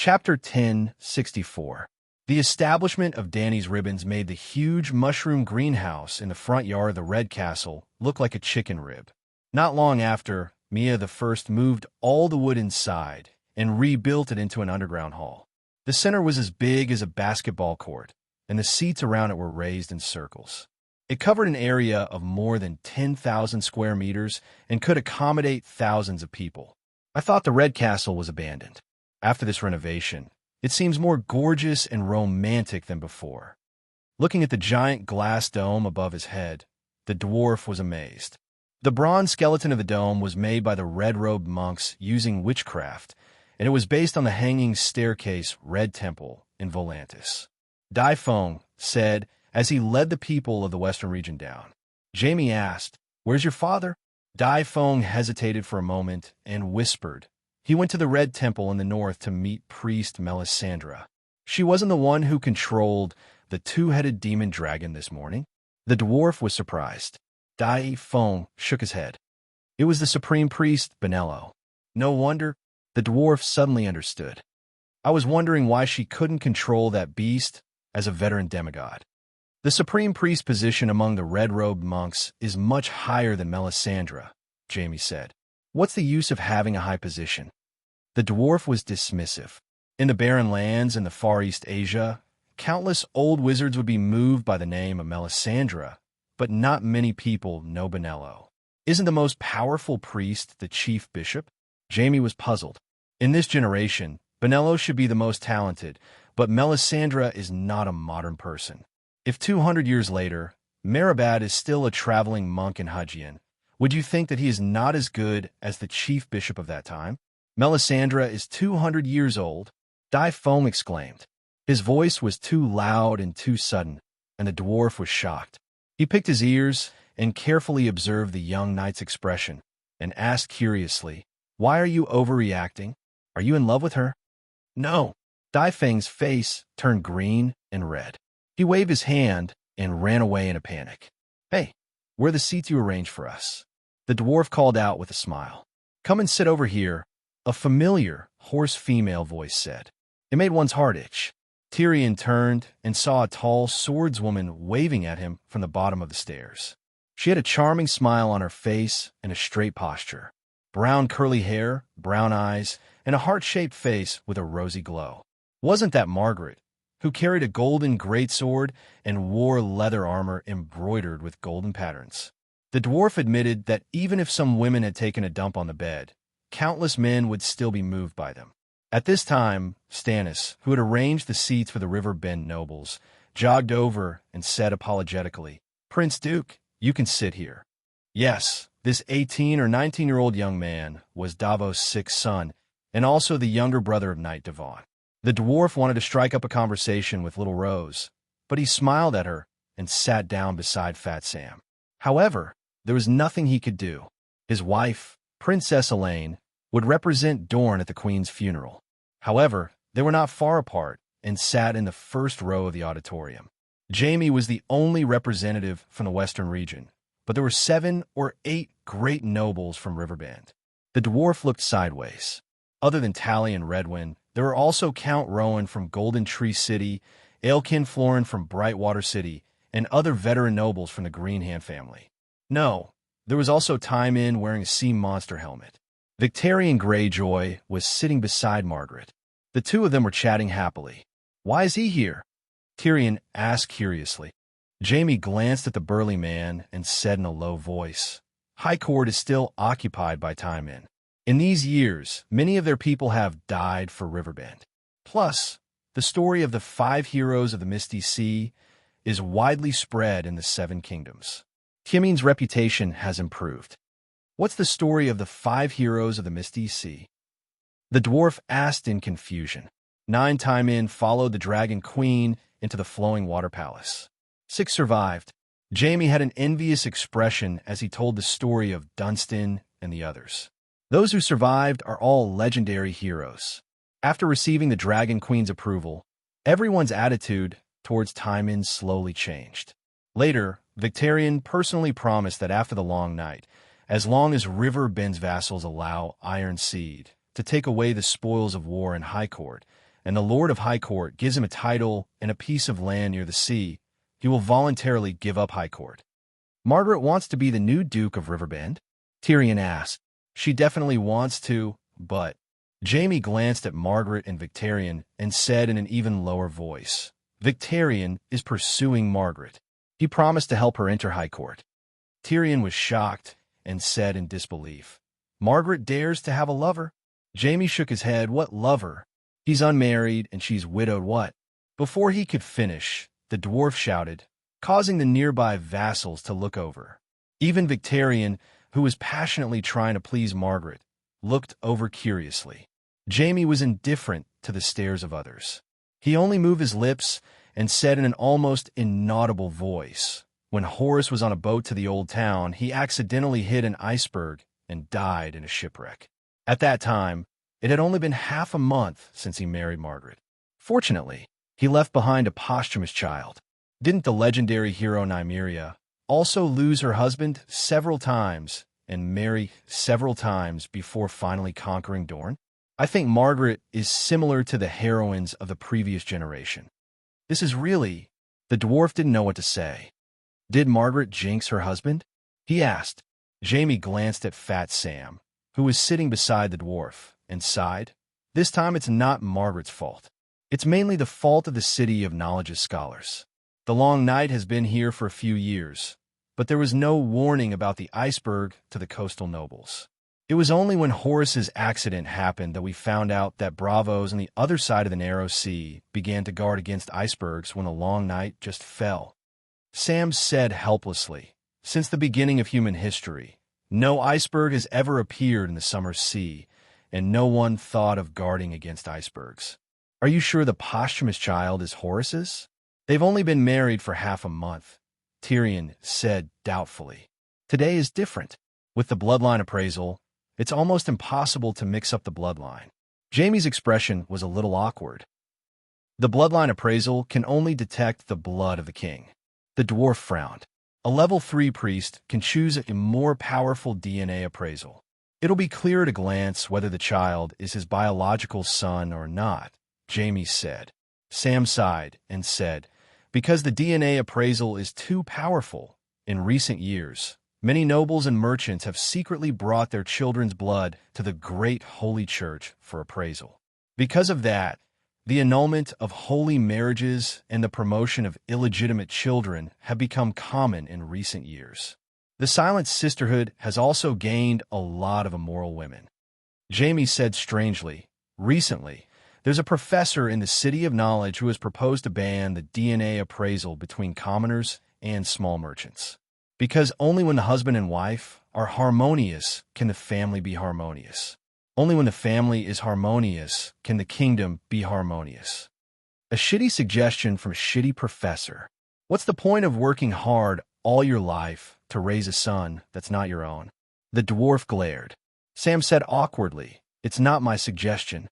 Chapter 1064. The establishment of Danny's Ribbons made the huge mushroom greenhouse in the front yard of the Red Castle look like a chicken rib. Not long after, Mia the First moved all the wood inside and rebuilt it into an underground hall. The center was as big as a basketball court, and the seats around it were raised in circles. It covered an area of more than 10,000 square meters and could accommodate thousands of people. I thought the Red Castle was abandoned. After this renovation, it seems more gorgeous and romantic than before. Looking at the giant glass dome above his head, the dwarf was amazed. The bronze skeleton of the dome was made by the red-robed monks using witchcraft, and it was based on the hanging staircase Red Temple in Volantis. Dai Feng said as he led the people of the Western region down. Jamie asked, "Where's your father?" Dai Feng hesitated for a moment and whispered, "He went to the Red Temple in the north to meet priest Melisandre. She wasn't the one who controlled the two-headed demon dragon this morning." The dwarf was surprised. Dai Feng shook his head. It was the supreme priest, Benello. No wonder. The dwarf suddenly understood. I was wondering why she couldn't control that beast as a veteran demigod. The supreme priest position among the red-robed monks is much higher than Melisandre, Jamie said. What's the use of having a high position? The dwarf was dismissive. In the barren lands in the Far East Asia, countless old wizards would be moved by the name of Melisandre, but not many people know Benello. Isn't the most powerful priest the chief bishop? Jamie was puzzled. In this generation, Benello should be the most talented, but Melisandre is not a modern person. If 200 years later, Meribad is still a traveling monk in Hajian, would you think that he is not as good as the chief bishop of that time? Melisandre is 200 years old, Dai Feng exclaimed. His voice was too loud and too sudden, and the dwarf was shocked. He picked his ears and carefully observed the young knight's expression, and asked curiously, "Why are you overreacting? Are you in love with her?" "No." Dai Feng's face turned green and red. He waved his hand and ran away in a panic. "Hey, where are the seats you arranged for us?" The dwarf called out with a smile. "Come and sit over here," a familiar, hoarse female voice said. It made one's heart itch. Tyrion turned and saw a tall swordswoman waving at him from the bottom of the stairs. She had a charming smile on her face and a straight posture. Brown curly hair, brown eyes, and a heart-shaped face with a rosy glow. Wasn't that Margaret, who carried a golden greatsword and wore leather armor embroidered with golden patterns? The dwarf admitted that even if some women had taken a dump on the bed, countless men would still be moved by them. At this time, Stannis, who had arranged the seats for the River Bend nobles, jogged over and said apologetically, "Prince Duke, you can sit here." Yes, this 18 or 19-year-old young man was Davos' sixth son, and also the younger brother of Knight Devon. The dwarf wanted to strike up a conversation with Little Rose, but he smiled at her and sat down beside Fat Sam. However, there was nothing he could do. His wife, Princess Elaine, would represent Dorne at the Queen's funeral. However, they were not far apart and sat in the first row of the auditorium. Jamie was the only representative from the Western region, but there were 7 or 8 great nobles from Riverbend. The dwarf looked sideways. Other than Tally and Redwyn, there were also Count Rowan from Golden Tree City, Aelkin Florin from Brightwater City, and other veteran nobles from the Greenhand family. No, there was also Tywin wearing a sea monster helmet. Victarion Greyjoy was sitting beside Margaret. The two of them were chatting happily. "Why is he here?" Tyrion asked curiously. Jamie glanced at the burly man and said in a low voice, "High Court is still occupied by Tywin. In these years, many of their people have died for Riverbend. Plus, the story of the 5 heroes of the Misty Sea is widely spread in the 7 kingdoms. Timming's reputation has improved." "What's the story of the 5 heroes of the Misty Sea?" the dwarf asked in confusion. 9 Tywin followed the Dragon Queen into the Flowing Water Palace. 6 survived. Jamie had an envious expression as he told the story of Dunstan and the others. Those who survived are all legendary heroes. After receiving the Dragon Queen's approval, everyone's attitude towards Tywin slowly changed. Later, Victarion personally promised that after the long night, as long as Riverbend's vassals allow Iron Seed to take away the spoils of war in High Court, and the Lord of High Court gives him a title and a piece of land near the sea, he will voluntarily give up High Court. Margaret wants to be the new Duke of Riverbend? Tyrion asked. She definitely wants to, but... Jaime glanced at Margaret and Victarion and said in an even lower voice, Victarion is pursuing Margaret. He promised to help her enter High Court. Tyrion was shocked and said in disbelief, Margaret dares to have a lover? Jaime shook his head. What lover? He's unmarried and she's widowed. What? Before he could finish, the dwarf shouted, causing the nearby vassals to look over. Even Victarion, who was passionately trying to please Margaret, looked over curiously. Jaime was indifferent to the stares of others. He only moved his lips and said in an almost inaudible voice, when Horace was on a boat to the old town, he accidentally hit an iceberg and died in a shipwreck. At that time, it had only been half a month since he married Margaret. Fortunately, he left behind a posthumous child. Didn't the legendary hero Nymeria also lose her husband several times and marry several times before finally conquering Dorne? I think Margaret is similar to the heroines of the previous generation. This is really... The dwarf didn't know what to say. Did Margaret jinx her husband? He asked. Jaime glanced at Fat Sam, who was sitting beside the dwarf, and sighed. This time it's not Margaret's fault. It's mainly the fault of the City of Knowledge's scholars. The Long Night has been here for a few years, but there was no warning about the iceberg to the coastal nobles. It was only when Horace's accident happened that we found out that Bravos on the other side of the narrow sea began to guard against icebergs when the Long Night just fell. Sam said helplessly, since the beginning of human history, no iceberg has ever appeared in the summer sea, and no one thought of guarding against icebergs. Are you sure the posthumous child is Horace's? They've only been married for half a month, Tyrion said doubtfully. Today is different. With the bloodline appraisal, it's almost impossible to mix up the bloodline. Jaime's expression was a little awkward. The bloodline appraisal can only detect the blood of the king. The dwarf frowned. A level 3 priest can choose a more powerful DNA appraisal. It'll be clear at a glance whether the child is his biological son or not, Jaime said. Sam sighed and said, because the DNA appraisal is too powerful. In recent years, many nobles and merchants have secretly brought their children's blood to the great holy church for appraisal. Because of that, the annulment of holy marriages and the promotion of illegitimate children have become common in recent years. The Silent Sisterhood has also gained a lot of immoral women. Jaime said strangely, recently, there's a professor in the City of Knowledge who has proposed to ban the DNA appraisal between commoners and small merchants. Because only when the husband and wife are harmonious can the family be harmonious. Only when the family is harmonious can the kingdom be harmonious. A shitty suggestion from a shitty professor. What's the point of working hard all your life to raise a son that's not your own? The dwarf glared. Sam said awkwardly, it's not my suggestion.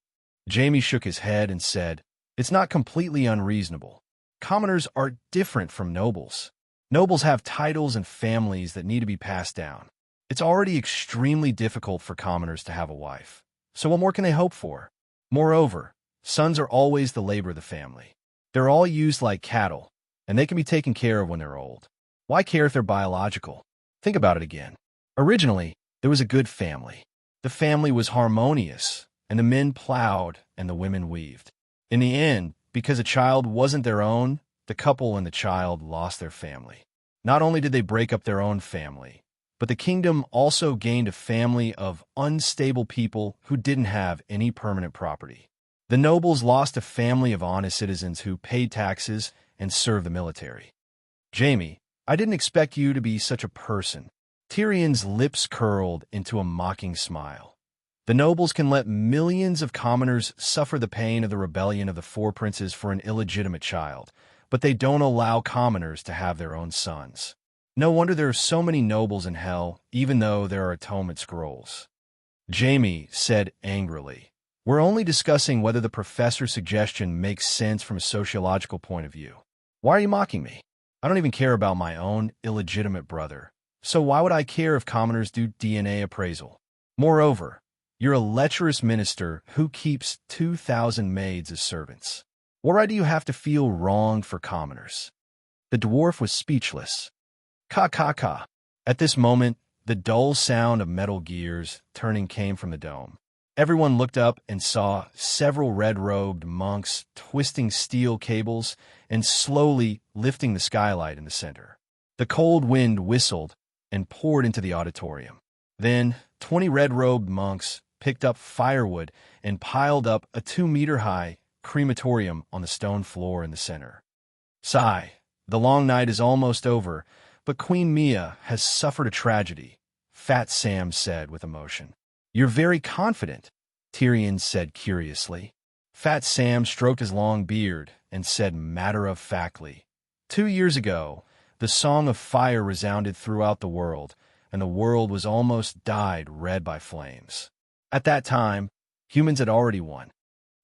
Jaime shook his head and said, it's not completely unreasonable. Commoners are different from nobles. Nobles have titles and families that need to be passed down. It's already extremely difficult for commoners to have a wife. So what more can they hope for? Moreover, sons are always the labor of the family. They're all used like cattle, and they can be taken care of when they're old. Why care if they're biological? Think about it again. Originally, there was a good family. The family was harmonious, and the men plowed and the women weaved. In the end, because a child wasn't their own, the couple and the child lost their family. Not only did they break up their own family, but the kingdom also gained a family of unstable people who didn't have any permanent property. The nobles lost a family of honest citizens who paid taxes and served the military. Jaime, I didn't expect you to be such a person. Tyrion's lips curled into a mocking smile. The nobles can let millions of commoners suffer the pain of the rebellion of the four princes for an illegitimate child, but they don't allow commoners to have their own sons. No wonder there are so many nobles in hell, even though there are atonement scrolls. Jaime said angrily, we're only discussing whether the professor's suggestion makes sense from a sociological point of view. Why are you mocking me? I don't even care about my own illegitimate brother, so why would I care if commoners do DNA appraisal? Moreover, You're a lecherous minister who keeps 2,000 maids as servants. Why do you have to feel wronged for commoners?" The dwarf was speechless. "Ka ka ka." At this moment, the dull sound of metal gears turning came from the dome. Everyone looked up and saw several red-robed monks twisting steel cables and slowly lifting the skylight in the center. The cold wind whistled and poured into the auditorium. Then 20 red-robed monks picked up firewood and piled up a 2-meter-high crematorium on the stone floor in the center. "Sigh, the long night is almost over, but Queen Mia has suffered a tragedy," Fat Sam said with emotion. "You're very confident," Tyrion said curiously. Fat Sam stroked his long beard and said matter-of-factly, "2 years ago, the Song of Fire resounded throughout the world, and the world was almost dyed red by flames. At that time, humans had already won."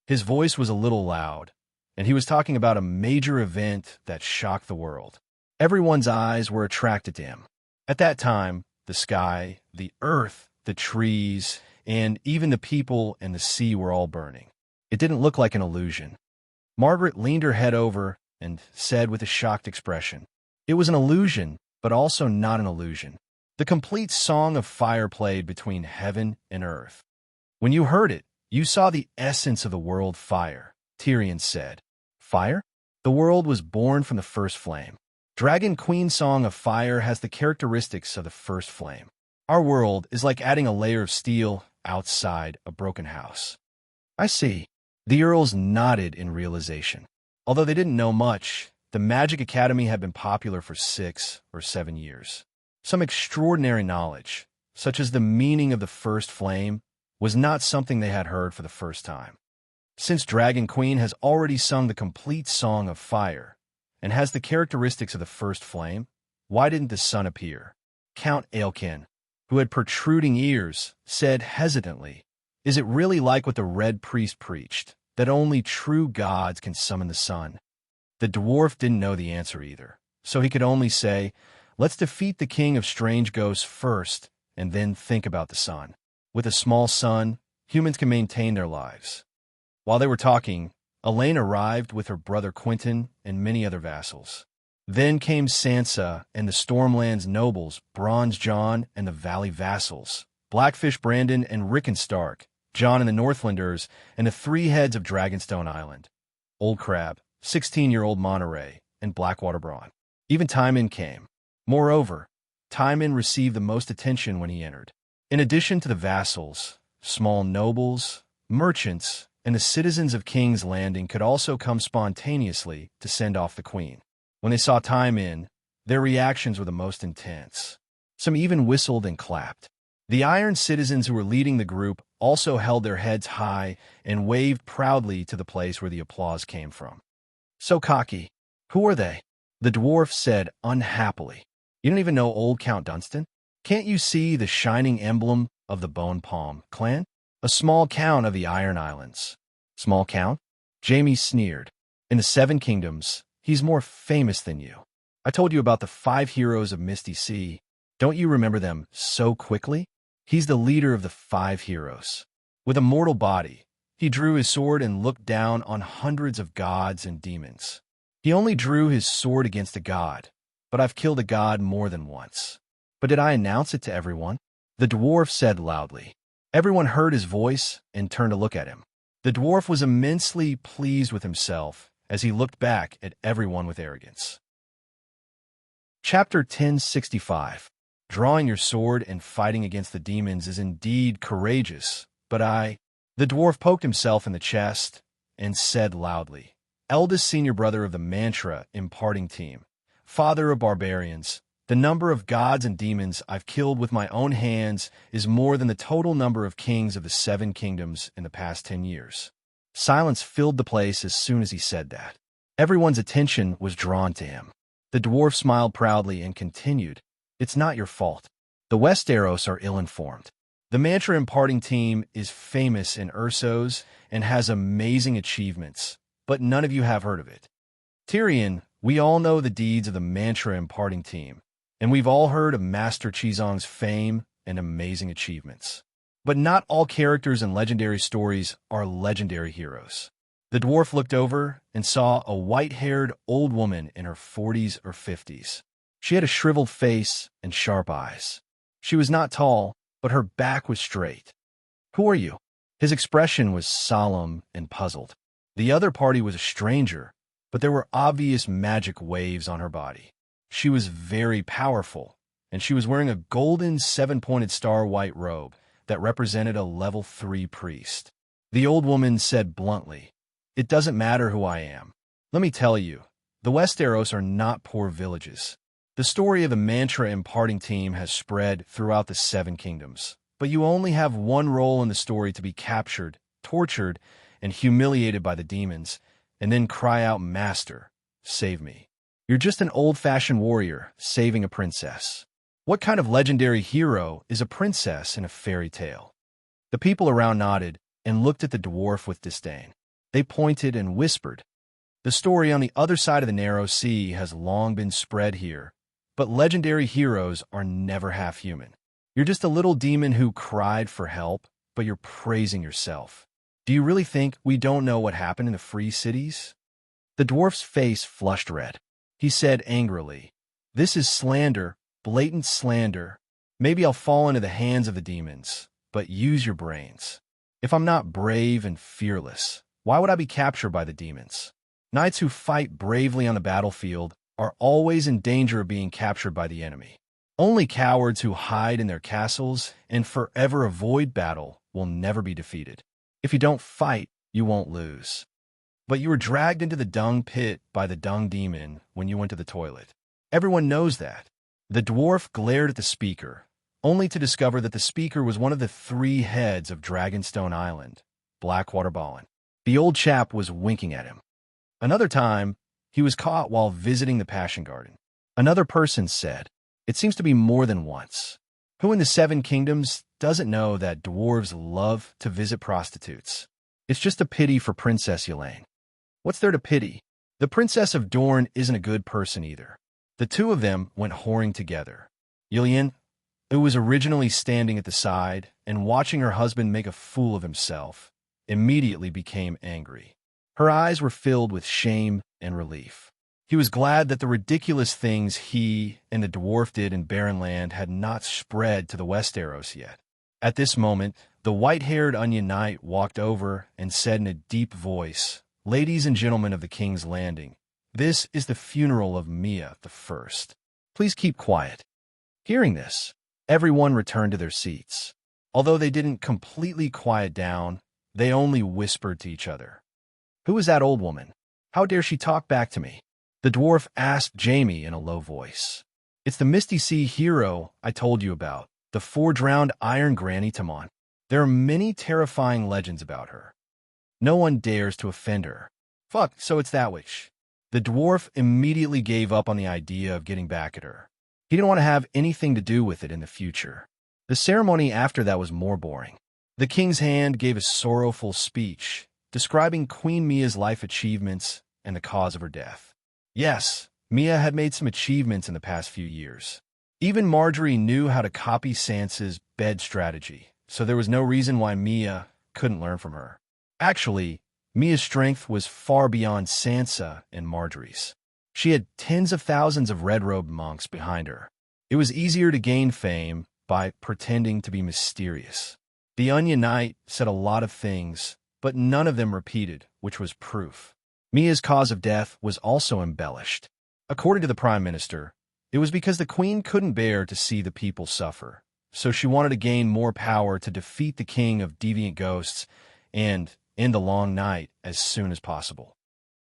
His voice was a little loud, and he was talking about a major event that shocked the world. Everyone's eyes were attracted to him. At that time, the sky, the earth, the trees, and even the people and the sea were all burning. It didn't look like an illusion. Margaret leaned her head over and said with a shocked expression, "It was an illusion, but also not an illusion. The complete Song of Fire played between heaven and earth. When you heard it, you saw the essence of the world fire," Tyrion said. "Fire? The world was born from the first flame. Dragon Queen Song of Fire has the characteristics of the first flame. Our world is like adding a layer of steel outside a broken house." "I see." The Earls nodded in realization. Although they didn't know much, the Magic Academy had been popular for 6 or 7 years. Some extraordinary knowledge, such as the meaning of the first flame, was not something they had heard for the first time. Since Dragon Queen has already sung the complete Song of Fire and has the characteristics of the first flame, why didn't the sun appear? Count Aelkin, who had protruding ears, said hesitantly, "Is it really like what the Red Priest preached, that only true gods can summon the sun?" The dwarf didn't know the answer either, so he could only say, "Let's defeat the king of strange ghosts first, and then think about the sun. With a small sun, humans can maintain their lives." While they were talking, Elaine arrived with her brother Quentin and many other vassals. Then came Sansa and the Stormlands nobles, Bronze John and the Valley vassals, Blackfish Brandon and Rickon Stark, John and the Northlanders, and the 3 heads of Dragonstone Island, Old Crab, 16-year-old Monterey, and Blackwater Braun. Even Tywin came. Moreover, Tywin received the most attention when he entered. In addition to the vassals, small nobles, merchants, and the citizens of King's Landing could also come spontaneously to send off the queen. When they saw Tywin, their reactions were the most intense. Some even whistled and clapped. The Iron citizens who were leading the group also held their heads high and waved proudly to the place where the applause came from. "So cocky. Who are they?" The dwarf said unhappily. "You don't even know old Count Dunstan? Can't you see the shining emblem of the Bone Palm clan? A small count of the Iron Islands." "Small count?" Jaime sneered. "In the 7 kingdoms, he's more famous than you. I told you about the 5 heroes of Misty Sea. Don't you remember them so quickly? He's the leader of the 5 heroes. With a mortal body, he drew his sword and looked down on hundreds of gods and demons. He only drew his sword against a god, but I've killed a god more than once. But did I announce it to everyone?" The dwarf said loudly. Everyone heard his voice and turned to look at him. The dwarf was immensely pleased with himself as he looked back at everyone with arrogance. Chapter 1065. Drawing your sword and fighting against the demons is indeed courageous, but The dwarf poked himself in the chest and said loudly, "Eldest senior brother of the Mantra imparting team, father of barbarians, the number of gods and demons I've killed with my own hands is more than the total number of kings of the 7 kingdoms in the past 10 years. Silence filled the place as soon as he said that. Everyone's attention was drawn to him. The dwarf smiled proudly and continued, "It's not your fault. The Westeros are ill-informed. The Mantra imparting team is famous in Ursos and has amazing achievements, but none of you have heard of it. Tyrion, we all know the deeds of the Mantra imparting team, and we've all heard of Master Chizong's fame and amazing achievements. But not all characters in legendary stories are legendary heroes. The dwarf looked over and saw a white-haired old woman in her 40s or 50s. She had a shriveled face and sharp eyes. She was not tall, but her back was straight. "Who are you?" His expression was solemn and puzzled. The other party was a stranger, but there were obvious magic waves on her body. She was very powerful, and she was wearing a golden seven-pointed star white robe that represented a level 3 priest. The old woman said bluntly, "It doesn't matter who I am. Let me tell you, the Westeros are not poor villages. The story of the mantra imparting team has spread throughout the 7 kingdoms, but you only have one role in the story to be captured, tortured, and humiliated by the demons, and then cry out, 'Master, save me.' You're just an old-fashioned warrior saving a princess. What kind of legendary hero is a princess in a fairy tale?" The people around nodded and looked at the dwarf with disdain. They pointed and whispered, "The story on the other side of the narrow sea has long been spread here, but legendary heroes are never half human. You're just a little demon who cried for help, but you're praising yourself. Do you really think we don't know what happened in the free cities?" The dwarf's face flushed red. He said angrily, "This is slander, blatant slander. Maybe I'll fall into the hands of the demons, but use your brains. If I'm not brave and fearless, why would I be captured by the demons? Knights who fight bravely on the battlefield are always in danger of being captured by the enemy. Only cowards who hide in their castles and forever avoid battle will never be defeated. If you don't fight, you won't lose. But you were dragged into the dung pit by the dung demon when you went to the toilet. Everyone knows that." The dwarf glared at the speaker, only to discover that the speaker was one of the 3 heads of Dragonstone Island, Blackwater Ballin. The old chap was winking at him. Another time, he was caught while visiting the Passion Garden. Another person said, "It seems to be more than once. Who in the 7 kingdoms doesn't know that dwarves love to visit prostitutes? It's just a pity for Princess Yelaine." "What's there to pity? The Princess of Dorne isn't a good person either." The 2 of them went whoring together. Yelaine, who was originally standing at the side and watching her husband make a fool of himself, immediately became angry. Her eyes were filled with shame and relief. He was glad that the ridiculous things he and the dwarf did in Barren Land had not spread to the Westeros yet. At this moment, the white-haired Onion Knight walked over and said in a deep voice, "Ladies and gentlemen of the King's Landing, this is the funeral of Mia the First. Please keep quiet." Hearing this, everyone returned to their seats. Although they didn't completely quiet down, they only whispered to each other. "Who is that old woman? How dare she talk back to me?" The dwarf asked Jaime in a low voice. "It's the Misty Sea hero I told you about, the 4-drowned Iron Granny Tamon. There are many terrifying legends about her. No one dares to offend her." "Fuck, so it's that witch." The dwarf immediately gave up on the idea of getting back at her. He didn't want to have anything to do with it in the future. The ceremony after that was more boring. The king's hand gave a sorrowful speech, describing Queen Mia's life achievements and the cause of her death. Yes, Mia had made some achievements in the past few years. Even Marjorie knew how to copy Sansa's bed strategy, so there was no reason why Mia couldn't learn from her. Actually, Mia's strength was far beyond Sansa and Marjorie's. She had tens of thousands of red-robed monks behind her. It was easier to gain fame by pretending to be mysterious. The Onion Knight said a lot of things, but none of them repeated, which was proof. Mia's cause of death was also embellished. According to the Prime Minister, it was because the Queen couldn't bear to see the people suffer, so she wanted to gain more power to defeat the King of Deviant Ghosts and end the long night as soon as possible.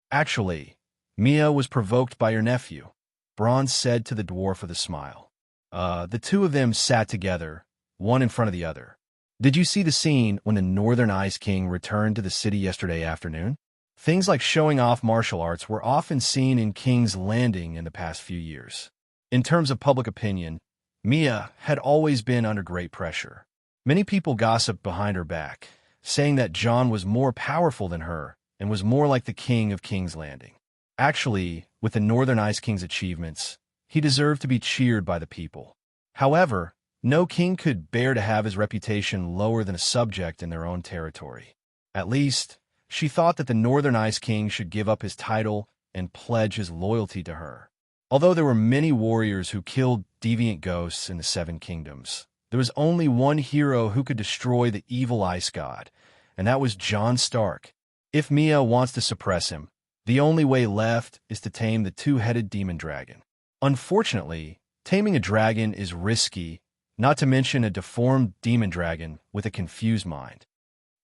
"Actually, Mia was provoked by your nephew," Bronn said to the dwarf with a smile. The 2 of them sat together, one in front of the other. "Did you see the scene when the Northern Ice King returned to the city yesterday afternoon? Things like showing off martial arts were often seen in King's Landing in the past few years. In terms of public opinion, Mia had always been under great pressure. Many people gossiped behind her back, saying that Jon was more powerful than her and was more like the king of King's Landing. Actually, with the Northern Ice King's achievements, he deserved to be cheered by the people. However, No king could bear to have his reputation lower than a subject in their own territory. At least, she thought that the Northern Ice King should give up his title and pledge his loyalty to her. Although there were many warriors who killed deviant ghosts in the Seven Kingdoms, there was only one hero who could destroy the evil ice god, and that was Jon Stark. If Mia wants to suppress him, the only way left is to tame the two-headed demon dragon. Unfortunately, taming a dragon is risky, not to mention a deformed demon dragon with a confused mind.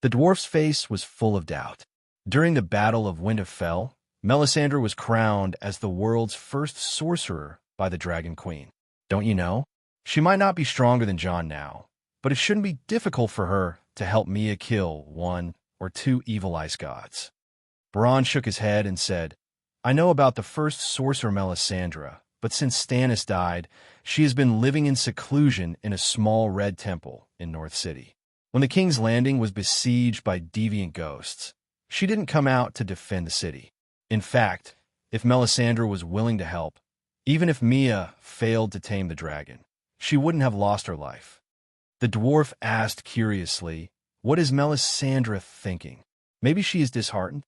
The dwarf's face was full of doubt. During the Battle of Winterfell, Melisandre was crowned as the world's first sorcerer by the Dragon Queen. Don't you know? She might not be stronger than Jon now, but it shouldn't be difficult for her to help Mia kill one or two evil ice gods. Bronn shook his head and said, I know about the first sorcerer Melisandre, but since Stannis died, she has been living in seclusion in a small red temple in North City. When the King's Landing was besieged by deviant ghosts, she didn't come out to defend the city. In fact, if Melisandre was willing to help, even if Mia failed to tame the dragon, she wouldn't have lost her life. The dwarf asked curiously, what is Melisandre thinking? Maybe she is disheartened?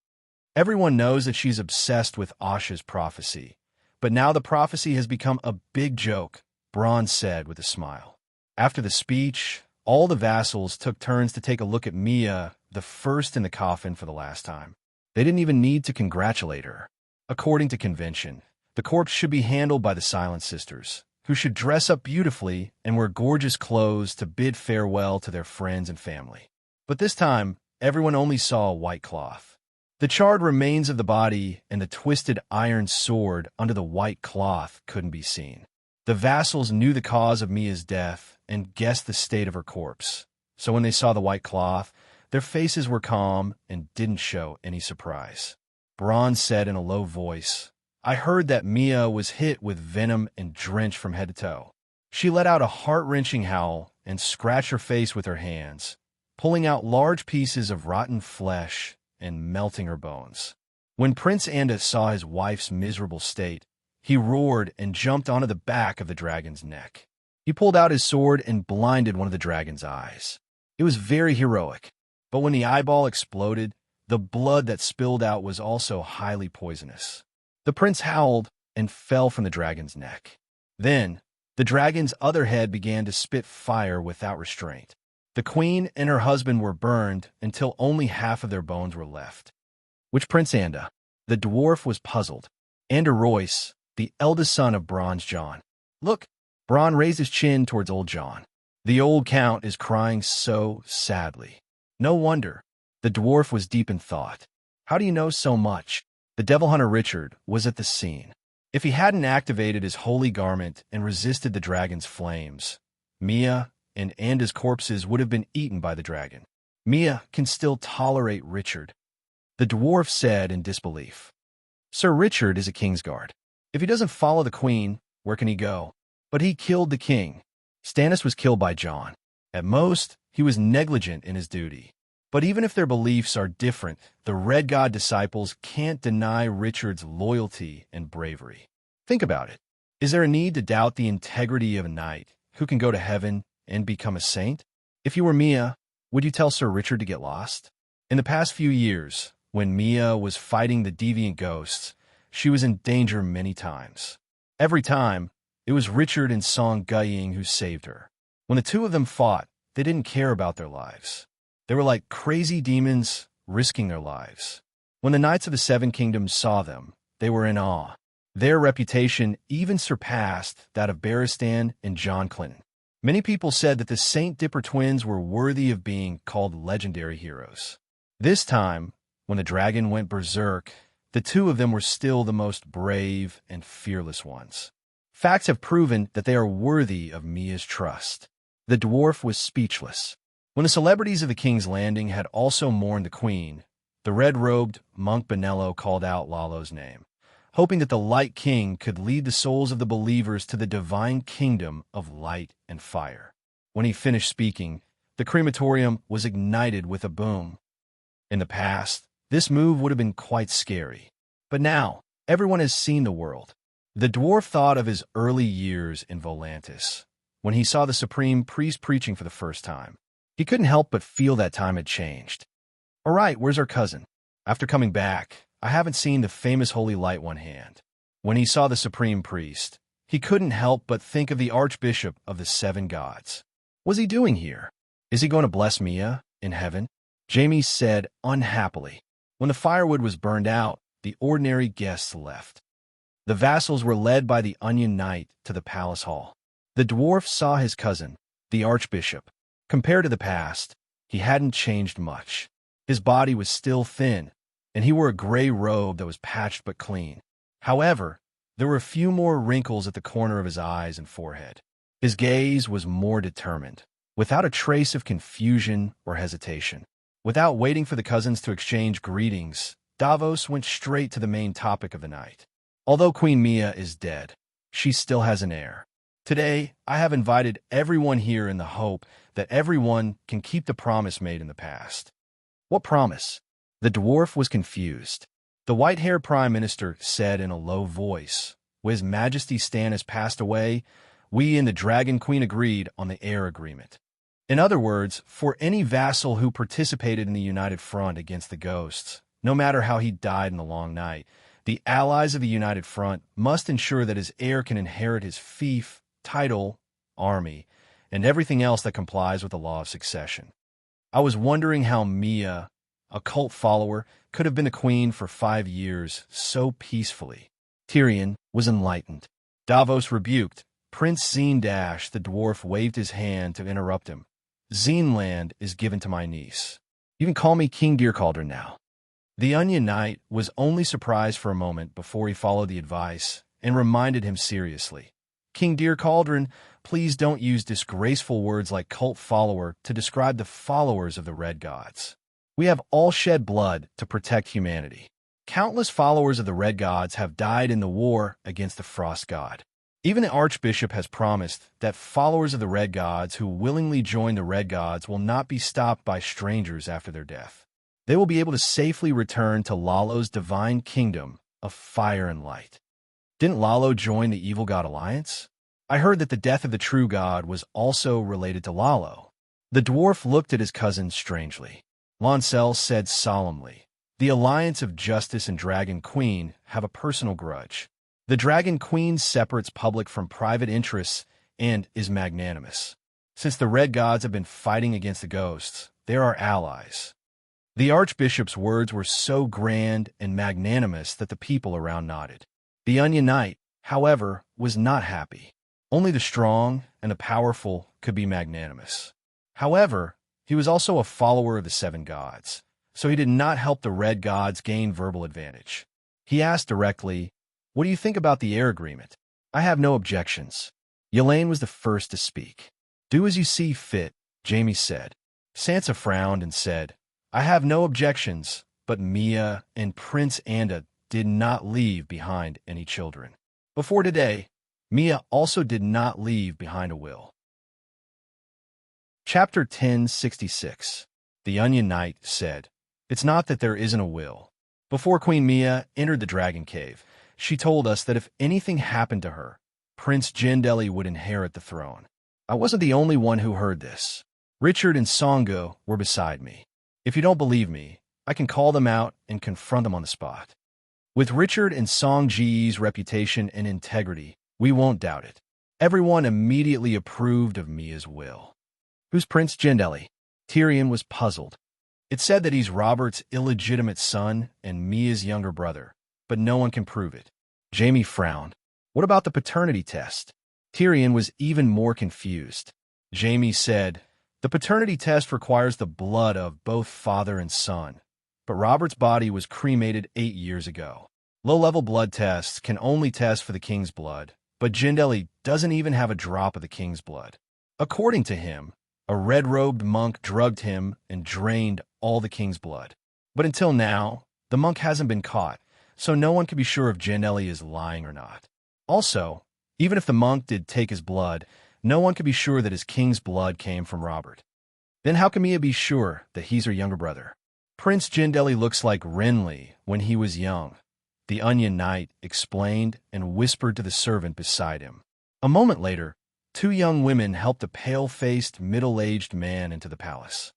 Everyone knows that she's obsessed with Asha's prophecy, but now the prophecy has become a big joke, Bronn said with a smile. After the speech, all the vassals took turns to take a look at Mia, the first in the coffin for the last time. They didn't even need to congratulate her. According to convention, the corpse should be handled by the Silent Sisters, who should dress up beautifully and wear gorgeous clothes to bid farewell to their friends and family. But this time, everyone only saw a white cloth. The charred remains of the body and the twisted iron sword under the white cloth couldn't be seen. The vassals knew the cause of Mia's death and guessed the state of her corpse, so when they saw the white cloth, their faces were calm and didn't show any surprise. Bronn said in a low voice, I heard that Mia was hit with venom and drenched from head to toe. She let out a heart-wrenching howl and scratched her face with her hands, pulling out large pieces of rotten flesh and melting her bones. When Prince Anda saw his wife's miserable state, he roared and jumped onto the back of the dragon's neck. He pulled out his sword and blinded one of the dragon's eyes. It was very heroic, but when the eyeball exploded, the blood that spilled out was also highly poisonous. The prince howled and fell from the dragon's neck. Then, the dragon's other head began to spit fire without restraint. The queen and her husband were burned until only half of their bones were left. Which Prince Anda? The dwarf was puzzled. Anda Royce, the eldest son of Bronze Jon. Look, Bronn raised his chin towards old Jon. The old count is crying so sadly. No wonder. The dwarf was deep in thought. How do you know so much? The devil hunter Richard was at the scene. If he hadn't activated his holy garment and resisted the dragon's flames, Mia and Anda's corpses would have been eaten by the dragon. Mia can still tolerate Richard. The dwarf said in disbelief. Sir Richard is a Kingsguard. If he doesn't follow the queen, where can he go? But he killed the king. Stannis was killed by Jon. At most, he was negligent in his duty. But even if their beliefs are different, the Red God disciples can't deny Richard's loyalty and bravery. Think about it. Is there a need to doubt the integrity of a knight who can go to heaven and become a saint? If you were Mia, would you tell Sir Richard to get lost? In the past few years, when Mia was fighting the deviant ghosts, she was in danger many times. Every time, it was Richard and Song Guying who saved her. When the two of them fought, they didn't care about their lives. They were like crazy demons risking their lives. When the Knights of the Seven Kingdoms saw them, they were in awe. Their reputation even surpassed that of Barristan and John Clinton. Many people said that the Saint Dipper twins were worthy of being called legendary heroes. This time, when the dragon went berserk, the two of them were still the most brave and fearless ones. Facts have proven that they are worthy of Mia's trust. The dwarf was speechless. When the celebrities of the King's Landing had also mourned the queen, the red-robed monk Benello called out Lalo's name, hoping that the Light King could lead the souls of the believers to the divine kingdom of light and fire. When he finished speaking, the crematorium was ignited with a boom. In the past, this move would have been quite scary. But now, everyone has seen the world. The dwarf thought of his early years in Volantis, when he saw the supreme priest preaching for the first time. He couldn't help but feel that time had changed. "All right, where's our cousin?" "After coming back, I haven't seen the famous holy light one hand." When he saw the supreme priest, he couldn't help but think of the archbishop of the seven gods. What's he doing here? Is he going to bless Mia in heaven? Jamie said unhappily. When the firewood was burned out, the ordinary guests left. The vassals were led by the Onion Knight to the palace hall. The dwarf saw his cousin, the archbishop. Compared to the past, he hadn't changed much. His body was still thin, and he wore a gray robe that was patched but clean. However, there were a few more wrinkles at the corner of his eyes and forehead. His gaze was more determined, without a trace of confusion or hesitation. Without waiting for the cousins to exchange greetings, Davos went straight to the main topic of the night. Although Queen Mia is dead, she still has an heir. Today, I have invited everyone here in the hope that everyone can keep the promise made in the past. What promise? The dwarf was confused. The white-haired prime minister said in a low voice, "When His Majesty Stan has passed away, we and the Dragon Queen agreed on the heir agreement." In other words, for any vassal who participated in the united front against the ghosts, no matter how he died in the long night, the allies of the united front must ensure that his heir can inherit his fief, title, army, and everything else that complies with the law of succession. I was wondering how Mia, a cult follower, could have been the queen for 5 years so peacefully. Tyrion was enlightened. Davos rebuked. Prince Zendash, the dwarf, waved his hand to interrupt him. "Zenland is given to my niece. You can call me King Deercauldron now." The Onion Knight was only surprised for a moment before he followed the advice and reminded him seriously. "King Deercauldron, please don't use disgraceful words like cult follower to describe the followers of the Red Gods. We have all shed blood to protect humanity. Countless followers of the Red Gods have died in the war against the Frost God. Even the Archbishop has promised that followers of the Red Gods who willingly join the Red Gods will not be stopped by strangers after their death. They will be able to safely return to Lalo's divine kingdom of fire and light." Didn't Lalo join the Evil God Alliance? I heard that the death of the true god was also related to Lalo. The dwarf looked at his cousin strangely. Lancel said solemnly, "The Alliance of Justice and Dragon Queen have a personal grudge. The Dragon Queen separates public from private interests and is magnanimous. Since the Red Gods have been fighting against the ghosts, they are our allies." The Archbishop's words were so grand and magnanimous that the people around nodded. The Onion Knight, however, was not happy. Only the strong and the powerful could be magnanimous. However, he was also a follower of the Seven Gods, so he did not help the Red Gods gain verbal advantage. He asked directly, "What do you think about the heir agreement?" "I have no objections." Yelaine was the first to speak. "Do as you see fit," Jamie said. Sansa frowned and said, "I have no objections, but Mia and Prince Anda did not leave behind any children. Before today, Mia also did not leave behind a will." Chapter 1066. The Onion Knight said, "It's not that there isn't a will. Before Queen Mia entered the Dragon Cave, she told us that if anything happened to her, Prince Gendeli would inherit the throne. I wasn't the only one who heard this. Richard and Songo were beside me. If you don't believe me, I can call them out and confront them on the spot. With Richard and Songji's reputation and integrity, we won't doubt it." Everyone immediately approved of Mia's will. "Who's Prince Gendeli?" Tyrion was puzzled. "It said that he's Robert's illegitimate son and Mia's younger brother, but no one can prove it." Jamie frowned. "What about the paternity test?" Tyrion was even more confused. Jamie said, "The paternity test requires the blood of both father and son, but Robert's body was cremated 8 years ago. Low-level blood tests can only test for the king's blood, but Gendeli doesn't even have a drop of the king's blood. According to him, a red-robed monk drugged him and drained all the king's blood. But until now, the monk hasn't been caught, so no one can be sure if Gendeli is lying or not. Also, even if the monk did take his blood, no one can be sure that his king's blood came from Robert. Then how can Mia be sure that he's her younger brother? Prince Gendeli looks like Renly when he was young," the Onion Knight explained and whispered to the servant beside him. A moment later, two young women helped a pale-faced, middle-aged man into the palace.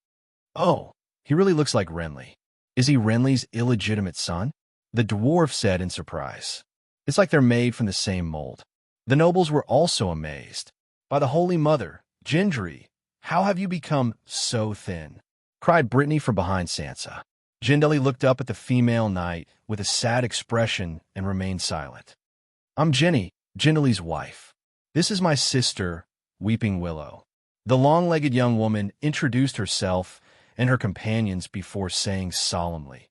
"Oh, he really looks like Renly. Is he Renly's illegitimate son?" the dwarf said in surprise. "It's like they're made from the same mold." The nobles were also amazed. "By the Holy Mother, Gendry, how have you become so thin?" cried Brittany from behind Sansa. Gendry looked up at the female knight with a sad expression and remained silent. "I'm Jenny, Gendry's wife. This is my sister, Weeping Willow." The long-legged young woman introduced herself and her companions before saying solemnly,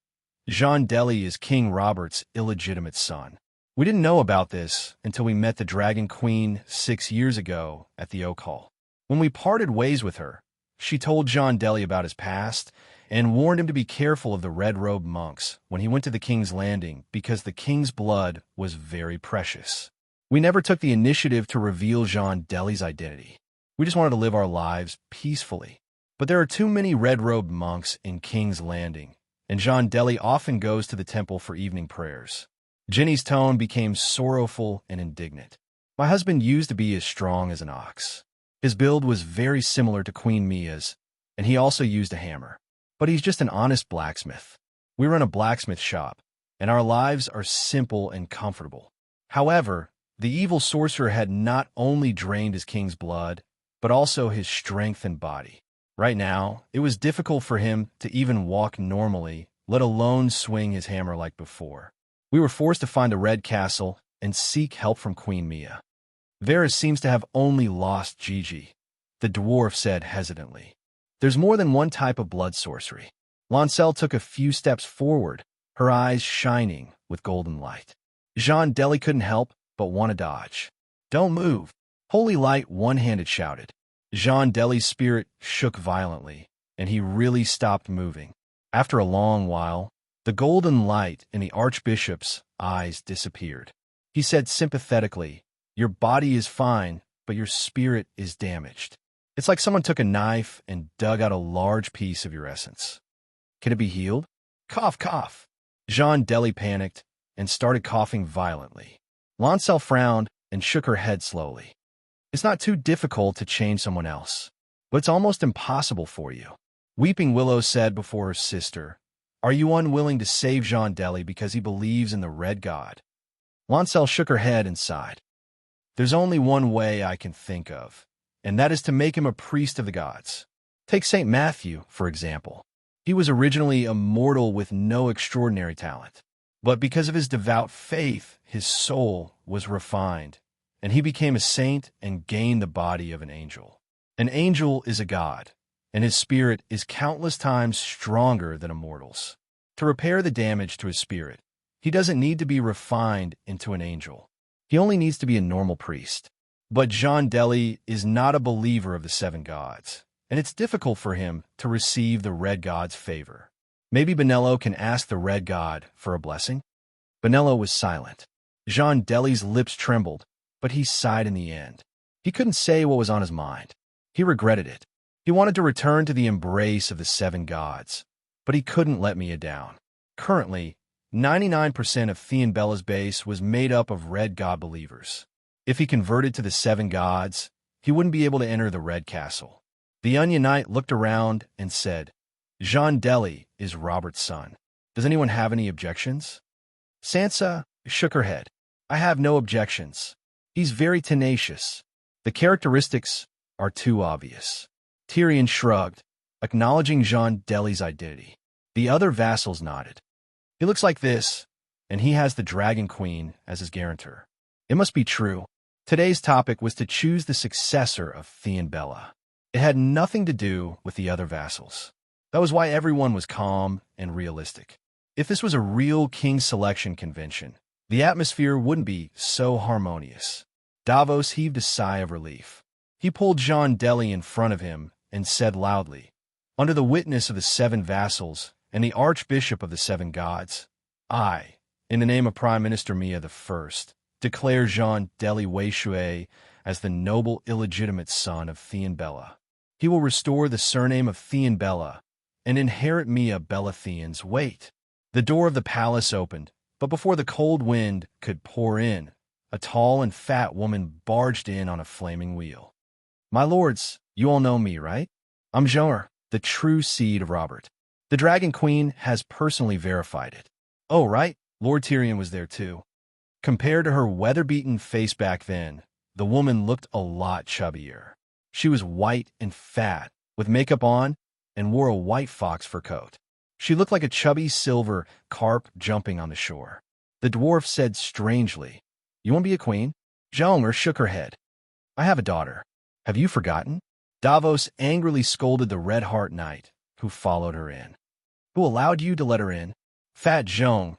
"Gendry is King Robert's illegitimate son. We didn't know about this until we met the Dragon Queen 6 years ago at the Oak Hall. When we parted ways with her, she told Gendry about his past and warned him to be careful of the red-robed monks when he went to the King's Landing because the King's blood was very precious. We never took the initiative to reveal Gendry's identity. We just wanted to live our lives peacefully. But there are too many red-robed monks in King's Landing, and Gendry often goes to the temple for evening prayers." Jenny's tone became sorrowful and indignant. "My husband used to be as strong as an ox. His build was very similar to Queen Mia's, and he also used a hammer. But he's just an honest blacksmith. We run a blacksmith shop, and our lives are simple and comfortable." However, the evil sorcerer had not only drained his king's blood, but also his strength and body. Right now, it was difficult for him to even walk normally, let alone swing his hammer like before. "We were forced to find a red castle and seek help from Queen Mia. Varys seems to have only lost Gigi," the dwarf said hesitantly. "There's more than one type of blood sorcery." Lancel took a few steps forward, her eyes shining with golden light. Gendry couldn't help but want to dodge. "Don't move!" Holy Light one-handed shouted. Gendry's spirit shook violently, and he really stopped moving. After a long while, the golden light in the Archbishop's eyes disappeared. He said sympathetically, "Your body is fine, but your spirit is damaged. It's like someone took a knife and dug out a large piece of your essence. Can it be healed?" "Cough, cough." Gendry panicked and started coughing violently. Lancel frowned and shook her head slowly. "It's not too difficult to change someone else, but it's almost impossible for you." Weeping Willow said before her sister, "Are you unwilling to save Gendry because he believes in the Red God?" Lancel shook her head and sighed. "There's only one way I can think of, and that is to make him a priest of the gods. Take St. Matthew, for example. He was originally a mortal with no extraordinary talent, but because of his devout faith, his soul was refined, and he became a saint and gained the body of an angel. An angel is a god, and his spirit is countless times stronger than a mortal's. To repair the damage to his spirit, he doesn't need to be refined into an angel. He only needs to be a normal priest. But Gendry is not a believer of the seven gods, and it's difficult for him to receive the Red God's favor. Maybe Benello can ask the Red God for a blessing?" Benello was silent. Gendry's lips trembled, but he sighed in the end. He couldn't say what was on his mind. He regretted it. He wanted to return to the embrace of the seven gods, but he couldn't let Mia down. Currently, 99% of Theon Bella's base was made up of Red God believers. If he converted to the seven gods, he wouldn't be able to enter the Red Castle. The Onion Knight looked around and said, "Gendry is Robert's son. Does anyone have any objections?" Sansa shook her head. "I have no objections. He's very tenacious. The characteristics are too obvious." Tyrion shrugged, acknowledging Gendry's identity. The other vassals nodded. "He looks like this, and he has the Dragon Queen as his guarantor. It must be true." Today's topic was to choose the successor of Theon Bella. It had nothing to do with the other vassals. That was why everyone was calm and realistic. If this was a real king selection convention, the atmosphere wouldn't be so harmonious. Davos heaved a sigh of relief. He pulled Gendry in front of him and said loudly, "Under the witness of the seven vassals and the Archbishop of the seven gods, I, in the name of Prime Minister Mia I, declare Gendry Wayshuey as the noble illegitimate son of Theon Bella. He will restore the surname of Theon Bella and inherit Mia Bella-Theon's weight." The door of the palace opened, but before the cold wind could pour in, a tall and fat woman barged in on a flaming wheel. My lords, you all know me, right? I'm Jean, the true seed of Robert. The Dragon Queen has personally verified it. Oh, right, Lord Tyrion was there too. Compared to her weather-beaten face back then, the woman looked a lot chubbier. She was white and fat, with makeup on, and wore a white fox fur coat. She looked like a chubby silver carp jumping on the shore. The dwarf said strangely, "You want to be a queen?" Jalmer shook her head. "I have a daughter. Have you forgotten?" Davos angrily scolded the Red Heart Knight, who followed her in. "Who allowed you to let her in?" Fat Zhong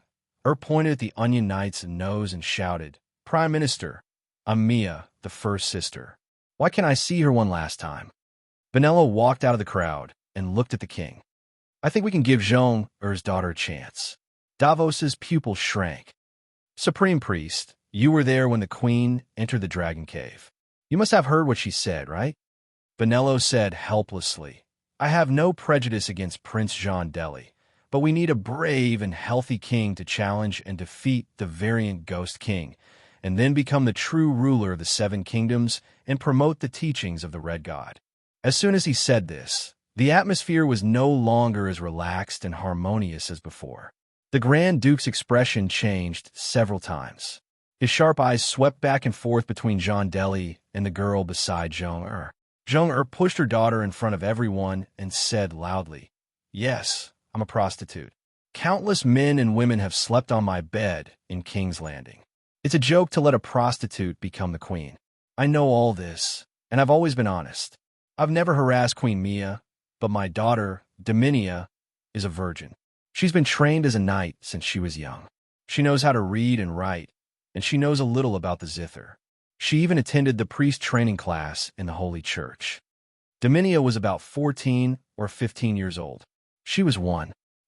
pointed at the Onion Knight's nose and shouted, "Prime Minister, I'm Mia, the first sister. Why can't I see her one last time?" Vanilla walked out of the crowd and looked at the king. "I think we can give Zhong or his daughter a chance." Davos's pupil shrank. "Supreme Priest, you were there when the queen entered the dragon cave. You must have heard what she said, right?" Benello said helplessly, "I have no prejudice against Prince Jean Deli, but we need a brave and healthy king to challenge and defeat the variant Ghost King, and then become the true ruler of the Seven Kingdoms and promote the teachings of the Red God." As soon as he said this, the atmosphere was no longer as relaxed and harmonious as before. The Grand Duke's expression changed several times. His sharp eyes swept back and forth between Jean Deli and the girl beside Zhong. Zhong pushed her daughter in front of everyone and said loudly, "Yes, I'm a prostitute. Countless men and women have slept on my bed in King's Landing. It's a joke to let a prostitute become the queen. I know all this, and I've always been honest. I've never harassed Queen Mia, but my daughter, Dominia, is a virgin. She's been trained as a knight since she was young. She knows how to read and write, and she knows a little about the Zither. She even attended the priest training class in the Holy Church. Dominia was about 14 or 15 years old. She was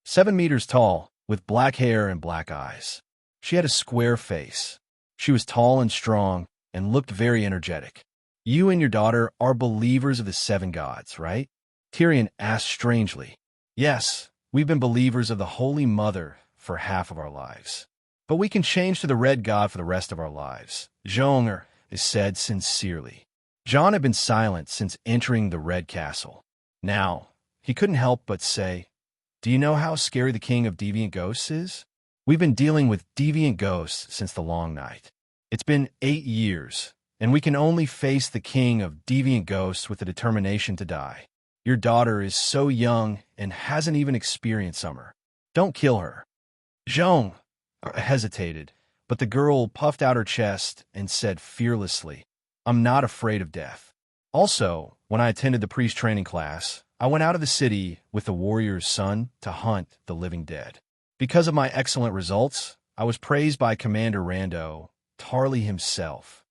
7 meters tall, with black hair and black eyes. She had a square face. She was tall and strong and looked very energetic. You and your daughter are believers of the seven gods, right?" Tyrion asked strangely. "Yes, we've been believers of the Holy Mother for half of our lives. But we can change to the Red God for the rest of our lives," Zhonger said sincerely. John had been silent since entering the Red Castle. Now, he couldn't help but say, "Do you know how scary the King of Deviant Ghosts is? We've been dealing with deviant ghosts since the Long Night. It's been 8 years, and we can only face the King of Deviant Ghosts with the determination to die. Your daughter is so young and hasn't even experienced summer. Don't kill her." Zhong hesitated, but the girl puffed out her chest and said fearlessly, "I'm not afraid of death. Also, when I attended the priest training class, I went out of the city with the warrior's son to hunt the living dead. Because of my excellent results, I was praised by Commander Rando, Tarly himself."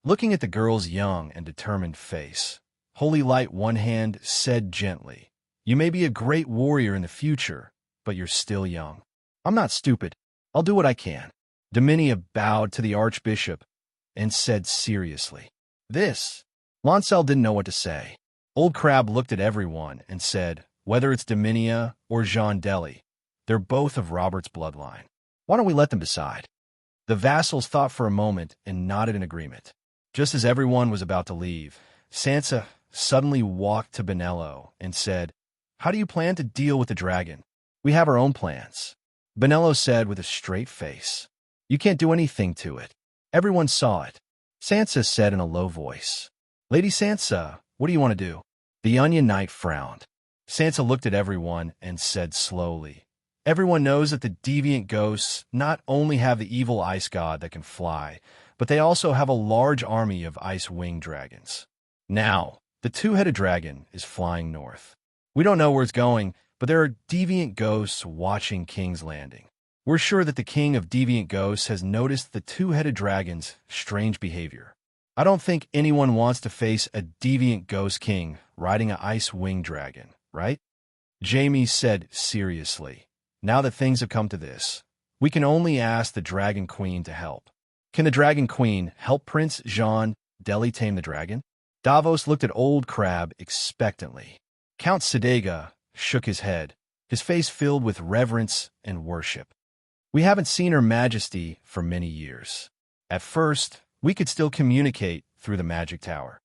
Looking at the girl's young and determined face, Holy Light One Hand said gently, "You may be a great warrior in the future, but you're still young. I'm not stupid. I'll do what I can." Dominia bowed to the Archbishop and said seriously, "This." Lancel didn't know what to say. Old Crab looked at everyone and said, "Whether it's Dominia or Jean Deli, they're both of Robert's bloodline. Why don't we let them decide?" The vassals thought for a moment and nodded in agreement. Just as everyone was about to leave, Sansa suddenly walked to Benello and said, "How do you plan to deal with the dragon?" "We have our own plans," Benello said with a straight face. "You can't do anything to it. Everyone saw it." Sansa said in a low voice, "Lady Sansa, what do you want to do?" The Onion Knight frowned. Sansa looked at everyone and said slowly, "Everyone knows that the deviant ghosts not only have the evil ice god that can fly, but they also have a large army of ice-winged dragons. Now, the two-headed dragon is flying north. We don't know where it's going, but there are deviant ghosts watching King's Landing. We're sure that the King of Deviant Ghosts has noticed the two-headed dragon's strange behavior. I don't think anyone wants to face a deviant ghost king riding an ice-winged dragon, right?" Jaime said seriously, "Now that things have come to this, we can only ask the Dragon Queen to help. Can the Dragon Queen help Prince Jean Deli tame the dragon?" Davos looked at Old Crab expectantly. Count Sedega shook his head, his face filled with reverence and worship. "We haven't seen Her Majesty for many years. At first, we could still communicate through the magic tower.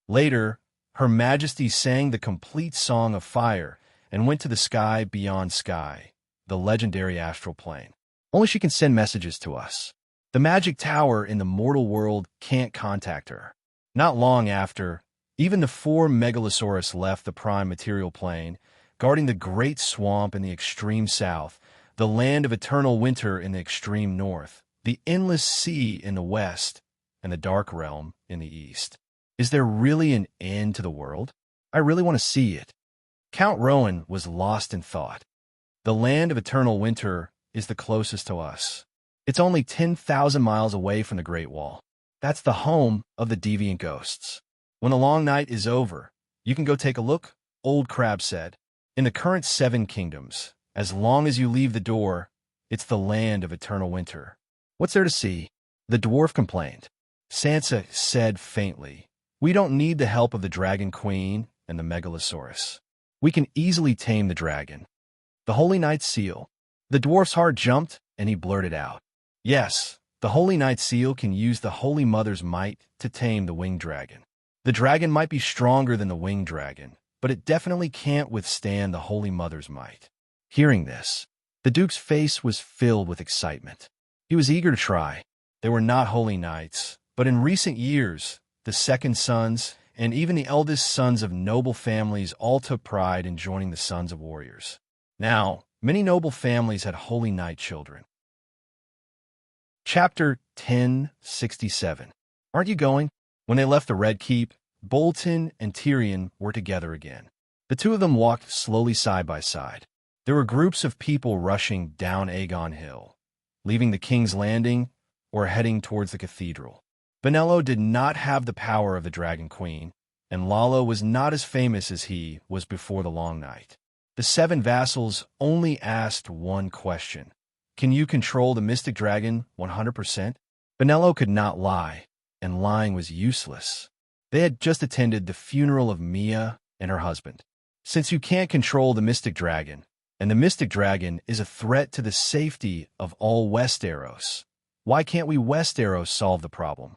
Later, Her Majesty sang the complete Song of Fire and went to the sky beyond sky, the legendary astral plane. Only she can send messages to us. The magic tower in the mortal world can't contact her. Not long after, even the 4 megalosaurus left the prime material plane, guarding the great swamp in the extreme south, the land of eternal winter in the extreme north, the endless sea in the west, and the dark realm in the east. Is there really an end to the world? I really want to see it. Count Rowan was lost in thought. The land of eternal winter is the closest to us. It's only 10,000 miles away from the Great Wall. That's the home of the deviant ghosts. When the long night is over, you can go take a look, Old Crab said. In the current 7 kingdoms, as long as you leave the door, it's the land of eternal winter. What's there to see? The dwarf complained. Sansa said faintly, we don't need the help of the Dragon Queen and the Megalosaurus. We can easily tame the dragon. The Holy Knight's seal. The dwarf's heart jumped, and he blurted out, yes, the Holy Knight's seal can use the Holy Mother's might to tame the winged dragon. The dragon might be stronger than the winged dragon, but it definitely can't withstand the Holy Mother's might. Hearing this, the Duke's face was filled with excitement. He was eager to try. They were not holy knights, but in recent years, the second sons and even the eldest sons of noble families all took pride in joining the sons of warriors. Now, many noble families had holy knight children. Chapter 1067. Aren't you going? When they left the Red Keep, Bolton and Tyrion were together again. The two of them walked slowly side by side. There were groups of people rushing down Aegon Hill, leaving the King's Landing or heading towards the cathedral. Benello did not have the power of the Dragon Queen, and Lalo was not as famous as he was before the long night. The 7 vassals only asked one question. Can you control the mystic dragon 100%? Benello could not lie, and lying was useless. They had just attended the funeral of Mia and her husband. Since you can't control the mystic dragon, and the mystic dragon is a threat to the safety of all Westeros, why can't we Westeros solve the problem?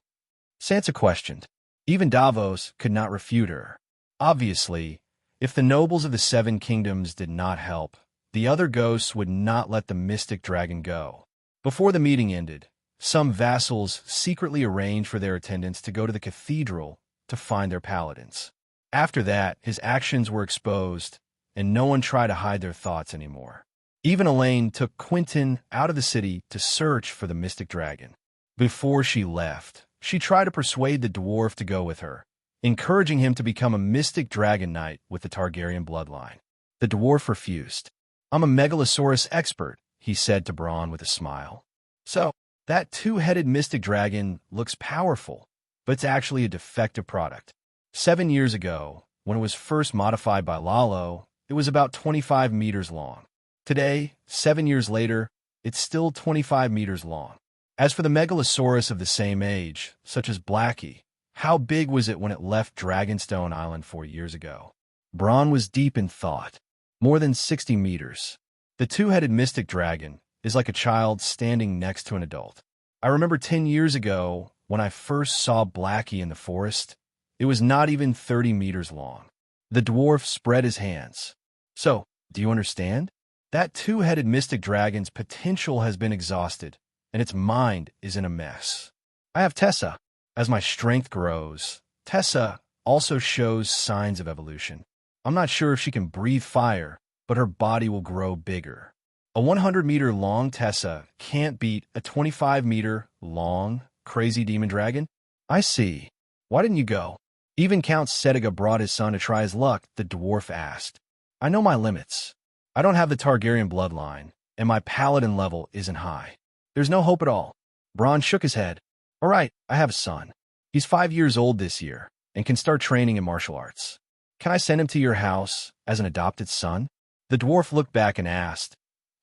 Sansa questioned. Even Davos could not refute her. Obviously, if the nobles of the 7 kingdoms did not help, the other ghosts would not let the mystic dragon go. Before the meeting ended, some vassals secretly arranged for their attendants to go to the cathedral to find their paladins. After that, his actions were exposed, and no one tried to hide their thoughts anymore. Even Elaine took Quentyn out of the city to search for the mystic dragon. Before she left, she tried to persuade the dwarf to go with her, encouraging him to become a mystic dragon knight with the Targaryen bloodline. The dwarf refused. I'm a megalosaurus expert, he said to Bronn with a smile. So, that 2-headed mystic dragon looks powerful, but it's actually a defective product. 7 years ago, when it was first modified by Lalo, it was about 25 meters long. Today, 7 years later, it's still 25 meters long. As for the megalosaurus of the same age, such as Blackie, how big was it when it left Dragonstone Island 4 years ago? Bronn was deep in thought. More than 60 meters. The 2-headed mystic dragon is like a child standing next to an adult. I remember 10 years ago, when I first saw Blackie in the forest, it was not even 30 meters long. The dwarf spread his hands. So, do you understand? That 2-headed mystic dragon's potential has been exhausted, and its mind is in a mess. I have Tessa. As my strength grows, Tessa also shows signs of evolution. I'm not sure if she can breathe fire, but her body will grow bigger. A 100-meter-long Tessa can't beat a 25-meter-long crazy demon dragon? I see. Why didn't you go? Even Count Setiga brought his son to try his luck, the dwarf asked. I know my limits. I don't have the Targaryen bloodline, and my paladin level isn't high. There's no hope at all. Bronn shook his head. All right, I have a son. He's 5 years old this year, and can start training in martial arts. Can I send him to your house as an adopted son? The dwarf looked back and asked,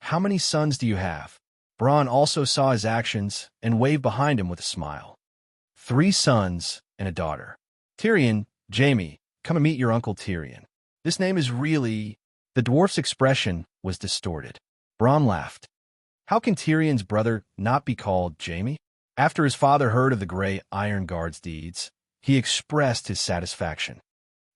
How many sons do you have? Bronn also saw his actions and waved behind him with a smile. 3 sons and a daughter. Tyrion, Jaime, come and meet your uncle Tyrion. This name is really... The dwarf's expression was distorted. Bronn laughed. How can Tyrion's brother not be called Jaime? After his father heard of the Grey Iron Guard's deeds, He expressed his satisfaction.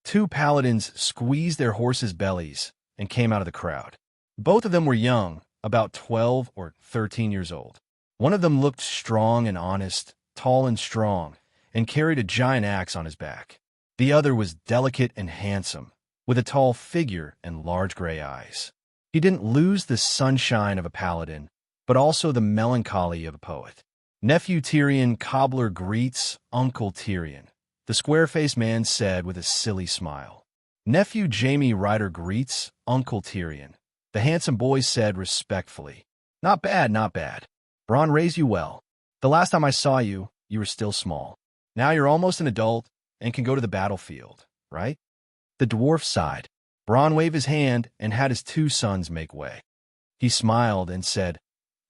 Two paladins squeezed their horses' bellies and came out of the crowd. Both of them were young, about 12 or 13 years old. One of them looked strong and honest, tall and strong, and carried a giant axe on his back. The other was delicate and handsome, with a tall figure and large gray eyes. He didn't lose the sunshine of a paladin, but also the melancholy of a poet. "Nephew Tyrion, cobbler greets Uncle Tyrion," the square-faced man said with a silly smile. "Nephew Jaime Ryder greets Uncle Tyrion," the handsome boy said respectfully. "Not bad, not bad. Bronn raised you well. The last time I saw you, you were still small. Now you're almost an adult and can go to the battlefield, right?" The dwarf sighed. Bronn waved his hand and had his two sons make way. He smiled and said,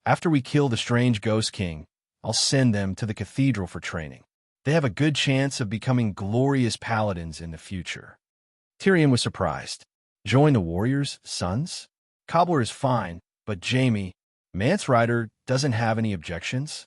"After we kill the strange Ghost King, I'll send them to the cathedral for training. They have a good chance of becoming glorious paladins in the future." Tyrion was surprised. "Join the warriors, sons? Cobbler is fine, but Jaime, Mance Rider, doesn't have any objections?"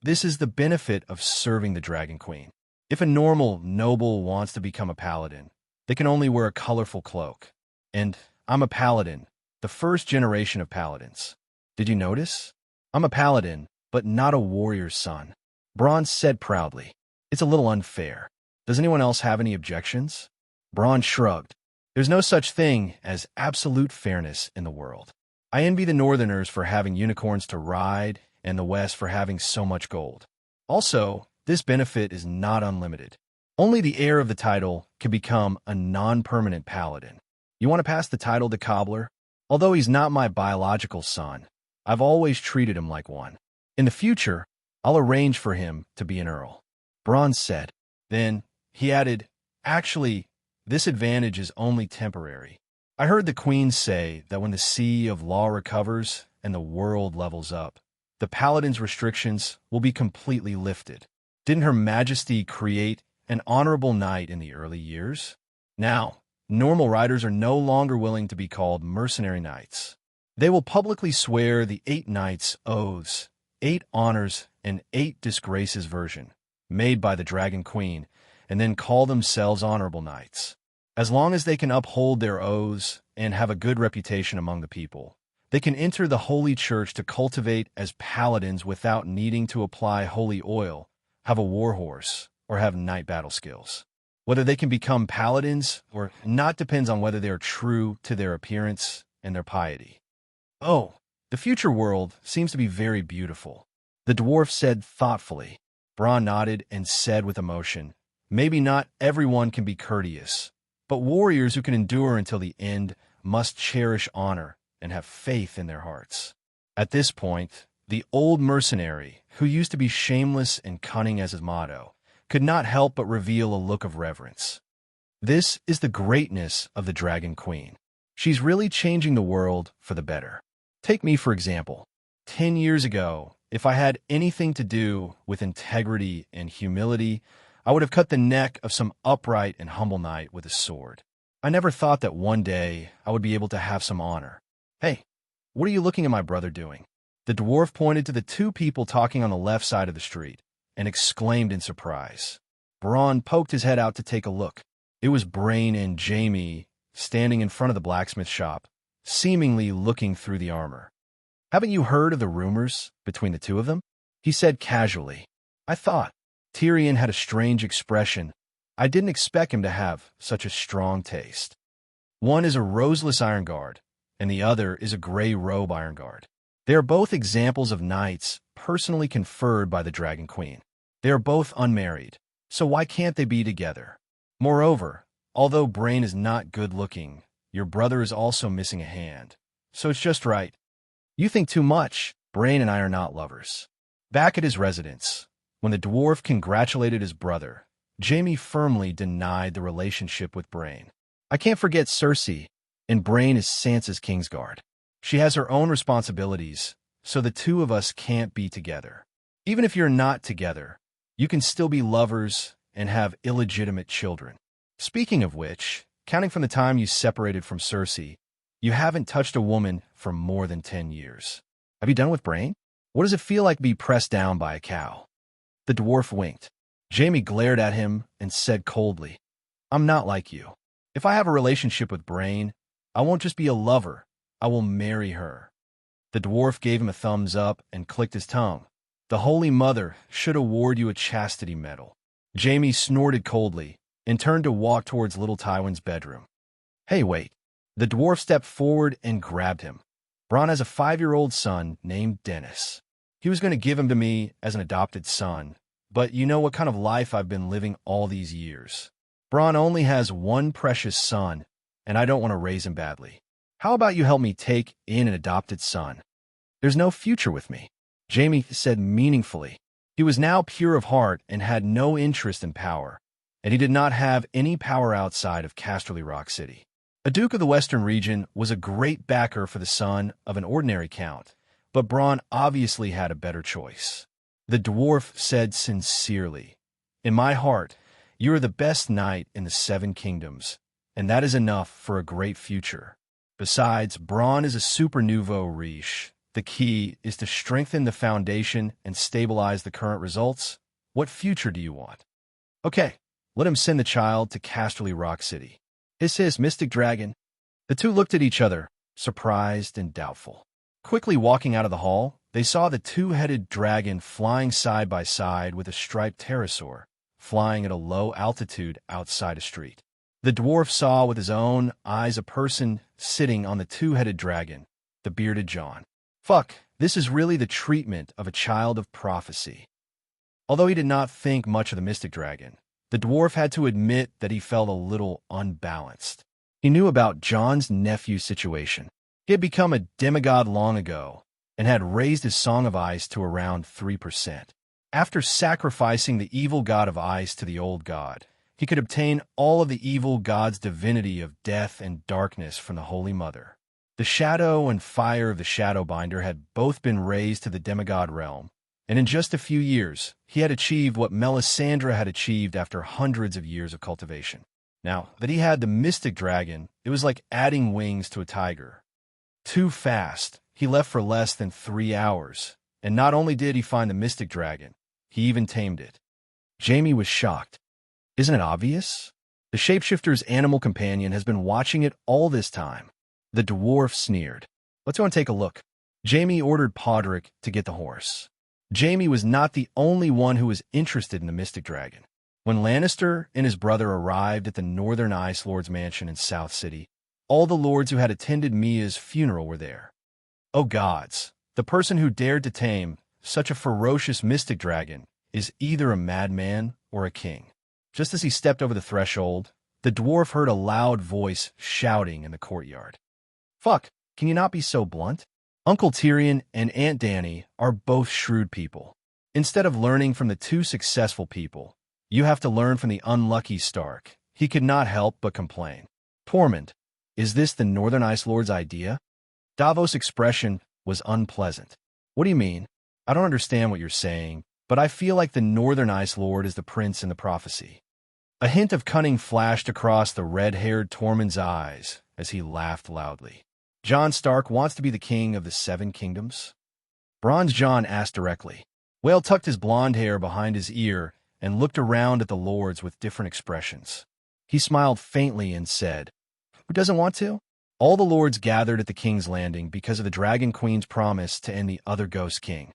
This is the benefit of serving the Dragon Queen. If a normal noble wants to become a paladin, they can only wear a colorful cloak. And I'm a paladin, the first generation of paladins. Did you notice? I'm a paladin, but not a warrior's son. Bronn said proudly. "It's a little unfair. Does anyone else have any objections?" Bronn shrugged. "There's no such thing as absolute fairness in the world. I envy the Northerners for having unicorns to ride and the West for having so much gold. Also, this benefit is not unlimited. Only the heir of the title can become a non-permanent paladin. You want to pass the title to Cobbler? Although he's not my biological son, I've always treated him like one. In the future, I'll arrange for him to be an earl." Bronn said. Then, he added, "Actually, this advantage is only temporary. I heard the Queen say that when the Sea of Law recovers and the world levels up, the Paladin's restrictions will be completely lifted. Didn't Her Majesty create an honorable knight in the early years? Now, normal riders are no longer willing to be called mercenary knights. They will publicly swear the 8 knights' oaths, 8 honors, and 8 disgraces version, made by the Dragon Queen, and then call themselves honorable knights. As long as they can uphold their oaths and have a good reputation among the people, they can enter the Holy Church to cultivate as paladins without needing to apply holy oil, have a war horse, or have knight battle skills. Whether they can become paladins or not depends on whether they are true to their appearance and their piety." "Oh, the future world seems to be very beautiful," the dwarf said thoughtfully. Bronn nodded and said with emotion, "Maybe not everyone can be courteous, but warriors who can endure until the end must cherish honor and have faith in their hearts." At this point, the old mercenary, who used to be shameless and cunning as his motto, could not help but reveal a look of reverence. This is the greatness of the Dragon Queen. She's really changing the world for the better. Take me, for example. 10 years ago, if I had anything to do with integrity and humility, I would have cut the neck of some upright and humble knight with a sword. I never thought that one day I would be able to have some honor. "Hey, what are you looking at my brother doing?" The dwarf pointed to the 2 people talking on the left side of the street and exclaimed in surprise. Bronn poked his head out to take a look. It was Brain and Jaime standing in front of the blacksmith shop, seemingly looking through the armor. "Haven't you heard of the rumors between the 2 of them?" he said casually. "I thought." Tyrion had a strange expression. "I didn't expect him to have such a strong taste. One is a roseless ironguard, and the other is a gray robe ironguard. They are both examples of knights personally conferred by the Dragon Queen. They are both unmarried, so why can't they be together? Moreover, although Brain is not good-looking, your brother is also missing a hand, so it's just right." "You think too much. Brain and I are not lovers." Back at his residence, when the dwarf congratulated his brother, Jaime firmly denied the relationship with Brain. "I can't forget Cersei, and Brain is Sansa's Kingsguard. She has her own responsibilities, so the 2 of us can't be together. Even if you're not together, you can still be lovers and have illegitimate children. Speaking of which, counting from the time you separated from Cersei, you haven't touched a woman for more than 10 years. Have you done with Brain? What does it feel like to be pressed down by a cow?" The dwarf winked. Jamie glared at him and said coldly, I'm not like you. If I have a relationship with Brain, I won't just be a lover, I will marry her. The dwarf gave him a thumbs up and clicked his tongue. The Holy Mother should award you a chastity medal. Jamie snorted coldly and turned to walk towards little Tywin's bedroom. Hey, wait. The dwarf stepped forward and grabbed him. Bronn has a 5-year-old son named Dennis. He was going to give him to me as an adopted son, but you know what kind of life I've been living all these years. Bronn only has one precious son, and I don't want to raise him badly. How about you help me take in an adopted son? There's no future with me, Jamie said meaningfully. He was now pure of heart and had no interest in power, and he did not have any power outside of Casterly Rock City. A Duke of the Western region was a great backer for the son of an ordinary count, but Bronn obviously had a better choice. The dwarf said sincerely, In my heart, you are the best knight in the 7 kingdoms, and that is enough for a great future. Besides, Bronn is a super nouveau riche. The key is to strengthen the foundation and stabilize the current results. What future do you want? Okay, let him send the child to Casterly Rock City. Hiss, Mystic Dragon. The two looked at each other, surprised and doubtful. Quickly walking out of the hall, they saw the 2-headed dragon flying side by side with a striped pterosaur, flying at a low altitude outside a street. The dwarf saw with his own eyes a person sitting on the 2-headed dragon, the bearded John. Fuck, this is really the treatment of a child of prophecy. Although he did not think much of the Mystic Dragon, the dwarf had to admit that he felt a little unbalanced. He knew about John's nephew's situation. He had become a demigod long ago and had raised his Song of Ice to around 3%. After sacrificing the evil god of ice to the old god, he could obtain all of the evil god's divinity of death and darkness from the Holy Mother. The shadow and fire of the Shadowbinder had both been raised to the demigod realm, and in just a few years, he had achieved what Melisandre had achieved after hundreds of years of cultivation. Now that he had the Mystic Dragon, it was like adding wings to a tiger. Too fast, he left for less than 3 hours, and not only did he find the Mystic Dragon, he even tamed it. Jamie was shocked. Isn't it obvious? The shapeshifter's animal companion has been watching it all this time. The dwarf sneered. Let's go and take a look. Jamie ordered Podrick to get the horse. Jamie was not the only one who was interested in the Mystic Dragon. When Lannister and his brother arrived at the Northern Ice Lord's mansion in South City, all the lords who had attended Mia's funeral were there. Oh gods, the person who dared to tame such a ferocious Mystic Dragon is either a madman or a king. Just as he stepped over the threshold, the dwarf heard a loud voice shouting in the courtyard. Fuck, can you not be so blunt? Uncle Tyrion and Aunt Dany are both shrewd people. Instead of learning from the 2 successful people, you have to learn from the unlucky Stark. He could not help but complain. Tormund, is this the Northern Ice Lord's idea? Davos' expression was unpleasant. What do you mean? I don't understand what you're saying, but I feel like the Northern Ice Lord is the prince in the prophecy. A hint of cunning flashed across the red-haired Tormund's eyes as he laughed loudly. Jon Stark wants to be the king of the 7 kingdoms? Bronze John asked directly. Whale tucked his blonde hair behind his ear and looked around at the lords with different expressions. He smiled faintly and said, Who doesn't want to? All the lords gathered at the King's Landing because of the Dragon Queen's promise to end the other Ghost King.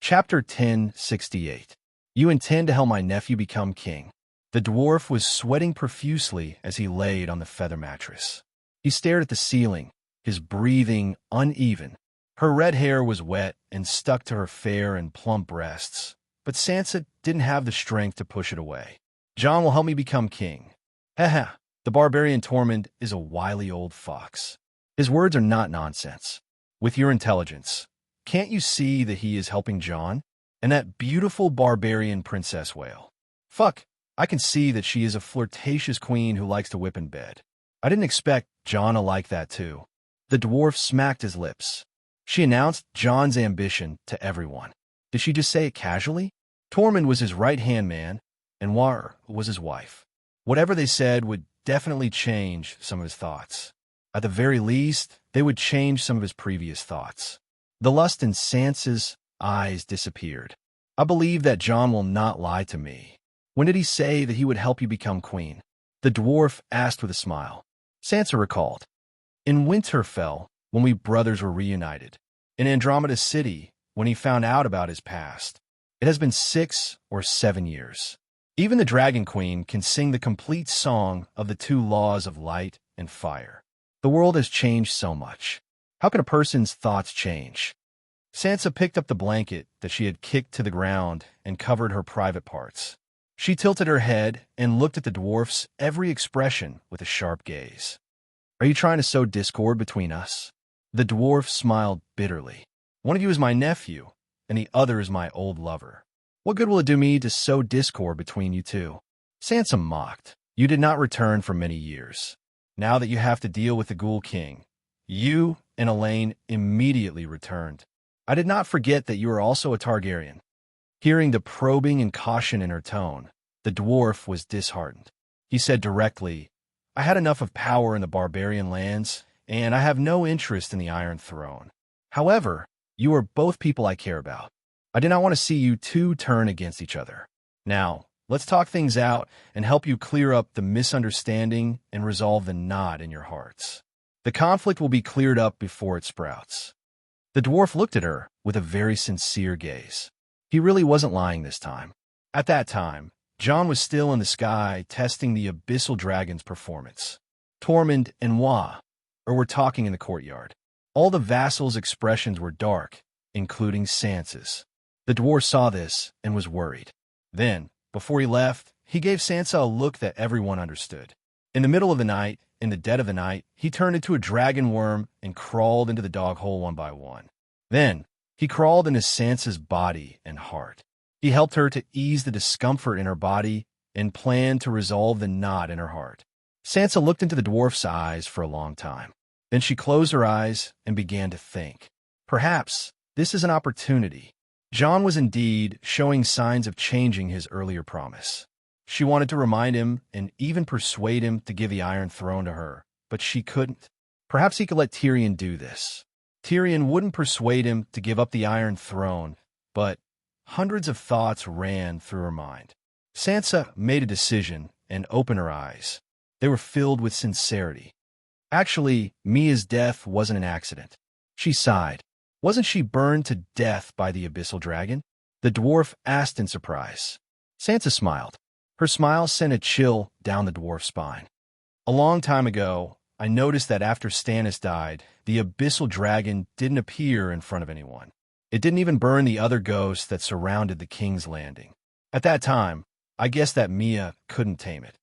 Chapter 1068. You intend to help my nephew become king. The dwarf was sweating profusely as he laid on the feather mattress. He stared at the ceiling, his breathing uneven. Her red hair was wet and stuck to her fair and plump breasts, but Sansa didn't have the strength to push it away. Jon will help me become king. Haha, the barbarian Tormund is a wily old fox. His words are not nonsense. With your intelligence, can't you see that he is helping Jon? And that beautiful barbarian princess whale. Fuck, I can see that she is a flirtatious queen who likes to whip in bed. I didn't expect Jon to like that too. The dwarf smacked his lips. She announced Jon's ambition to everyone. Did she just say it casually? Tormund was his right-hand man, and War was his wife. Whatever they said would definitely change some of his thoughts. At the very least, they would change some of his previous thoughts. The lust in Sansa's eyes disappeared. I believe that John will not lie to me. When did he say that he would help you become queen? The dwarf asked with a smile. Sansa recalled. In Winterfell, when we brothers were reunited. In Andromeda City, when he found out about his past. It has been 6 or 7 years. Even the Dragon Queen can sing the complete song of the 2 laws of light and fire. The world has changed so much. How can a person's thoughts change? Sansa picked up the blanket that she had kicked to the ground and covered her private parts. She tilted her head and looked at the dwarf's every expression with a sharp gaze. Are you trying to sow discord between us? The dwarf smiled bitterly. One of you is my nephew, and the other is my old lover. What good will it do me to sow discord between you two? Sansa mocked. You did not return for many years. Now that you have to deal with the Ghoul King, you and Elaine immediately returned. I did not forget that you are also a Targaryen. Hearing the probing and caution in her tone, the dwarf was disheartened. He said directly, I had enough of power in the barbarian lands, and I have no interest in the Iron Throne. However, you are both people I care about. I did not want to see you two turn against each other. Now, let's talk things out and help you clear up the misunderstanding and resolve the knot in your hearts. The conflict will be cleared up before it sprouts. The dwarf looked at her with a very sincere gaze. He really wasn't lying this time. At that time, John was still in the sky testing the abyssal dragon's performance. Tormund and Moi were talking in the courtyard. All the vassals' expressions were dark, including Sansa's. The dwarf saw this and was worried. Then, before he left, he gave Sansa a look that everyone understood. In the middle of the night, in the dead of the night, he turned into a dragon worm and crawled into the dog hole one by one. Then, he crawled into Sansa's body and heart. He helped her to ease the discomfort in her body and planned to resolve the knot in her heart. Sansa looked into the dwarf's eyes for a long time. Then she closed her eyes and began to think. Perhaps this is an opportunity. John was indeed showing signs of changing his earlier promise. She wanted to remind him and even persuade him to give the Iron Throne to her, but she couldn't. Perhaps he could let Tyrion do this. Tyrion wouldn't persuade him to give up the Iron Throne, but hundreds of thoughts ran through her mind. Sansa made a decision and opened her eyes. They were filled with sincerity. Actually, Mia's death wasn't an accident. She sighed. Wasn't she burned to death by the abyssal dragon? The dwarf asked in surprise. Sansa smiled. Her smile sent a chill down the dwarf's spine. A long time ago, I noticed that after Stannis died, the abyssal dragon didn't appear in front of anyone. It didn't even burn the other ghosts that surrounded the King's Landing. At that time, I guessed that Mia couldn't tame it.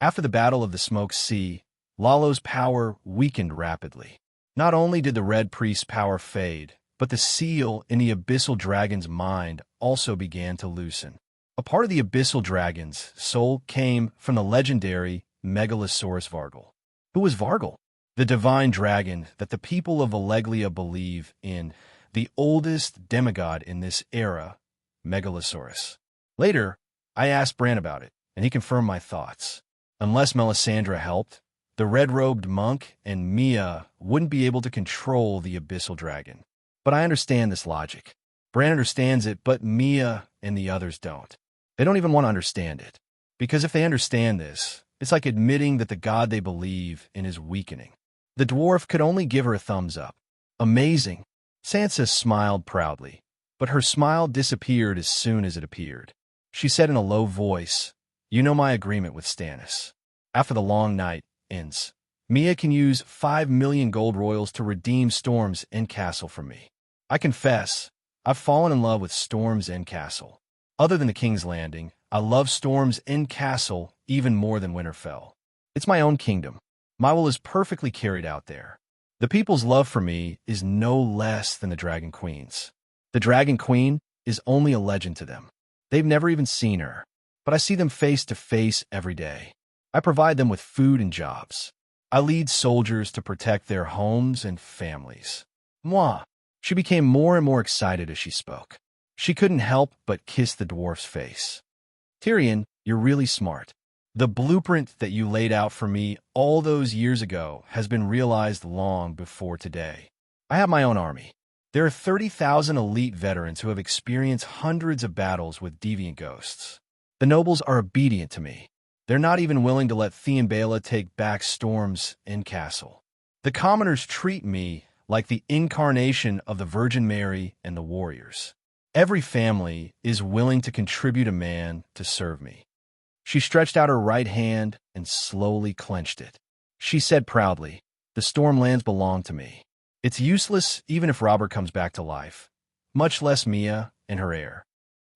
After the Battle of the Smoke Sea, Lalo's power weakened rapidly. Not only did the Red Priest's power fade, but the seal in the abyssal dragon's mind also began to loosen. A part of the abyssal dragon's soul came from the legendary Megalosaurus Vargal. Who was Vargal? The divine dragon that the people of Valeglia believe in, the oldest demigod in this era, Megalosaurus. Later, I asked Bran about it, and he confirmed my thoughts. Unless Melisandre helped, the red-robed monk and Mia wouldn't be able to control the abyssal dragon. But I understand this logic. Bran understands it, but Mia and the others don't. They don't even want to understand it. Because if they understand this, it's like admitting that the god they believe in is weakening. The dwarf could only give her a thumbs up. Amazing. Sansa smiled proudly, but her smile disappeared as soon as it appeared. She said in a low voice, You know my agreement with Stannis. After the long night ends, Mia can use 5 million gold royals to redeem Storm's End Castle from me. I confess, I've fallen in love with Storm's End Castle. Other than the King's Landing, I love Storm's End Castle even more than Winterfell. It's my own kingdom. My will is perfectly carried out there. The people's love for me is no less than the Dragon Queen's. The Dragon Queen is only a legend to them. They've never even seen her, but I see them face to face every day. I provide them with food and jobs. I lead soldiers to protect their homes and families. Moi. She became more and more excited as she spoke. She couldn't help but kiss the dwarf's face. Tyrion, you're really smart. The blueprint that you laid out for me all those years ago has been realized long before today. I have my own army. There are 30,000 elite veterans who have experienced hundreds of battles with deviant ghosts. The nobles are obedient to me. They're not even willing to let Theambela take back Storm's castle. The commoners treat me like the incarnation of the Virgin Mary and the warriors. Every family is willing to contribute a man to serve me. She stretched out her right hand and slowly clenched it. She said proudly, "The Stormlands belong to me. It's useless even if Robert comes back to life, much less Mia and her heir.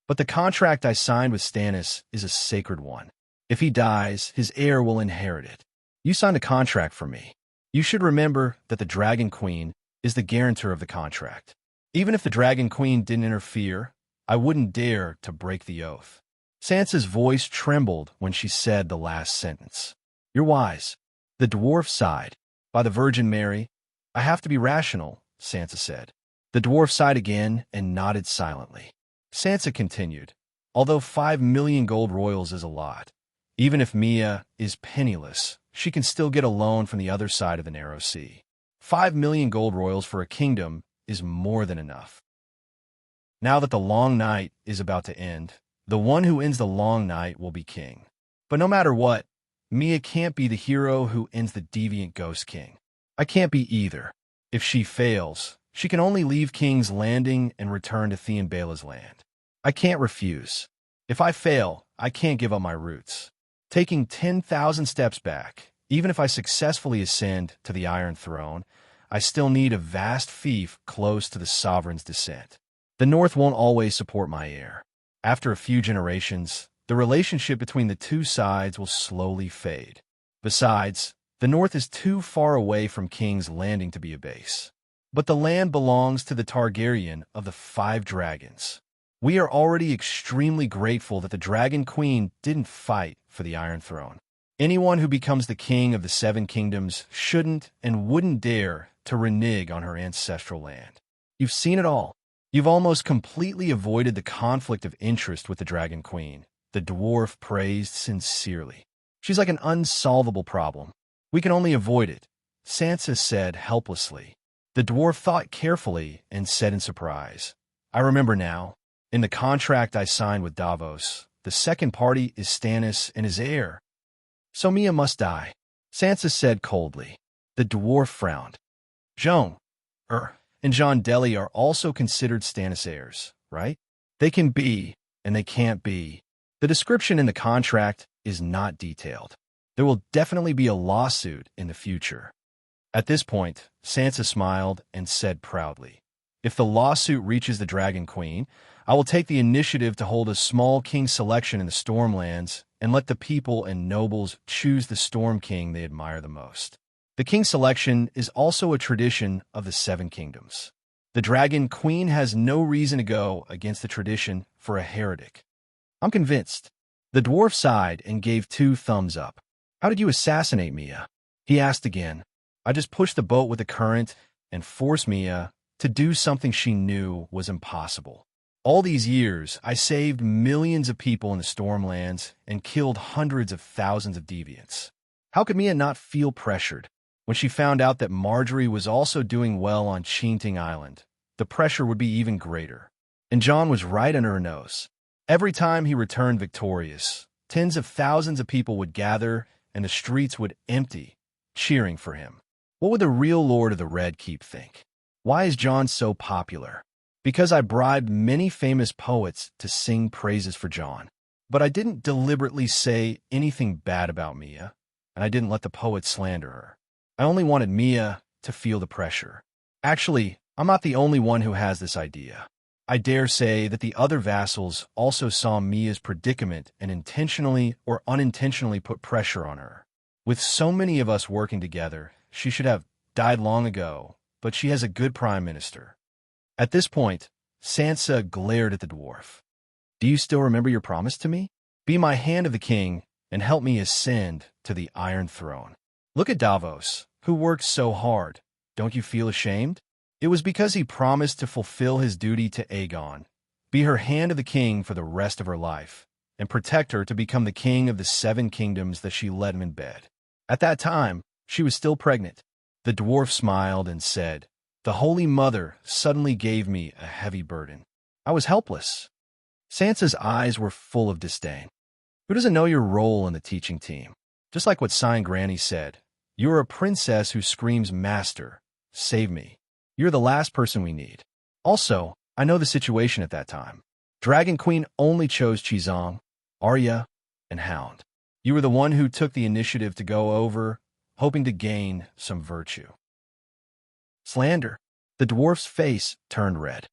But the contract I signed with Stannis is a sacred one. If he dies, his heir will inherit it. You signed a contract for me. You should remember that the Dragon Queen is the guarantor of the contract. Even if the Dragon Queen didn't interfere, I wouldn't dare to break the oath." Sansa's voice trembled when she said the last sentence. "You're wise." The dwarf sighed. "By the Virgin Mary, I have to be rational," Sansa said. The dwarf sighed again and nodded silently. Sansa continued, "Although 5 million gold royals is a lot, even if Mia is penniless, she can still get a loan from the other side of the Narrow Sea. 5 million gold royals for a kingdom is more than enough. Now that the long night is about to end, the one who ends the long night will be king. But no matter what, Mia can't be the hero who ends the deviant Ghost King. I can't be either. If she fails, she can only leave King's Landing and return to Theambela's land. I can't refuse. If I fail, I can't give up my roots. Taking 10,000 steps back, even if I successfully ascend to the Iron Throne, I still need a vast fief close to the sovereign's descent. The North won't always support my heir. After a few generations, the relationship between the two sides will slowly fade. Besides, the North is too far away from King's Landing to be a base. But the land belongs to the Targaryen of the 5 dragons. We are already extremely grateful that the Dragon Queen didn't fight for the Iron Throne. Anyone who becomes the king of the 7 kingdoms shouldn't and wouldn't dare to renege on her ancestral land. You've seen it all. You've almost completely avoided the conflict of interest with the Dragon Queen, the dwarf praised sincerely. She's like an unsolvable problem. We can only avoid it, Sansa said helplessly. The dwarf thought carefully and said in surprise, "I remember now. In the contract I signed with Davos, the second party is Stannis and his heir. So Mia must die," Sansa said coldly. The dwarf frowned. "Joan, and John Deli are also considered Stannis heirs, right? They can be, and they can't be. The description in the contract is not detailed. There will definitely be a lawsuit in the future." At this point, Sansa smiled and said proudly, "If the lawsuit reaches the Dragon Queen, I will take the initiative to hold a small king selection in the Stormlands and let the people and nobles choose the Storm King they admire the most. The king selection is also a tradition of the 7 kingdoms. The Dragon Queen has no reason to go against the tradition for a heretic." "I'm convinced." The dwarf sighed and gave 2 thumbs up. "How did you assassinate Mia?" he asked again. "I just pushed the boat with the current and forced Mia to do something she knew was impossible. All these years, I saved millions of people in the Stormlands and killed hundreds of thousands of deviants. How could Mia not feel pressured? When she found out that Marjorie was also doing well on Enchanting Island, the pressure would be even greater. And Jon was right under her nose. Every time he returned victorious, tens of thousands of people would gather and the streets would empty, cheering for him. What would the real Lord of the Red Keep think? Why is Jon so popular? Because I bribed many famous poets to sing praises for Jon. But I didn't deliberately say anything bad about Mia, and I didn't let the poets slander her. I only wanted Mia to feel the pressure. Actually, I'm not the only one who has this idea. I dare say that the other vassals also saw Mia's predicament and intentionally or unintentionally put pressure on her. With so many of us working together, she should have died long ago, but she has a good prime minister." At this point, Sansa glared at the dwarf. "Do you still remember your promise to me? Be my hand of the king and help me ascend to the Iron Throne. Look at Davos, who worked so hard. Don't you feel ashamed? It was because he promised to fulfill his duty to Aegon, be her hand of the king for the rest of her life, and protect her to become the king of the 7 kingdoms that she let him in bed. At that time, she was still pregnant." The dwarf smiled and said, The Holy Mother suddenly gave me a heavy burden. I was helpless. Sansa's eyes were full of disdain. Who doesn't know your role in the teaching team? Just like what Sign Granny said, you are a princess who screams, "Master, save me." You're the last person we need. Also, I know the situation at that time. Dragon Queen only chose Chizong, Arya, and Hound. You were the one who took the initiative to go over, hoping to gain some virtue. Slander. The dwarf's face turned red.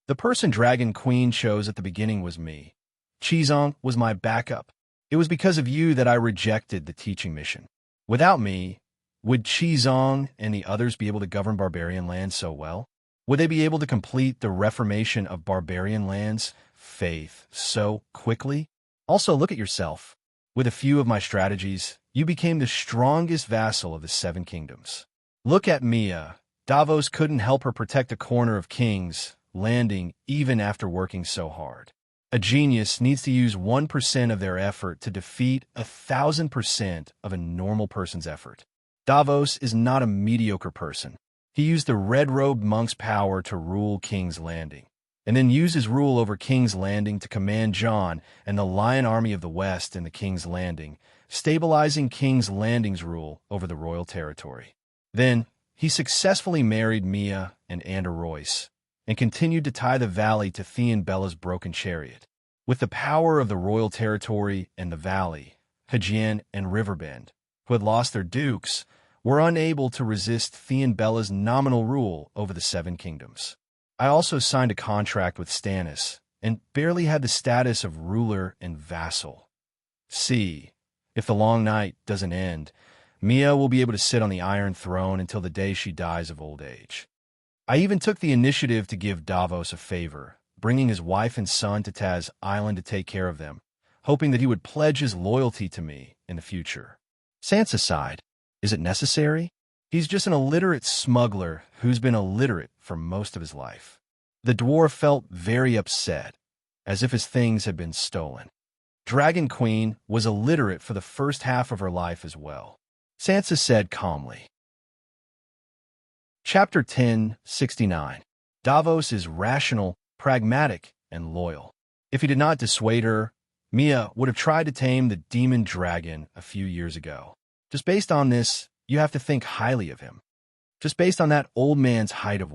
The person Dragon Queen chose at the beginning was me. Chizong was my backup. It was because of you that I rejected the teaching mission. Without me, would Chizong and the others be able to govern barbarian lands so well? Would they be able to complete the reformation of barbarian lands' faith so quickly? Also, look at yourself. With a few of my strategies, you became the strongest vassal of the Seven Kingdoms. Look at Mia. Davos couldn't help her protect a corner of King's Landing even after working so hard. A genius needs to use 1% of their effort to defeat 1,000% of a normal person's effort. Davos is not a mediocre person. He used the red-robed monk's power to rule King's Landing, and then used his rule over King's Landing to command Jon and the Lion Army of the West in the King's Landing, stabilizing King's Landing's rule over the royal territory. Then, he successfully married Mia and Ander Royce, and continued to tie the valley to Theon Bella's broken chariot. With the power of the royal territory and the valley, Hajian and Riverbend, who had lost their dukes, were unable to resist Theon Bella's nominal rule over the Seven Kingdoms. I also signed a contract with Stannis, and barely had the status of ruler and vassal. See, if the long night doesn't end, Mia will be able to sit on the Iron Throne until the day she dies of old age. I even took the initiative to give Davos a favor, bringing his wife and son to Taz Island to take care of them, hoping that he would pledge his loyalty to me in the future. Sansa sighed. Is it necessary? He's just an illiterate smuggler who's been illiterate for most of his life. The dwarf felt very upset, as if his things had been stolen. Dragon Queen was illiterate for the first half of her life as well. Sansa said calmly. Chapter 10:69. Davos is rational, pragmatic, and loyal. If he did not dissuade her, Mia would have tried to tame the demon dragon a few years ago. Just based on this, you have to think highly of him. Just based on that old man's height of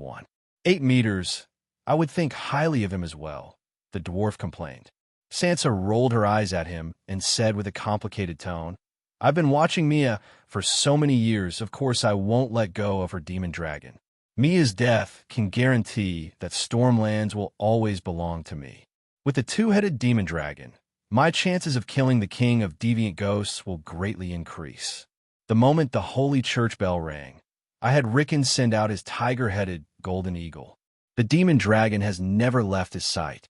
8 meters, I would think highly of him as well, the dwarf complained. Sansa rolled her eyes at him and said with a complicated tone, I've been watching Mia for so many years, of course I won't let go of her demon dragon. Mia's death can guarantee that Stormlands will always belong to me. With the two-headed demon dragon, my chances of killing the king of deviant ghosts will greatly increase. The moment the holy church bell rang, I had Rickon send out his tiger-headed golden eagle. The demon dragon has never left his sight.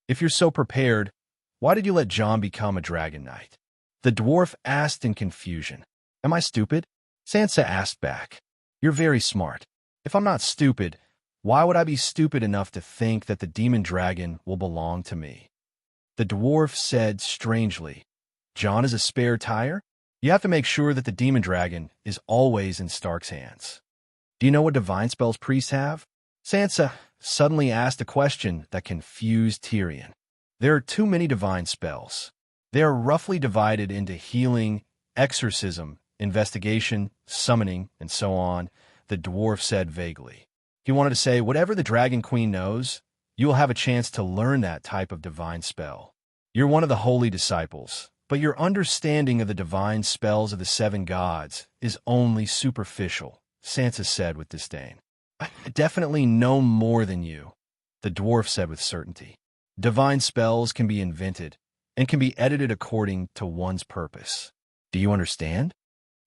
If you're so prepared, why did you let Jon become a dragon knight? The dwarf asked in confusion. Am I stupid? Sansa asked back. You're very smart. If I'm not stupid, why would I be stupid enough to think that the demon dragon will belong to me? The dwarf said strangely, Jon is a spare tire? You have to make sure that the demon dragon is always in Stark's hands. Do you know what divine spells priests have? Sansa suddenly asked a question that confused Tyrion. There are too many divine spells. They are roughly divided into healing, exorcism, investigation, summoning, and so on, the dwarf said vaguely. He wanted to say, whatever the Dragon Queen knows, you will have a chance to learn that type of divine spell. You're one of the holy disciples, but your understanding of the divine spells of the seven gods is only superficial, Sansa said with disdain. I definitely know more than you, the dwarf said with certainty. Divine spells can be invented and can be edited according to one's purpose. Do you understand?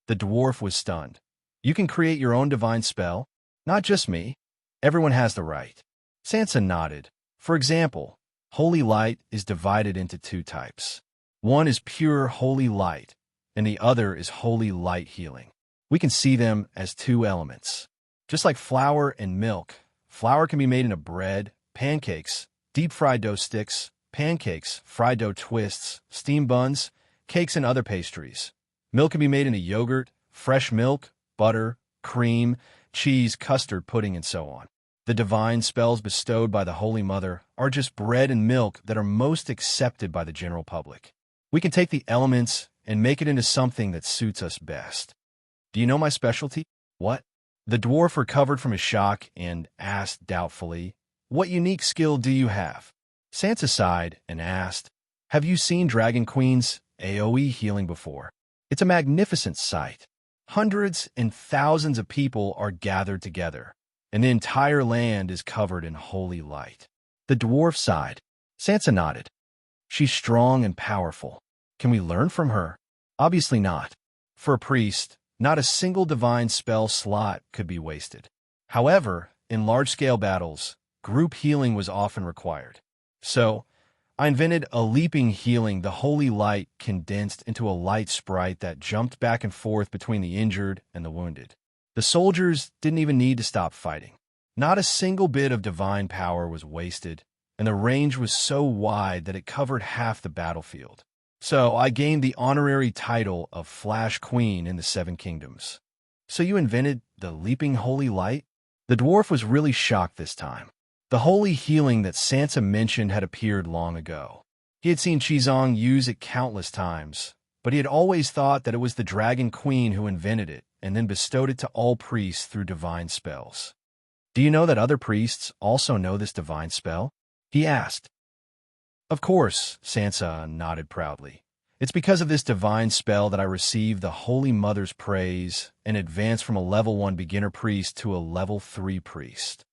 The dwarf was stunned. You can create your own divine spell, not just me. Everyone has the right. Sansa nodded. For example, holy light is divided into two types. One is pure holy light, and the other is holy light healing. We can see them as two elements. Just like flour and milk, flour can be made into bread, pancakes, deep-fried dough sticks, pancakes, fried dough twists, steamed buns, cakes, and other pastries. Milk can be made into yogurt, fresh milk, butter, cream, cheese, custard, pudding, and so on. The divine spells bestowed by the Holy Mother are just bread and milk that are most accepted by the general public. We can take the elements and make it into something that suits us best. Do you know my specialty? What? The dwarf recovered from his shock and asked doubtfully, "What unique skill do you have?" Sansa sighed and asked, "Have you seen Dragon Queen's AoE healing before? It's a magnificent sight. Hundreds and thousands of people are gathered together, and the entire land is covered in holy light." The dwarf sighed. Sansa nodded. "She's strong and powerful. Can we learn from her?" Obviously not. For a priest, not a single divine spell slot could be wasted. However, in large-scale battles, group healing was often required. So, I invented a leaping healing, the holy light condensed into a light sprite that jumped back and forth between the injured and the wounded. The soldiers didn't even need to stop fighting. Not a single bit of divine power was wasted, and the range was so wide that it covered half the battlefield. So I gained the honorary title of Flash Queen in the Seven Kingdoms. "So you invented the leaping holy light?" The dwarf was really shocked this time. The holy healing that Sansa mentioned had appeared long ago. He had seen Qizong use it countless times, but he had always thought that it was the Dragon Queen who invented it and then bestowed it to all priests through divine spells. "Do you know that other priests also know this divine spell?" he asked. "Of course," Sansa nodded proudly. "It's because of this divine spell that I received the Holy Mother's praise and advanced from a level 1 beginner priest to a level 3 priest."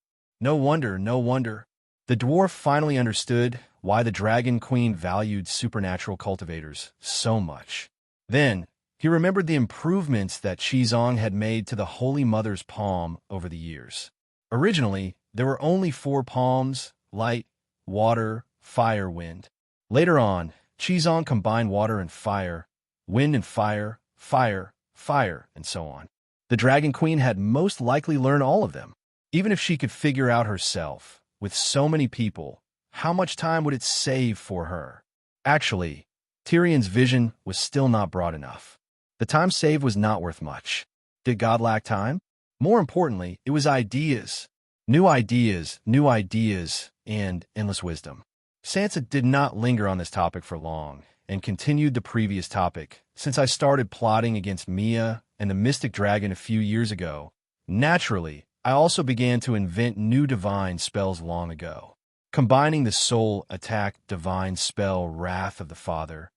No wonder, no wonder. The dwarf finally understood why the Dragon Queen valued supernatural cultivators so much. Then, he remembered the improvements that Qizong had made to the Holy Mother's palm over the years. Originally, there were only 4 palms: light, water, fire, wind. Later on, Qizong combined water and fire, wind and fire, fire, fire, and so on. The Dragon Queen had most likely learned all of them. Even if she could figure out herself, with so many people, how much time would it save for her? Actually, Tyrion's vision was still not broad enough. The time saved was not worth much. Did God lack time? More importantly, it was ideas. New ideas, and endless wisdom. Sansa did not linger on this topic for long, and continued the previous topic. "Since I started plotting against Mia and the Mystic Dragon a few years ago, naturally, I also began to invent new divine spells long ago. Combining the soul attack divine spell Wrath of the Father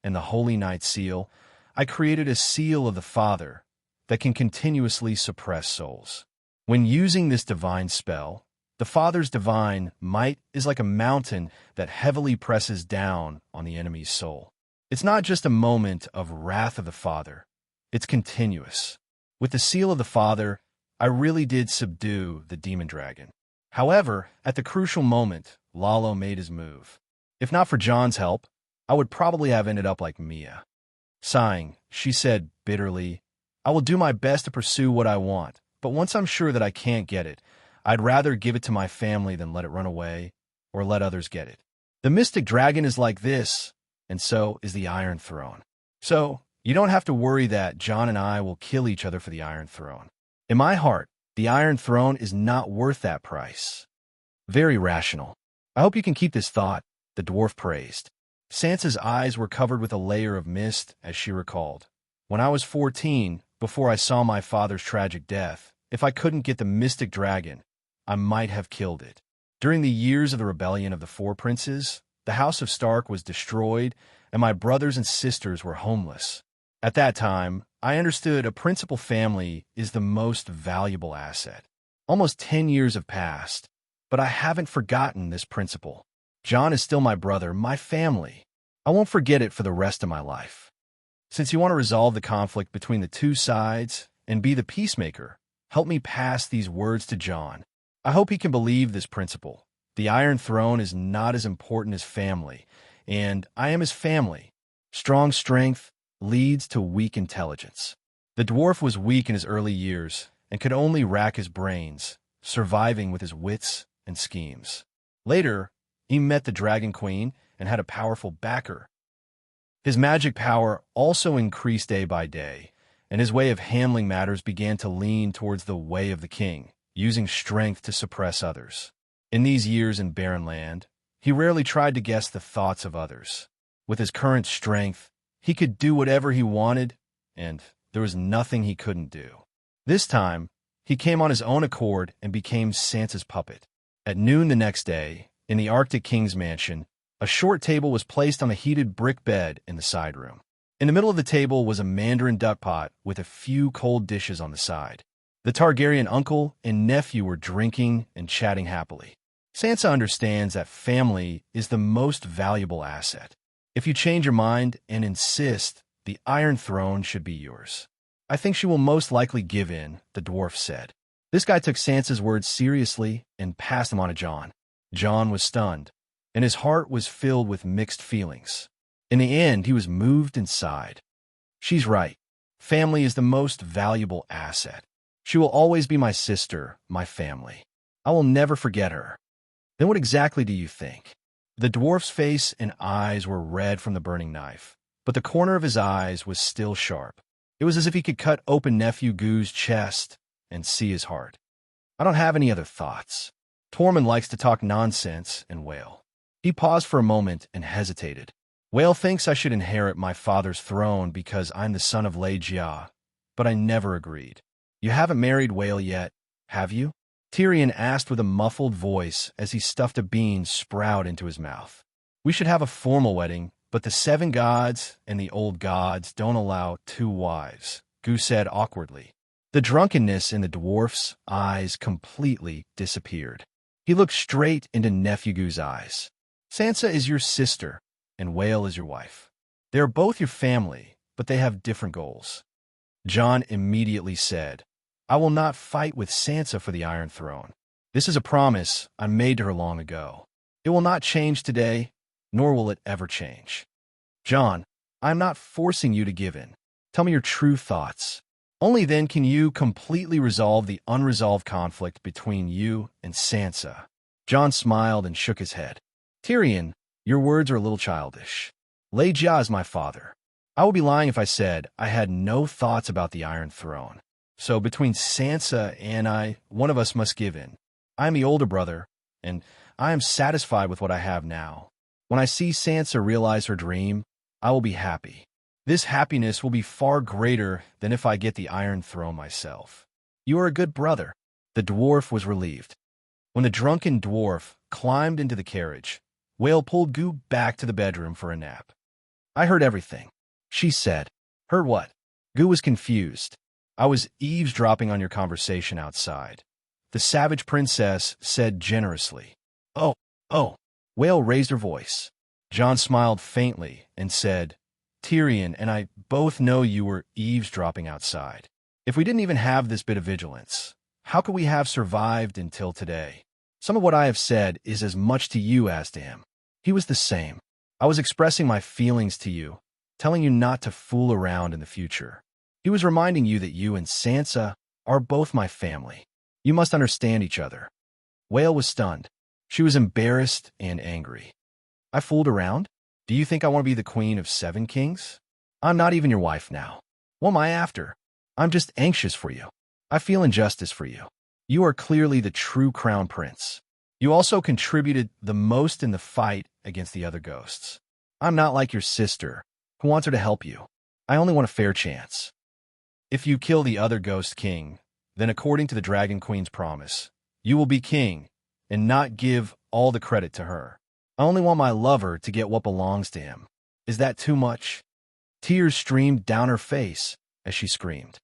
and the Holy Night Seal, I created a seal of the Father that can continuously suppress souls. When using this divine spell, the Father's divine might is like a mountain that heavily presses down on the enemy's soul. It's not just a moment of Wrath of the Father, it's continuous. With the seal of the Father, I really did subdue the demon dragon. However, at the crucial moment, Lalo made his move. If not for Jon's help, I would probably have ended up like Mia." Sighing, she said bitterly, "I will do my best to pursue what I want, but once I'm sure that I can't get it, I'd rather give it to my family than let it run away or let others get it. The Mystic Dragon is like this, and so is the Iron Throne. So, you don't have to worry that Jon and I will kill each other for the Iron Throne. In my heart, the Iron Throne is not worth that price." Very rational. "I hope you can keep this thought," the dwarf praised. Sansa's eyes were covered with a layer of mist as she recalled. "When I was 14, before I saw my father's tragic death, if I couldn't get the Mystic Dragon, I might have killed it. During the years of the rebellion of the Four Princes, the House of Stark was destroyed, and my brothers and sisters were homeless. At that time, I understood a principal family is the most valuable asset. Almost 10 years have passed, but I haven't forgotten this principle. Jon is still my brother, my family. I won't forget it for the rest of my life. Since you want to resolve the conflict between the two sides and be the peacemaker, help me pass these words to Jon. I hope he can believe this principle. The Iron Throne is not as important as family, and I am his family. Strong strength leads to weak intelligence." The dwarf was weak in his early years and could only rack his brains, surviving with his wits and schemes. Later, he met the Dragon Queen and had a powerful backer. His magic power also increased day by day, and his way of handling matters began to lean towards the way of the king, using strength to suppress others. In these years in barren land, he rarely tried to guess the thoughts of others. With his current strength, he could do whatever he wanted, and there was nothing he couldn't do. This time, he came on his own accord and became Sansa's puppet. At noon the next day, in the Arctic King's mansion, a short table was placed on a heated brick bed in the side room. In the middle of the table was a mandarin duck pot with a few cold dishes on the side. The Targaryen uncle and nephew were drinking and chatting happily. Sansa understands that family is the most valuable asset. If you change your mind and insist, the Iron Throne should be yours. I think she will most likely give in, the dwarf said. This guy took Sansa's words seriously and passed them on to Jon. Jon was stunned, and his heart was filled with mixed feelings. In the end, he was moved inside. She's right. Family is the most valuable asset. She will always be my sister, my family. I will never forget her. Then what exactly do you think? The dwarf's face and eyes were red from the burning knife, but the corner of his eyes was still sharp. It was as if he could cut open Nephew Goo's chest and see his heart. I don't have any other thoughts. Tormund likes to talk nonsense and wail. He paused for a moment and hesitated. Whale thinks I should inherit my father's throne because I'm the son of Lei Jia, but I never agreed. You haven't married Whale yet, have you? Tyrion asked with a muffled voice as he stuffed a bean sprout into his mouth. We should have a formal wedding, but the seven gods and the old gods don't allow two wives, Gu said awkwardly. The drunkenness in the dwarf's eyes completely disappeared. He looked straight into Nephew Gu's eyes. Sansa is your sister, and Whale is your wife. They are both your family, but they have different goals. Jon immediately said, I will not fight with Sansa for the Iron Throne. This is a promise I made to her long ago. It will not change today, nor will it ever change. Jon, I am not forcing you to give in. Tell me your true thoughts. Only then can you completely resolve the unresolved conflict between you and Sansa. Jon smiled and shook his head. Tyrion, your words are a little childish. Lei Jia is my father. I would be lying if I said I had no thoughts about the Iron Throne. So between Sansa and I, one of us must give in. I am the older brother, and I am satisfied with what I have now. When I see Sansa realize her dream, I will be happy. This happiness will be far greater than if I get the Iron Throne myself. You are a good brother. The dwarf was relieved. When the drunken dwarf climbed into the carriage, Whale pulled Gu back to the bedroom for a nap. I heard everything, she said. Heard what? Gu was confused. I was eavesdropping on your conversation outside. The savage princess said generously. Oh. Whale raised her voice. Jon smiled faintly and said, Tyrion and I both know you were eavesdropping outside. If we didn't even have this bit of vigilance, how could we have survived until today? Some of what I have said is as much to you as to him. He was the same. I was expressing my feelings to you, telling you not to fool around in the future. He was reminding you that you and Sansa are both my family. You must understand each other. Whale was stunned. She was embarrassed and angry. I fooled around? Do you think I want to be the queen of 7 kings? I'm not even your wife now. What am I after? I'm just anxious for you. I feel injustice for you. You are clearly the true crown prince. You also contributed the most in the fight against the other ghosts. I'm not like your sister, who wants her to help you. I only want a fair chance. If you kill the other ghost king, then according to the Dragon Queen's promise, you will be king and not give all the credit to her. I only want my lover to get what belongs to him. Is that too much? Tears streamed down her face as she screamed.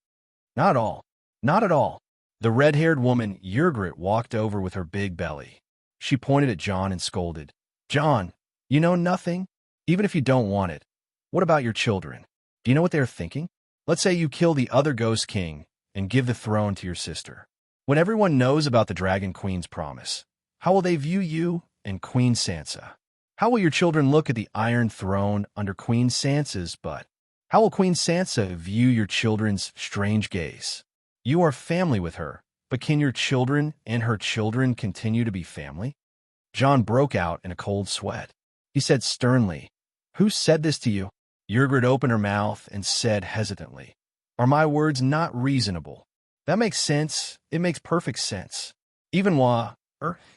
Not all. Not at all. The red-haired woman, Ygritte, walked over with her big belly. She pointed at Jon and scolded. Jon, you know nothing? Even if you don't want it. What about your children? Do you know what they're thinking? Let's say you kill the other ghost king and give the throne to your sister. When everyone knows about the Dragon Queen's promise, how will they view you and Queen Sansa? How will your children look at the Iron Throne under Queen Sansa's butt? How will Queen Sansa view your children's strange gaze? You are family with her, but can your children and her children continue to be family? Jon broke out in a cold sweat. He said sternly, Who said this to you? Ygritte opened her mouth and said hesitantly, Are my words not reasonable? That makes sense. It makes perfect sense. Even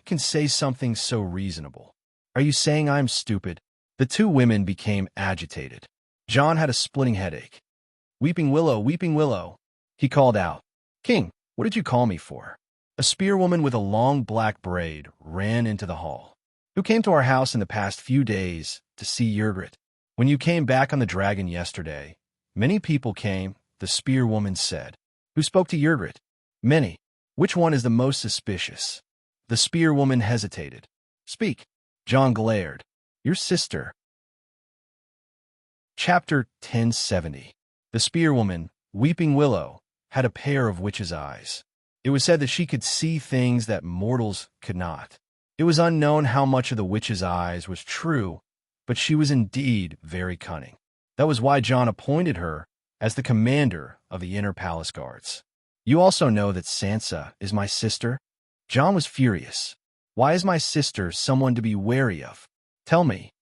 can say something so reasonable. Are you saying I'm stupid? The two women became agitated. John had a splitting headache. Weeping Willow, he called out. King, what did you call me for? A spearwoman with a long black braid ran into the hall. Who came to our house in the past few days to see Yrgrit? When you came back on the dragon yesterday, many people came, the spearwoman said. Who spoke to Yrgrit? Many. Which one is the most suspicious? The spearwoman hesitated. Speak. John glared. Your sister. Chapter 1070. The spearwoman, Weeping Willow, had a pair of witch's eyes. It was said that she could see things that mortals could not. It was unknown how much of the witch's eyes was true, but she was indeed very cunning. That was why John appointed her as the commander of the inner palace guards. You also know that Sansa is my sister? John was furious. Why is my sister someone to be wary of? Tell me.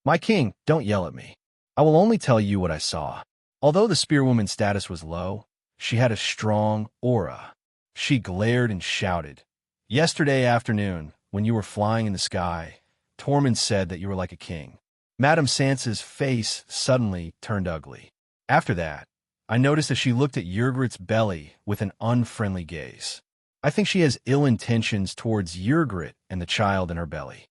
My king, don't yell at me. I will only tell you what I saw. Although the spearwoman's status was low, she had a strong aura. She glared and shouted. Yesterday afternoon, when you were flying in the sky, Tormund said that you were like a king. Madame Sansa's face suddenly turned ugly. After that, I noticed that she looked at Yrgrit's belly with an unfriendly gaze. I think she has ill intentions towards Yrgrit and the child in her belly.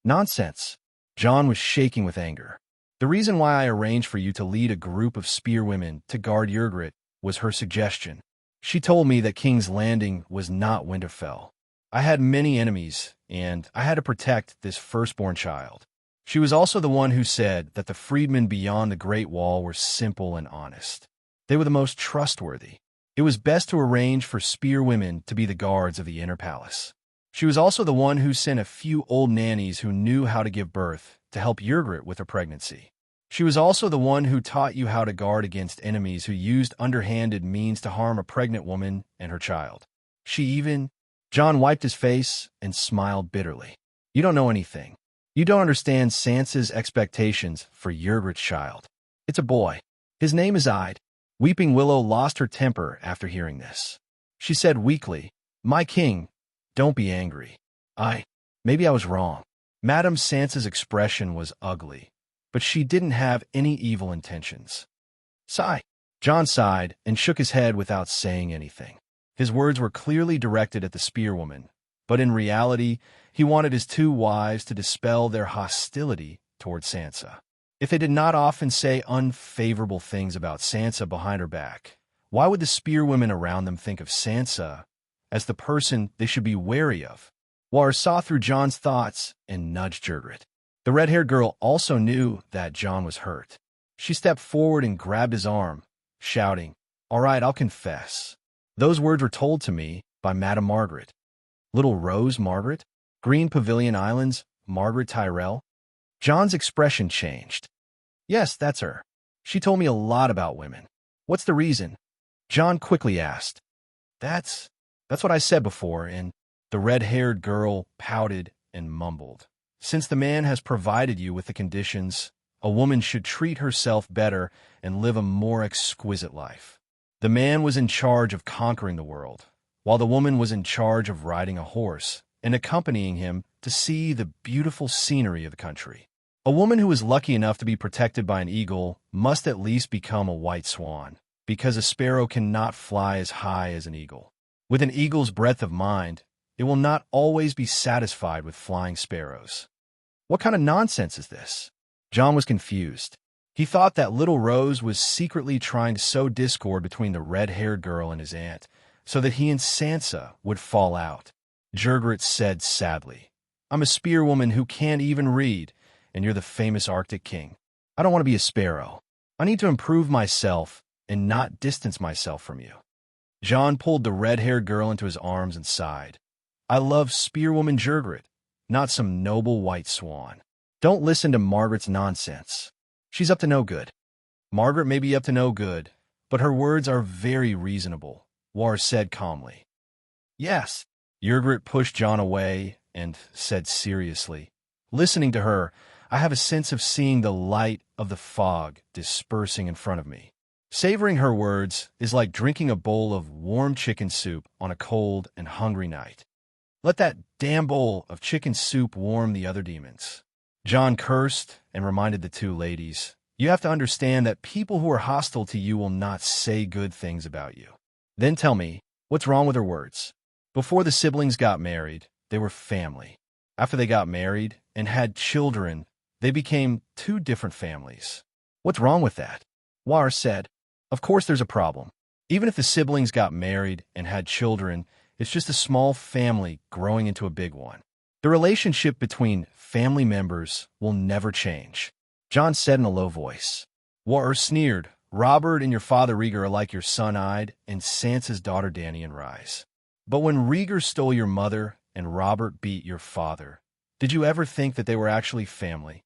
Nonsense. John was shaking with anger. The reason why I arranged for you to lead a group of spearwomen to guard Yrgrit was her suggestion. She told me that King's Landing was not Winterfell. I had many enemies, and I had to protect this firstborn child. She was also the one who said that the freedmen beyond the Great Wall were simple and honest. They were the most trustworthy. It was best to arrange for spearwomen to be the guards of the inner palace. She was also the one who sent a few old nannies who knew how to give birth to help Yrgrit with her pregnancy. She was also the one who taught you how to guard against enemies who used underhanded means to harm a pregnant woman and her child. John wiped his face and smiled bitterly. You don't know anything. You don't understand Sansa's expectations for Yrgrit's child. It's a boy. His name is Ide. Weeping Willow lost her temper after hearing this. She said weakly, My king, don't be angry. Maybe I was wrong. Madame Sansa's expression was ugly, but she didn't have any evil intentions. Sigh. John sighed and shook his head without saying anything. His words were clearly directed at the spearwoman, but in reality, he wanted his two wives to dispel their hostility toward Sansa. If they did not often say unfavorable things about Sansa behind her back, why would the spearwomen around them think of Sansa as the person they should be wary of? War saw through John's thoughts and nudged Yrgrit. The red-haired girl also knew that John was hurt. She stepped forward and grabbed his arm, shouting, All right, I'll confess. Those words were told to me by Madame Margaret. Little Rose Margaret? Green Pavilion Islands, Margaret Tyrell? John's expression changed. Yes, that's her. She told me a lot about women. What's the reason? John quickly asked. That's what I said before, and the red-haired girl pouted and mumbled. Since the man has provided you with the conditions, a woman should treat herself better and live a more exquisite life. The man was in charge of conquering the world, while the woman was in charge of riding a horse and accompanying him to see the beautiful scenery of the country. A woman who is lucky enough to be protected by an eagle must at least become a white swan, because a sparrow cannot fly as high as an eagle. With an eagle's breadth of mind, it will not always be satisfied with flying sparrows. What kind of nonsense is this? John was confused. He thought that little Rose was secretly trying to sow discord between the red-haired girl and his aunt, so that he and Sansa would fall out. Yrgrit said sadly, I'm a spearwoman who can't even read, and you're the famous Arctic king. I don't want to be a sparrow. I need to improve myself and not distance myself from you. John pulled the red-haired girl into his arms and sighed. I love spearwoman Yrgrit, not some noble white swan. Don't listen to Margaret's nonsense. She's up to no good. Margaret may be up to no good, but her words are very reasonable, War said calmly. Yes. Yrgrit pushed John away and said seriously, Listening to her, I have a sense of seeing the light of the fog dispersing in front of me. Savoring her words is like drinking a bowl of warm chicken soup on a cold and hungry night. Let that damn bowl of chicken soup warm the other demons. John cursed and reminded the two ladies, "You have to understand that people who are hostile to you will not say good things about you." Then tell me, what's wrong with her words? Before the siblings got married, they were family. After they got married and had children, they became two different families. What's wrong with that? War said, "Of course there's a problem. Even if the siblings got married and had children, it's just a small family growing into a big one. The relationship between family members will never change." John said in a low voice. War sneered, "Robert and your father Rieger are like your son Ide and Sansa's daughter Dany and Rise. But when Rieger stole your mother and Robert beat your father, did you ever think that they were actually family?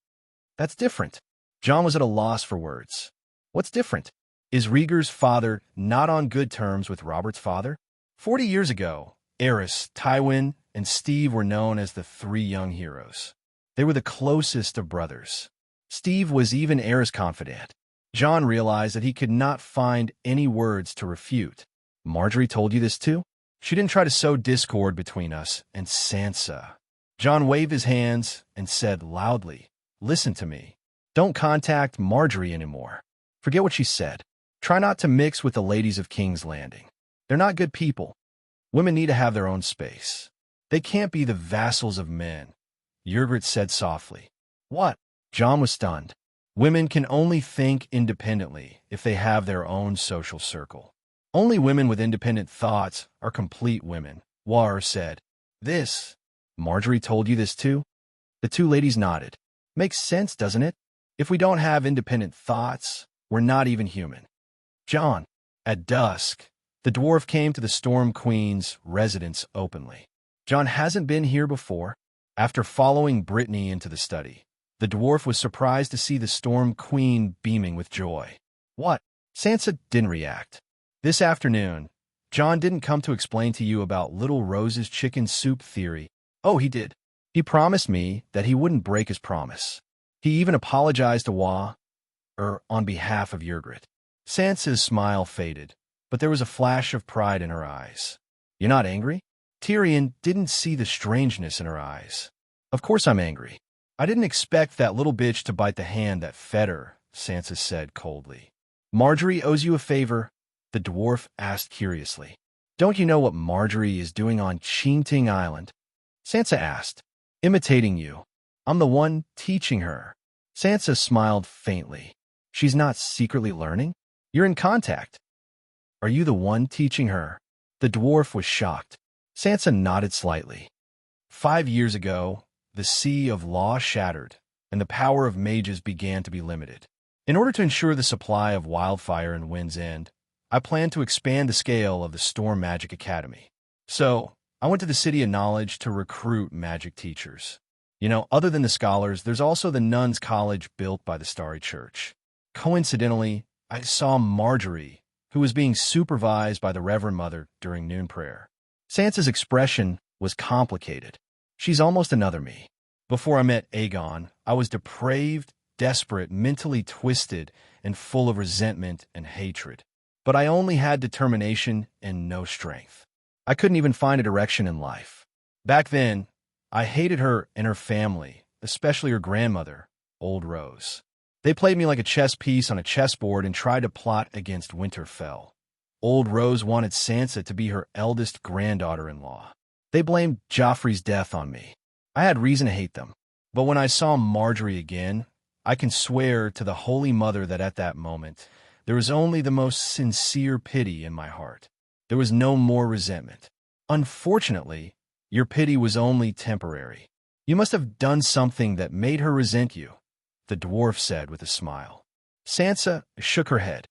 That's different." John was at a loss for words. What's different? Is Rieger's father not on good terms with Robert's father? 40 years ago, Aerys, Tywin, and Steve were known as the three young heroes. They were the closest of brothers. Steve was even Aerys' confidant. John realized that he could not find any words to refute. "Marjorie told you this too? She didn't try to sow discord between us and Sansa." John waved his hands and said loudly, "Listen to me. Don't contact Marjorie anymore. Forget what she said. Try not to mix with the ladies of King's Landing. They're not good people. Women need to have their own space. They can't be the vassals of men," Ygritte said softly. "What?" John was stunned. "Women can only think independently if they have their own social circle. Only women with independent thoughts are complete women," War said. "This, Marjorie told you this too?" The two ladies nodded. "Makes sense, doesn't it? If we don't have independent thoughts, we're not even human." John. At dusk, the dwarf came to the Storm Queen's residence openly. John hasn't been here before. After following Brittany into the study, the dwarf was surprised to see the Storm Queen beaming with joy. "What?" Sansa didn't react. "This afternoon, John didn't come to explain to you about Little Rose's chicken soup theory." "Oh, he did. He promised me that he wouldn't break his promise. He even apologized to on behalf of Ygritte." Sansa's smile faded, but there was a flash of pride in her eyes. "You're not angry?" Tyrion didn't see the strangeness in her eyes. "Of course I'm angry. I didn't expect that little bitch to bite the hand that fed her," Sansa said coldly. "Marjorie owes you a favor?" the dwarf asked curiously. "Don't you know what Marjorie is doing on Enchanting Island?" Sansa asked. "Imitating you. I'm the one teaching her." Sansa smiled faintly. "She's not secretly learning? You're in contact." "Are you the one teaching her?" The dwarf was shocked. Sansa nodded slightly. 5 years ago, the sea of law shattered, and the power of mages began to be limited. In order to ensure the supply of wildfire in Wind's End, I planned to expand the scale of the Storm Magic Academy. So, I went to the City of Knowledge to recruit magic teachers. Other than the scholars, there's also the nuns' college built by the Starry Church. Coincidentally, I saw Marjorie, who was being supervised by the Reverend Mother during noon prayer. Sansa's expression was complicated. "She's almost another me. Before I met Aegon, I was depraved, desperate, mentally twisted, and full of resentment and hatred. But I only had determination and no strength. I couldn't even find a direction in life. Back then, I hated her and her family, especially her grandmother, Old Rose. They played me like a chess piece on a chessboard and tried to plot against Winterfell. Old Rose wanted Sansa to be her eldest granddaughter-in-law. They blamed Joffrey's death on me. I had reason to hate them. But when I saw Marjorie again, I can swear to the Holy Mother that at that moment, there was only the most sincere pity in my heart. There was no more resentment. Unfortunately, your pity was only temporary. You must have done something that made her resent you," the dwarf said with a smile. Sansa shook her head.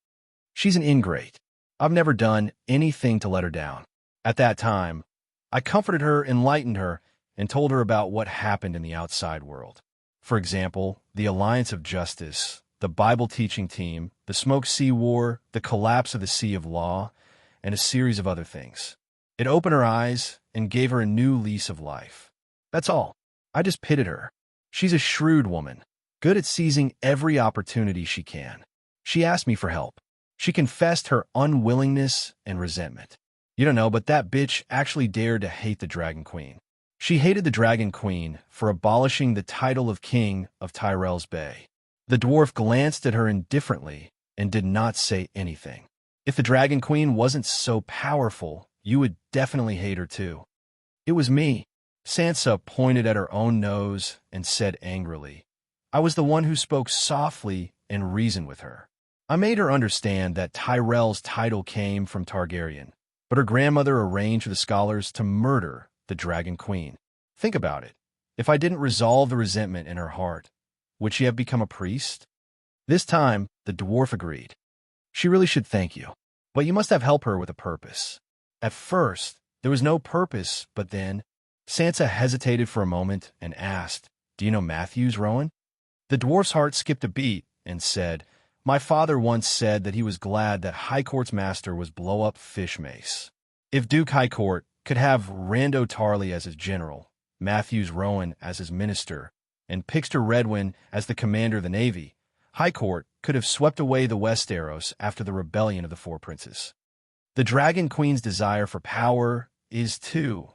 "She's an ingrate. I've never done anything to let her down. At that time, I comforted her, enlightened her, and told her about what happened in the outside world. For example, the Alliance of Justice, the Bible teaching team, the Smoke Sea War, the collapse of the Sea of Law, and a series of other things. It opened her eyes and gave her a new lease of life. That's all. I just pitied her. She's a shrewd woman, good at seizing every opportunity she can. She asked me for help. She confessed her unwillingness and resentment. You don't know, but that bitch actually dared to hate the Dragon Queen. She hated the Dragon Queen for abolishing the title of King of Tyrell's Bay. The dwarf glanced at her indifferently and did not say anything. If the Dragon Queen wasn't so powerful, you would definitely hate her too. It was me. Sansa pointed at her own nose and said angrily, I was the one who spoke softly and reasoned with her. I made her understand that Tyrell's title came from Targaryen, but her grandmother arranged for the scholars to murder the Dragon Queen. Think about it. If I didn't resolve the resentment in her heart, would she have become a priest? This time, the dwarf agreed. She really should thank you, but you must have helped her with a purpose. At first, there was no purpose, but then Sansa hesitated for a moment and asked, Do you know Matthews, Rowan? The dwarf's heart skipped a beat and said, My father once said that he was glad that High Court's master was blow-up fish mace. If Duke High Court could have Rando Tarly as his general, Matthews Rowan as his minister, and Pixter Redwyn as the commander of the Navy, High Court could have swept away the Westeros after the rebellion of the Four Princes. The Dragon Queen's desire for power is too.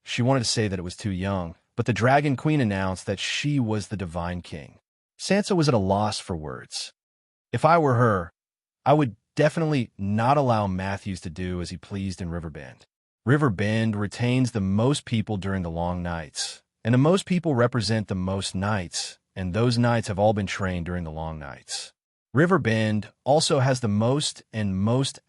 She wanted to say that it was too young, but the Dragon Queen announced that she was the Divine King. Sansa was at a loss for words. If I were her, I would definitely not allow Matthews to do as he pleased in Riverbend. Riverbend retains the most people during the long nights, and the most people represent the most knights, and those knights have all been trained during the long nights. Riverbend also has the most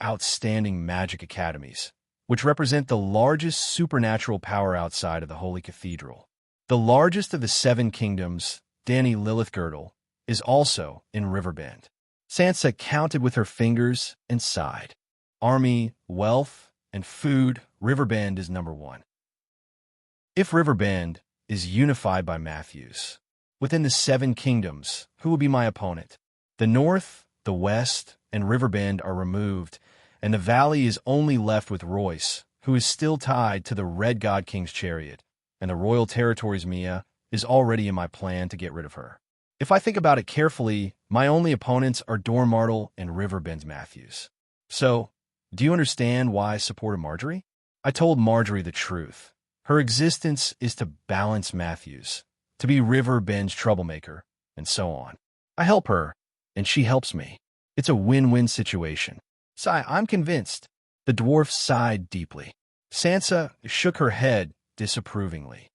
outstanding magic academies, which represent the largest supernatural power outside of the Holy Cathedral. The largest of the Seven Kingdoms, Dany Lilithgirdle, is also in Riverbend. Sansa counted with her fingers and sighed. Army, wealth, and food, Riverbend is number one. If Riverbend is unified by Matthews, within the Seven Kingdoms, who will be my opponent? The North, the West, and Riverbend are removed, and the Valley is only left with Royce, who is still tied to the Red God King's chariot, and the Royal Territories Mia is already in my plan to get rid of her. If I think about it carefully, my only opponents are Dormartle and Riverbend's Matthews. So, do you understand why I supported Marjorie? I told Marjorie the truth. Her existence is to balance Matthews, to be Riverbend's troublemaker, and so on. I help her, and she helps me. It's a win-win situation. I'm convinced. The dwarf sighed deeply. Sansa shook her head disapprovingly.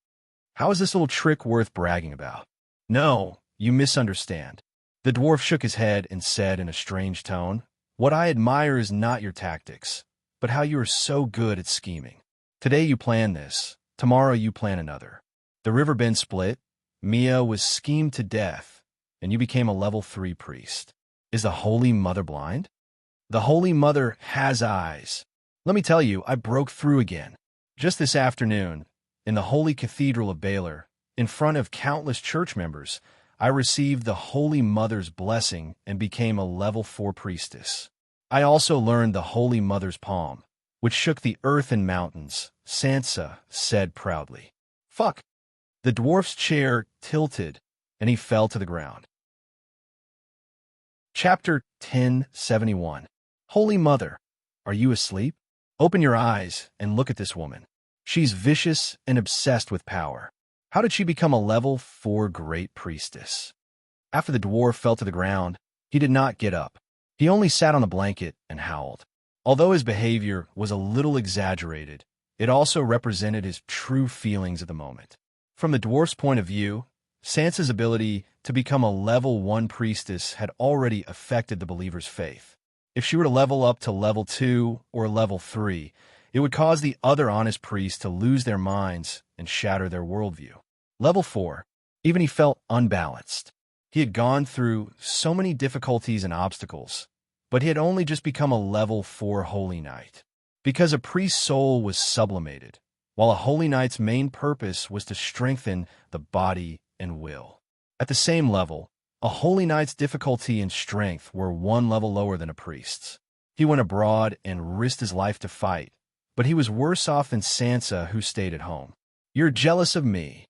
How is this little trick worth bragging about? No, you misunderstand. The dwarf shook his head and said in a strange tone, What I admire is not your tactics, but how you are so good at scheming. Today you plan this, tomorrow you plan another. The Riverbend split, Mia was schemed to death, and you became a level 3 priest. Is the Holy Mother blind? The Holy Mother has eyes. Let me tell you, I broke through again. Just this afternoon, in the Holy Cathedral of Baylor, in front of countless church members, I received the Holy Mother's blessing and became a level 4 priestess. I also learned the Holy Mother's palm, which shook the earth and mountains, Sansa said proudly. Fuck. The dwarf's chair tilted, and he fell to the ground. Chapter 1071. Holy Mother, are you asleep? Open your eyes and look at this woman. She's vicious and obsessed with power. How did she become a level 4 great priestess? After the dwarf fell to the ground, he did not get up. He only sat on the blanket and howled. Although his behavior was a little exaggerated, it also represented his true feelings at the moment. From the dwarf's point of view, Sansa's ability to become a level 1 priestess had already affected the believer's faith. If she were to level up to level 2 or level 3, it would cause the other honest priests to lose their minds and shatter their worldview. Level 4, even he felt unbalanced. He had gone through so many difficulties and obstacles, but he had only just become a level 4 holy knight. Because a priest's soul was sublimated, while a holy knight's main purpose was to strengthen the body and will. At the same level, a holy knight's difficulty and strength were one level lower than a priest's. He went abroad and risked his life to fight, but he was worse off than Sansa, who stayed at home. You're jealous of me.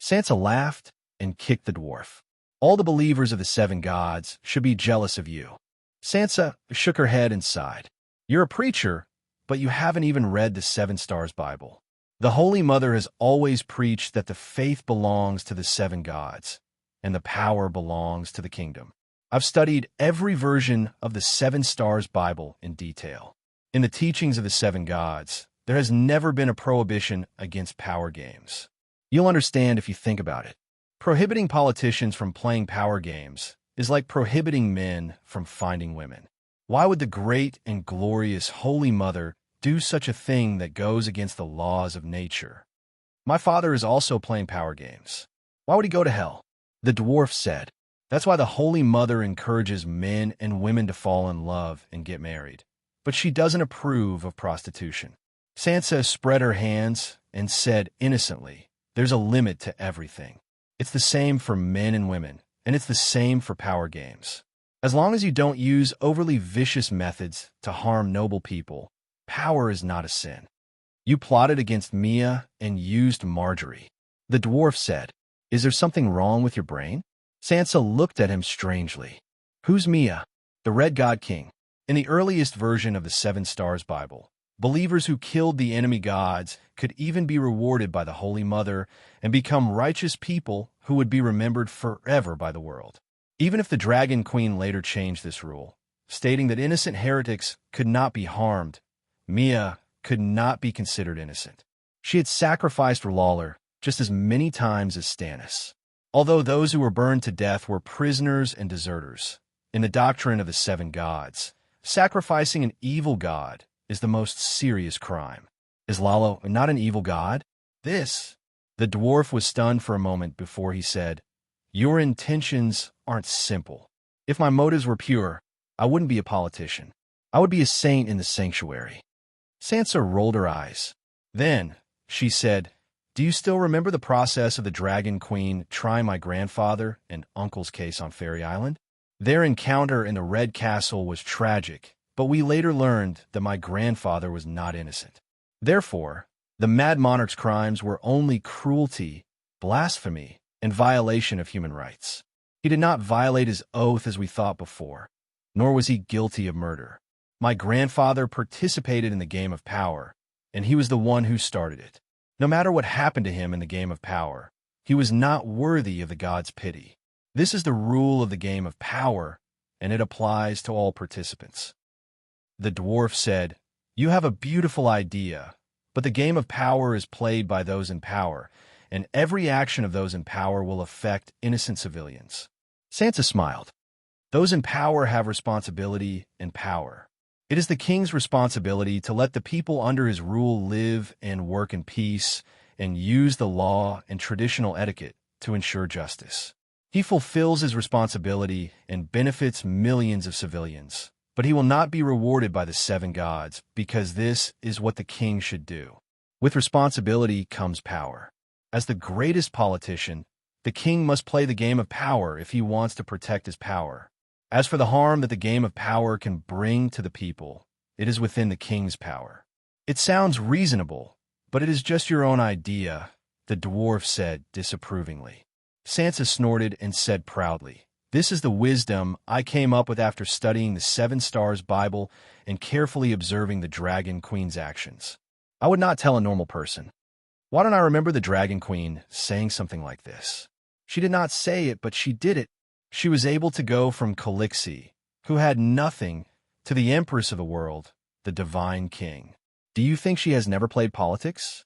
Sansa laughed and kicked the dwarf. All the believers of the 7 gods should be jealous of you. Sansa shook her head and sighed. You're a preacher, but you haven't even read the Seven Stars Bible. The Holy Mother has always preached that the faith belongs to the seven gods, and the power belongs to the kingdom. I've studied every version of the Seven Stars Bible in detail. In the teachings of the seven gods, there has never been a prohibition against power games. You'll understand if you think about it. Prohibiting politicians from playing power games is like prohibiting men from finding women. Why would the great and glorious Holy Mother do such a thing that goes against the laws of nature? My father is also playing power games. Why would he go to hell? The dwarf said. That's why the Holy Mother encourages men and women to fall in love and get married. But she doesn't approve of prostitution. Sansa spread her hands and said innocently, there's a limit to everything. It's the same for men and women, and it's the same for power games. As long as you don't use overly vicious methods to harm noble people, power is not a sin. You plotted against Mia and used Marjorie. The dwarf said, is there something wrong with your brain? Sansa looked at him strangely. Who's Mia? The Red God King. In the earliest version of the Seven Stars Bible, believers who killed the enemy gods could even be rewarded by the Holy Mother and become righteous people who would be remembered forever by the world. Even if the Dragon Queen later changed this rule, stating that innocent heretics could not be harmed, Mia could not be considered innocent. She had sacrificed Lawler just as many times as Stannis. Although those who were burned to death were prisoners and deserters, in the doctrine of the seven gods, sacrificing an evil god is the most serious crime. Is Lalo not an evil god? The dwarf was stunned for a moment before he said, your intentions aren't simple. If my motives were pure, I wouldn't be a politician. I would be a saint in the sanctuary. Sansa rolled her eyes. Then, she said, do you still remember the process of the Dragon Queen trying my grandfather and uncle's case on Fairy Island? Their encounter in the Red Castle was tragic, but we later learned that my grandfather was not innocent. Therefore, the Mad Monarch's crimes were only cruelty, blasphemy, and violation of human rights. He did not violate his oath as we thought before, nor was he guilty of murder. My grandfather participated in the game of power, and he was the one who started it. No matter what happened to him in the game of power, he was not worthy of the gods' pity. This is the rule of the game of power, and it applies to all participants. The dwarf said, you have a beautiful idea, but the game of power is played by those in power, and every action of those in power will affect innocent civilians. Sansa smiled. Those in power have responsibility and power. It is the king's responsibility to let the people under his rule live and work in peace and use the law and traditional etiquette to ensure justice. He fulfills his responsibility and benefits millions of civilians, but he will not be rewarded by the seven gods because this is what the king should do. With responsibility comes power. As the greatest politician, the king must play the game of power if he wants to protect his power. As for the harm that the game of power can bring to the people, it is within the king's power. It sounds reasonable, but it is just your own idea, the dwarf said disapprovingly. Sansa snorted and said proudly, this is the wisdom I came up with after studying the Seven Stars Bible and carefully observing the Dragon Queen's actions. I would not tell a normal person. Why don't I remember the Dragon Queen saying something like this? She did not say it, but she did it. She was able to go from Calixi, who had nothing, to the Empress of the world, the Divine King. Do you think she has never played politics?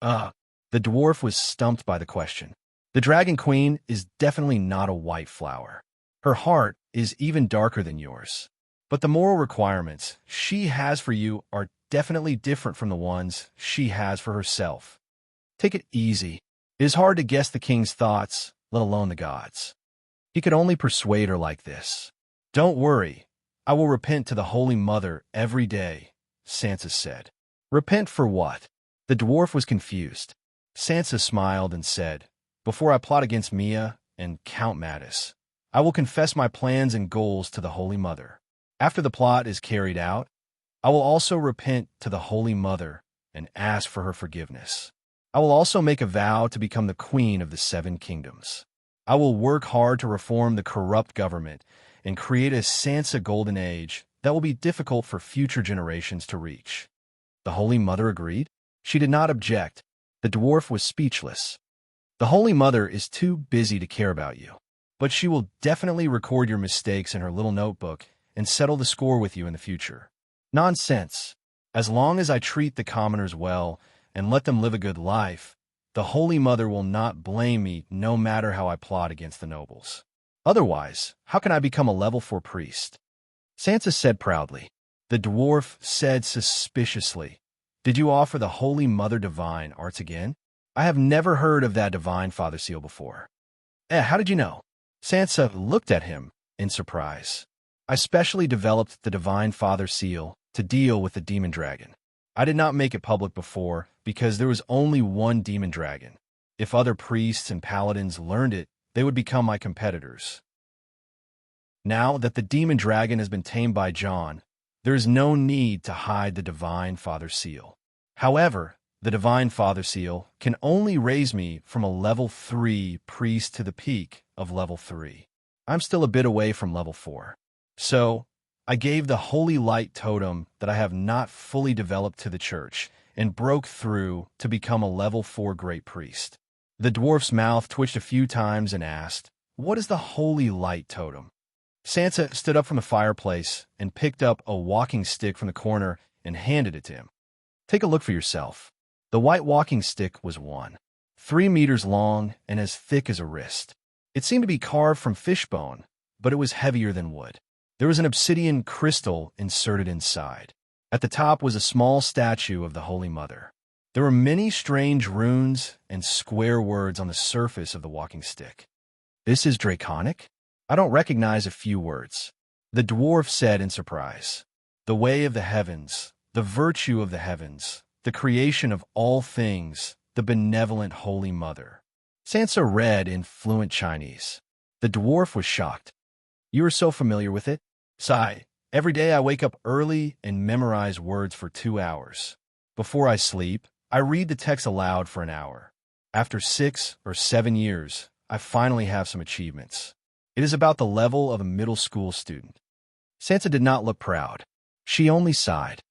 The dwarf was stumped by the question. The Dragon Queen is definitely not a white flower. Her heart is even darker than yours. But the moral requirements she has for you are definitely different from the ones she has for herself. Take it easy. It is hard to guess the king's thoughts, let alone the gods. He could only persuade her like this. Don't worry, I will repent to the Holy Mother every day, Sansa said. Repent for what? The dwarf was confused. Sansa smiled and said, before I plot against Mia and Count Mattis, I will confess my plans and goals to the Holy Mother. After the plot is carried out, I will also repent to the Holy Mother and ask for her forgiveness. I will also make a vow to become the Queen of the Seven Kingdoms. I will work hard to reform the corrupt government and create a Sansa golden age that will be difficult for future generations to reach. The Holy Mother agreed. She did not object. The dwarf was speechless. The Holy Mother is too busy to care about you, but she will definitely record your mistakes in her little notebook and settle the score with you in the future. Nonsense. As long as I treat the commoners well and let them live a good life, the Holy Mother will not blame me no matter how I plot against the nobles. Otherwise, how can I become a level 4 priest? Sansa said proudly. The dwarf said suspiciously, "Did you offer the Holy Mother divine arts again? I have never heard of that divine father seal before." How did you know? Sansa looked at him in surprise. I specially developed the divine father seal to deal with the demon dragon. I did not make it public before because there was only one demon dragon. If other priests and paladins learned it, they would become my competitors. Now that the demon dragon has been tamed by Jon, there is no need to hide the divine father seal. However, the divine father seal can only raise me from a level 3 priest to the peak of level 3. I'm still a bit away from level 4. So, I gave the holy light totem that I have not fully developed to the church and broke through to become a level 4 great priest. The dwarf's mouth twitched a few times and asked, "What is the holy light totem?" Sansa stood up from the fireplace and picked up a walking stick from the corner and handed it to him. "Take a look for yourself." The white walking stick was 3 meters long and as thick as a wrist. It seemed to be carved from fishbone, but it was heavier than wood. There was an obsidian crystal inserted inside. At the top was a small statue of the Holy Mother. There were many strange runes and square words on the surface of the walking stick. "This is Draconic? I don't recognize a few words," the dwarf said in surprise. "The way of the heavens, the virtue of the heavens, the creation of all things, the benevolent Holy Mother." Sansa read in fluent Chinese. The dwarf was shocked. "You are so familiar with it?" "Sigh. Every day I wake up early and memorize words for 2 hours. Before I sleep, I read the text aloud for an hour. After 6 or 7 years, I finally have some achievements. It is about the level of a middle school student." Sansa did not look proud. She only sighed.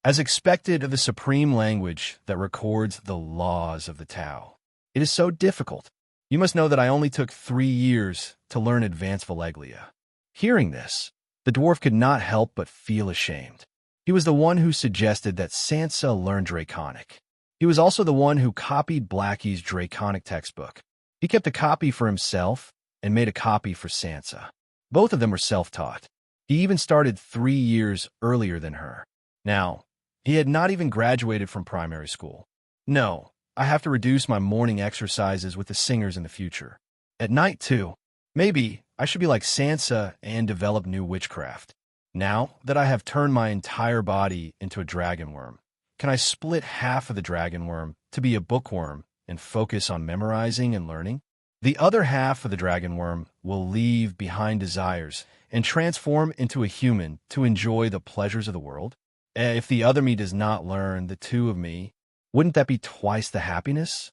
As expected of the supreme language that records the laws of the Tao, it is so difficult. You must know that I only took 3 years to learn advanced Valeglia. Hearing this, the dwarf could not help but feel ashamed. He was the one who suggested that Sansa learn Draconic. He was also the one who copied Blackie's Draconic textbook. He kept a copy for himself and made a copy for Sansa. Both of them were self-taught. He even started 3 years earlier than her. Now, he had not even graduated from primary school. "No, I have to reduce my morning exercises with the singers in the future. At night, too. Maybe I should be like Sansa and develop new witchcraft. Now that I have turned my entire body into a dragon worm, can I split half of the dragon worm to be a bookworm and focus on memorizing and learning? The other half of the dragon worm will leave behind desires and transform into a human to enjoy the pleasures of the world. If the other me does not learn the 2 of me, wouldn't that be twice the happiness?"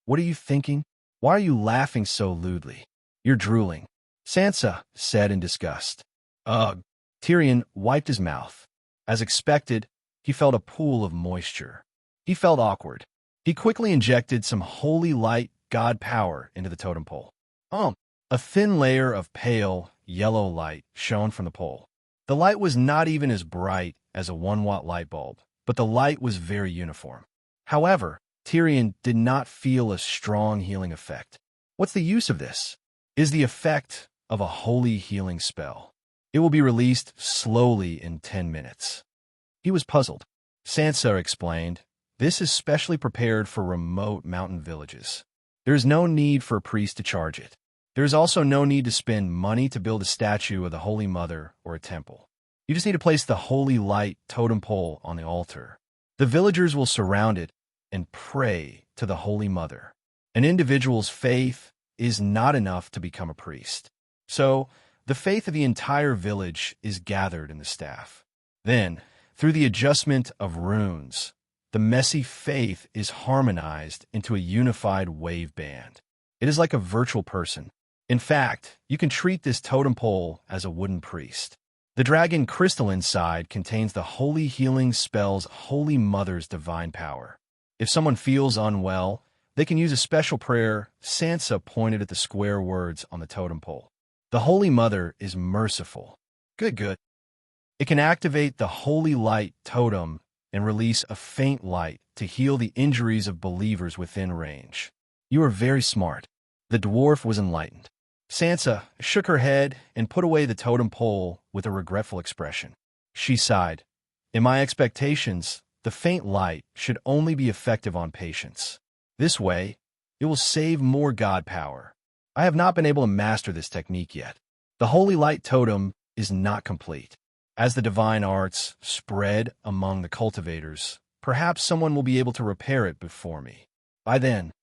What are you thinking? Why are you laughing so lewdly? You're drooling," Sansa said in disgust. "Ugh." Tyrion wiped his mouth. As expected, he felt a pool of moisture. He felt awkward. He quickly injected some holy light god power into the totem pole. A thin layer of pale, yellow light shone from the pole. The light was not even as bright as a 1-watt light bulb, but the light was very uniform. However, Tyrion did not feel a strong healing effect. What's the use of this? Is the effect of a holy healing spell. It will be released slowly in 10 minutes. He was puzzled. Sansa explained, "This is specially prepared for remote mountain villages. There is no need for a priest to charge it. There is also no need to spend money to build a statue of the Holy Mother or a temple. You just need to place the holy light totem pole on the altar. The villagers will surround it and pray to the Holy Mother. An individual's faith is not enough to become a priest. So, the faith of the entire village is gathered in the staff. Then, through the adjustment of runes, the messy faith is harmonized into a unified wave band. It is like a virtual person. In fact, you can treat this totem pole as a wooden priest. The dragon crystalline side contains the holy healing spell's Holy Mother's divine power. If someone feels unwell, they can use a special prayer. Sansa pointed at the square words on the totem pole. The Holy Mother is merciful. Good. It can activate the Holy Light totem and release a faint light to heal the injuries of believers within range. You are very smart. The dwarf was enlightened. Sansa shook her head and put away the totem pole with a regretful expression. She sighed. In my expectations, the faint light should only be effective on patients. This way, it will save more god power. I have not been able to master this technique yet. The Holy Light totem is not complete. As the divine arts spread among the cultivators, perhaps someone will be able to repair it before me. By then,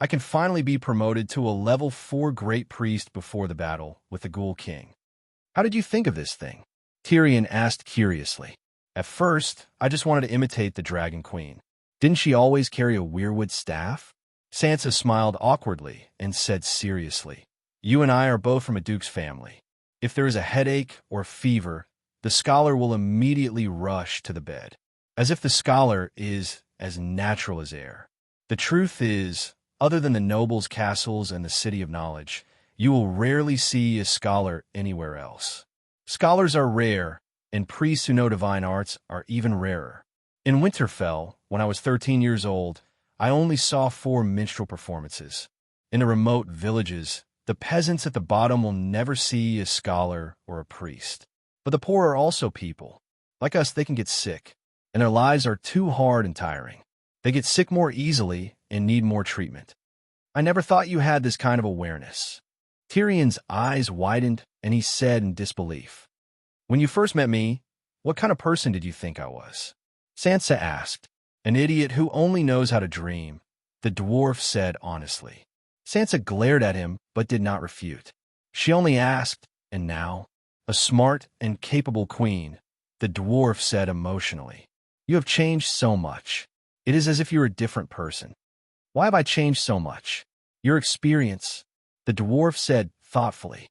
I can finally be promoted to a level 4 great priest before the battle with the Ghoul King. How did you think of this thing? Tyrion asked curiously. At first, I just wanted to imitate the Dragon Queen. Didn't she always carry a weirwood staff? Sansa smiled awkwardly and said seriously, You and I are both from a duke's family. If there is a headache or fever, the scholar will immediately rush to the bed, as if the scholar is as natural as air. The truth is, other than the nobles' castles and the City of Knowledge, you will rarely see a scholar anywhere else. Scholars are rare, and priests who know divine arts are even rarer. In Winterfell, when I was 13 years old, I only saw 4 minstrel performances. In the remote villages, the peasants at the bottom will never see a scholar or a priest. But the poor are also people. Like us, they can get sick, and their lives are too hard and tiring. They get sick more easily and need more treatment. I never thought you had this kind of awareness. Tyrion's eyes widened, and he said in disbelief, When you first met me, what kind of person did you think I was? Sansa asked. An idiot who only knows how to dream, the dwarf said honestly. Sansa glared at him, but did not refute. She only asked, And now? A smart and capable queen, the dwarf said emotionally. You have changed so much. It is as if you were a different person. Why have I changed so much? Your experience, the dwarf said thoughtfully.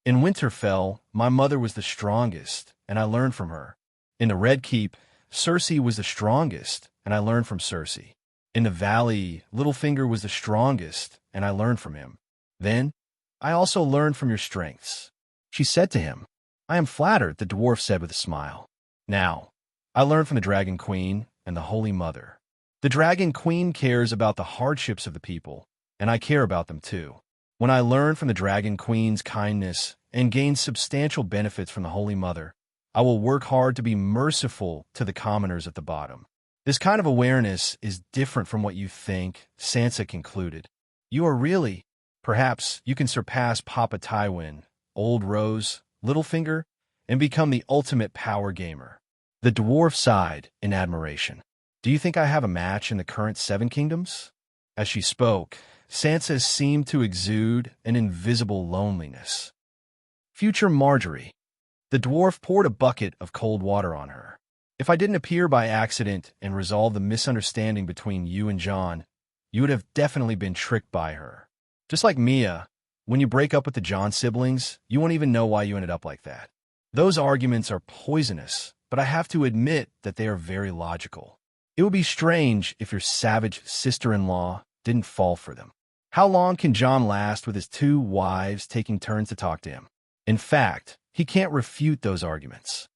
In Winterfell, my mother was the strongest, and I learned from her. In the Red Keep, Cersei was the strongest, and I learned from Cersei. In the Valley, Littlefinger was the strongest, and I learned from him. Then, I also learned from your strengths. She said to him. I am flattered, the dwarf said with a smile. Now, I learned from the Dragon Queen and the Holy Mother. The Dragon Queen cares about the hardships of the people, and I care about them too. When I learned from the Dragon Queen's kindness and gained substantial benefits from the Holy Mother, I will work hard to be merciful to the commoners at the bottom. This kind of awareness is different from what you think, Sansa concluded. You are really, perhaps you can surpass Papa Tywin, Old Rose, Littlefinger, and become the ultimate power gamer. The dwarf sighed in admiration. Do you think I have a match in the current 7 kingdoms? As she spoke, Sansa seemed to exude an invisible loneliness. Future Marjorie. The dwarf poured a bucket of cold water on her. If I didn't appear by accident and resolve the misunderstanding between you and Jon, you would have definitely been tricked by her. Just like Mia, when you break up with the Jon siblings, you won't even know why you ended up like that. Those arguments are poisonous, but I have to admit that they are very logical. It would be strange if your savage sister-in-law didn't fall for them. How long can Jon last with his 2 wives taking turns to talk to him? In fact, he can't refute those arguments.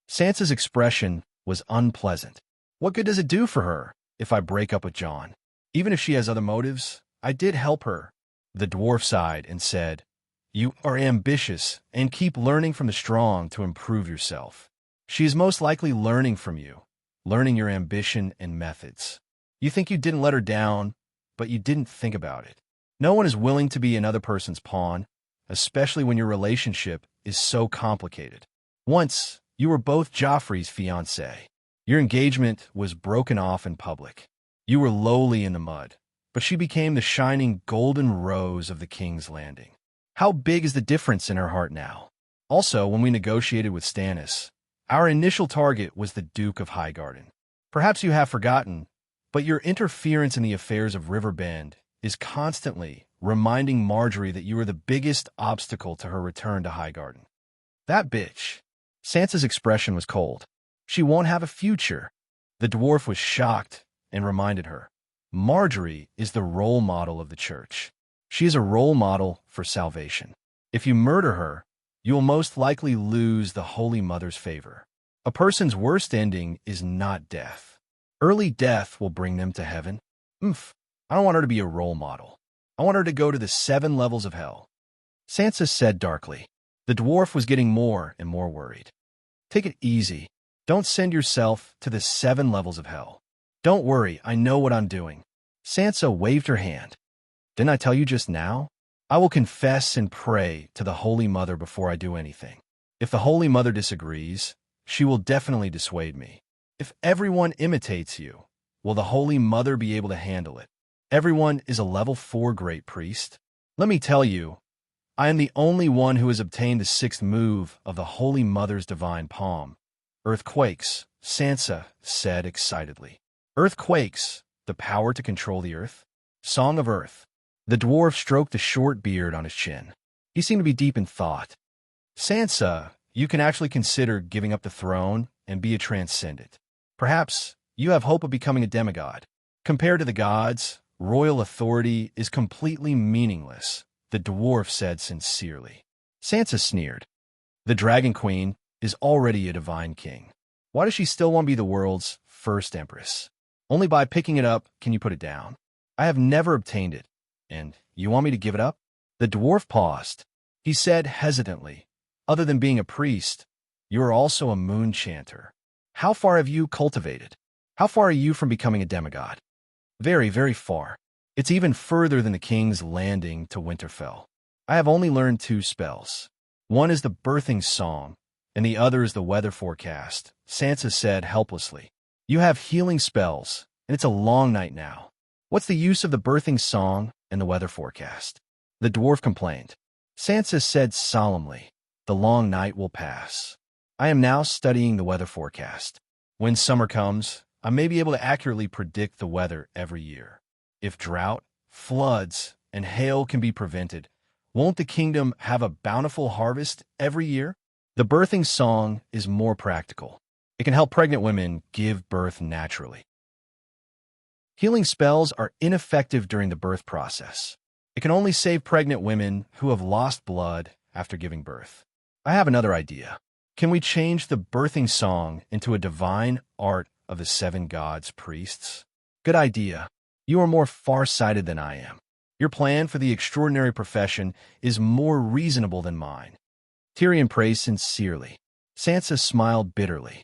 Sansa's expression was unpleasant. What good does it do for her if I break up with Jon? Even if she has other motives, I did help her. The dwarf sighed and said, You are ambitious and keep learning from the strong to improve yourself. She is most likely learning from you, learning your ambition and methods. You think you didn't let her down, but you didn't think about it. No one is willing to be another person's pawn, especially when your relationship is so complicated. Once, you were both Joffrey's fiancé. Your engagement was broken off in public. You were lowly in the mud, but she became the shining golden rose of the King's Landing. How big is the difference in her heart now? Also, when we negotiated with Stannis, our initial target was the Duke of Highgarden. Perhaps you have forgotten, but your interference in the affairs of Riverbend is constantly reminding Marjorie that you were the biggest obstacle to her return to Highgarden. That bitch. Sansa's expression was cold. She won't have a future. The dwarf was shocked and reminded her. Marjorie is the role model of the church. She is a role model for salvation. If you murder her, you will most likely lose the Holy Mother's favor. A person's worst ending is not death. Early death will bring them to heaven. I don't want her to be a role model. I want her to go to the 7 levels of hell. Sansa said darkly. The dwarf was getting more and more worried. Take it easy. Don't send yourself to the 7 levels of hell. Don't worry, I know what I'm doing. Sansa waved her hand. Didn't I tell you just now? I will confess and pray to the Holy Mother before I do anything. If the Holy Mother disagrees, she will definitely dissuade me. If everyone imitates you, will the Holy Mother be able to handle it? Everyone is a level 4 great priest. Let me tell you, I am the only one who has obtained the 6th move of the Holy Mother's divine palm. Earthquakes, Sansa said excitedly. Earthquakes, the power to control the earth? Song of Earth. The dwarf stroked the short beard on his chin. He seemed to be deep in thought. Sansa, you can actually consider giving up the throne and be a transcendent. Perhaps you have hope of becoming a demigod. Compared to the gods, royal authority is completely meaningless, the dwarf said sincerely. Sansa sneered. The Dragon Queen is already a divine king. Why does she still want to be the world's first empress? Only by picking it up can you put it down. I have never obtained it, and you want me to give it up? The dwarf paused. He said hesitantly, other than being a priest, you are also a moon chanter. How far have you cultivated? How far are you from becoming a demigod? Very, very far. It's even further than the King's Landing to Winterfell. I have only learned 2 spells. One is the birthing song, and the other is the weather forecast, Sansa said helplessly. You have healing spells, and it's a long night now. What's the use of the birthing song and the weather forecast? The dwarf complained. Sansa said solemnly, the long night will pass. I am now studying the weather forecast. When summer comes, I may be able to accurately predict the weather every year. If drought, floods, and hail can be prevented, won't the kingdom have a bountiful harvest every year? The birthing song is more practical. It can help pregnant women give birth naturally. Healing spells are ineffective during the birth process. It can only save pregnant women who have lost blood after giving birth. I have another idea. Can we change the birthing song into a divine art of the 7 gods' priests? Good idea. You are more far-sighted than I am. Your plan for the extraordinary profession is more reasonable than mine. Tyrion praised sincerely. Sansa smiled bitterly.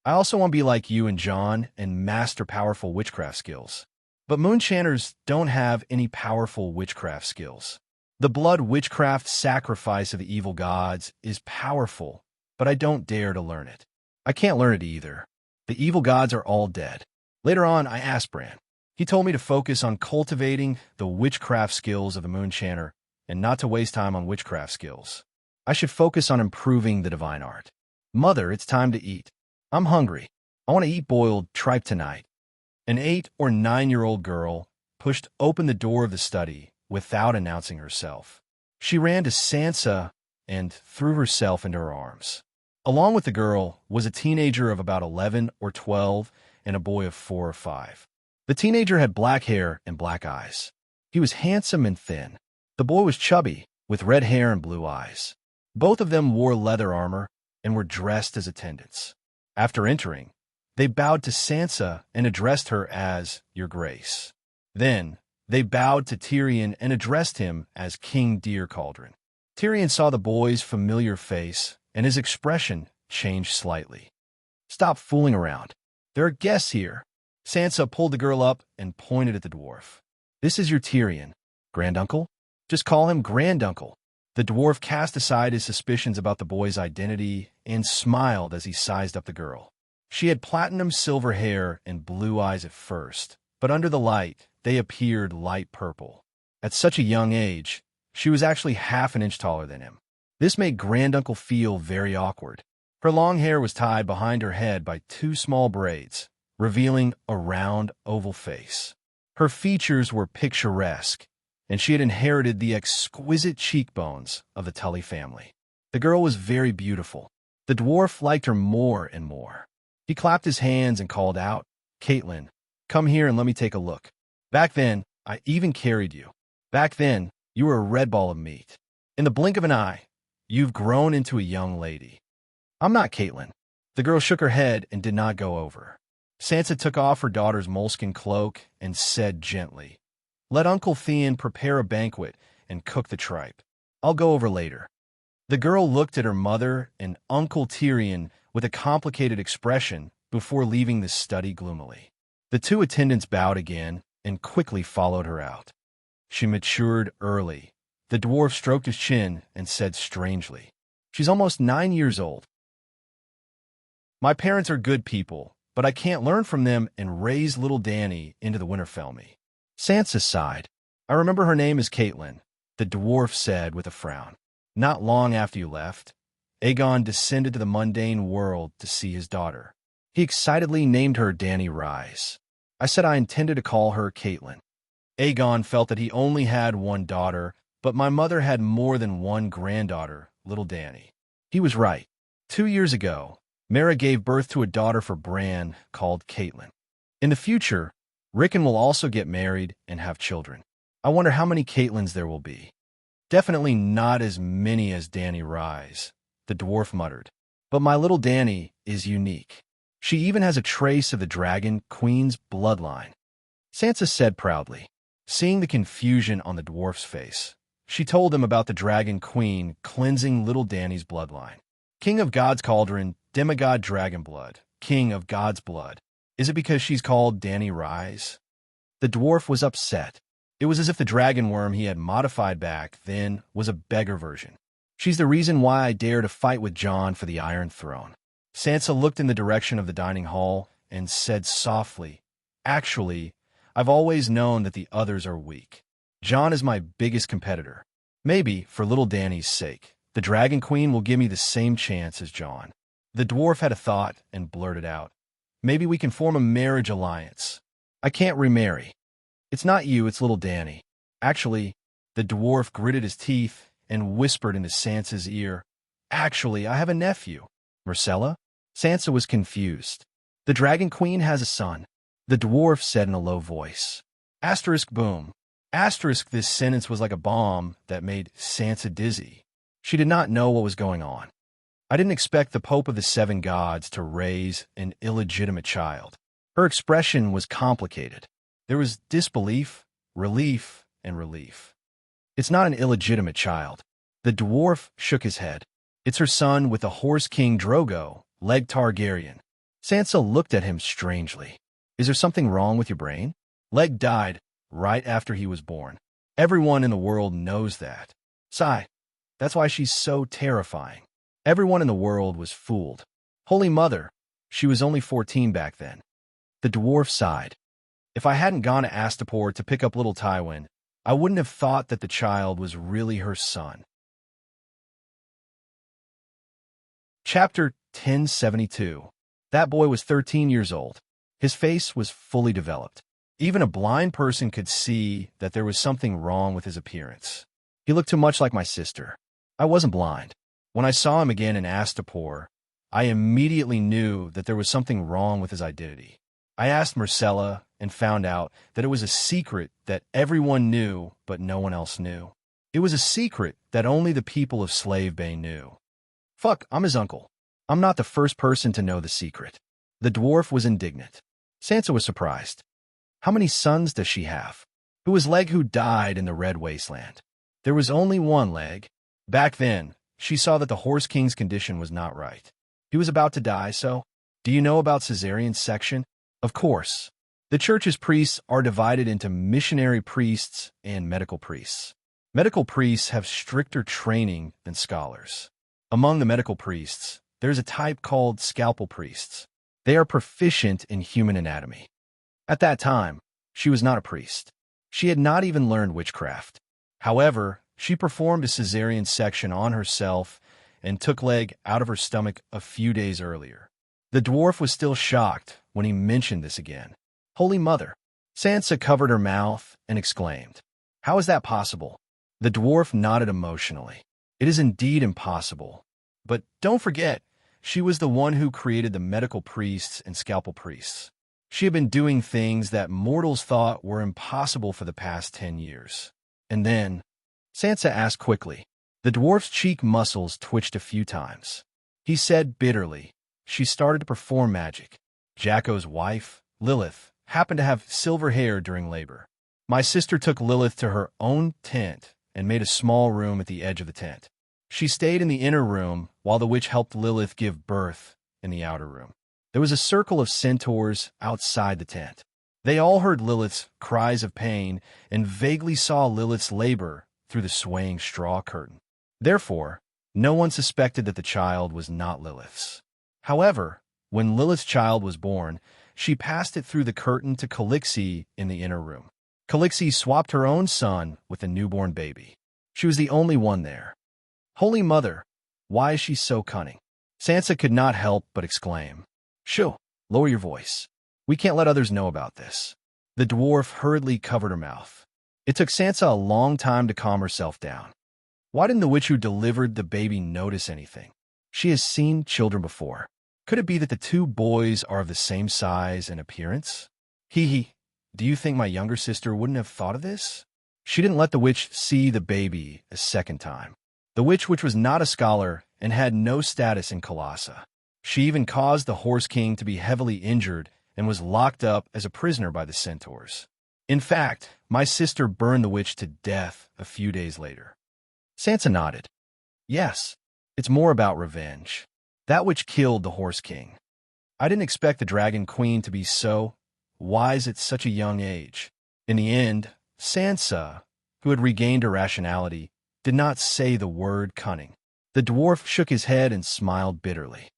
I also want to be like you and Jon and master powerful witchcraft skills. But moonchanters don't have any powerful witchcraft skills. The blood witchcraft sacrifice of the evil gods is powerful, but I don't dare to learn it. I can't learn it either. The evil gods are all dead. Later on, I asked Bran. He told me to focus on cultivating the witchcraft skills of the moonchanter and not to waste time on witchcraft skills. I should focus on improving the divine art. Mother, it's time to eat. I'm hungry. I want to eat boiled tripe tonight. An 8 or 9-year-old girl pushed open the door of the study without announcing herself. She ran to Sansa and threw herself into her arms. Along with the girl was a teenager of about 11 or 12 and a boy of 4 or 5. The teenager had black hair and black eyes. He was handsome and thin. The boy was chubby, with red hair and blue eyes. Both of them wore leather armor and were dressed as attendants. After entering, they bowed to Sansa and addressed her as Your Grace. Then, they bowed to Tyrion and addressed him as King Deer Cauldron. Tyrion saw the boy's familiar face, and his expression changed slightly. Stop fooling around. There are guests here. Sansa pulled the girl up and pointed at the dwarf. This is your Tyrion. Granduncle? Just call him Granduncle. The dwarf cast aside his suspicions about the boy's identity and smiled as he sized up the girl. She had platinum silver hair and blue eyes at first, but under the light, they appeared light purple. At such a young age, she was actually half an inch taller than him. This made Granduncle feel very awkward. Her long hair was tied behind her head by 2 small braids, revealing a round, oval face. Her features were picturesque, and she had inherited the exquisite cheekbones of the Tully family. The girl was very beautiful. The dwarf liked her more and more. He clapped his hands and called out, "Caitlin, come here and let me take a look. Back then, I even carried you. Back then, you were a red ball of meat. In the blink of an eye, you've grown into a young lady." "I'm not Caitlin." The girl shook her head and did not go over. Sansa took off her daughter's moleskin cloak and said gently, "Let Uncle Theon prepare a banquet and cook the tripe. I'll go over later." The girl looked at her mother and Uncle Tyrion with a complicated expression before leaving the study gloomily. The two attendants bowed again and quickly followed her out. She matured early. The dwarf stroked his chin and said strangely, "She's almost 9 years old. My parents are good people, but I can't learn from them and raise little Dany into the Winterfell." Sansa sighed. "I remember her name is Caitlin," the dwarf said with a frown. "Not long after you left, Aegon descended to the mundane world to see his daughter. He excitedly named her Dany Rise. I said I intended to call her Caitlin. Aegon felt that he only had one daughter, but my mother had more than one granddaughter, little Dany. He was right. 2 years ago, Mara gave birth to a daughter for Bran called Caitlin. In the future, Rickon will also get married and have children. I wonder how many Caitlins there will be." "Definitely not as many as Dany Rise," the dwarf muttered. "But my little Dany is unique. She even has a trace of the Dragon Queen's bloodline," Sansa said proudly. Seeing the confusion on the dwarf's face, she told him about the Dragon Queen cleansing little Dany's bloodline. "King of God's Cauldron, demigod Dragonblood, King of God's Blood. Is it because she's called Dany Rise?" The dwarf was upset. It was as if the dragon worm he had modified back then was a beggar version. "She's the reason why I dare to fight with Jon for the Iron Throne." Sansa looked in the direction of the dining hall and said softly, "Actually, I've always known that the others are weak. Jon is my biggest competitor. Maybe, for little Dany's sake, the Dragon Queen will give me the same chance as Jon." The dwarf had a thought and blurted out, "Maybe we can form a marriage alliance. I can't remarry. It's not you, it's little Dany." "Actually," the dwarf gritted his teeth and whispered into Sansa's ear, "Actually, I have a nephew." "Myrcella?" Sansa was confused. "The Dragon Queen has a son," the dwarf said in a low voice. Asterisk boom. Asterisk this sentence was like a bomb that made Sansa dizzy. She did not know what was going on. "I didn't expect the Pope of the Seven Gods to raise an illegitimate child." Her expression was complicated. There was disbelief, relief, and relief. "It's not an illegitimate child." The dwarf shook his head. "It's her son with the Horse King Drogo, Leg Targaryen." Sansa looked at him strangely. "Is there something wrong with your brain?" "Leg died right after he was born. Everyone in the world knows that. Sigh. That's why she's so terrifying. Everyone in the world was fooled. Holy Mother, she was only 14 back then." The dwarf sighed. "If I hadn't gone to Astapor to pick up little Tywin, I wouldn't have thought that the child was really her son." Chapter 1072. That boy was 13 years old. His face was fully developed. Even a blind person could see that there was something wrong with his appearance. He looked too much like my sister. I wasn't blind. When I saw him again in Astapor, I immediately knew that there was something wrong with his identity. I asked Myrcella and found out that it was a secret that everyone knew but no one else knew. It was a secret that only the people of Slave Bay knew. Fuck, I'm his uncle. I'm not the first person to know the secret. The dwarf was indignant. Sansa was surprised. How many sons does she have? It was Leg who died in the Red Wasteland. There was only one Leg. Back then, she saw that the Horse King's condition was not right. He was about to die, so... Do you know about Caesarean section? Of course. The church's priests are divided into missionary priests and medical priests. Medical priests have stricter training than scholars. Among the medical priests, there's a type called scalpel priests. They are proficient in human anatomy. At that time, she was not a priest. She had not even learned witchcraft. However, she performed a Caesarean section on herself and took Leg out of her stomach a few days earlier. The dwarf was still shocked when he mentioned this again. Holy Mother! Sansa covered her mouth and exclaimed. How is that possible? The dwarf nodded emotionally. It is indeed impossible. But don't forget, she was the one who created the medical priests and scalpel priests. She had been doing things that mortals thought were impossible for the past 10 years. And then, Sansa asked quickly. The dwarf's cheek muscles twitched a few times. He said bitterly, she started to perform magic. Jacko's wife, Lilith, happened to have silver hair during labor. My sister took Lilith to her own tent and made a small room at the edge of the tent. She stayed in the inner room while the witch helped Lilith give birth in the outer room. There was a circle of centaurs outside the tent. They all heard Lilith's cries of pain and vaguely saw Lilith's labor through the swaying straw curtain. Therefore, no one suspected that the child was not Lilith's. However, when Lilith's child was born, she passed it through the curtain to Calixi in the inner room. Calixi swapped her own son with a newborn baby. She was the only one there. Holy Mother, why is she so cunning? Sansa could not help but exclaim. Shoo, lower your voice. We can't let others know about this. The dwarf hurriedly covered her mouth. It took Sansa a long time to calm herself down. Why didn't the witch who delivered the baby notice anything? She has seen children before. Could it be that the two boys are of the same size and appearance? Hee. Do you think my younger sister wouldn't have thought of this? She didn't let the witch see the baby a second time. The witch, which was not a scholar and had no status in Colossa. She even caused the Horse King to be heavily injured and was locked up as a prisoner by the centaurs. In fact, my sister burned the witch to death a few days later. Sansa nodded. Yes, it's more about revenge. That witch killed the Horse King. I didn't expect the Dragon Queen to be so wise at such a young age. In the end, Sansa, who had regained her rationality, did not say the word cunning. The dwarf shook his head and smiled bitterly.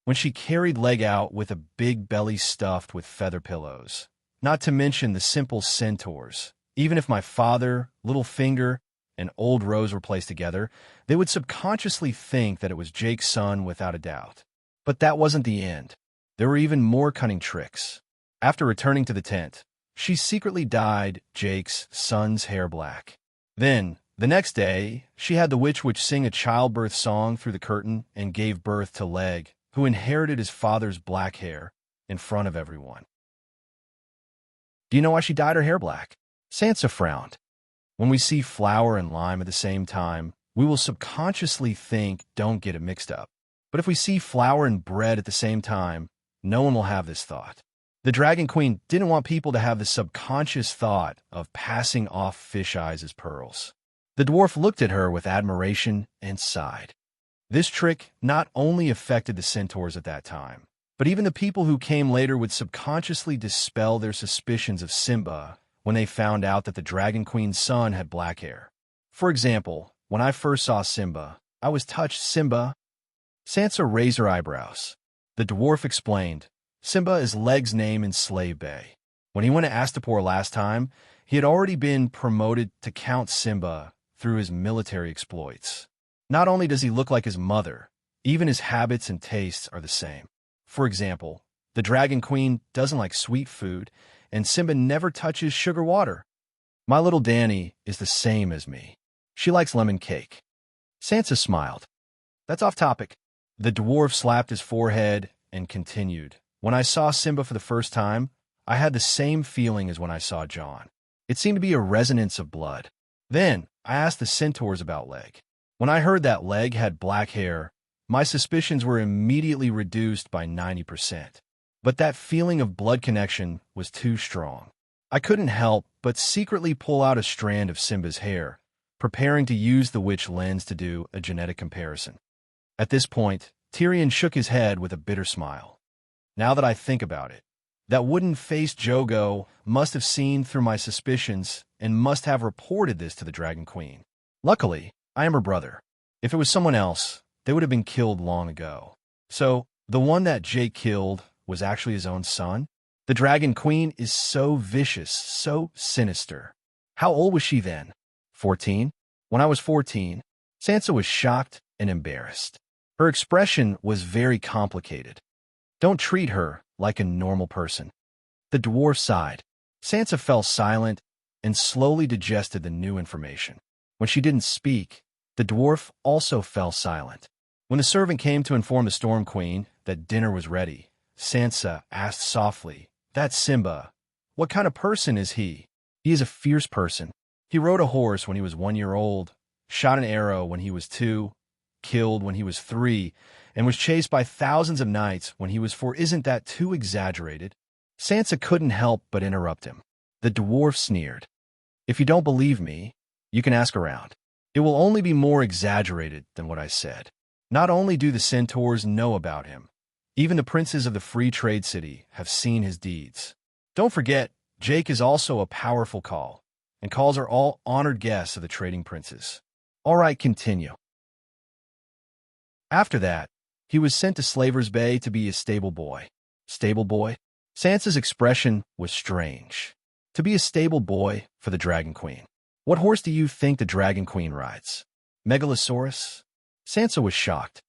When she carried Leg out with a big belly stuffed with feather pillows, not to mention the simple centaurs, even if my father, Littlefinger, and Old Rose were placed together, they would subconsciously think that it was Jake's son without a doubt. But that wasn't the end. There were even more cunning tricks. After returning to the tent, she secretly dyed Jake's son's hair black. Then, the next day, she had the witch sing a childbirth song through the curtain and gave birth to Leg, who inherited his father's black hair, in front of everyone. Do you know why she dyed her hair black? Sansa frowned. When we see flour and lime at the same time, we will subconsciously think, don't get it mixed up. But if we see flour and bread at the same time, no one will have this thought. The Dragon Queen didn't want people to have the subconscious thought of passing off fish eyes as pearls. The dwarf looked at her with admiration and sighed. This trick not only affected the centaurs at that time, but even the people who came later would subconsciously dispel their suspicions of Simba when they found out that the Dragon Queen's son had black hair. For example, when I first saw Simba, I was touched. Simba? Sansa raised her eyebrows. The dwarf explained, Simba is Leg's name in Slave Bay. When he went to Astapor last time, he had already been promoted to Count Simba through his military exploits. Not only does he look like his mother, even his habits and tastes are the same. For example, the Dragon Queen doesn't like sweet food, and Simba never touches sugar water. My little Dany is the same as me. She likes lemon cake. Sansa smiled. That's off topic. The dwarf slapped his forehead and continued. When I saw Simba for the first time, I had the same feeling as when I saw Jon. It seemed to be a resonance of blood. Then, I asked the centaurs about Leg. When I heard that Leg had black hair, my suspicions were immediately reduced by 90%. But that feeling of blood connection was too strong. I couldn't help but secretly pull out a strand of Simba's hair, preparing to use the witch lens to do a genetic comparison. At this point, Tyrion shook his head with a bitter smile. Now that I think about it, that wooden-faced Jogo must have seen through my suspicions and must have reported this to the Dragon Queen. Luckily, I am her brother. If it was someone else, they would have been killed long ago. So, the one that Jake killed was actually his own son? The Dragon Queen is so vicious, so sinister. How old was she then? 14? When I was 14, Sansa was shocked and embarrassed. Her expression was very complicated. Don't treat her like a normal person. The dwarf sighed. Sansa fell silent and slowly digested the new information. When she didn't speak, the dwarf also fell silent. When the servant came to inform the Storm Queen that dinner was ready, Sansa asked softly, "That's Simba. What kind of person is he?" "He is a fierce person. He rode a horse when he was 1 year old, shot an arrow when he was 2, killed when he was 3, and was chased by thousands of knights when he was 4. Isn't that too exaggerated?" Sansa couldn't help but interrupt him. The dwarf sneered. "If you don't believe me, you can ask around. It will only be more exaggerated than what I said. Not only do the centaurs know about him, even the princes of the Free Trade City have seen his deeds. Don't forget, Jake is also a powerful call, and calls are all honored guests of the trading princes." "All right, continue." After that, he was sent to Slaver's Bay to be a stable boy. Stable boy? Sansa's expression was strange. To be a stable boy for the Dragon Queen. What horse do you think the Dragon Queen rides? Megalosaurus? Sansa was shocked.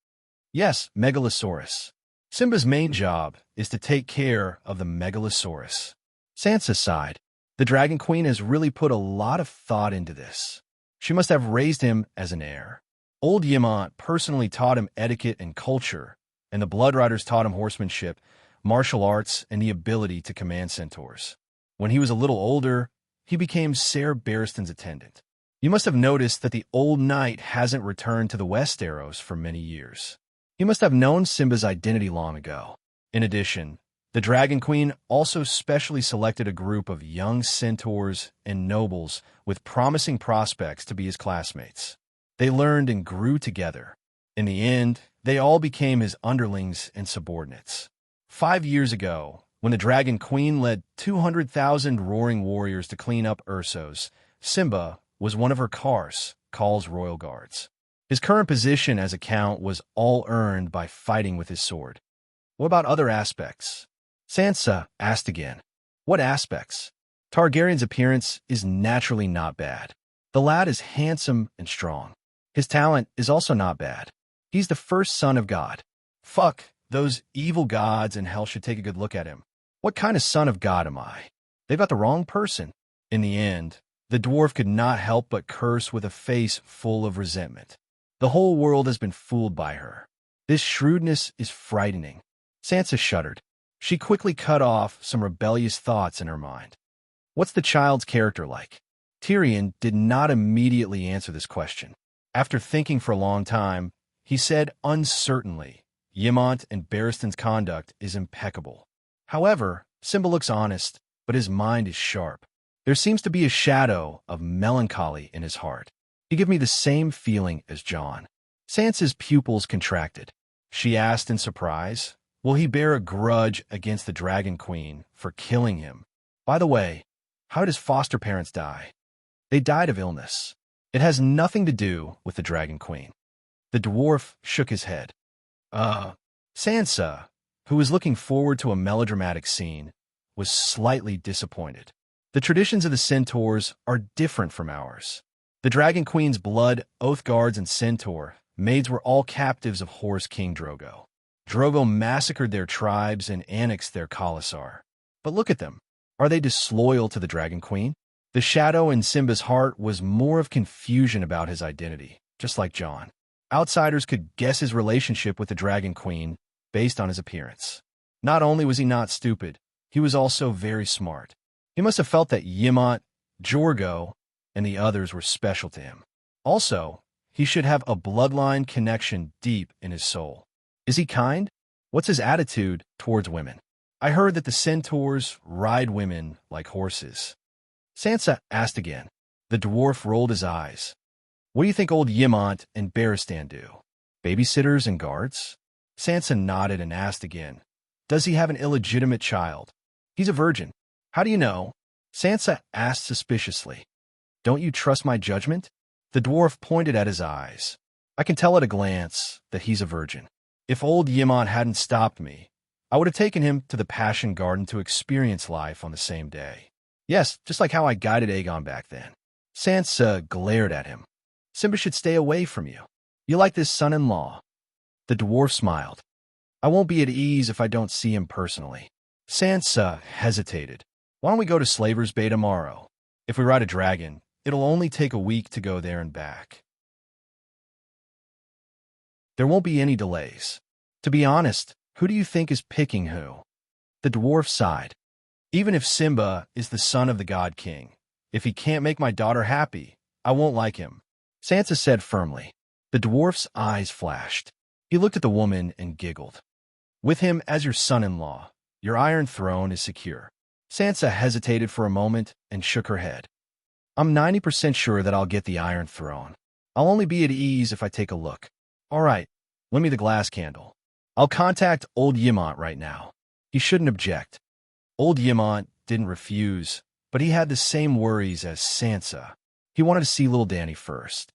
Yes, Megalosaurus. Simba's main job is to take care of the Megalosaurus. Sansa sighed. The Dragon Queen has really put a lot of thought into this. She must have raised him as an heir. Old Ymont personally taught him etiquette and culture, and the Blood Riders taught him horsemanship, martial arts, and the ability to command centaurs. When he was a little older, he became Ser Barristan's attendant. You must have noticed that the old knight hasn't returned to the Westeros for many years. He must have known Simba's identity long ago. In addition, the Dragon Queen also specially selected a group of young centaurs and nobles with promising prospects to be his classmates. They learned and grew together. In the end, they all became his underlings and subordinates. 5 years ago, when the Dragon Queen led 200,000 roaring warriors to clean up Ursos, Simba was one of her Khal's royal guards. His current position as a count was all earned by fighting with his sword. What about other aspects? Sansa asked again. What aspects? Targaryen's appearance is naturally not bad. The lad is handsome and strong. His talent is also not bad. He's the first son of God. Fuck, those evil gods in hell should take a good look at him. What kind of son of God am I? They've got the wrong person. In the end, the dwarf could not help but curse with a face full of resentment. The whole world has been fooled by her. This shrewdness is frightening. Sansa shuddered. She quickly cut off some rebellious thoughts in her mind. What's the child's character like? Tyrion did not immediately answer this question. After thinking for a long time, he said uncertainly, Ymont and Barristan's conduct is impeccable. However, Simba looks honest, but his mind is sharp. There seems to be a shadow of melancholy in his heart. He gave me the same feeling as Jon. Sansa's pupils contracted. She asked in surprise, will he bear a grudge against the Dragon Queen for killing him? By the way, how did his foster parents die? They died of illness. It has nothing to do with the Dragon Queen. The dwarf shook his head. Sansa, who was looking forward to a melodramatic scene, was slightly disappointed. The traditions of the centaurs are different from ours. The Dragon Queen's blood, oath guards, and centaur maids were all captives of Horse King Drogo. Drogo massacred their tribes and annexed their khalasar. But look at them. Are they disloyal to the Dragon Queen? The shadow in Simba's heart was more of confusion about his identity, just like Jon. Outsiders could guess his relationship with the Dragon Queen based on his appearance. Not only was he not stupid, he was also very smart. He must have felt that Ymont, Jorgo, and the others were special to him. Also, he should have a bloodline connection deep in his soul. Is he kind? What's his attitude towards women? I heard that the centaurs ride women like horses. Sansa asked again. The dwarf rolled his eyes. What do you think old Ymont and Barristan do? Babysitters and guards? Sansa nodded and asked again. Does he have an illegitimate child? He's a virgin. How do you know? Sansa asked suspiciously. Don't you trust my judgment? The dwarf pointed at his eyes. I can tell at a glance that he's a virgin. If old Ymont hadn't stopped me, I would have taken him to the Passion Garden to experience life on the same day. Yes, just like how I guided Aegon back then. Sansa glared at him. Simba should stay away from you. You like this son-in-law? The dwarf smiled. I won't be at ease if I don't see him personally. Sansa hesitated. Why don't we go to Slaver's Bay tomorrow? If we ride a dragon, it'll only take a week to go there and back. There won't be any delays. To be honest, who do you think is picking who? The dwarf sighed. Even if Simba is the son of the God King, if he can't make my daughter happy, I won't like him, Sansa said firmly. The dwarf's eyes flashed. He looked at the woman and giggled. With him as your son-in-law, your Iron Throne is secure. Sansa hesitated for a moment and shook her head. I'm 90% sure that I'll get the Iron Throne. I'll only be at ease if I take a look. All right, lend me the glass candle. I'll contact old Yemont right now. He shouldn't object. Old Yemont didn't refuse, but he had the same worries as Sansa. He wanted to see little Dany first.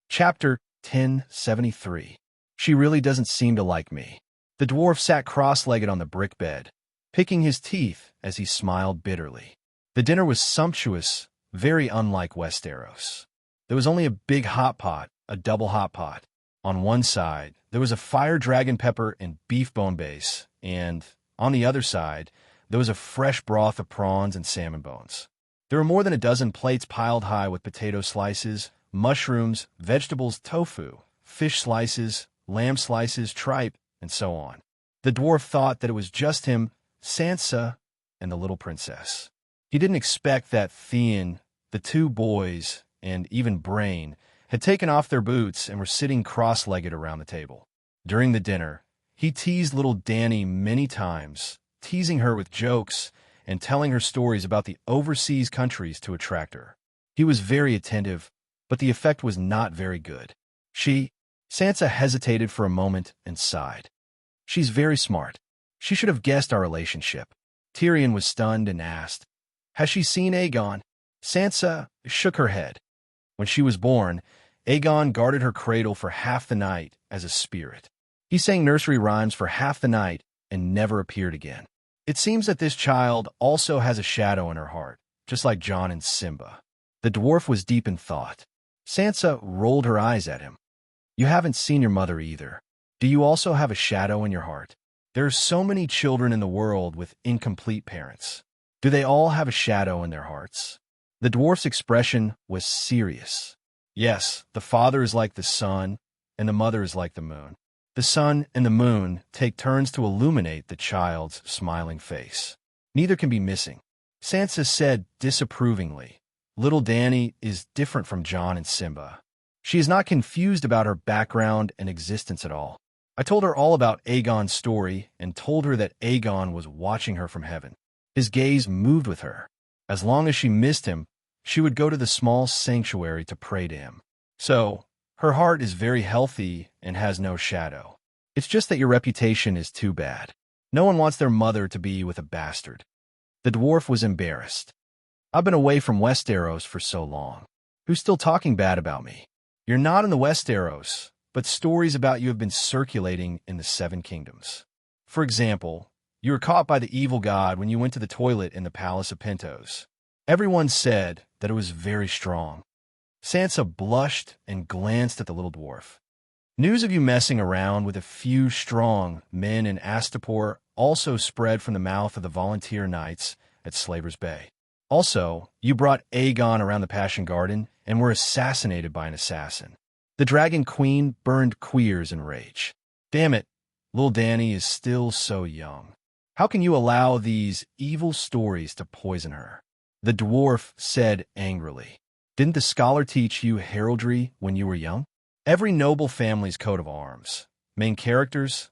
Chapter 1073. She really doesn't seem to like me. The dwarf sat cross-legged on the brick bed, picking his teeth as he smiled bitterly. The dinner was sumptuous, very unlike Westeros. There was only a big hot pot, a double hot pot. On one side, there was a fire dragon pepper and beef bone base, and on the other side, there was a fresh broth of prawns and salmon bones. There were more than a dozen plates piled high with potato slices, mushrooms, vegetables, tofu, fish slices, lamb slices, tripe, and so on. The dwarf thought that it was just him, Sansa, and the little princess. He didn't expect that Theon, the two boys, and even Brain had taken off their boots and were sitting cross-legged around the table. During the dinner, he teased little Dany many times, teasing her with jokes and telling her stories about the overseas countries to attract her. He was very attentive, but the effect was not very good. Sansa hesitated for a moment and sighed. She's very smart. She should have guessed our relationship. Tyrion was stunned and asked, Has she seen Aegon? Sansa shook her head. When she was born, Aegon guarded her cradle for half the night as a spirit. He sang nursery rhymes for half the night and never appeared again. It seems that this child also has a shadow in her heart, just like Jon and Simba. The dwarf was deep in thought. Sansa rolled her eyes at him. You haven't seen your mother either. Do you also have a shadow in your heart? There are so many children in the world with incomplete parents. Do they all have a shadow in their hearts? The dwarf's expression was serious. Yes, the father is like the sun, and the mother is like the moon. The sun and the moon take turns to illuminate the child's smiling face. Neither can be missing. Sansa said disapprovingly, Little Dany is different from Jon and Simba. She is not confused about her background and existence at all. I told her all about Aegon's story and told her that Aegon was watching her from heaven. His gaze moved with her. As long as she missed him, she would go to the small sanctuary to pray to him. So, her heart is very healthy and has no shadow. It's just that your reputation is too bad. No one wants their mother to be with a bastard. The dwarf was embarrassed. I've been away from Westeros for so long. Who's still talking bad about me? You're not in the Westeros, but stories about you have been circulating in the Seven Kingdoms. For example, you were caught by the evil god when you went to the toilet in the Palace of Pentos. Everyone said that it was very strong. Sansa blushed and glanced at the little dwarf. News of you messing around with a few strong men in Astapor also spread from the mouth of the volunteer knights at Slaver's Bay. Also, you brought Aegon around the Passion Garden and were assassinated by an assassin. The Dragon Queen burned queers in rage. Damn it, little Dany is still so young. How can you allow these evil stories to poison her? The dwarf said angrily. Didn't the scholar teach you heraldry when you were young? Every noble family's coat of arms, main characters,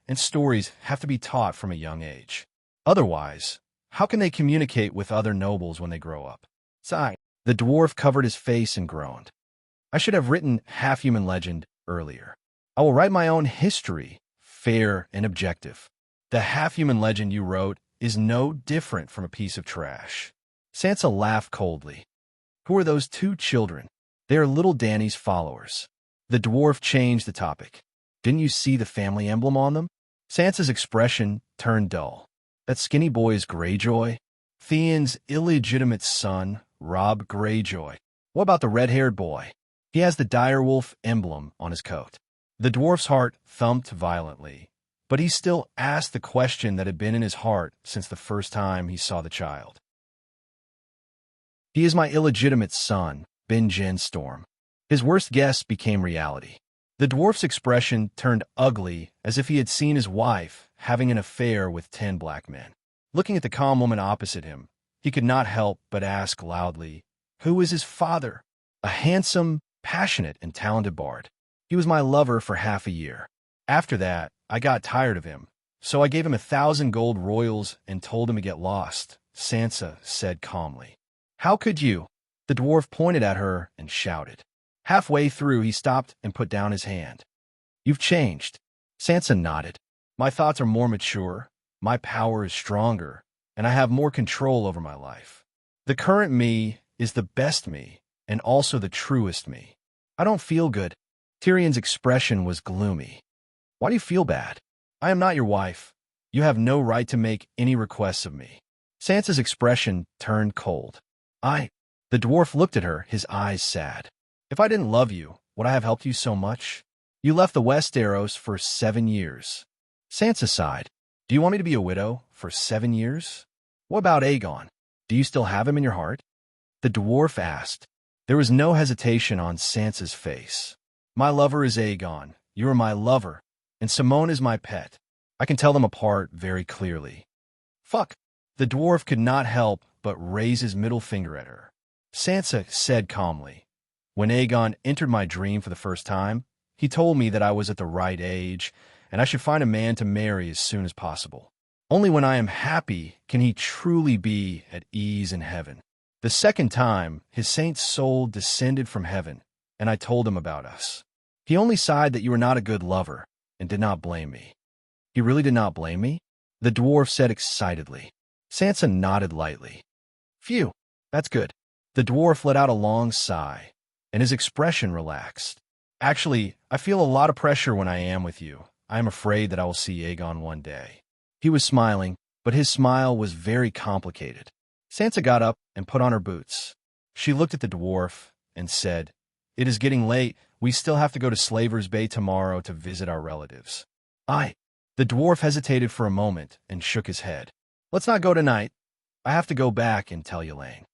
and stories have to be taught from a young age. Otherwise, how can they communicate with other nobles when they grow up? Sigh. The dwarf covered his face and groaned. I should have written half-human legend earlier. I will write my own history, fair and objective. The half-human legend you wrote is no different from a piece of trash. Sansa laughed coldly. Who are those two children? They are little Dany's followers. The dwarf changed the topic. Didn't you see the family emblem on them? Sansa's expression turned dull. That skinny boy is Greyjoy? Theon's illegitimate son, Robb Greyjoy. What about the red-haired boy? He has the direwolf emblem on his coat. The dwarf's heart thumped violently. but he still asked the question that had been in his heart since the first time he saw the child. He is my illegitimate son, Ben Genstorm. His worst guess became reality. The dwarf's expression turned ugly, as if he had seen his wife having an affair with 10 black men. Looking at the calm woman opposite him, he could not help but ask loudly, "Who is his father?" A handsome, passionate, and talented bard. He was my lover for half a year. After that, I got tired of him, so I gave him 1,000 gold royals and told him to get lost, Sansa said calmly. How could you? The dwarf pointed at her and shouted. Halfway through, he stopped and put down his hand. You've changed. Sansa nodded. My thoughts are more mature, my power is stronger, and I have more control over my life. The current me is the best me, and also the truest me. I don't feel good. Tyrion's expression was gloomy. Why do you feel bad? I am not your wife. You have no right to make any requests of me. Sansa's expression turned cold. The dwarf looked at her, his eyes sad. If I didn't love you, would I have helped you so much? You left the Westeros for 7 years. Sansa sighed. Do you want me to be a widow for 7 years? What about Aegon? Do you still have him in your heart? The dwarf asked. There was no hesitation on Sansa's face. My lover is Aegon, you are my lover, and Simone is my pet. I can tell them apart very clearly. Fuck. The dwarf could not help but raise his middle finger at her. Sansa said calmly, when Aegon entered my dream for the first time, he told me that I was at the right age, and I should find a man to marry as soon as possible. Only when I am happy can he truly be at ease in heaven. The second time, his saint's soul descended from heaven, and I told him about us. He only sighed that you were not a good lover, and did not blame me. He really did not blame me? The dwarf said excitedly. Sansa nodded lightly. Phew, that's good. The dwarf let out a long sigh, and his expression relaxed. Actually, I feel a lot of pressure when I am with you. I am afraid that I will see Aegon one day. He was smiling, but his smile was very complicated. Sansa got up and put on her boots. She looked at the dwarf and said, It is getting late. We still have to go to Slaver's Bay tomorrow to visit our relatives. The dwarf hesitated for a moment and shook his head. Let's not go tonight. I have to go back and tell Elaine.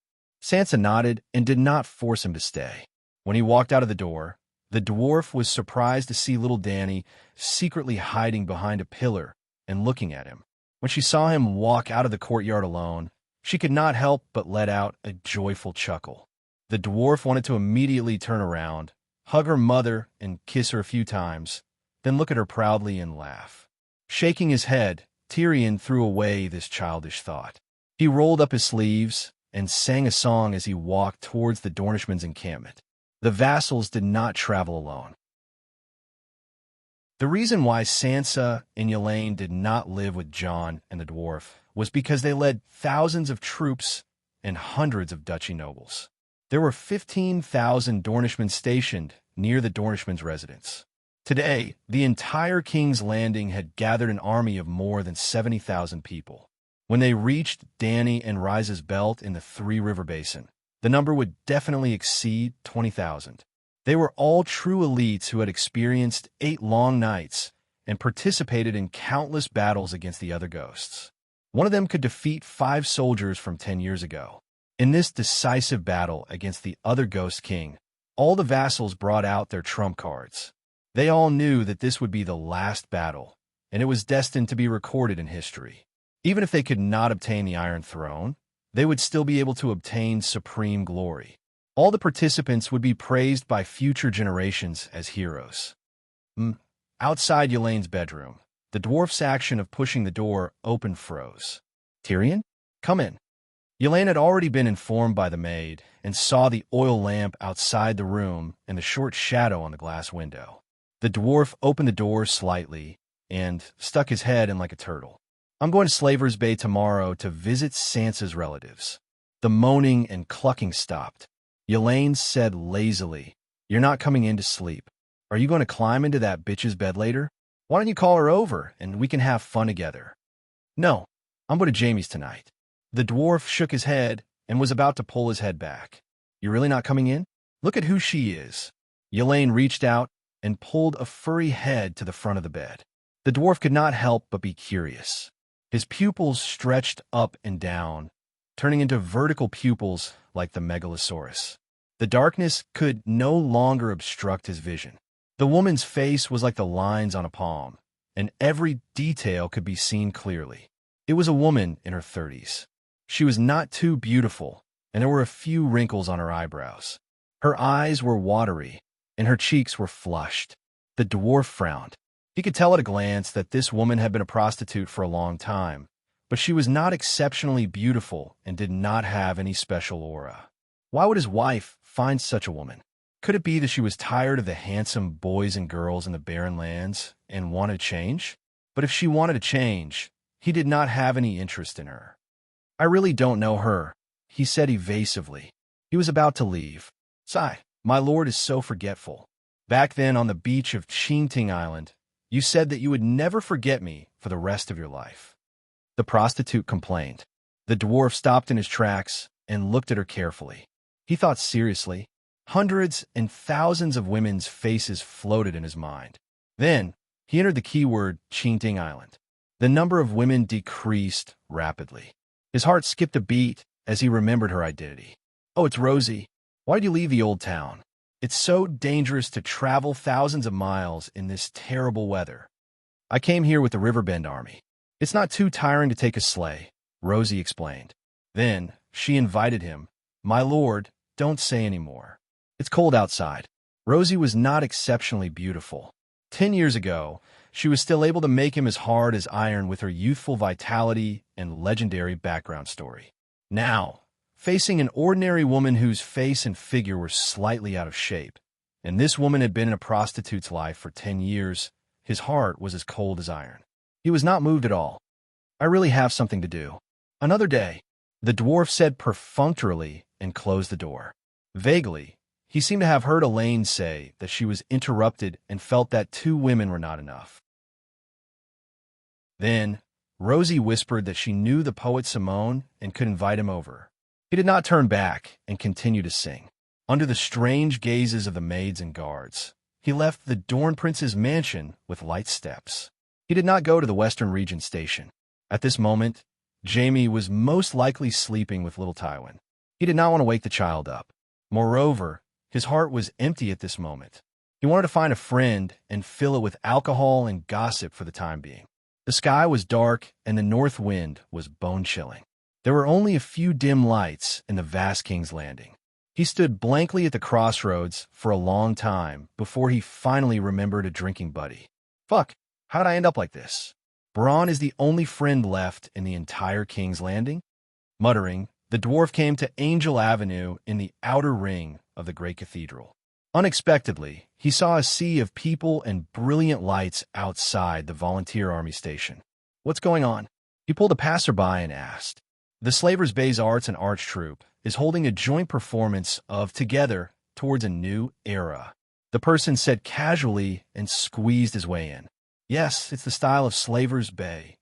Sansa nodded and did not force him to stay. When he walked out of the door, the dwarf was surprised to see little Dany secretly hiding behind a pillar and looking at him. When she saw him walk out of the courtyard alone, she could not help but let out a joyful chuckle. The dwarf wanted to immediately turn around, hug her mother and kiss her a few times, then look at her proudly and laugh. Shaking his head, Tyrion threw away this childish thought. He rolled up his sleeves and sang a song as he walked towards the Dornishmen's encampment. The vassals did not travel alone. The reason why Sansa and Elaine did not live with Jon and the dwarf was because they led thousands of troops and hundreds of duchy nobles. There were 15,000 Dornishmen stationed near the Dornishmen's residence. Today, the entire King's Landing had gathered an army of more than 70,000 people. When they reached Dany and Rise's belt in the Three River Basin, the number would definitely exceed 20,000. They were all true elites who had experienced 8 long nights and participated in countless battles against the other ghosts. One of them could defeat 5 soldiers from 10 years ago. In this decisive battle against the other ghost king, all the vassals brought out their trump cards. They all knew that this would be the last battle, and it was destined to be recorded in history. Even if they could not obtain the Iron Throne, they would still be able to obtain supreme glory. All the participants would be praised by future generations as heroes. Outside Elaine's bedroom, the dwarf's action of pushing the door open froze. Tyrion? Come in. Elaine had already been informed by the maid and saw the oil lamp outside the room and the short shadow on the glass window. The dwarf opened the door slightly and stuck his head in like a turtle. I'm going to Slaver's Bay tomorrow to visit Sansa's relatives. The moaning and clucking stopped. Elaine said lazily, You're not coming in to sleep. Are you going to climb into that bitch's bed later? Why don't you call her over and we can have fun together? No, I'm going to Jaime's tonight. The dwarf shook his head and was about to pull his head back. You're really not coming in? Look at who she is. Elaine reached out and pulled a furry head to the front of the bed. The dwarf could not help but be curious. His pupils stretched up and down, turning into vertical pupils like the megalosaurus. The darkness could no longer obstruct his vision. The woman's face was like the lines on a palm, and every detail could be seen clearly. It was a woman in her 30s. She was not too beautiful, and there were a few wrinkles on her eyebrows. Her eyes were watery, and her cheeks were flushed. The dwarf frowned. He could tell at a glance that this woman had been a prostitute for a long time, but she was not exceptionally beautiful and did not have any special aura. Why would his wife find such a woman? Could it be that she was tired of the handsome boys and girls in the barren lands and wanted change? But if she wanted to change, he did not have any interest in her. "I really don't know her," he said evasively. He was about to leave. "Sigh, my lord is so forgetful. Back then on the beach of Enchanting Island, you said that you would never forget me for the rest of your life." The prostitute complained. The dwarf stopped in his tracks and looked at her carefully. He thought seriously. Hundreds and thousands of women's faces floated in his mind. Then he entered the keyword Enchanting Island. The number of women decreased rapidly. His heart skipped a beat as he remembered her identity. "Oh, it's Rosie. Why did you leave the old town? It's so dangerous to travel thousands of miles in this terrible weather." "I came here with the Riverbend Army. It's not too tiring to take a sleigh," Rosie explained. Then she invited him. "My lord, don't say any more. It's cold outside." Rosie was not exceptionally beautiful. 10 years ago, she was still able to make him as hard as iron with her youthful vitality and legendary background story. Now, facing an ordinary woman whose face and figure were slightly out of shape, and this woman had been in a prostitute's life for 10 years, his heart was as cold as iron. He was not moved at all. "I really have something to do. Another day," the dwarf said perfunctorily and closed the door. Vaguely, he seemed to have heard Elaine say that she was interrupted and felt that 2 women were not enough. Then, Rosie whispered that she knew the poet Simone and could invite him over. He did not turn back and continue to sing. Under the strange gazes of the maids and guards, he left the Dorn Prince's mansion with light steps. He did not go to the Western Region station. At this moment, Jamie was most likely sleeping with little Tywin. He did not want to wake the child up. Moreover, his heart was empty at this moment. He wanted to find a friend and fill it with alcohol and gossip for the time being. The sky was dark and the north wind was bone-chilling. There were only a few dim lights in the vast King's Landing. He stood blankly at the crossroads for a long time before he finally remembered a drinking buddy. "Fuck, how'd I end up like this? Bronn is the only friend left in the entire King's Landing?" Muttering, the dwarf came to Angel Avenue in the outer ring of the great cathedral. Unexpectedly, he saw a sea of people and brilliant lights outside the volunteer army station. "What's going on?" He pulled a passerby and asked. "The Slavers Bay's Arts and Arch Troupe is holding a joint performance of Together Towards a New Era," the person said casually and squeezed his way in. "Yes, it's the style of Slavers Bay."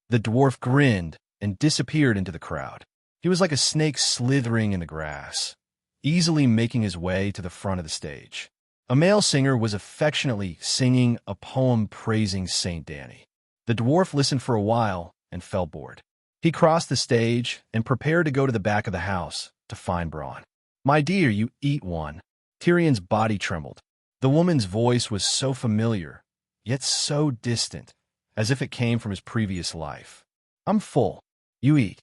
The dwarf grinned and disappeared into the crowd. He was like a snake slithering in the grass, easily making his way to the front of the stage. A male singer was affectionately singing a poem praising Saint Danny. The dwarf listened for a while and felt bored. He crossed the stage and prepared to go to the back of the house to find Bronn. "My dear, you eat one." Tyrion's body trembled. The woman's voice was so familiar, yet so distant, as if it came from his previous life. "I'm full. You eat."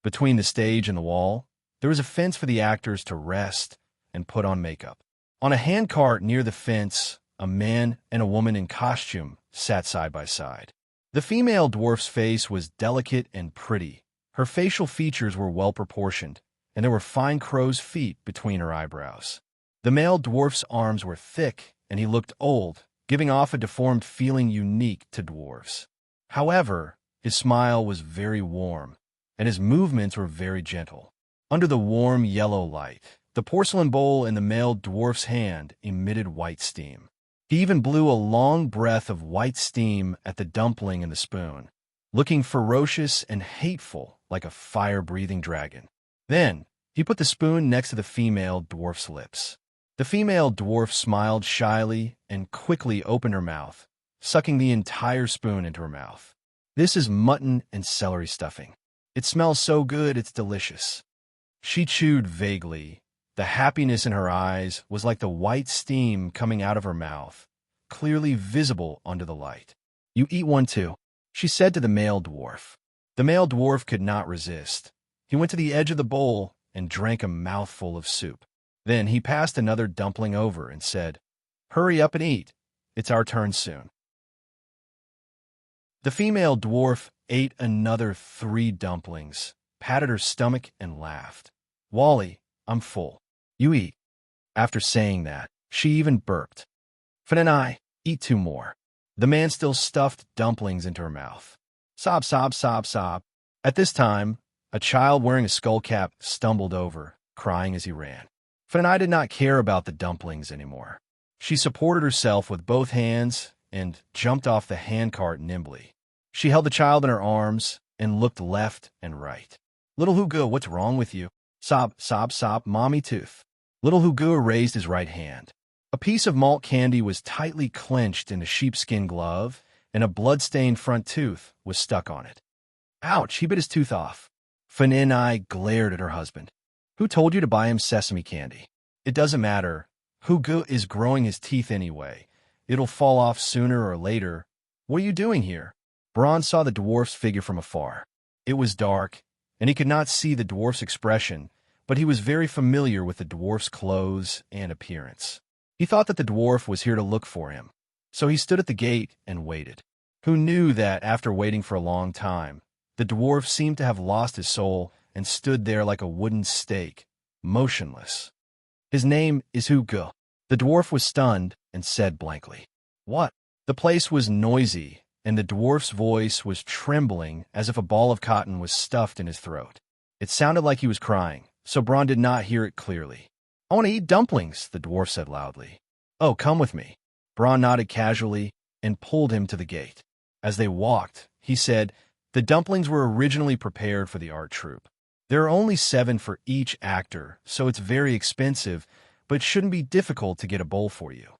Between the stage and the wall, there was a fence for the actors to rest and put on makeup. On a handcart near the fence, a man and a woman in costume sat side by side. The female dwarf's face was delicate and pretty. Her facial features were well-proportioned, and there were fine crow's feet between her eyebrows. The male dwarf's arms were thick, and he looked old, giving off a deformed feeling unique to dwarves. However, his smile was very warm, and his movements were very gentle. Under the warm yellow light, the porcelain bowl in the male dwarf's hand emitted white steam. He even blew a long breath of white steam at the dumpling in the spoon, looking ferocious and hateful like a fire-breathing dragon. Then, he put the spoon next to the female dwarf's lips. The female dwarf smiled shyly and quickly opened her mouth, sucking the entire spoon into her mouth. This is mutton and celery stuffing. It smells so good, it's delicious. She chewed vaguely. The happiness in her eyes was like the white steam coming out of her mouth, clearly visible under the light. You eat one too, she said to the male dwarf. The male dwarf could not resist. He went to the edge of the bowl and drank a mouthful of soup. Then he passed another dumpling over and said, "Hurry up and eat. It's our turn soon." The female dwarf ate another 3 dumplings, patted her stomach, and laughed. "Wally, I'm full. You eat." After saying that, she even burped. "Finn and I, eat 2 more." The man still stuffed dumplings into her mouth. Sob, sob, sob, sob. At this time, a child wearing a skull cap stumbled over, crying as he ran. Finn and I did not care about the dumplings anymore. She supported herself with both hands and jumped off the handcart nimbly. She held the child in her arms and looked left and right. "Little Hugo, what's wrong with you?" Sob, sob, sob, mommy tooth. Little Hugo raised his right hand. A piece of malt candy was tightly clenched in a sheepskin glove, and a blood-stained front tooth was stuck on it. Ouch, he bit his tooth off. Finn and I glared at her husband. "Who told you to buy him sesame candy?" "It doesn't matter. Hugo is growing his teeth anyway. It'll fall off sooner or later. What are you doing here?" Bron saw the dwarf's figure from afar. It was dark, and he could not see the dwarf's expression, but he was very familiar with the dwarf's clothes and appearance. He thought that the dwarf was here to look for him, so he stood at the gate and waited. Who knew that after waiting for a long time, the dwarf seemed to have lost his soul and stood there like a wooden stake, motionless. "His name is Hugo." The dwarf was stunned and said blankly, "What?" The place was noisy, and the dwarf's voice was trembling as if a ball of cotton was stuffed in his throat. It sounded like he was crying, so Bron did not hear it clearly. "I want to eat dumplings," the dwarf said loudly. "Oh, come with me." Bron nodded casually and pulled him to the gate. As they walked, he said, "The dumplings were originally prepared for the art troupe. There are only 7 for each actor, so it's very expensive, but it shouldn't be difficult to get a bowl for you."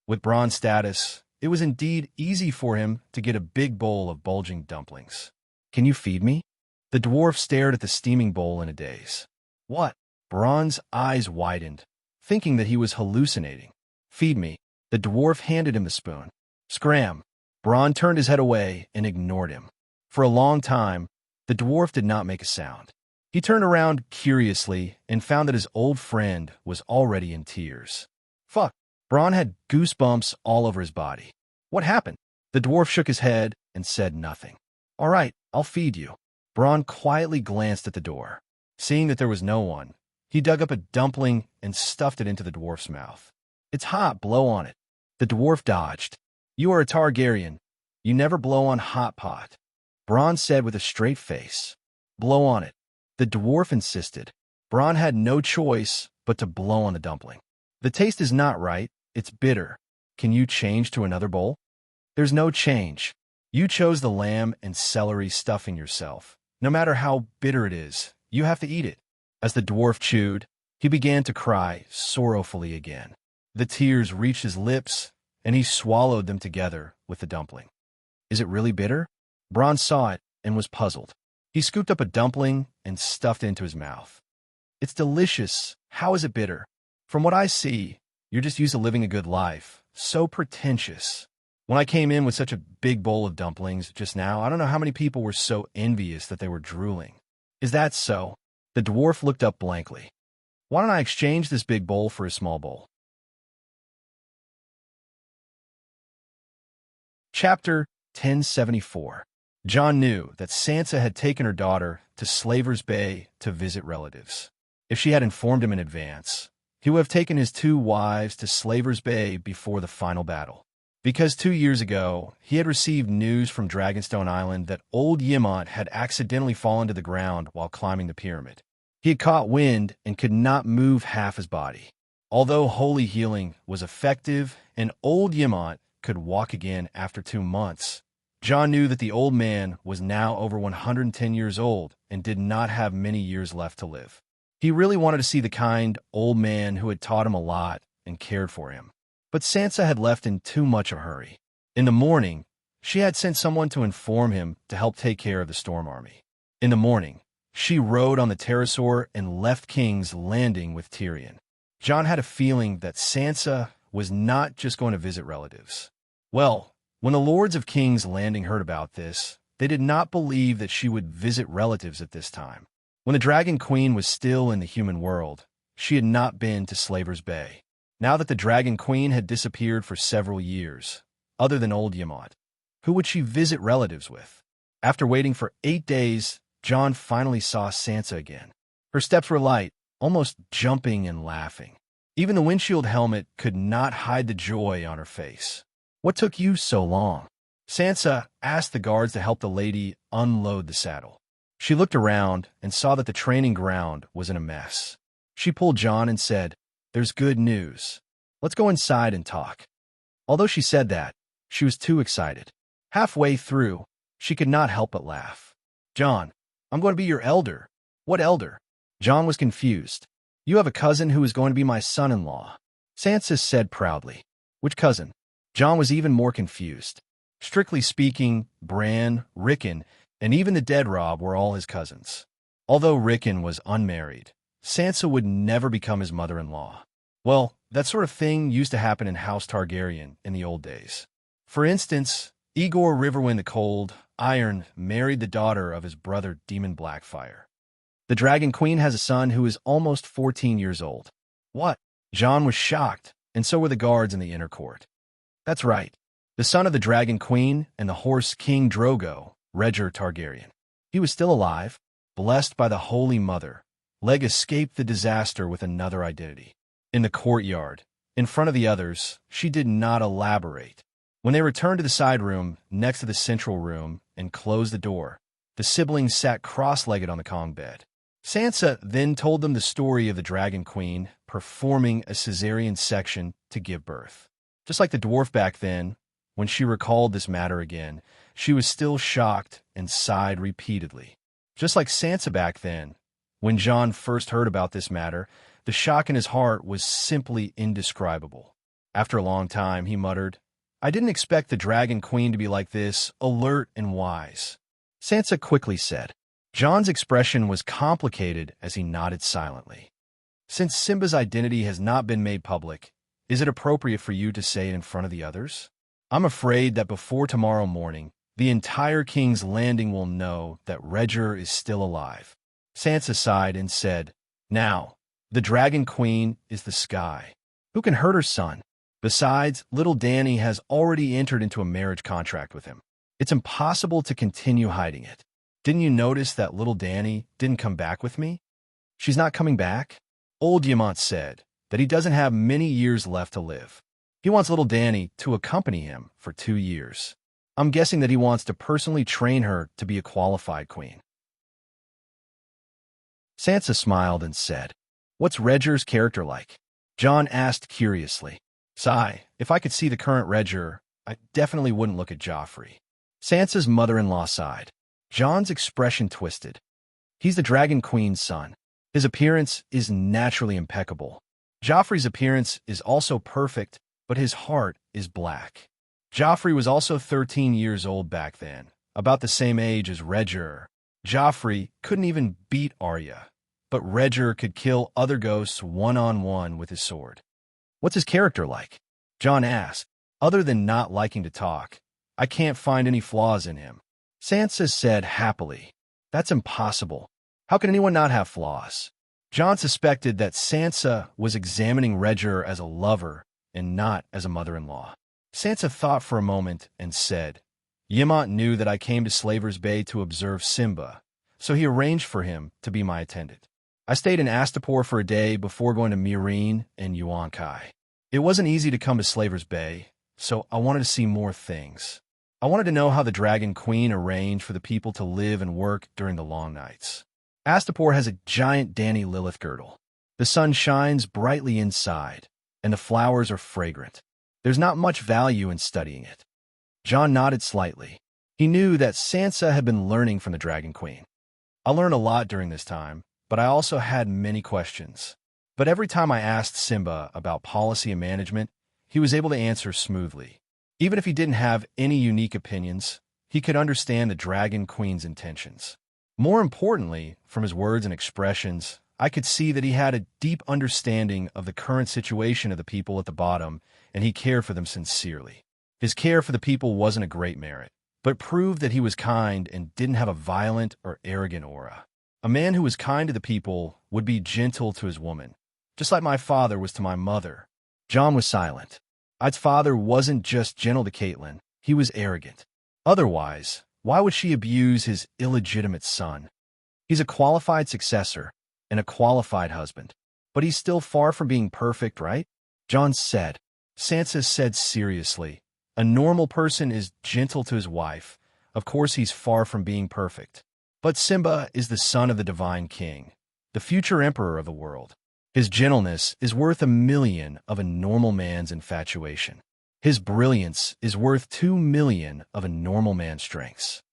With Bron's status, it was indeed easy for him to get a big bowl of bulging dumplings. "Can you feed me?" The dwarf stared at the steaming bowl in a daze. "What?" Bron's eyes widened, thinking that he was hallucinating. "Feed me." The dwarf handed him the spoon. Scram! Bron turned his head away and ignored him. For a long time, the dwarf did not make a sound. He turned around curiously and found that his old friend was already in tears. Fuck! Bron had goosebumps all over his body. What happened? The dwarf shook his head and said nothing. "All right, I'll feed you." Bron quietly glanced at the door. Seeing that there was no one, he dug up a dumpling and stuffed it into the dwarf's mouth. "It's hot, blow on it." The dwarf dodged. "You are a Targaryen. You never blow on hot pot," Bron said with a straight face. "Blow on it." The dwarf insisted. Bron had no choice but to blow on the dumpling. "The taste is not right. It's bitter. Can you change to another bowl?" "There's no change. You chose the lamb and celery stuffing yourself. No matter how bitter it is, you have to eat it." As the dwarf chewed, he began to cry sorrowfully again. The tears reached his lips, and he swallowed them together with the dumpling. "Is it really bitter?" Bron saw it and was puzzled. He scooped up a dumpling and stuffed it into his mouth. "It's delicious. How is it bitter?" "From what I see, you're just used to living a good life. So pretentious. When I came in with such a big bowl of dumplings just now, I don't know how many people were so envious that they were drooling." "Is that so?" The dwarf looked up blankly. "Why don't I exchange this big bowl for a small bowl?" Chapter 1074. Jon knew that Sansa had taken her daughter to Slaver's Bay to visit relatives. If she had informed him in advance, he would have taken his 2 wives to Slaver's Bay before the final battle. Because 2 years ago, he had received news from Dragonstone Island that old Ymont had accidentally fallen to the ground while climbing the pyramid. He had caught wind and could not move half his body. Although holy healing was effective and old Ymont could walk again after 2 months, Jon knew that the old man was now over 110 years old and did not have many years left to live. He really wanted to see the kind old man who had taught him a lot and cared for him. But Sansa had left in too much of a hurry. In the morning, she had sent someone to inform him to help take care of the storm army. In the morning, she rode on the pterosaur and left King's Landing with Tyrion. Jon had a feeling that Sansa was not just going to visit relatives. Well, when the lords of King's Landing heard about this, they did not believe that she would visit relatives at this time. When the Dragon Queen was still in the human world, she had not been to Slaver's Bay. Now that the Dragon Queen had disappeared for several years, other than old Yamot, who would she visit relatives with? After waiting for 8 days, Jon finally saw Sansa again. Her steps were light, almost jumping and laughing. Even the windshield helmet could not hide the joy on her face. "What took you so long?" Sansa asked the guards to help the lady unload the saddle. She looked around and saw that the training ground was in a mess. She pulled Jon and said, "There's good news. Let's go inside and talk." Although she said that, she was too excited. Halfway through, she could not help but laugh. "Jon, I'm going to be your elder." "What elder?" Jon was confused. "You have a cousin who is going to be my son-in-law," Sansa said proudly. "Which cousin?" Jon was even more confused. Strictly speaking, Bran, Rickon, and even the dead Robb were all his cousins. Although Rickon was unmarried, Sansa would never become his mother-in-law. Well, that sort of thing used to happen in House Targaryen in the old days. For instance, Aegor Riverwind the Cold, Iron, married the daughter of his brother Demon Blackfire. The Dragon Queen has a son who is almost 14 years old. What? Jon was shocked, and so were the guards in the inner court. That's right. The son of the Dragon Queen and the horse King Drogo, Rhaegar Targaryen. He was still alive, blessed by the Holy Mother. Leg escaped the disaster with another identity. In the courtyard, in front of the others, she did not elaborate. When they returned to the side room, next to the central room, and closed the door, the siblings sat cross-legged on the Kong bed. Sansa then told them the story of the Dragon Queen performing a cesarean section to give birth. Just like the dwarf back then, when she recalled this matter again, she was still shocked and sighed repeatedly. Just like Sansa back then, when Jon first heard about this matter, the shock in his heart was simply indescribable. After a long time, he muttered, "I didn't expect the Dragon Queen to be like this, alert and wise." Sansa quickly said. Jon's expression was complicated as he nodded silently. "Since Simba's identity has not been made public, is it appropriate for you to say it in front of the others? I'm afraid that before tomorrow morning, the entire King's Landing will know that Rhaegar is still alive." Sansa sighed and said, "Now, the Dragon Queen is the sky. Who can hurt her son? Besides, little Dany has already entered into a marriage contract with him. It's impossible to continue hiding it. Didn't you notice that little Dany didn't come back with me?" "She's not coming back?" Old Yamont said that he doesn't have many years left to live. He wants little Dany to accompany him for 2 years. I'm guessing that he wants to personally train her to be a qualified queen. Sansa smiled and said, "What's Rhaegar's character like?" Jon asked curiously. "Sigh, if I could see the current Rhaegar, I definitely wouldn't look at Joffrey." Sansa's mother-in-law sighed. Jon's expression twisted. He's the Dragon Queen's son. His appearance is naturally impeccable. Joffrey's appearance is also perfect, but his heart is black. Joffrey was also 13 years old back then, about the same age as Rhaegar. Joffrey couldn't even beat Arya, but Rhaegar could kill other ghosts one-on-one with his sword. "What's his character like?" Jon asked. "Other than not liking to talk, I can't find any flaws in him." Sansa said happily, "That's impossible. How can anyone not have flaws?" Jon suspected that Sansa was examining Rhaegar as a lover and not as a mother-in-law. Sansa thought for a moment and said, "Yamont knew that I came to Slaver's Bay to observe Simba, so he arranged for him to be my attendant. I stayed in Astapor for a day before going to Meereen and Yuan-Kai. It wasn't easy to come to Slaver's Bay, so I wanted to see more things. I wanted to know how the Dragon Queen arranged for the people to live and work during the long nights. Astapor has a giant Dany Lilith girdle. The sun shines brightly inside, and the flowers are fragrant. There's not much value in studying it." Jon nodded slightly. He knew that Sansa had been learning from the Dragon Queen. "I learned a lot during this time, but I also had many questions. But every time I asked Simba about policy and management, he was able to answer smoothly. Even if he didn't have any unique opinions, he could understand the Dragon Queen's intentions. More importantly, from his words and expressions, I could see that he had a deep understanding of the current situation of the people at the bottom, and he cared for them sincerely. His care for the people wasn't a great merit, but proved that he was kind and didn't have a violent or arrogant aura. A man who was kind to the people would be gentle to his woman, just like my father was to my mother. John was silent. Ide's father wasn't just gentle to Caitlin, he was arrogant. Otherwise, why would she abuse his illegitimate son? He's a qualified successor and a qualified husband, but he's still far from being perfect, right? John said. Sansa said seriously, a normal person is gentle to his wife. Of course he's far from being perfect. But Simba is the son of the divine king, the future emperor of the world. His gentleness is worth 1,000,000 of a normal man's infatuation. His brilliance is worth 2,000,000 of a normal man's strengths.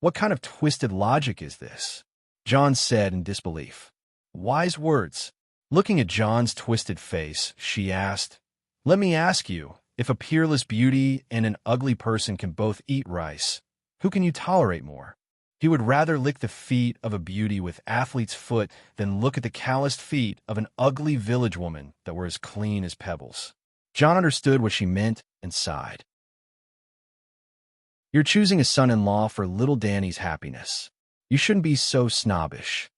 What kind of twisted logic is this? John said in disbelief. Wise words. Looking at John's twisted face, she asked, let me ask you, if a peerless beauty and an ugly person can both eat rice, who can you tolerate more? He would rather lick the feet of a beauty with athlete's foot than look at the calloused feet of an ugly village woman that were as clean as pebbles. John understood what she meant and sighed. You're choosing a son-in-law for little Danny's happiness. You shouldn't be so snobbish.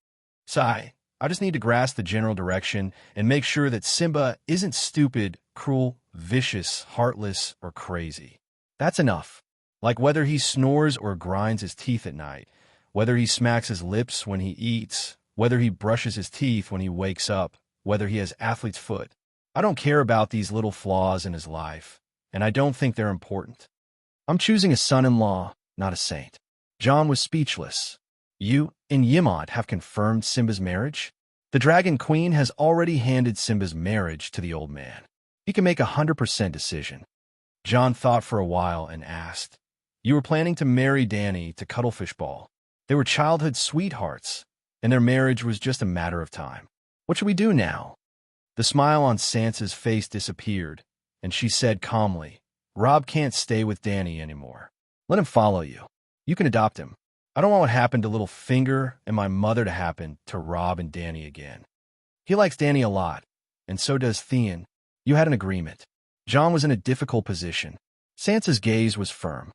Sigh. I just need to grasp the general direction and make sure that Simba isn't stupid, cruel, vicious, heartless, or crazy. That's enough. Like whether he snores or grinds his teeth at night, whether he smacks his lips when he eats, whether he brushes his teeth when he wakes up, whether he has athlete's foot. I don't care about these little flaws in his life, and I don't think they're important. I'm choosing a son-in-law, not a saint. John was speechless. You and Yimont have confirmed Simba's marriage? The Dragon Queen has already handed Simba's marriage to the old man. He can make 100% decision. John thought for a while and asked, you were planning to marry Danny to Cuttlefish Ball. They were childhood sweethearts, and their marriage was just a matter of time. What should we do now? The smile on Sansa's face disappeared, and she said calmly, Rob can't stay with Danny anymore. Let him follow you. You can adopt him. I don't want what happened to Littlefinger and my mother to happen to Rob and Danny again. He likes Danny a lot, and so does Theon. You had an agreement. John was in a difficult position. Sansa's gaze was firm.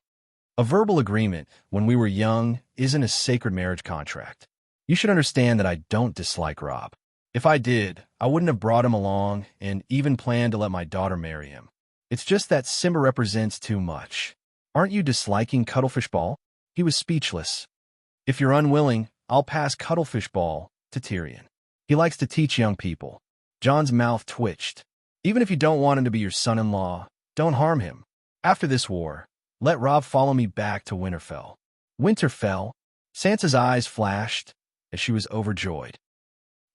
A verbal agreement, when we were young, isn't a sacred marriage contract. You should understand that I don't dislike Rob. If I did, I wouldn't have brought him along and even planned to let my daughter marry him. It's just that Simba represents too much. Aren't you disliking Cuttlefish Ball? He was speechless. If you're unwilling, I'll pass Cuttlefish Ball to Tyrion. He likes to teach young people. John's mouth twitched. Even if you don't want him to be your son-in-law, don't harm him. After this war, let Rob follow me back to Winterfell. Winterfell? Sansa's eyes flashed as she was overjoyed.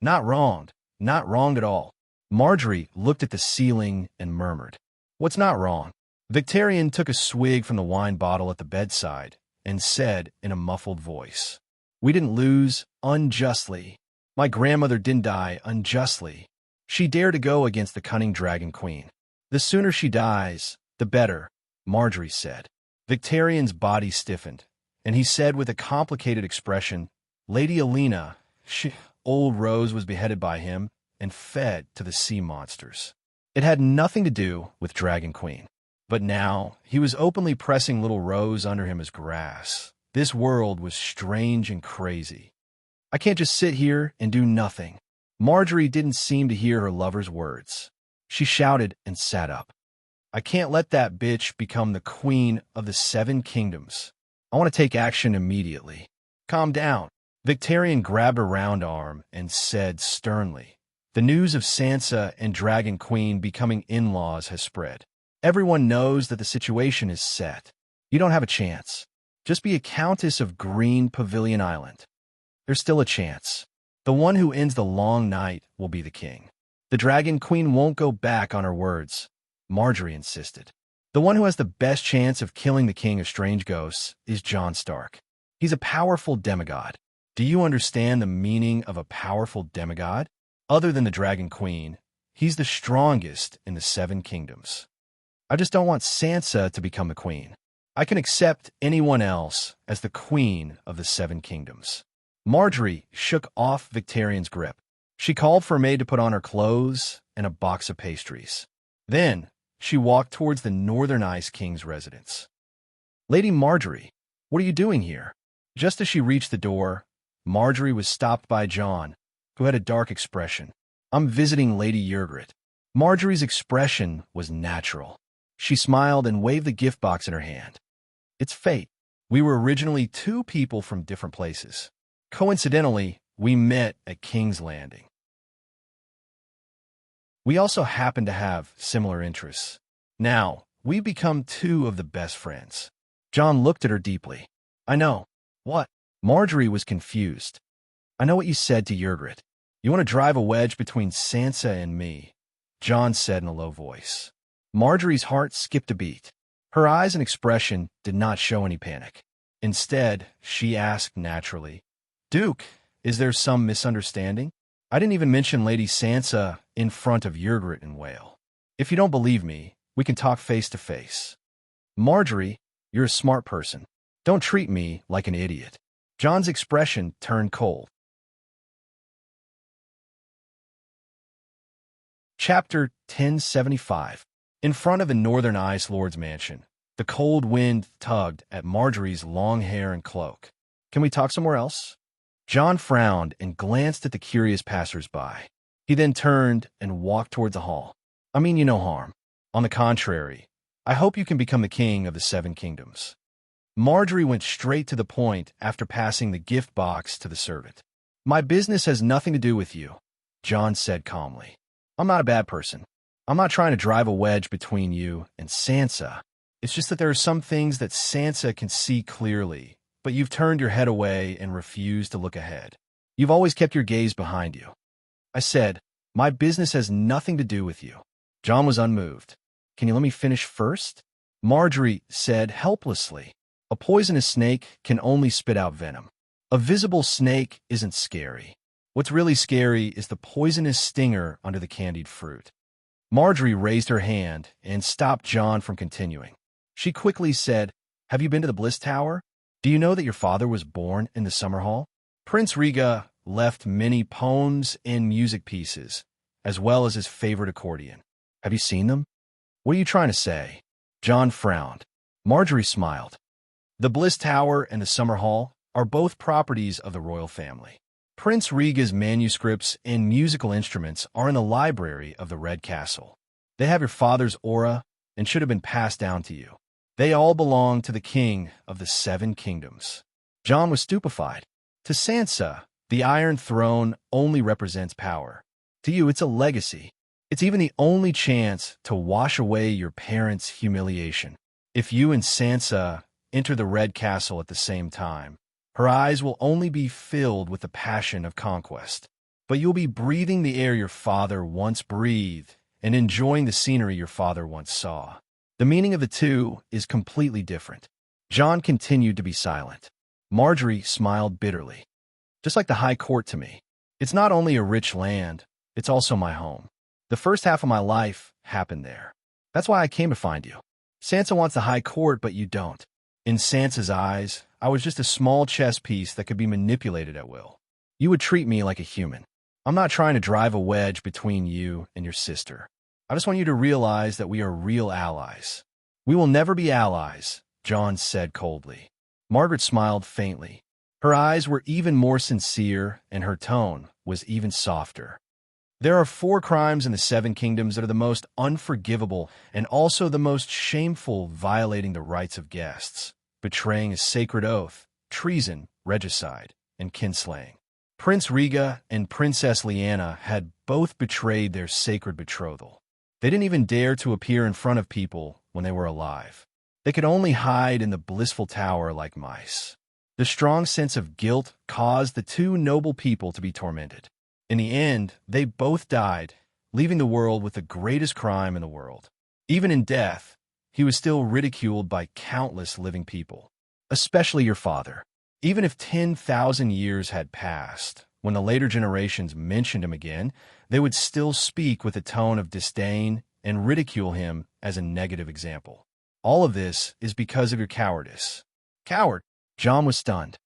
Not wronged. Not wronged at all. Marjorie looked at the ceiling and murmured, what's not wrong? Victarion took a swig from the wine bottle at the bedside and said in a muffled voice, we didn't lose unjustly. My grandmother didn't die unjustly. She dared to go against the cunning Dragon Queen. The sooner she dies, the better, Marjorie said. Victarion's body stiffened, and he said with a complicated expression, Lady Alina, old Rose was beheaded by him and fed to the sea monsters. It had nothing to do with Dragon Queen. But now, he was openly pressing little Rose under him as grass. This world was strange and crazy. I can't just sit here and do nothing. Marjorie didn't seem to hear her lover's words. She shouted and sat up. I can't let that bitch become the queen of the 7 kingdoms. I want to take action immediately. Calm down. Victarion grabbed her round arm and said sternly, the news of Sansa and Dragon Queen becoming in-laws has spread. Everyone knows that the situation is set. You don't have a chance. Just be a Countess of Green Pavilion Island. There's still a chance. The one who ends the long night will be the king. The Dragon Queen won't go back on her words, Marjorie insisted. The one who has the best chance of killing the King of Strange Ghosts is Jon Stark. He's a powerful demigod. Do you understand the meaning of a powerful demigod? Other than the Dragon Queen, he's the strongest in the 7 kingdoms. I just don't want Sansa to become the queen. I can accept anyone else as the queen of the Seven Kingdoms." Marjorie shook off Victorian's grip. She called for a maid to put on her clothes and a box of pastries. Then she walked towards the Northern Ice King's residence. "Lady Marjorie, what are you doing here?" Just as she reached the door, Marjorie was stopped by John, who had a dark expression. "I'm visiting Lady Ygritte." Marjorie's expression was natural. She smiled and waved the gift box in her hand. "It's fate. We were originally two people from different places. Coincidentally, we met at King's Landing. We also happen to have similar interests. Now, we've become two of the best friends." John looked at her deeply. "I know." "What?" Marjorie was confused. "I know what you said to Ygritte. You want to drive a wedge between Sansa and me," John said in a low voice. Marjorie's heart skipped a beat. Her eyes and expression did not show any panic. Instead, she asked naturally, "Duke, is there some misunderstanding? I didn't even mention Lady Sansa in front of Ygritte and Whale. If you don't believe me, we can talk face to face." "Marjorie, you're a smart person. Don't treat me like an idiot." John's expression turned cold. Chapter 1075. In front of the Northern Ice Lord's mansion, the cold wind tugged at Marjorie's long hair and cloak. "Can we talk somewhere else?" John frowned and glanced at the curious passers-by. He then turned and walked towards the hall. "I mean you no harm. On the contrary, I hope you can become the king of the Seven Kingdoms." Marjorie went straight to the point after passing the gift box to the servant. "My business has nothing to do with you," John said calmly. "I'm not a bad person. I'm not trying to drive a wedge between you and Sansa. It's just that there are some things that Sansa can see clearly, but you've turned your head away and refused to look ahead. You've always kept your gaze behind you." I said, "My business has nothing to do with you." John was unmoved. "Can you let me finish first?" Marjorie said helplessly. "A poisonous snake can only spit out venom. A visible snake isn't scary. What's really scary is the poisonous stinger under the candied fruit." Marjorie raised her hand and stopped John from continuing. She quickly said, "Have you been to the Bliss Tower? Do you know that your father was born in the Summer Hall? Prince Riga left many poems and music pieces, as well as his favorite accordion. Have you seen them?" "What are you trying to say?" John frowned. Marjorie smiled. "The Bliss Tower and the Summer Hall are both properties of the royal family. Prince Riga's manuscripts and musical instruments are in the library of the Red Castle. They have your father's aura and should have been passed down to you. They all belong to the king of the Seven Kingdoms." John was stupefied. "To Sansa, the Iron Throne only represents power. To you, it's a legacy. It's even the only chance to wash away your parents' humiliation. If you and Sansa enter the Red Castle at the same time, her eyes will only be filled with the passion of conquest. But you'll be breathing the air your father once breathed and enjoying the scenery your father once saw. The meaning of the two is completely different." John continued to be silent. Marjorie smiled bitterly. "Just like the High Court to me. It's not only a rich land, it's also my home. The first half of my life happened there. That's why I came to find you. Sansa wants the High Court, but you don't. In Sansa's eyes, I was just a small chess piece that could be manipulated at will. You would treat me like a human. I'm not trying to drive a wedge between you and your sister. I just want you to realize that we are real allies." "We will never be allies," John said coldly. Margaret smiled faintly. Her eyes were even more sincere, and her tone was even softer. "There are 4 crimes in the Seven Kingdoms that are the most unforgivable and also the most shameful, violating the rights of guests: betraying a sacred oath, treason, regicide, and kinslaying. Prince Riga and Princess Lyanna had both betrayed their sacred betrothal. They didn't even dare to appear in front of people when they were alive. They could only hide in the blissful tower like mice. The strong sense of guilt caused the 2 noble people to be tormented. In the end, they both died, leaving the world with the greatest crime in the world. Even in death, he was still ridiculed by countless living people, especially your father. Even if 10,000 years had passed, when the later generations mentioned him again, they would still speak with a tone of disdain and ridicule him as a negative example. All of this is because of your cowardice. Coward! John was stunned.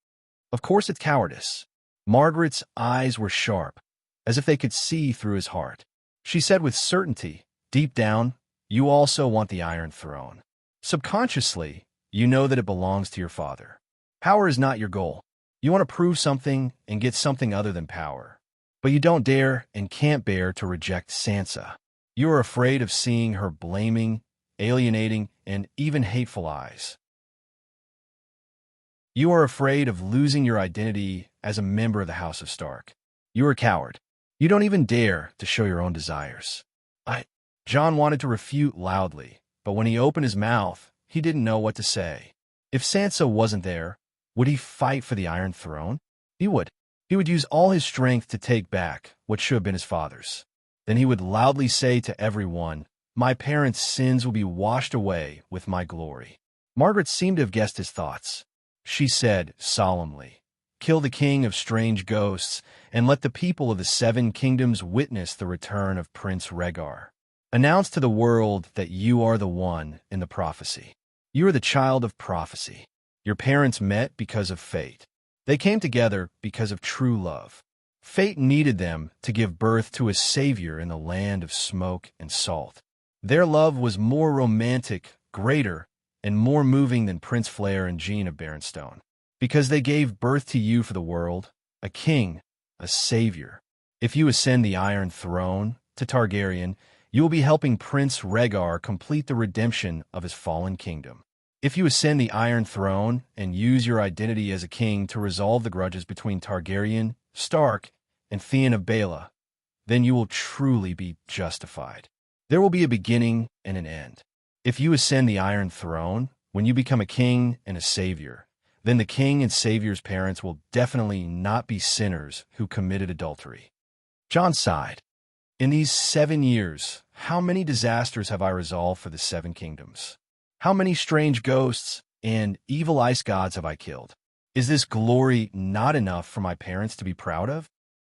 Of course it's cowardice. Margaret's eyes were sharp, as if they could see through his heart. She said with certainty, deep down, you also want the Iron Throne. Subconsciously, you know that it belongs to your father. Power is not your goal. You want to prove something and get something other than power. But you don't dare and can't bear to reject Sansa. You are afraid of seeing her blaming, alienating, and even hateful eyes. You are afraid of losing your identity as a member of the House of Stark. You are a coward. You don't even dare to show your own desires. John wanted to refute loudly, but when he opened his mouth, he didn't know what to say. If Sansa wasn't there, would he fight for the Iron Throne? He would. He would use all his strength to take back what should have been his father's. Then he would loudly say to everyone, "My parents' sins will be washed away with my glory." Margaret seemed to have guessed his thoughts. She said solemnly, "Kill the king of strange ghosts, and let the people of the Seven Kingdoms witness the return of Prince Rhaegar. Announce to the world that you are the one in the prophecy. You are the child of prophecy. Your parents met because of fate. They came together because of true love. Fate needed them to give birth to a savior in the land of smoke and salt. Their love was more romantic, greater, and more moving than Prince Flair and Jean of Berenstain, because they gave birth to you for the world, a king, a savior. If you ascend the Iron Throne to Targaryen, you will be helping Prince Rhaegar complete the redemption of his fallen kingdom. If you ascend the Iron Throne and use your identity as a king to resolve the grudges between Targaryen, Stark, and Theon of Baela, then you will truly be justified. There will be a beginning and an end. If you ascend the Iron Throne, when you become a king and a savior, then the king and savior's parents will definitely not be sinners who committed adultery." John sighed. "In these 7 years, how many disasters have I resolved for the Seven Kingdoms? How many strange ghosts and evil ice gods have I killed? Is this glory not enough for my parents to be proud of?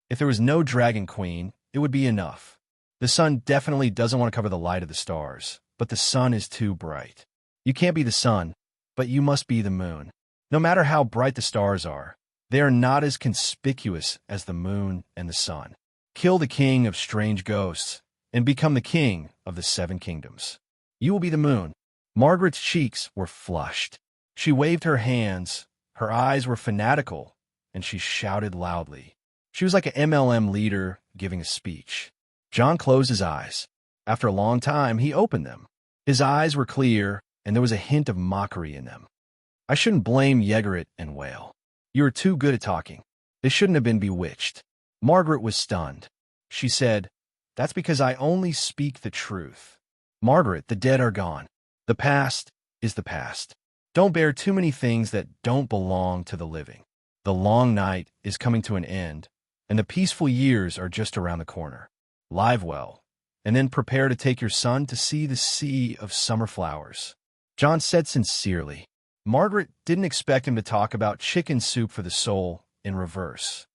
If there was no Dragon Queen, it would be enough. The sun definitely doesn't want to cover the light of the stars, but the sun is too bright. You can't be the sun, but you must be the moon. No matter how bright the stars are, they are not as conspicuous as the moon and the sun. Kill the king of strange ghosts and become the king of the Seven Kingdoms. You will be the moon." Margaret's cheeks were flushed. She waved her hands, her eyes were fanatical, and she shouted loudly. She was like an MLM leader giving a speech. John closed his eyes. After a long time, he opened them. His eyes were clear, and there was a hint of mockery in them. "I shouldn't blame Ygritte and Whale. You are too good at talking. They shouldn't have been bewitched." Margaret was stunned. She said, "That's because I only speak the truth. Margaret, the dead are gone. The past is the past. Don't bear too many things that don't belong to the living. The long night is coming to an end, and the peaceful years are just around the corner. Live well, and then prepare to take your son to see the sea of summer flowers." John said sincerely. Margaret didn't expect him to talk about chicken soup for the soul in reverse.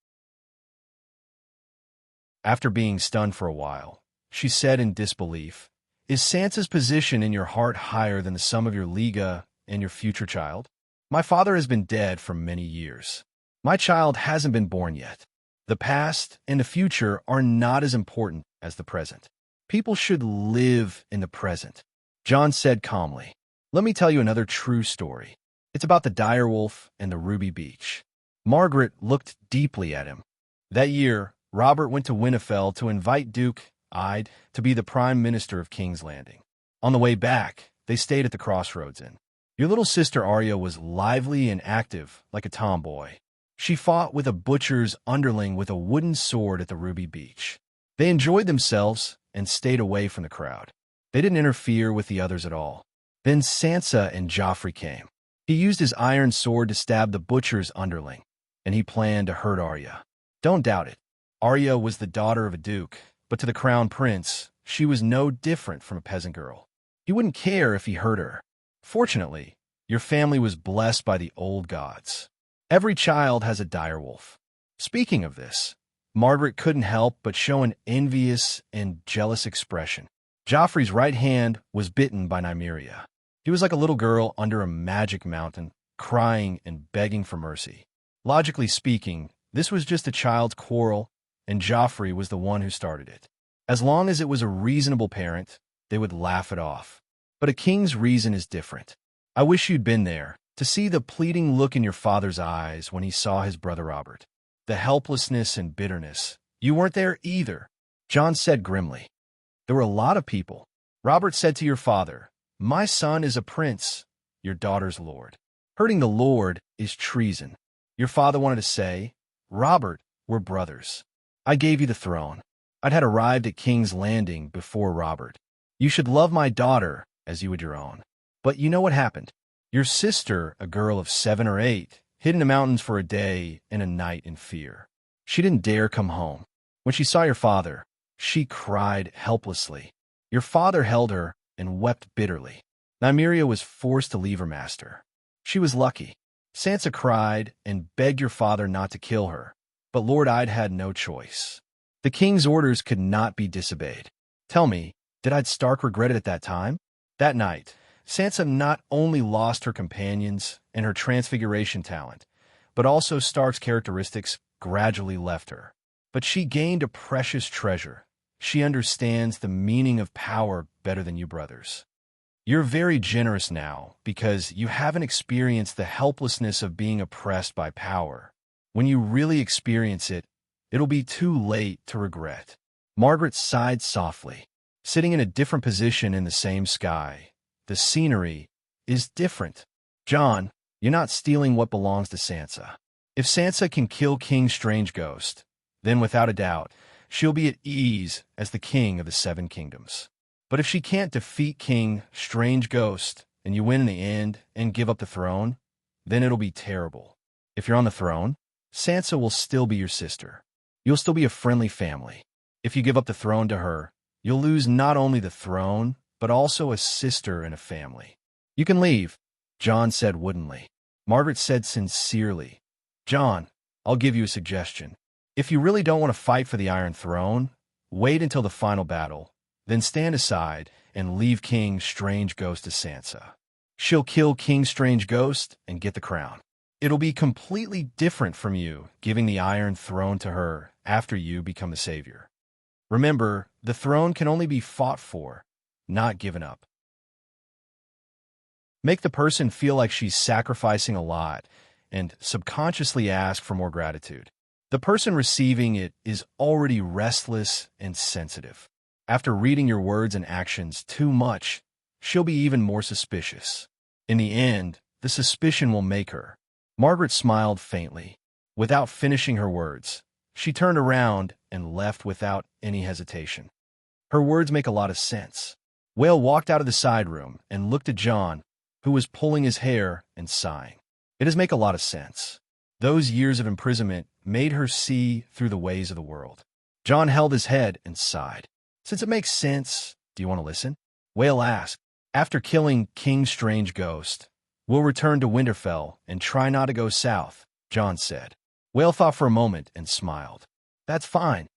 After being stunned for a while, she said in disbelief, "Is Sansa's position in your heart higher than the sum of your Liga and your future child? My father has been dead for many years. My child hasn't been born yet. The past and the future are not as important as the present. People should live in the present." John said calmly, "Let me tell you another true story. It's about the direwolf and the Ruby Beach." Margaret looked deeply at him. That year, Robert went to Winterfell to invite Duke Ide to be the Prime Minister of King's Landing. On the way back, they stayed at the Crossroads Inn. Your little sister Arya was lively and active, like a tomboy. She fought with a butcher's underling with a wooden sword at the Ruby Beach. They enjoyed themselves and stayed away from the crowd. They didn't interfere with the others at all. Then Sansa and Joffrey came. He used his iron sword to stab the butcher's underling, and he planned to hurt Arya. Don't doubt it. Arya was the daughter of a duke, but to the crown prince, she was no different from a peasant girl. He wouldn't care if he hurt her. Fortunately, your family was blessed by the old gods. Every child has a direwolf. Speaking of this, Margaret couldn't help but show an envious and jealous expression. Joffrey's right hand was bitten by Nymeria. He was like a little girl under a magic mountain, crying and begging for mercy. Logically speaking, this was just a child's quarrel, and Joffrey was the one who started it. As long as it was a reasonable parent, they would laugh it off. But a king's reason is different. I wish you'd been there, to see the pleading look in your father's eyes when he saw his brother Robert. The helplessness and bitterness. You weren't there either, Jon said grimly. There were a lot of people. Robert said to your father, "My son is a prince, your daughter's lord." Hurting the lord is treason. Your father wanted to say, "Robert, we're brothers. I gave you the throne. I'd had arrived at King's Landing before Robert. You should love my daughter as you would your own." But you know what happened? Your sister, a girl of 7 or 8, hid in the mountains for a day and a night in fear. She didn't dare come home. When she saw your father, she cried helplessly. Your father held her and wept bitterly. Nymeria was forced to leave her master. She was lucky. Sansa cried and begged your father not to kill her, but Lord Ide had no choice. The king's orders could not be disobeyed. Tell me, did Ide Stark regret it at that time? That night, Sansa not only lost her companions and her transfiguration talent, but also Stark's characteristics gradually left her. But she gained a precious treasure. She understands the meaning of power better than you brothers. You're very generous now because you haven't experienced the helplessness of being oppressed by power. When you really experience it, it'll be too late to regret. Margaret sighed softly. Sitting in a different position in the same sky, the scenery is different. Jon, you're not stealing what belongs to Sansa. If Sansa can kill King Strange-Ghost, then without a doubt, she'll be at ease as the king of the 7 kingdoms. But if she can't defeat King Strange-Ghost and you win in the end and give up the throne, then it'll be terrible. If you're on the throne, Sansa will still be your sister. You'll still be a friendly family. If you give up the throne to her, you'll lose not only the throne, but also a sister and a family. You can leave, Jon said woodenly. Margaret said sincerely, Jon, I'll give you a suggestion. If you really don't want to fight for the Iron Throne, wait until the final battle, then stand aside and leave King Strange-Ghost to Sansa. She'll kill King Strange-Ghost and get the crown. It'll be completely different from you giving the Iron Throne to her after you become the savior. Remember, the throne can only be fought for, not given up. Make the person feel like she's sacrificing a lot and subconsciously ask for more gratitude. The person receiving it is already restless and sensitive. After reading your words and actions too much, she'll be even more suspicious. In the end, the suspicion will make her. Margaret smiled faintly. Without finishing her words, she turned around and left without any hesitation. Her words make a lot of sense. Whale walked out of the side room and looked at Jon, who was pulling his hair and sighing. It does make a lot of sense. Those years of imprisonment made her see through the ways of the world. Jon held his head and sighed. Since it makes sense, do you want to listen? Whale asked. After killing King Strange-Ghost, we'll return to Winterfell and try not to go south, Jon said. Whale thought for a moment and smiled. That's fine.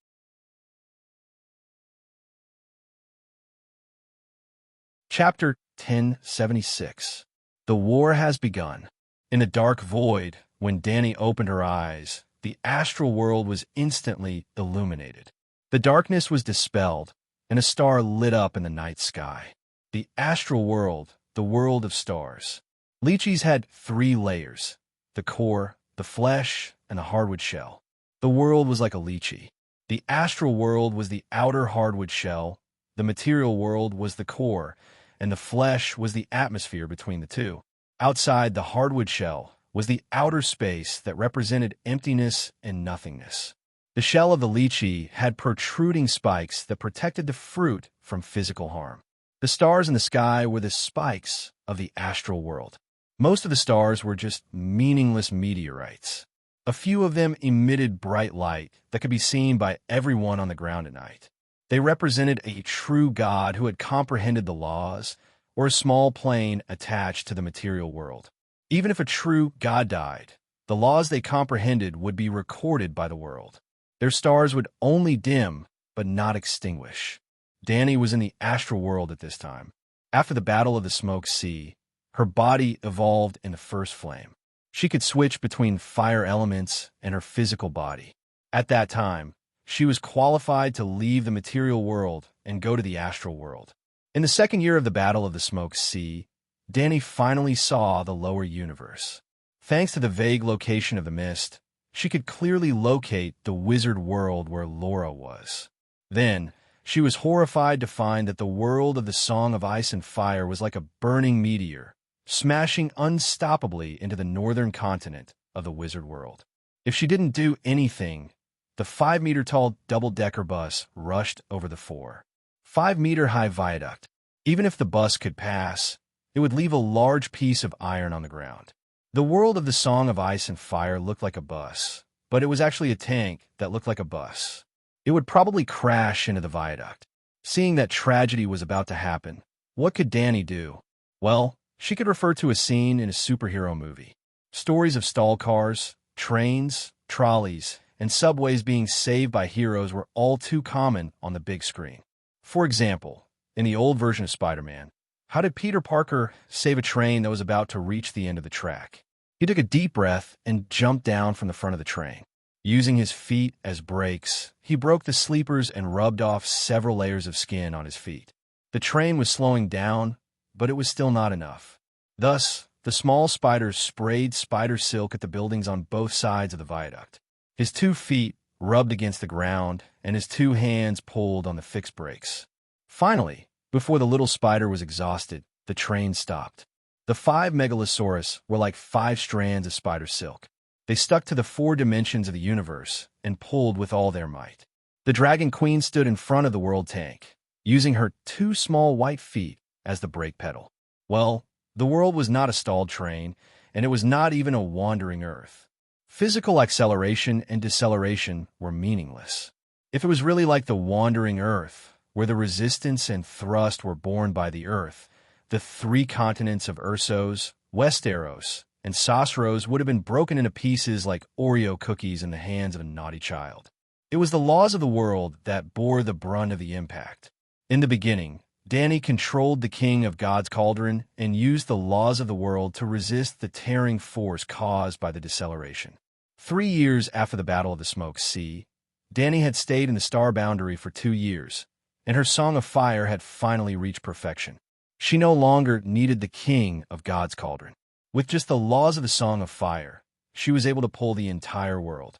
Chapter 1076. The war has begun. In a dark void, when Dany opened her eyes, the astral world was instantly illuminated. The darkness was dispelled, and a star lit up in the night sky. The astral world, the world of stars. Lychees had 3 layers: the core, the flesh, and a hardwood shell. The world was like a lychee. The astral world was the outer hardwood shell, the material world was the core, and the flesh was the atmosphere between the two. Outside the hardwood shell was the outer space that represented emptiness and nothingness. The shell of the lychee had protruding spikes that protected the fruit from physical harm. The stars in the sky were the spikes of the astral world. Most of the stars were just meaningless meteorites. A few of them emitted bright light that could be seen by everyone on the ground at night. They represented a true God who had comprehended the laws, or a small plane attached to the material world. Even if a true God died, the laws they comprehended would be recorded by the world. Their stars would only dim, but not extinguish. Danny was in the astral world at this time. After the Battle of the Smoke Sea, her body evolved in the first flame. She could switch between fire elements and her physical body. At that time, she was qualified to leave the material world and go to the astral world. In the second year of the Battle of the Smoke Sea, Danny finally saw the lower universe. Thanks to the vague location of the mist, she could clearly locate the wizard world where Laura was. Then, she was horrified to find that the world of the Song of Ice and Fire was like a burning meteor, smashing unstoppably into the northern continent of the wizard world. If she didn't do anything, the 5-meter-tall double-decker bus rushed over the 4-5-meter-high viaduct. Even if the bus could pass, it would leave a large piece of iron on the ground. The world of the Song of Ice and Fire looked like a bus, but it was actually a tank that looked like a bus. It would probably crash into the viaduct. Seeing that tragedy was about to happen, what could Danny do? Well, she could refer to a scene in a superhero movie. Stories of stalled cars, trains, trolleys, and subways being saved by heroes were all too common on the big screen. For example, in the old version of Spider-Man, how did Peter Parker save a train that was about to reach the end of the track? He took a deep breath and jumped down from the front of the train. Using his feet as brakes, he broke the sleepers and rubbed off several layers of skin on his feet. The train was slowing down, but it was still not enough. Thus, the small spiders sprayed spider silk at the buildings on both sides of the viaduct. His 2 feet rubbed against the ground, and his 2 hands pulled on the fixed brakes. Finally, before the little spider was exhausted, the train stopped. The 5 megalosaurus were like 5 strands of spider silk. They stuck to the 4 dimensions of the universe and pulled with all their might. The Dragon Queen stood in front of the world tank, using her 2 small white feet as the brake pedal. Well, the world was not a stalled train, and it was not even a wandering Earth. Physical acceleration and deceleration were meaningless. If it was really like the wandering Earth, where the resistance and thrust were borne by the Earth, the 3 continents of Ursos, Westeros, and Sosros would have been broken into pieces like Oreo cookies in the hands of a naughty child. It was the laws of the world that bore the brunt of the impact. In the beginning, Danny controlled the king of God's cauldron and used the laws of the world to resist the tearing force caused by the deceleration. 3 years after the Battle of the Smoke Sea, Danny had stayed in the star boundary for 2 years, and her Song of Fire had finally reached perfection. She no longer needed the king of God's cauldron. With just the laws of the Song of Fire, she was able to pull the entire world.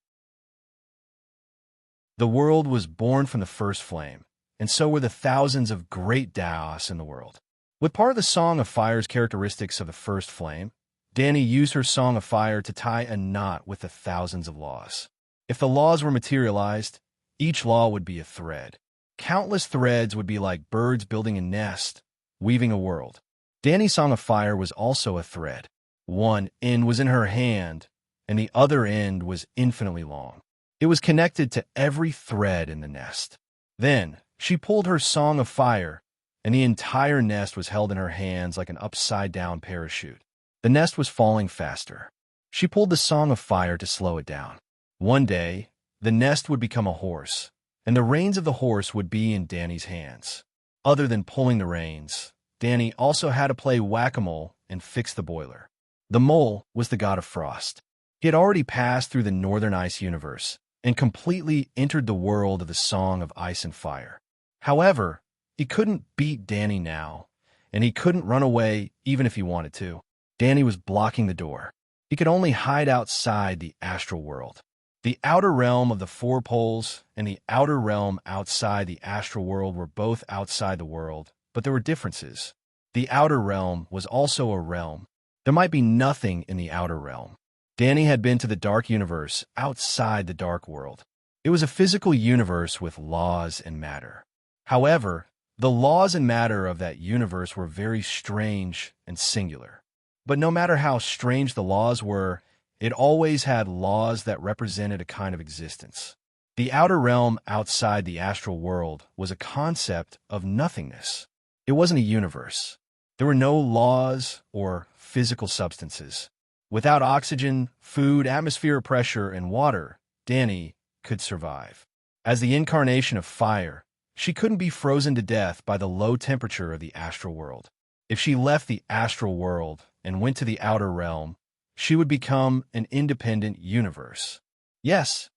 The world was born from the first flame, and so were the thousands of great Daos in the world. With part of the Song of Fire's characteristics of the first flame, Danny used her Song of Fire to tie a knot with the thousands of laws. If the laws were materialized, each law would be a thread. Countless threads would be like birds building a nest, weaving a world. Danny's Song of Fire was also a thread. One end was in her hand, and the other end was infinitely long. It was connected to every thread in the nest. Then, she pulled her Song of Fire, and the entire nest was held in her hands like an upside-down parachute. The nest was falling faster. She pulled the Song of Fire to slow it down. One day, the nest would become a horse, and the reins of the horse would be in Danny's hands. Other than pulling the reins, Danny also had to play whack-a-mole and fix the boiler. The mole was the god of frost. He had already passed through the northern ice universe and completely entered the world of the Song of Ice and Fire. However, he couldn't beat Danny now, and he couldn't run away even if he wanted to. Danny was blocking the door. He could only hide outside the astral world. The outer realm of the 4 poles and the outer realm outside the astral world were both outside the world, but there were differences. The outer realm was also a realm. There might be nothing in the outer realm. Danny had been to the dark universe outside the dark world. It was a physical universe with laws and matter. However, the laws and matter of that universe were very strange and singular. But no matter how strange the laws were, it always had laws that represented a kind of existence. The outer realm outside the astral world was a concept of nothingness. It wasn't a universe. There were no laws or physical substances. Without oxygen, food, atmospheric pressure, and water, Danny could survive. As the incarnation of fire, She couldn't be frozen to death by the low temperature of the astral world. If she left the astral world and went to the outer realm, she would become an independent universe. Yes,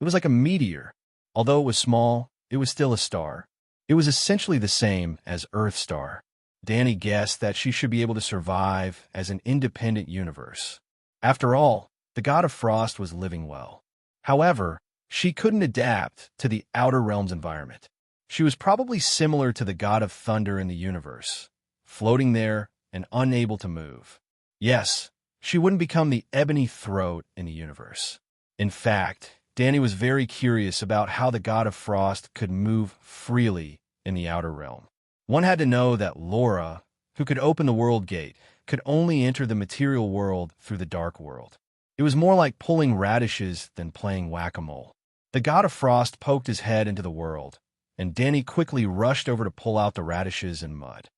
it was like a meteor. Although it was small, it was still a star. It was essentially the same as Earth's star. Danny guessed that she should be able to survive as an independent universe. After all, the god of frost was living well. However, she couldn't adapt to the outer realm's environment. She was probably similar to the god of thunder in the universe, floating there and unable to move. Yes, she wouldn't become the ebony throat in the universe. In fact, Danny was very curious about how the god of frost could move freely in the outer realm. One had to know that Laura, who could open the world gate, could only enter the material world through the dark world. It was more like pulling radishes than playing whack-a-mole. The god of frost poked his head into the world, and Danny quickly rushed over to pull out the radishes and mud.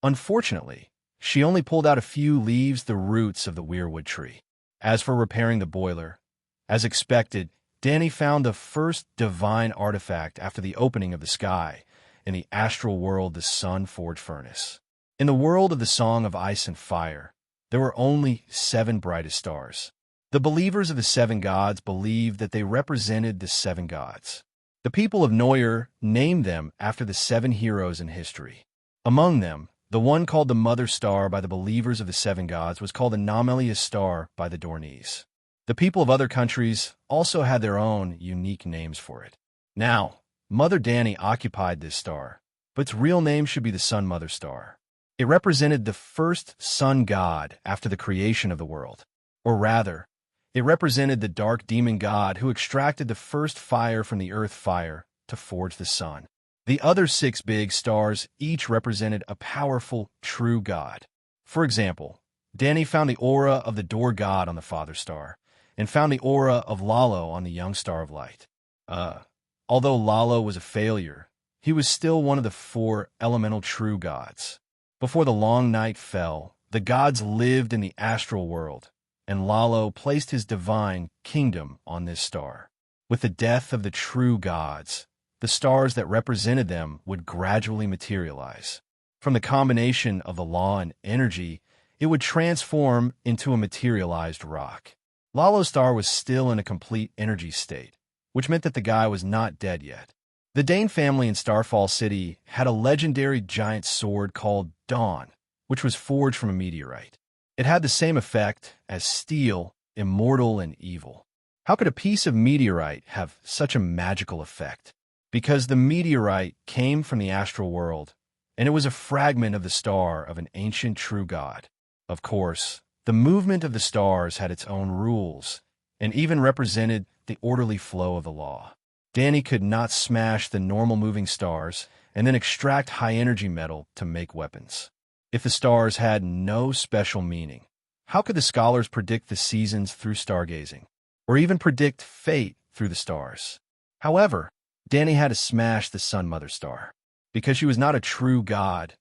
Unfortunately, she only pulled out a few leaves, the roots of the weirwood tree. As for repairing the boiler, as expected, Danny found the first divine artifact after the opening of the sky, in the astral world, the sun-forged furnace. In the world of the Song of Ice and Fire, there were only 7 brightest stars. The believers of the 7 gods believed that they represented the 7 gods. The people of Neuer named them after the 7 heroes in history. Among them, the one called the Mother Star by the believers of the 7 gods was called the Nominalius Star by the Dornese. The people of other countries also had their own unique names for it. Now, Mother Danny occupied this star, but its real name should be the Sun Mother Star. It represented the first sun god after the creation of the world. Or rather, it represented the dark demon god who extracted the first fire from the earth fire to forge the sun. The other 6 big stars each represented a powerful, true god. For example, Danny found the aura of the door god on the father star, and found the aura of Lalo on the young star of light. Although Lalo was a failure, he was still one of the 4 elemental true gods. Before the long night fell, the gods lived in the astral world, and Lalo placed his divine kingdom on this star. With the death of the true gods, the stars that represented them would gradually materialize. From the combination of the law and energy, it would transform into a materialized rock. Lalo's star was still in a complete energy state, which meant that the guy was not dead yet. The Dane family in Starfall City had a legendary giant sword called Dawn, which was forged from a meteorite. It had the same effect as steel, immortal and evil. How could a piece of meteorite have such a magical effect? Because the meteorite came from the astral world, and it was a fragment of the star of an ancient true god. Of course, the movement of the stars had its own rules, and even represented the orderly flow of the law. Danny could not smash the normal moving stars and then extract high-energy metal to make weapons. If the stars had no special meaning, how could the scholars predict the seasons through stargazing, or even predict fate through the stars? However, Danny had to smash the Sun Mother Star, because she was not a true god,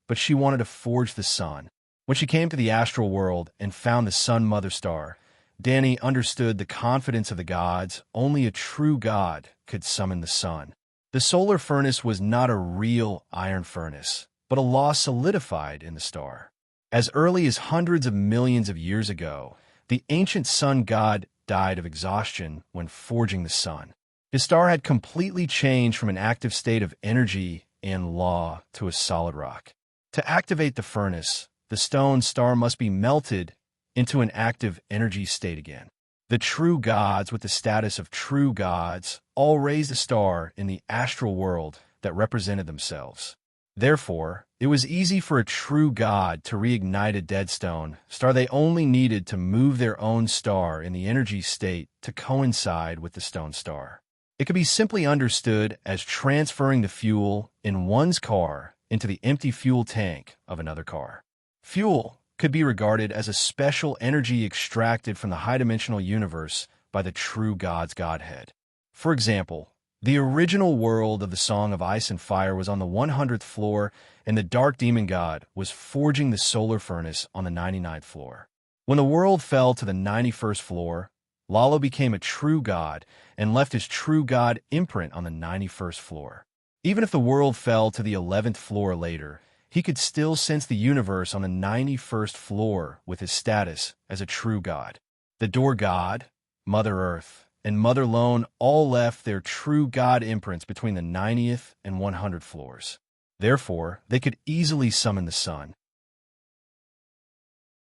but she wanted to forge the sun. When she came to the astral world and found the Sun Mother Star, Danny understood the confidence of the gods. Only a true god could summon the sun. The solar furnace was not a real iron furnace, but a law solidified in the star. As early as hundreds of millions of years ago, the ancient sun god died of exhaustion when forging the sun. His star had completely changed from an active state of energy and law to a solid rock. To activate the furnace, the stone star must be melted into an active energy state again. The true gods with the status of true gods all raised a star in the astral world that represented themselves. Therefore, it was easy for a true god to reignite a dead stone star. They only needed to move their own star in the energy state to coincide with the stone star. It could be simply understood as transferring the fuel in one's car into the empty fuel tank of another car. Fuel could be regarded as a special energy extracted from the high-dimensional universe by the true God's Godhead. For example, the original world of the Song of Ice and Fire was on the 100th floor, and the Dark Demon God was forging the solar furnace on the 99th floor. When the world fell to the 91st floor, Lalo became a true god and left his true god imprint on the 91st floor. Even if the world fell to the 11th floor later, he could still sense the universe on the 91st floor with his status as a true god. The door god, Mother Earth, and Mother Lone all left their true god imprints between the 90th and 100th floors. Therefore, they could easily summon the sun.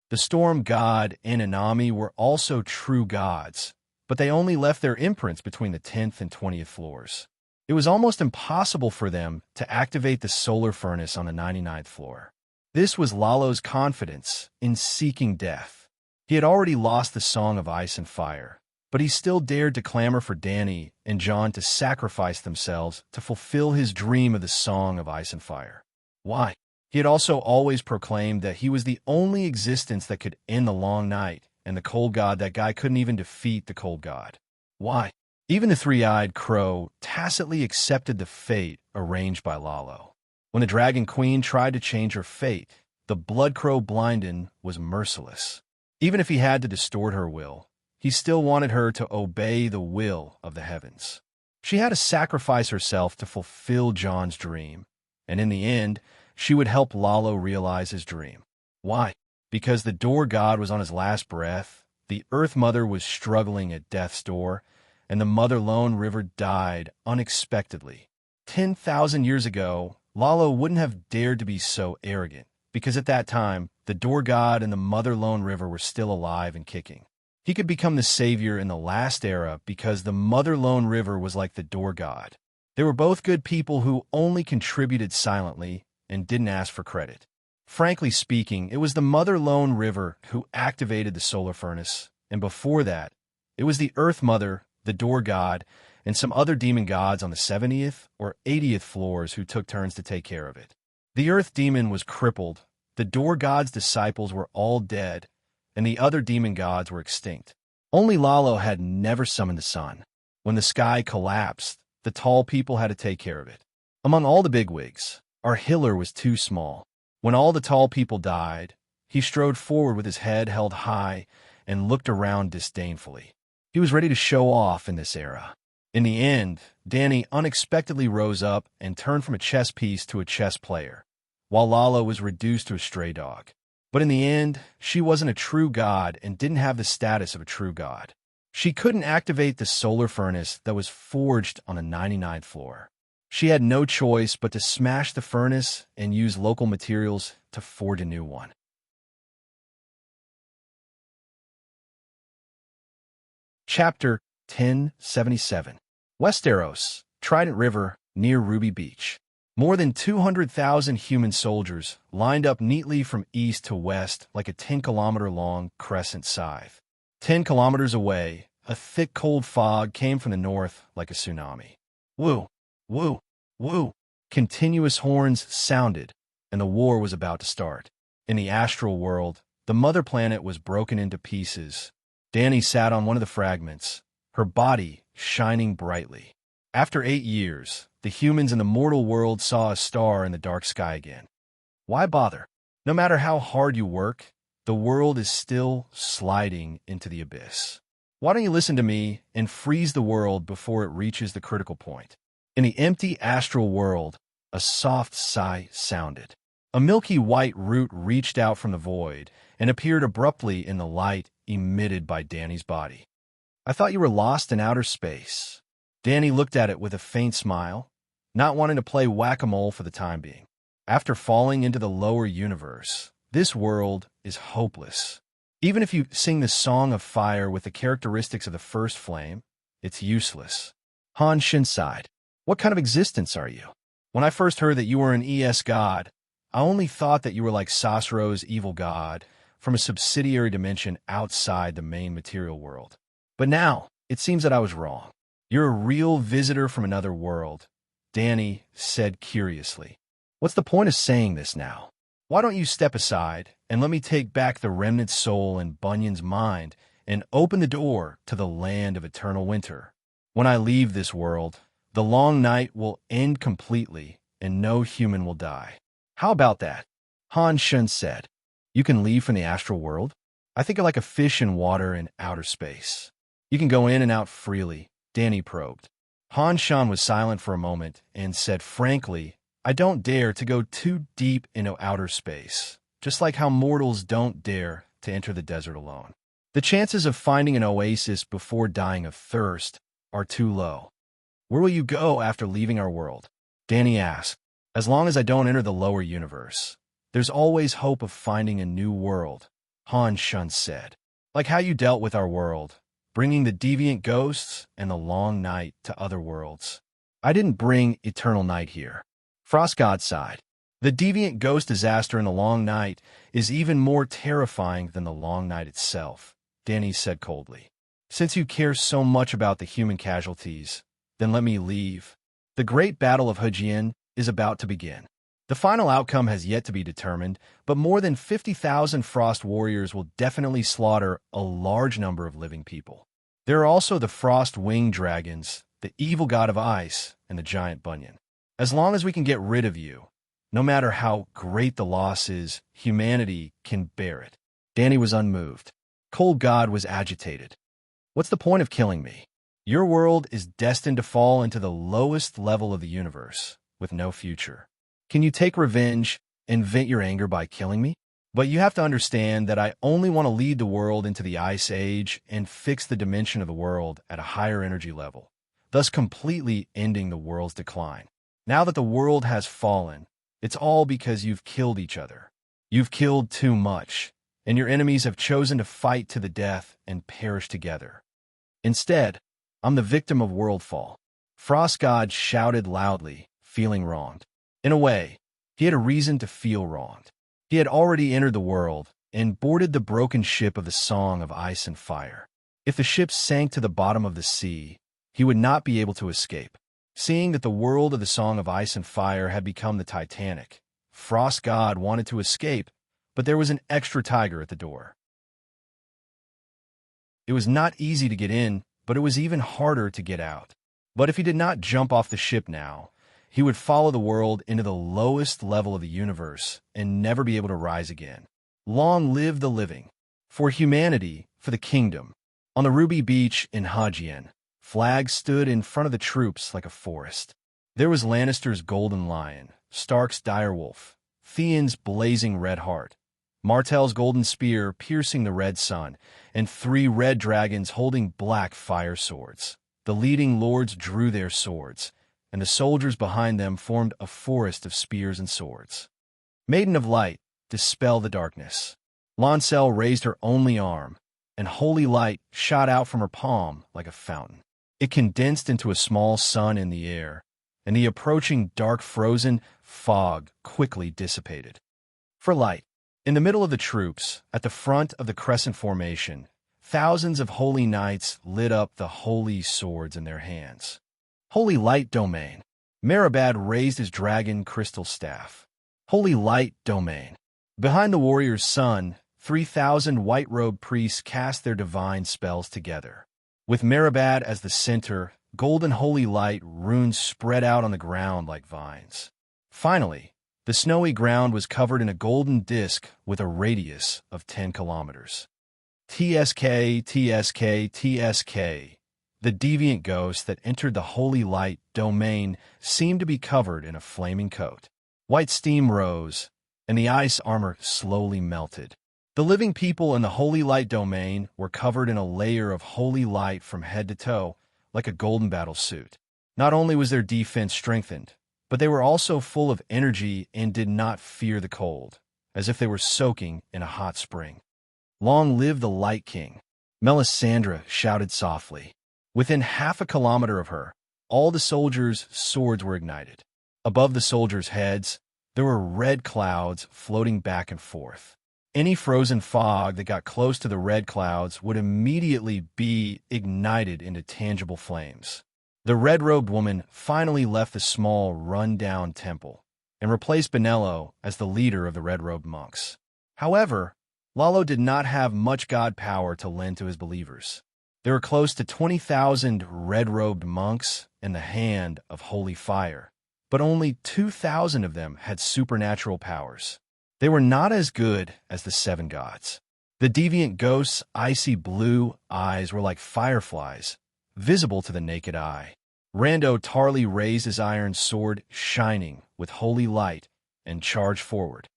The storm god and Inami were also true gods, but they only left their imprints between the 10th and 20th floors. It was almost impossible for them to activate the solar furnace on the 99th floor. This was Lalo's confidence in seeking death. He had already lost the Song of Ice and Fire, but he still dared to clamor for Danny and John to sacrifice themselves to fulfill his dream of the Song of Ice and Fire. Why? He had also always proclaimed that he was the only existence that could end the long night, and the cold god that guy couldn't even defeat the cold god. Why? Even the three-eyed crow tacitly accepted the fate arranged by Lalo. When the Dragon Queen tried to change her fate, the blood crow Blinden was merciless. Even if he had to distort her will, he still wanted her to obey the will of the heavens. She had to sacrifice herself to fulfill John's dream, and in the end, she would help Lalo realize his dream. Why? Because the door god was on his last breath, the Earth Mother was struggling at death's door, and the Mother Lone River died unexpectedly. 10,000 years ago, Lalo wouldn't have dared to be so arrogant, because at that time, the door god and the Mother Lone River were still alive and kicking. He could become the savior in the last era because the Mother Lone River was like the door god. They were both good people who only contributed silently and didn't ask for credit. Frankly speaking, it was the Mother Lone River who activated the solar furnace, and before that, it was the Earth Mother, the door god, and some other demon gods on the 70th or 80th floors who took turns to take care of it. The Earth demon was crippled, the door god's disciples were all dead, and the other demon gods were extinct. Only Lalo had never summoned the sun. When the sky collapsed, the tall people had to take care of it. Among all the bigwigs, our healer was too small. When all the tall people died, he strode forward with his head held high and looked around disdainfully. He was ready to show off in this era. In the end, Danny unexpectedly rose up and turned from a chess piece to a chess player, while Lalo was reduced to a stray dog. But in the end, she wasn't a true god and didn't have the status of a true god. She couldn't activate the solar furnace that was forged on the 99th floor. She had no choice but to smash the furnace and use local materials to forge a new one. Chapter 1077. Westeros, Trident River, near Ruby Beach. More than 200,000 human soldiers lined up neatly from east to west like a 10-kilometer-long crescent scythe. 10 kilometers away, a thick cold fog came from the north like a tsunami. Woo, woo, woo. Continuous horns sounded, and the war was about to start. In the astral world, the mother planet was broken into pieces. Danny sat on one of the fragments, her body shining brightly. After 8 years, the humans in the mortal world saw a star in the dark sky again. Why bother? No matter how hard you work, the world is still sliding into the abyss. Why don't you listen to me and freeze the world before it reaches the critical point? In the empty astral world, a soft sigh sounded. A milky white root reached out from the void and appeared abruptly in the light emitted by Danny's body. I thought you were lost in outer space. Danny looked at it with a faint smile, not wanting to play whack-a-mole for the time being. After falling into the lower universe, this world is hopeless. Even if you sing the Song of Fire with the characteristics of the first flame, it's useless. Han Shin sighed. What kind of existence are you? When I first heard that you were an ES god, I only thought that you were like Sassuro's evil god from a subsidiary dimension outside the main material world. But now, it seems that I was wrong. You're a real visitor from another world, Danny said curiously. What's the point of saying this now? Why don't you step aside and let me take back the remnant soul in Bunyan's mind and open the door to the land of eternal winter? When I leave this world, the long night will end completely and no human will die. How about that? Han Shun said. You can leave from the astral world? I think you're like a fish in water in outer space. You can go in and out freely, Danny probed. Han Shan was silent for a moment and said frankly, I don't dare to go too deep into outer space, just like how mortals don't dare to enter the desert alone. The chances of finding an oasis before dying of thirst are too low. Where will you go after leaving our world? Danny asked. As long as I don't enter the lower universe, there's always hope of finding a new world, Han Shun said. Like how you dealt with our world, bringing the deviant ghosts and the long night to other worlds. I didn't bring eternal night here. Frost God sighed. The deviant ghost disaster in the long night is even more terrifying than the long night itself, Danny said coldly. Since you care so much about the human casualties, then let me leave. The great battle of Hejian is about to begin. The final outcome has yet to be determined, but more than 50,000 Frost warriors will definitely slaughter a large number of living people. There are also the Frost winged dragons, the evil god of ice, and the giant Bunyan. As long as we can get rid of you, no matter how great the loss is, humanity can bear it. Danny was unmoved. Cold God was agitated. What's the point of killing me? Your world is destined to fall into the lowest level of the universe, with no future. Can you take revenge and vent your anger by killing me? But you have to understand that I only want to lead the world into the Ice Age and fix the dimension of the world at a higher energy level, thus completely ending the world's decline. Now that the world has fallen, it's all because you've killed each other. You've killed too much, and your enemies have chosen to fight to the death and perish together. Instead, I'm the victim of worldfall. Frost God shouted loudly, feeling wronged. In a way, he had a reason to feel wronged. He had already entered the world and boarded the broken ship of the Song of Ice and Fire. If the ship sank to the bottom of the sea, he would not be able to escape. Seeing that the world of the Song of Ice and Fire had become the Titanic, Frost God wanted to escape, but there was an extra tiger at the door. It was not easy to get in, but it was even harder to get out. But if he did not jump off the ship now, he would follow the world into the lowest level of the universe and never be able to rise again. Long live the living. For humanity, for the kingdom. On the Ruby Beach in Hejian, flags stood in front of the troops like a forest. There was Lannister's golden lion, Stark's direwolf, Theon's blazing red heart, Martell's golden spear piercing the red sun, and 3 red dragons holding black fire swords. The leading lords drew their swords, and the soldiers behind them formed a forest of spears and swords. Maiden of Light, dispel the darkness. Lancel raised her only arm, and holy light shot out from her palm like a fountain. It condensed into a small sun in the air, and the approaching dark frozen fog quickly dissipated. For light, in the middle of the troops, at the front of the crescent formation, thousands of holy knights lit up the holy swords in their hands. Holy Light Domain. Meribad raised his dragon crystal staff. Holy Light Domain. Behind the warrior's sun, 3,000 white-robed priests cast their divine spells together. With Meribad as the center, golden holy light runes spread out on the ground like vines. Finally, the snowy ground was covered in a golden disk with a radius of 10 kilometers. TSK, TSK, TSK. The deviant ghost that entered the holy light domain seemed to be covered in a flaming coat. White steam rose, and the ice armor slowly melted. The living people in the holy light domain were covered in a layer of holy light from head to toe, like a golden battle suit. Not only was their defense strengthened, but they were also full of energy and did not fear the cold, as if they were soaking in a hot spring. Long live the Light King, Melisandre shouted softly. Within half a kilometer of her, all the soldiers' swords were ignited. Above the soldiers' heads, there were red clouds floating back and forth. Any frozen fog that got close to the red clouds would immediately be ignited into tangible flames. The red-robed woman finally left the small, run-down temple and replaced Benello as the leader of the red-robed monks. However, Lalo did not have much god power to lend to his believers. There were close to 20,000 red-robed monks in the hand of holy fire, but only 2,000 of them had supernatural powers. They were not as good as the 7 gods. The deviant ghost's icy blue eyes were like fireflies, visible to the naked eye. Rando Tarly raised his iron sword, shining with holy light, and charged forward.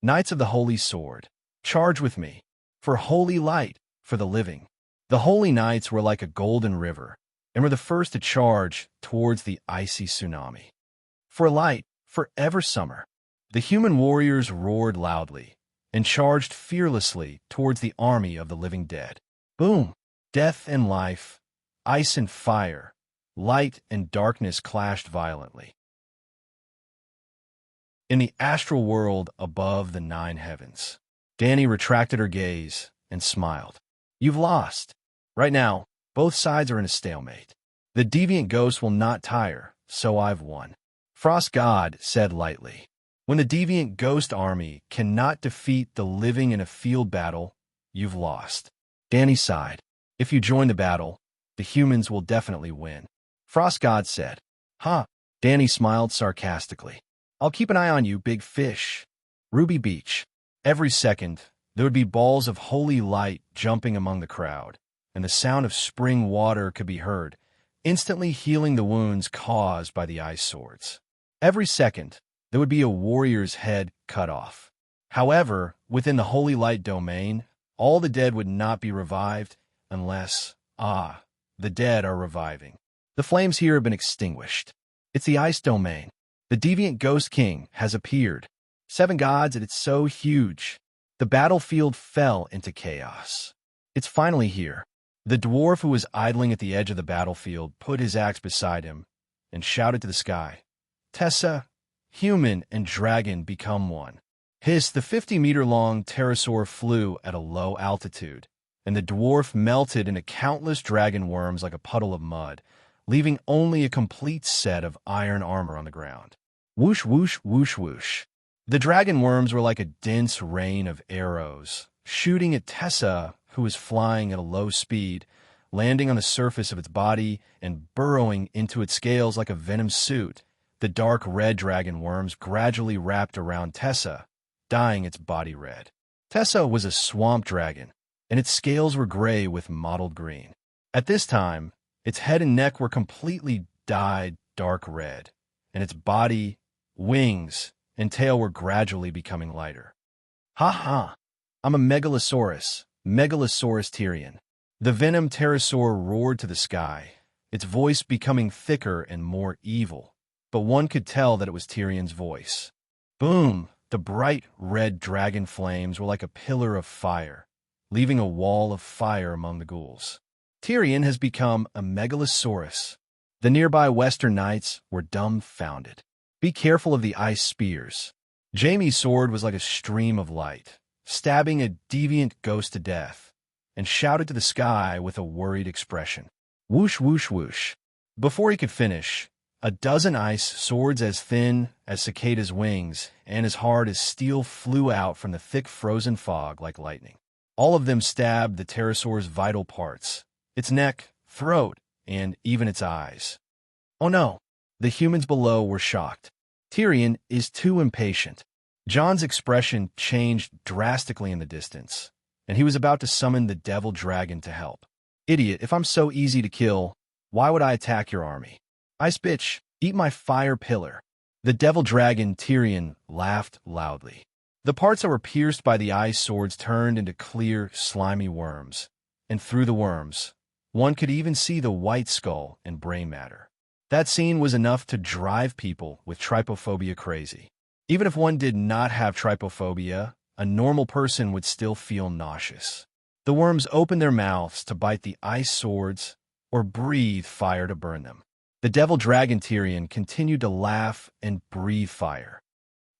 Knights of the Holy Sword, charge with me, for holy light, for the living. The holy knights were like a golden river, and were the first to charge towards the icy tsunami. For light, forever summer. The human warriors roared loudly, and charged fearlessly towards the army of the living dead. Boom! Death and life, ice and fire, light and darkness clashed violently. In the astral world above the 9 heavens, Dani retracted her gaze and smiled. You've lost. Right now, both sides are in a stalemate. The deviant ghost will not tire, so I've won. Frost God said lightly. When the deviant ghost army cannot defeat the living in a field battle, you've lost. Dani sighed. If you join the battle, the humans will definitely win. Frost God said. Huh. Dani smiled sarcastically. I'll keep an eye on you, big fish. Ruby Beach. Every second, there would be balls of holy light jumping among the crowd, and the sound of spring water could be heard, instantly healing the wounds caused by the ice swords. Every second, there would be a warrior's head cut off. However, within the holy light domain, all the dead would not be revived unless, the dead are reviving. The flames here have been extinguished. It's the ice domain. The deviant ghost king has appeared. 7 gods, and it's so huge. The battlefield fell into chaos. It's finally here. The dwarf who was idling at the edge of the battlefield put his axe beside him and shouted to the sky, Tessa, human and dragon become one. Hiss, the 50-meter-long pterosaur flew at a low altitude, and the dwarf melted into countless dragon worms like a puddle of mud, leaving only a complete set of iron armor on the ground. Whoosh, whoosh, whoosh, whoosh. The dragon worms were like a dense rain of arrows, shooting at Tessa, who was flying at a low speed, landing on the surface of its body and burrowing into its scales like a venom suit. The dark red dragon worms gradually wrapped around Tessa, dyeing its body red. Tessa was a swamp dragon, and its scales were gray with mottled green. At this time, its head and neck were completely dyed dark red, and its body, wings, and tail were gradually becoming lighter. Ha ha! I'm a Megalosaurus Tyrion. The venom pterosaur roared to the sky, its voice becoming thicker and more evil, but one could tell that it was Tyrion's voice. Boom! The bright red dragon flames were like a pillar of fire, leaving a wall of fire among the ghouls. Tyrion has become a Megalosaurus. The nearby Western Knights were dumbfounded. Be careful of the ice spears. Jaime's sword was like a stream of light, stabbing a deviant ghost to death, and shouted to the sky with a worried expression. Whoosh, whoosh, whoosh. Before he could finish, a dozen ice swords as thin as cicada's wings and as hard as steel flew out from the thick frozen fog like lightning. All of them stabbed the pterosaur's vital parts, its neck, throat, and even its eyes. Oh no! The humans below were shocked. Tyrion is too impatient. Jon's expression changed drastically in the distance, and he was about to summon the devil dragon to help. Idiot, if I'm so easy to kill, why would I attack your army? Ice bitch, eat my fire pillar. The devil dragon Tyrion laughed loudly. The parts that were pierced by the ice swords turned into clear, slimy worms, and through the worms, one could even see the white skull and brain matter. That scene was enough to drive people with trypophobia crazy. Even if one did not have trypophobia, a normal person would still feel nauseous. The worms opened their mouths to bite the ice swords or breathe fire to burn them. The devil dragon Tyrion continued to laugh and breathe fire.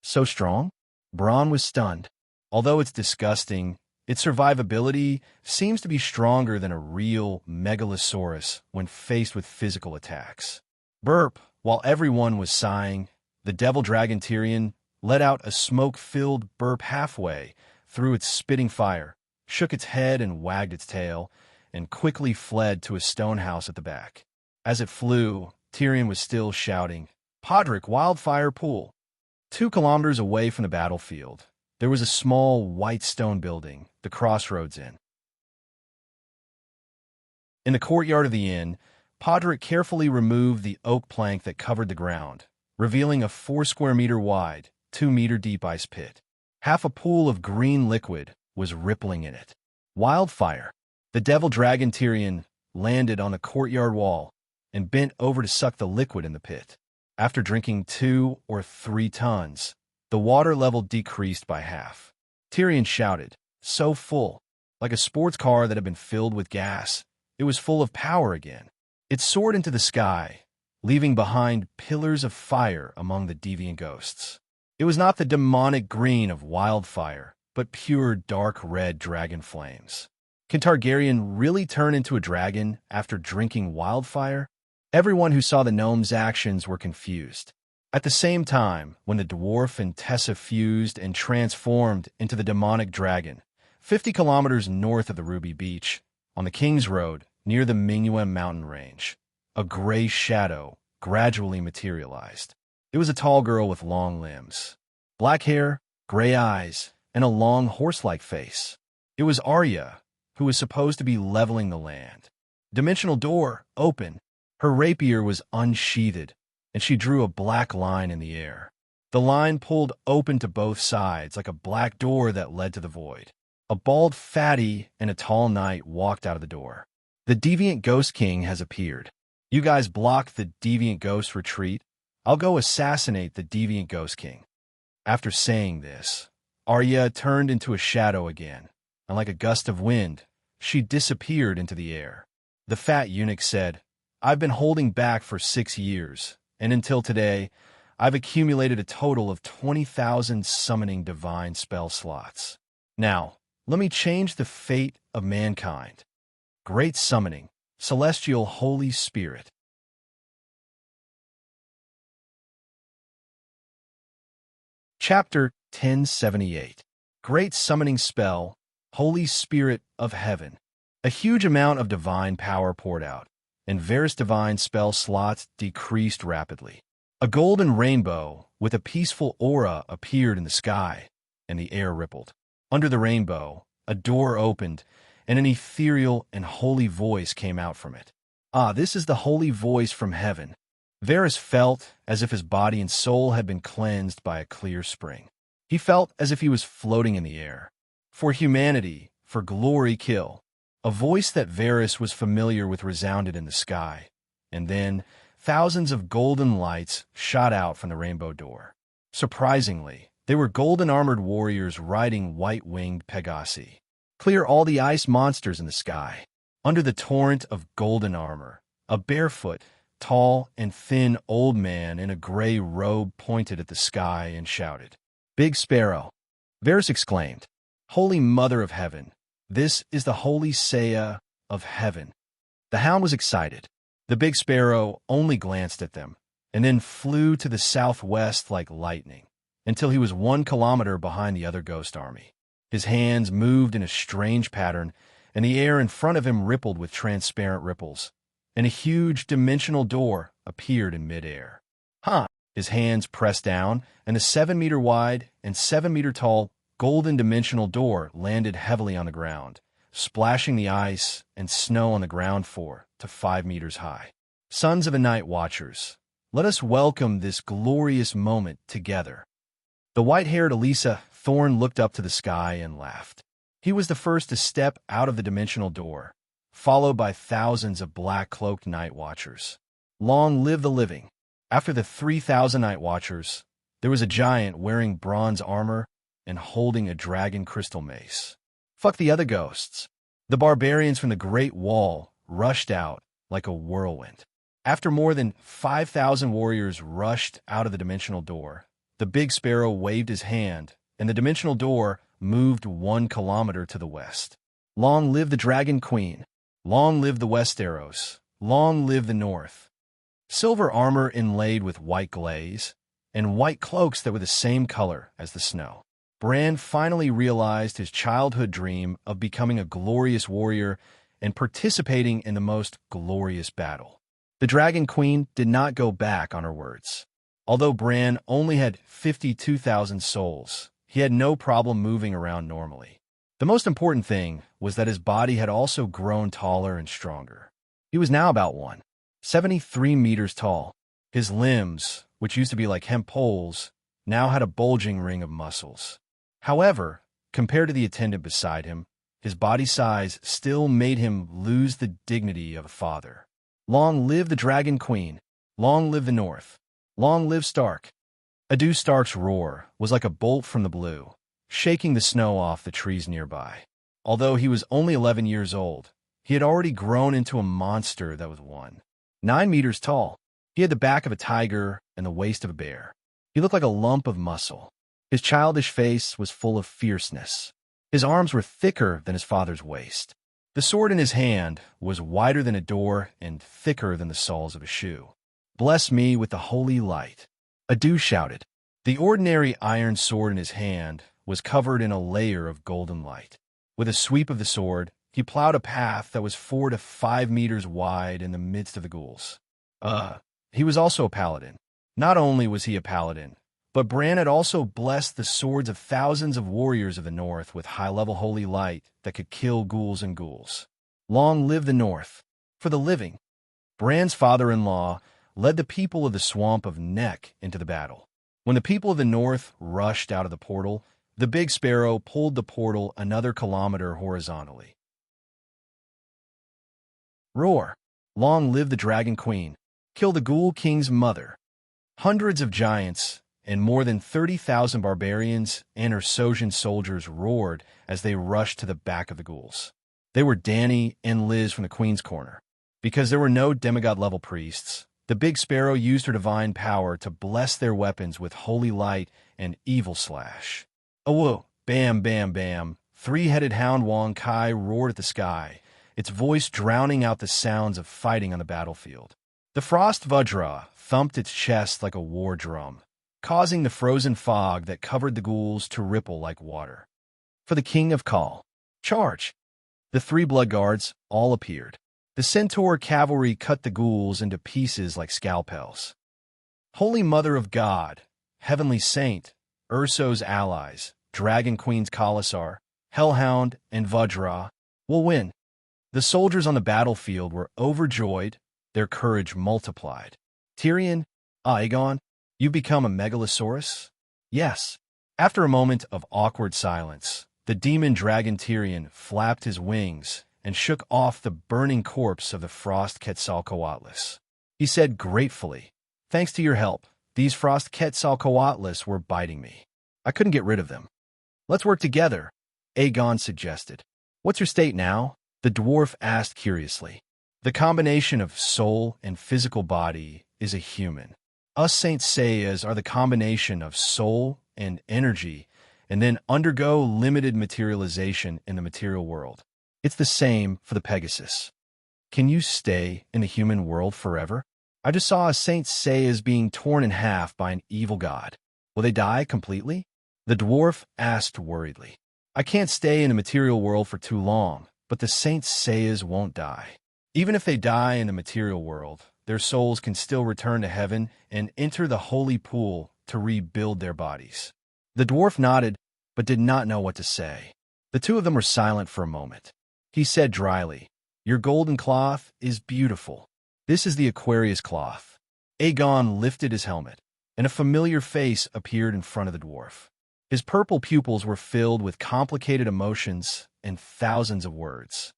So strong? Bronn was stunned. Although it's disgusting, its survivability seems to be stronger than a real Megalosaurus when faced with physical attacks. Burp! While everyone was sighing, the devil dragon Tyrion let out a smoke-filled burp halfway through its spitting fire, shook its head and wagged its tail, and quickly fled to a stone house at the back. As it flew, Tyrion was still shouting, Podrick Wildfire Pool. 2 kilometers away from the battlefield, there was a small white stone building, the Crossroads Inn. In the courtyard of the inn, Podrick carefully removed the oak plank that covered the ground, revealing a 4-square-meter wide, 2-meter deep ice pit. Half a pool of green liquid was rippling in it. Wildfire. The devil dragon Tyrion landed on the courtyard wall and bent over to suck the liquid in the pit. After drinking 2 or 3 tons, the water level decreased by half. Tyrion shouted, so full, like a sports car that had been filled with gas. It was full of power again. It soared into the sky, leaving behind pillars of fire among the deviant ghosts. It was not the demonic green of wildfire, but pure dark red dragon flames. Can Targaryen really turn into a dragon after drinking wildfire? Everyone who saw the gnome's actions were confused. At the same time, when the dwarf and Tessa fused and transformed into the demonic dragon, 50 kilometers north of the Ruby Beach, on the King's Road, near the Mingyuem mountain range, a gray shadow gradually materialized. It was a tall girl with long limbs, black hair, gray eyes, and a long horse-like face. It was Arya, who was supposed to be leveling the land. Dimensional door open. Her rapier was unsheathed, and she drew a black line in the air. The line pulled open to both sides like a black door that led to the void. A bald fatty and a tall knight walked out of the door. The Deviant Ghost King has appeared. You guys block the Deviant Ghost retreat. I'll go assassinate the Deviant Ghost King. After saying this, Arya turned into a shadow again, and like a gust of wind, she disappeared into the air. The fat eunuch said, I've been holding back for 6 years, and until today, I've accumulated a total of 20,000 summoning divine spell slots. Now, let me change the fate of mankind. Great summoning, celestial Holy Spirit. Chapter 1078. Great summoning spell, Holy Spirit of Heaven. A huge amount of divine power poured out, and Varys' divine spell slots decreased rapidly. A golden rainbow with a peaceful aura appeared in the sky, and the air rippled. Under the rainbow, a door opened, and an ethereal and holy voice came out from it. Ah, this is the holy voice from heaven. Varys felt as if his body and soul had been cleansed by a clear spring. He felt as if he was floating in the air. For humanity, for glory kill. A voice that Varys was familiar with resounded in the sky, and then thousands of golden lights shot out from the rainbow door. Surprisingly, they were golden-armored warriors riding white-winged Pegasi. Clear all the ice monsters in the sky. Under the torrent of golden armor, a barefoot, tall and thin old man in a gray robe pointed at the sky and shouted, Big Sparrow. Varys exclaimed, Holy Mother of Heaven, this is the Holy Seiya of Heaven. The hound was excited. The Big Sparrow only glanced at them, and then flew to the southwest like lightning, until he was 1 kilometer behind the other ghost army. His hands moved in a strange pattern, and the air in front of him rippled with transparent ripples, and a huge dimensional door appeared in midair. His hands pressed down, and the 7-meter wide and 7-meter tall golden dimensional door landed heavily on the ground, splashing the ice and snow on the ground 4 to 5 meters high. Sons of the Night Watchers, let us welcome this glorious moment together. The white-haired Elisa Thorne looked up to the sky and laughed. He was the first to step out of the dimensional door, followed by thousands of black-cloaked Night Watchers. Long live the living! After the 3,000 Night Watchers, there was a giant wearing bronze armor and holding a dragon crystal mace. Fuck the other ghosts. The barbarians from the Great Wall rushed out like a whirlwind. After more than 5,000 warriors rushed out of the dimensional door, the Big Sparrow waved his hand, and the dimensional door moved 1 kilometer to the west. Long live the Dragon Queen! Long live the Westeros! Long live the North! Silver armor inlaid with white glaze, and white cloaks that were the same color as the snow. Bran finally realized his childhood dream of becoming a glorious warrior and participating in the most glorious battle. The Dragon Queen did not go back on her words. Although Bran only had 52,000 souls, he had no problem moving around normally. The most important thing was that his body had also grown taller and stronger. He was now about 173 meters tall. His limbs, which used to be like hemp poles, now had a bulging ring of muscles. However, compared to the attendant beside him, his body size still made him lose the dignity of a father. Long live the Dragon Queen! Long live the North! Long live Stark! Adu Stark's roar was like a bolt from the blue, shaking the snow off the trees nearby. Although he was only 11 years old, he had already grown into a monster that was 9 meters tall. He had the back of a tiger and the waist of a bear. He looked like a lump of muscle. His childish face was full of fierceness. His arms were thicker than his father's waist. The sword in his hand was wider than a door and thicker than the soles of a shoe. "Bless me with the holy light," Adu shouted. The ordinary iron sword in his hand was covered in a layer of golden light. With a sweep of the sword, he plowed a path that was 4 to 5 meters wide in the midst of the ghouls. He was also a paladin. Not only was he a paladin, but Bran had also blessed the swords of thousands of warriors of the North with high-level holy light that could kill ghouls and ghouls. Long live the North! For the living! Bran's father-in-law led the people of the Swamp of Neck into the battle. When the people of the North rushed out of the portal, the Big Sparrow pulled the portal another kilometer horizontally. Roar! Long live the Dragon Queen! Kill the Ghoul King's mother! Hundreds of giants and more than 30,000 barbarians and Ursosian soldiers roared as they rushed to the back of the ghouls. They were Dany and Liz from the Queen's Corner. Because there were no demigod-level priests, the Big Sparrow used her divine power to bless their weapons with holy light and evil slash. "Oh, bam, bam, bam!" Three-headed hound Wong Kai roared at the sky, its voice drowning out the sounds of fighting on the battlefield. The Frost Vajra thumped its chest like a war drum, causing the frozen fog that covered the ghouls to ripple like water. For the King of Khal, charge! The 3 blood guards all appeared. The Centaur cavalry cut the ghouls into pieces like scalpels. Holy Mother of God, Heavenly Saint, Urso's allies, Dragon Queen's Khalasar, Hellhound, and Vajra will win. The soldiers on the battlefield were overjoyed, their courage multiplied. Tyrion, Aegon, you've become a megalosaurus? Yes. After a moment of awkward silence, the demon dragon Tyrion flapped his wings and shook off the burning corpse of the Frost Quetzalcoatlus. He said gratefully, "Thanks to your help, these Frost Quetzalcoatlus were biting me. I couldn't get rid of them." "Let's work together," Aegon suggested. "What's your state now?" the dwarf asked curiously. "The combination of soul and physical body is a human. Us Saint Seiyas are the combination of soul and energy and then undergo limited materialization in the material world. It's the same for the Pegasus. Can you stay in the human world forever? I just saw a Saint Seiya's being torn in half by an evil god. Will they die completely?" the dwarf asked worriedly. "I can't stay in the material world for too long, but the Saint Seiyas won't die. Even if they die in the material world, their souls can still return to heaven and enter the holy pool to rebuild their bodies." The dwarf nodded, but did not know what to say. The two of them were silent for a moment. He said dryly, "Your golden cloth is beautiful. This is the Aquarius cloth." Aegon lifted his helmet, and a familiar face appeared in front of the dwarf. His purple pupils were filled with complicated emotions and thousands of words.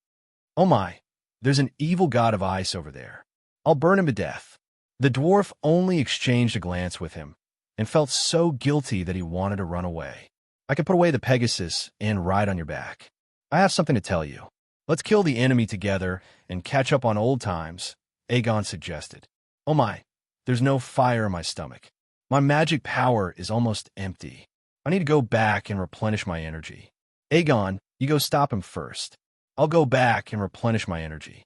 "Oh my, there's an evil god of ice over there. I'll burn him to death." The dwarf only exchanged a glance with him and felt so guilty that he wanted to run away. "I can put away the Pegasus and ride on your back. I have something to tell you. Let's kill the enemy together and catch up on old times," Aegon suggested. "Oh my, there's no fire in my stomach. My magic power is almost empty. I need to go back and replenish my energy." "Aegon, you go stop him first. I'll go back and replenish my energy."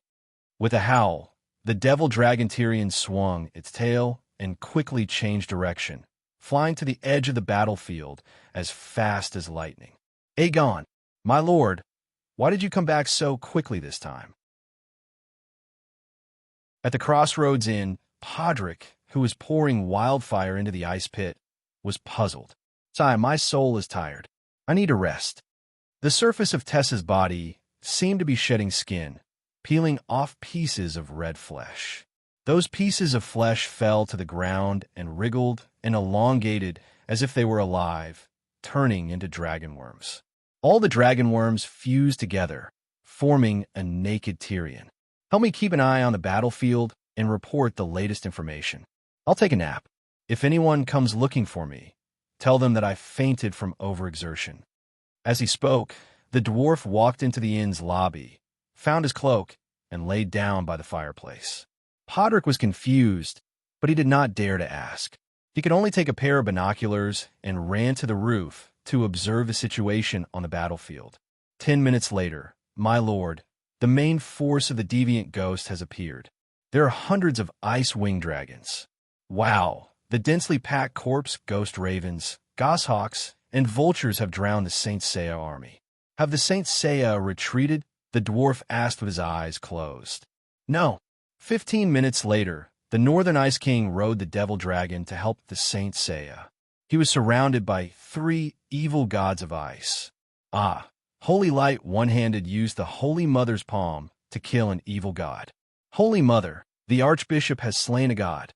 With a howl, the devil dragon Tyrion swung its tail and quickly changed direction, flying to the edge of the battlefield as fast as lightning. "Aegon, my lord, why did you come back so quickly this time?" At the Crossroads Inn, Podrick, who was pouring wildfire into the ice pit, was puzzled. Sigh, my soul is tired. I need a rest. The surface of Tessa's body seemed to be shedding skin, peeling off pieces of red flesh. Those pieces of flesh fell to the ground and wriggled and elongated as if they were alive, turning into dragon worms. All the dragon worms fused together, forming a naked Tyrion. Help me keep an eye on the battlefield and report the latest information. I'll take a nap. If anyone comes looking for me, tell them that I fainted from overexertion. As he spoke, the dwarf walked into the inn's lobby, found his cloak, and laid down by the fireplace. Podrick was confused, but he did not dare to ask. He could only take a pair of binoculars and ran to the roof to observe the situation on the battlefield. 10 minutes later, my lord, the main force of the deviant ghost has appeared. There are hundreds of ice-winged dragons. Wow, the densely packed corpse ghost ravens, goshawks, and vultures have drowned the Saint Seiya army. Have the Saint Seiya retreated? The dwarf asked with his eyes closed. No. 15 minutes later, the Northern Ice King rode the Devil Dragon to help the Saint Seiya. He was surrounded by 3 evil gods of ice. Ah, Holy Light one-handed used the Holy Mother's palm to kill an evil god. Holy Mother, the Archbishop has slain a god.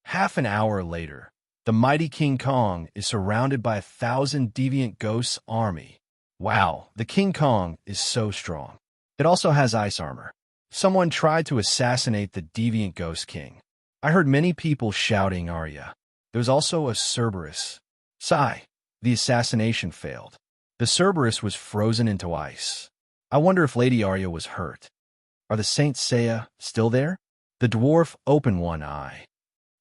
Half an hour later, the mighty King Kong is surrounded by 1,000 deviant ghosts' army. Wow, the King Kong is so strong. It also has ice armor. Someone tried to assassinate the deviant ghost king. I heard many people shouting Arya. There was also a Cerberus. Sigh, the assassination failed. The Cerberus was frozen into ice. I wonder if Lady Arya was hurt. Are the Saint Seiya still there? The dwarf opened one eye.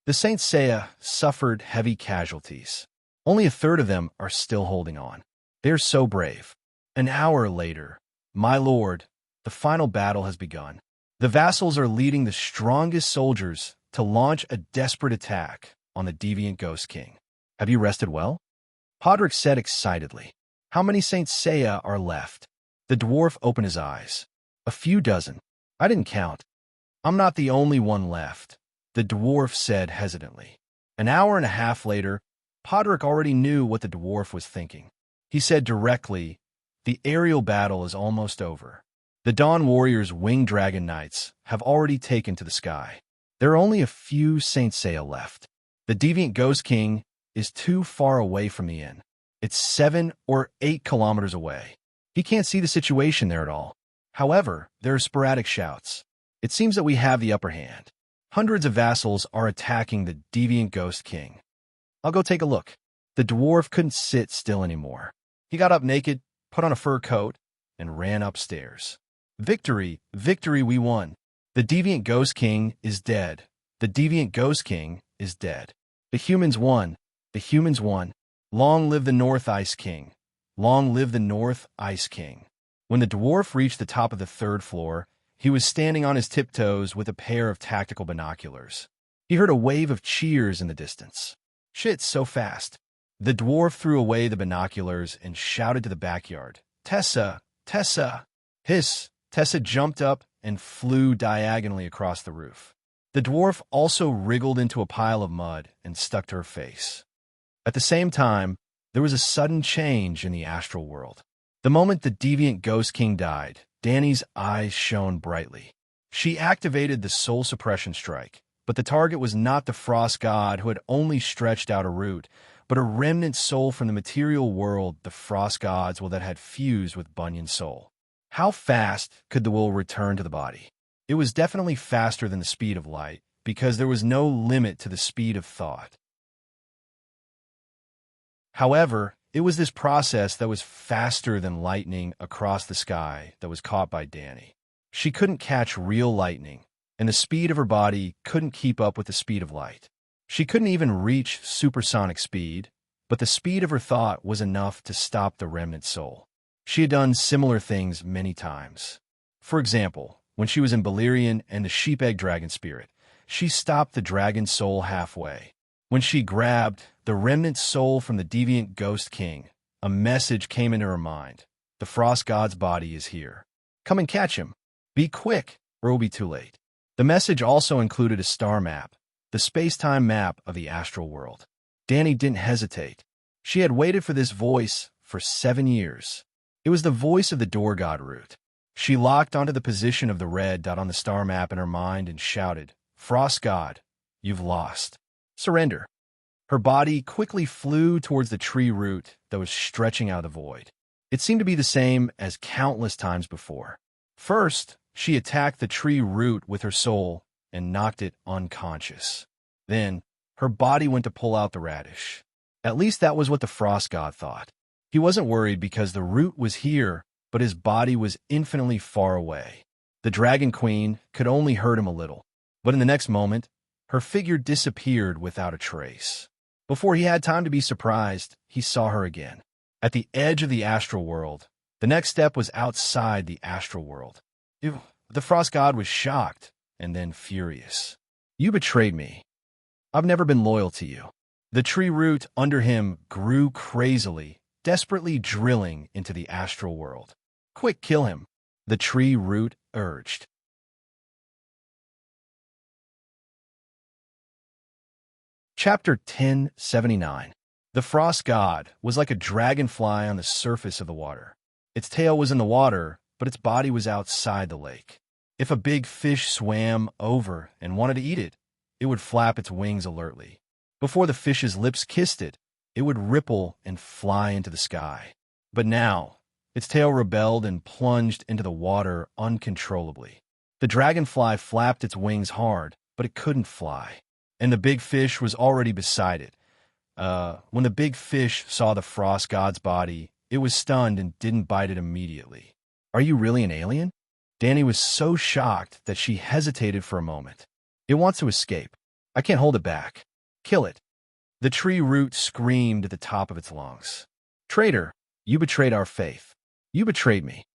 The Saint Seiya suffered heavy casualties. Only a third of them are still holding on. They are so brave. An hour later, my lord, the final battle has begun. The vassals are leading the strongest soldiers to launch a desperate attack on the deviant ghost king. Have you rested well? Podrick said excitedly. How many Saint Seiya are left? The dwarf opened his eyes. A few dozen. I didn't count. I'm not the only one left, the dwarf said hesitantly. An hour and a half later, Podrick already knew what the dwarf was thinking. He said directly, the aerial battle is almost over. The Dawn Warriors' winged dragon knights have already taken to the sky. There are only a few Saint Seiya left. The deviant ghost king is too far away from the inn. It's 7 or 8 kilometers away. He can't see the situation there at all. However, there are sporadic shouts. It seems that we have the upper hand. Hundreds of vassals are attacking the deviant ghost king. I'll go take a look. The dwarf couldn't sit still anymore. He got up naked, put on a fur coat, and ran upstairs. Victory, victory, we won. The deviant ghost king is dead. The deviant ghost king is dead. The humans won. The humans won. Long live the North Ice King. Long live the North Ice King. When the dwarf reached the top of the 3rd floor, he was standing on his tiptoes with a pair of tactical binoculars. He heard a wave of cheers in the distance. Shit, so fast. The dwarf threw away the binoculars and shouted to the backyard. Tessa! Tessa! Hiss! Tessa jumped up and flew diagonally across the roof. The dwarf also wriggled into a pile of mud and stuck to her face. At the same time, there was a sudden change in the astral world. The moment the deviant ghost king died, Dany's eyes shone brightly. She activated the soul suppression strike, but the target was not the frost god who had only stretched out a root, but a remnant soul from the material world the frost gods that had fused with Bunyan's soul. How fast could the will return to the body? It was definitely faster than the speed of light, because there was no limit to the speed of thought. However, it was this process that was faster than lightning across the sky that was caught by Dany. She couldn't catch real lightning, and the speed of her body couldn't keep up with the speed of light. She couldn't even reach supersonic speed, but the speed of her thought was enough to stop the remnant soul. She had done similar things many times. For example, when she was in Balerion and the sheep-egg dragon spirit, she stopped the dragon soul halfway. When she grabbed the remnant soul from the deviant ghost king, a message came into her mind. The frost god's body is here. Come and catch him. Be quick, or it will be too late. The message also included a star map, the space-time map of the astral world. Dany didn't hesitate. She had waited for this voice for 7 years. It was the voice of the door god root. She locked onto the position of the red dot on the star map in her mind and shouted, "Frost god, you've lost. Surrender." Her body quickly flew towards the tree root that was stretching out of the void. It seemed to be the same as countless times before. First, she attacked the tree root with her soul and knocked it unconscious. Then, her body went to pull out the radish. At least that was what the frost god thought. He wasn't worried because the root was here, but his body was infinitely far away. The dragon queen could only hurt him a little, but in the next moment, her figure disappeared without a trace. Before he had time to be surprised, he saw her again. At the edge of the astral world. The next step was outside the astral world. The frost god was shocked and then furious. "You betrayed me. I've never been loyal to you." The tree root under him grew crazily, desperately drilling into the astral world. "Quick, kill him," the tree root urged. Chapter 1079. The frost god was like a dragonfly on the surface of the water. Its tail was in the water, but its body was outside the lake. If a big fish swam over and wanted to eat it, it would flap its wings alertly. Before the fish's lips kissed it, it would ripple and fly into the sky. But now, its tail rebelled and plunged into the water uncontrollably. The dragonfly flapped its wings hard, but it couldn't fly. And the big fish was already beside it. When the big fish saw the frost god's body, it was stunned and didn't bite it immediately. "Are you really an alien?" Danny was so shocked that she hesitated for a moment. "It wants to escape. I can't hold it back. Kill it." The tree root screamed at the top of its lungs. "Traitor, you betrayed our faith. You betrayed me."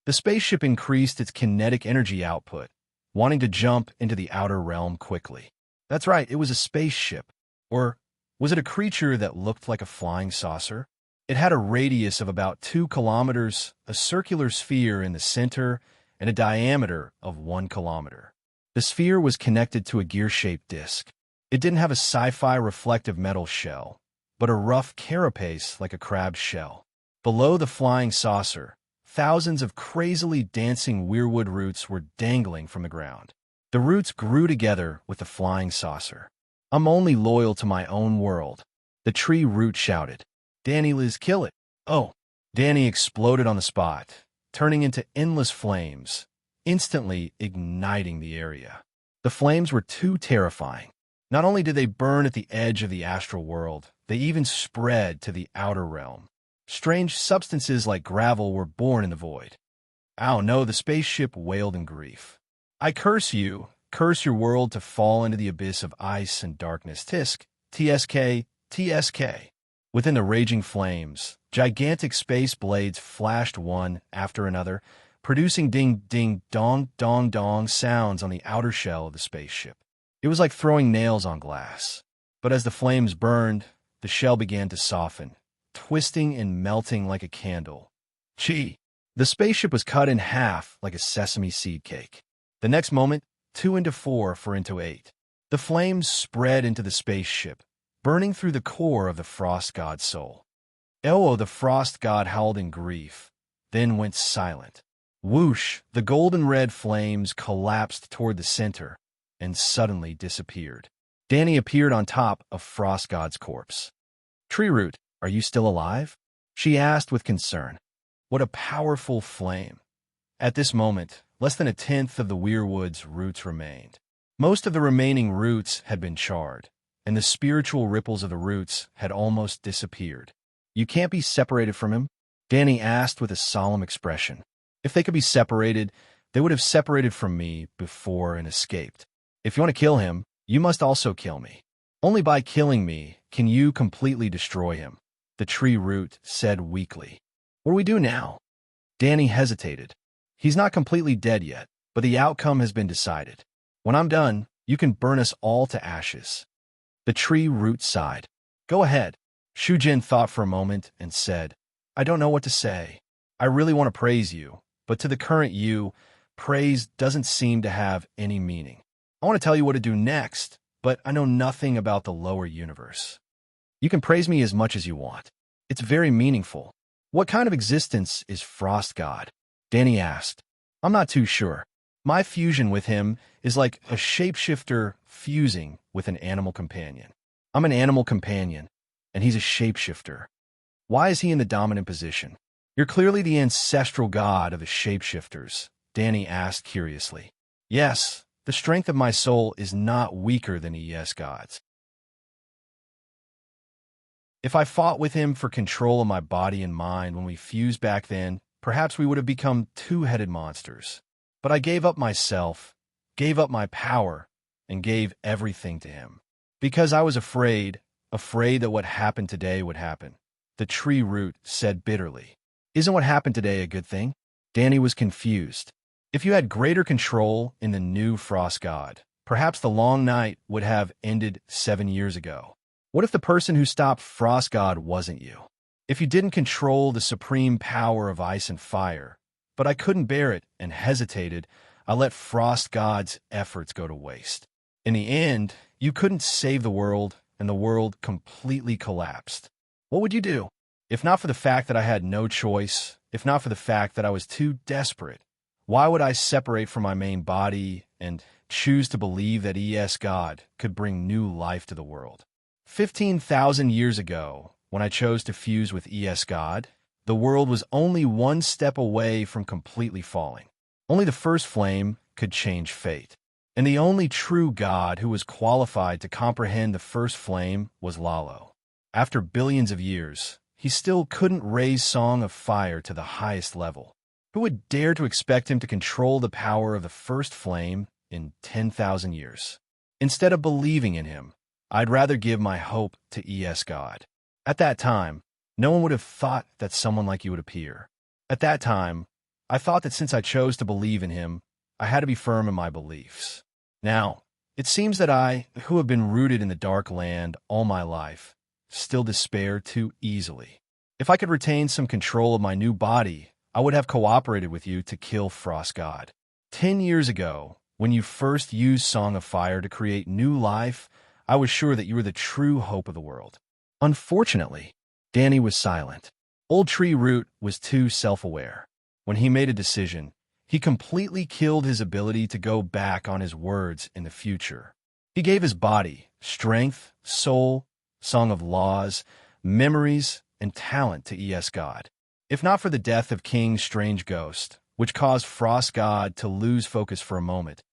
The spaceship increased its kinetic energy output, wanting to jump into the outer realm quickly. That's right, it was a spaceship. Or was it a creature that looked like a flying saucer? It had a radius of about 2 kilometers, a circular sphere in the center, and a diameter of 1 kilometer. The sphere was connected to a gear-shaped disc. It didn't have a sci-fi reflective metal shell, but a rough carapace like a crab's shell. Below the flying saucer, thousands of crazily dancing weirwood roots were dangling from the ground. The roots grew together with the flying saucer. "I'm only loyal to my own world," the tree root shouted. "Danny, Liz, kill it." "Oh!" Danny exploded on the spot, turning into endless flames, instantly igniting the area. The flames were too terrifying. Not only did they burn at the edge of the astral world, they even spread to the outer realm. Strange substances like gravel were born in the void. "Oh no," the spaceship wailed in grief. "I curse you, curse your world to fall into the abyss of ice and darkness. Tisk, TSK, TSK. Within the raging flames, gigantic space blades flashed one after another, producing ding-ding-dong-dong-dong sounds on the outer shell of the spaceship. It was like throwing nails on glass. But as the flames burned, the shell began to soften, twisting and melting like a candle. Gee! The spaceship was cut in half like a sesame seed cake. The next moment, 2 into 4 for into 8. The flames spread into the spaceship, burning through the core of the frost god's soul. Oh, the frost god howled in grief, then went silent. Whoosh! The golden-red flames collapsed toward the center and suddenly disappeared. Danny appeared on top of frost god's corpse. "Treeroot, are you still alive?" she asked with concern. What a powerful flame. At this moment, less than 1/10 of the weirwood's roots remained. Most of the remaining roots had been charred, and the spiritual ripples of the roots had almost disappeared. "You can't be separated from him?" Danny asked with a solemn expression. "If they could be separated, they would have separated from me before and escaped. If you want to kill him, you must also kill me. Only by killing me can you completely destroy him," the tree root said weakly. "What do we do now?" Danny hesitated. "He's not completely dead yet, but the outcome has been decided. When I'm done, you can burn us all to ashes." The tree root sighed. "Go ahead." Shujin thought for a moment and said, "I don't know what to say. I really want to praise you, but to the current you, praise doesn't seem to have any meaning. I want to tell you what to do next, but I know nothing about the lower universe. You can praise me as much as you want." It's very meaningful. What kind of existence is Frost God? Danny asked. I'm not too sure. My fusion with him is like a shapeshifter fusing with an animal companion. I'm an animal companion, and he's a shapeshifter. Why is he in the dominant position? You're clearly the ancestral god of the shapeshifters, Danny asked curiously. Yes, the strength of my soul is not weaker than ES gods. If I fought with him for control of my body and mind when we fused back then, perhaps we would have become two-headed monsters. But I gave up myself, gave up my power, and gave everything to him. Because I was afraid that what happened today would happen. The tree root said bitterly. Isn't what happened today a good thing? Danny was confused. If you had greater control in the new Frost God, perhaps the long night would have ended 7 years ago. What if the person who stopped Frost God wasn't you? If you didn't control the supreme power of ice and fire, but I couldn't bear it and hesitated, I let Frost God's efforts go to waste. In the end, you couldn't save the world, and the world completely collapsed. What would you do? If not for the fact that I had no choice, if not for the fact that I was too desperate, why would I separate from my main body and choose to believe that ES God could bring new life to the world? 15,000 years ago, when I chose to fuse with ES God, the world was only one step away from completely falling. Only the first flame could change fate. And the only true God who was qualified to comprehend the first flame was Lalo. After billions of years, he still couldn't raise Song of Fire to the highest level. Who would dare to expect him to control the power of the first flame in 10,000 years? Instead of believing in him, I'd rather give my hope to ES God. At that time, no one would have thought that someone like you would appear. At that time, I thought that since I chose to believe in him, I had to be firm in my beliefs. Now, it seems that I, who have been rooted in the dark land all my life, still despair too easily. If I could retain some control of my new body, I would have cooperated with you to kill Frost God. 10 years ago, when you first used Song of Fire to create new life, I was sure that you were the true hope of the world. Unfortunately, Danny was silent. Old Tree Root was too self-aware. When he made a decision, he completely killed his ability to go back on his words in the future. He gave his body, strength, soul, song of laws, memories, and talent to ES God. If not for the death of King's strange ghost, which caused Frost God to lose focus for a moment,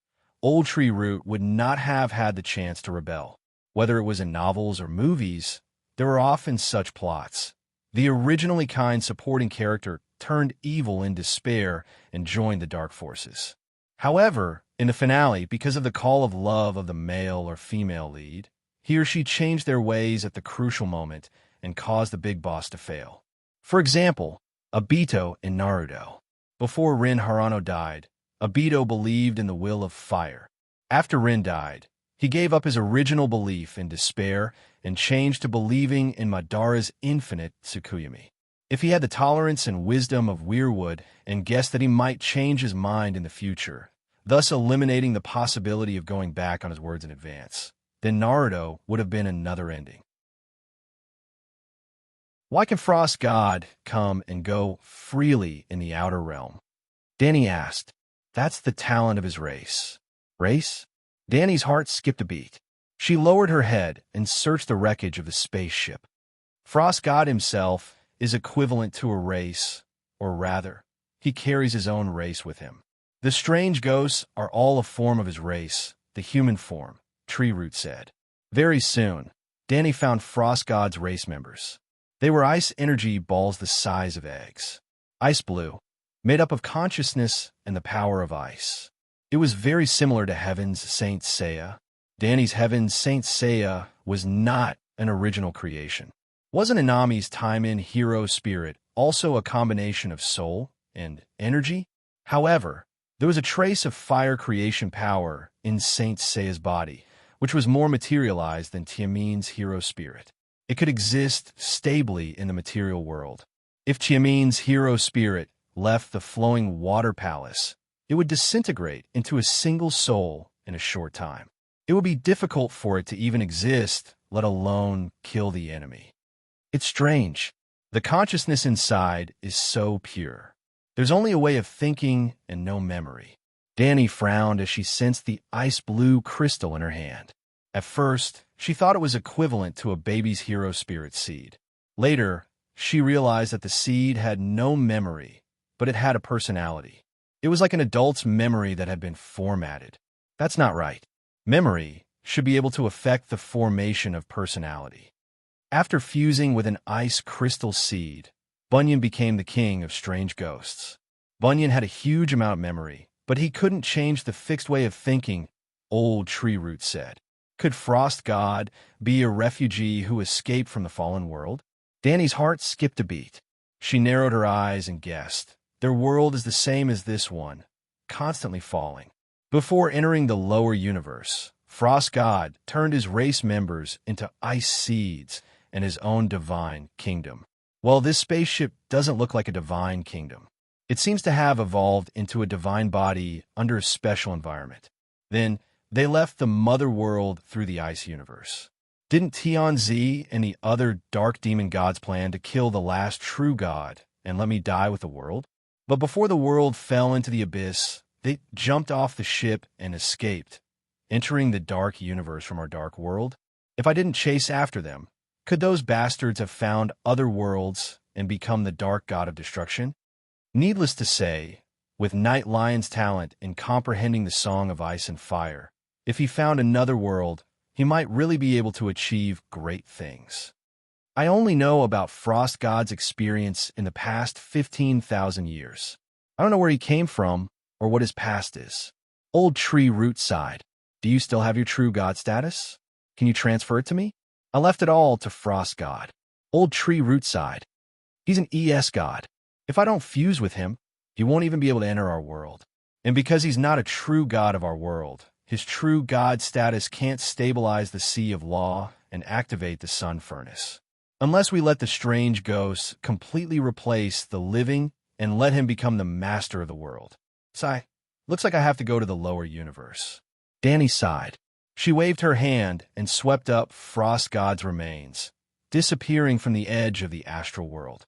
Old Tree Root would not have had the chance to rebel. Whether it was in novels or movies, there were often such plots. The originally kind supporting character turned evil in despair and joined the dark forces. However, in the finale, because of the call of love of the male or female lead, he or she changed their ways at the crucial moment and caused the big boss to fail. For example, Obito in Naruto. Before Rin Harano died, Obito believed in the will of fire. After Rin died, he gave up his original belief in despair and changed to believing in Madara's infinite Tsukuyomi. If he had the tolerance and wisdom of Weirwood and guessed that he might change his mind in the future, thus eliminating the possibility of going back on his words in advance, then Naruto would have been another ending. Why can Frost God come and go freely in the outer realm? Danny asked. That's the talent of his race. Race? Danny's heart skipped a beat. She lowered her head and searched the wreckage of the spaceship. Frost God himself is equivalent to a race, or rather, he carries his own race with him. The strange ghosts are all a form of his race, the human form, Tree Root said. Very soon, Danny found Frost God's race members. They were ice energy balls the size of eggs. Ice blue, made up of consciousness and the power of ice. It was very similar to Heaven's Saint Seiya. Danny's Heaven's Saint Seiya was not an original creation. Wasn't Inami's time-in hero spirit also a combination of soul and energy? However, there was a trace of fire creation power in Saint Seiya's body, which was more materialized than Tiamin's hero spirit. It could exist stably in the material world. If Tiamin's hero spirit left the flowing water palace, it would disintegrate into a single soul in a short time. It would be difficult for it to even exist, let alone kill the enemy. It's strange. The consciousness inside is so pure. There's only a way of thinking and no memory. Dani frowned as she sensed the ice-blue crystal in her hand. At first, she thought it was equivalent to a baby's hero spirit seed. Later, she realized that the seed had no memory, but it had a personality. It was like an adult's memory that had been formatted. That's not right. Memory should be able to affect the formation of personality. After fusing with an ice crystal seed, Bunyan became the king of strange ghosts. Bunyan had a huge amount of memory, but he couldn't change the fixed way of thinking, old tree root said. Could Frost God be a refugee who escaped from the fallen world? Dani's heart skipped a beat. She narrowed her eyes and guessed. Their world is the same as this one, constantly falling. Before entering the lower universe, Frost God turned his race members into ice seeds and his own divine kingdom. Well, this spaceship doesn't look like a divine kingdom. It seems to have evolved into a divine body under a special environment. Then, they left the mother world through the ice universe. Didn't Tian-Zi and the other dark demon gods plan to kill the last true god and let me die with the world? But before the world fell into the abyss, they jumped off the ship and escaped, entering the dark universe from our dark world. If I didn't chase after them, could those bastards have found other worlds and become the dark god of destruction? Needless to say, with Night Lion's talent in comprehending the song of ice and fire, if he found another world, he might really be able to achieve great things. I only know about Frost God's experience in the past 15,000 years. I don't know where he came from or what his past is. Old tree root sighed. Do you still have your true god status? Can you transfer it to me? I left it all to Frost God. Old tree root sighed. He's an ES god. If I don't fuse with him, he won't even be able to enter our world. And because he's not a true god of our world, his true god status can't stabilize the sea of law and activate the sun furnace. Unless we let the strange ghosts completely replace the living and let him become the master of the world. Sigh, looks like I have to go to the lower universe. Dani sighed. She waved her hand and swept up Frost God's remains, disappearing from the edge of the astral world.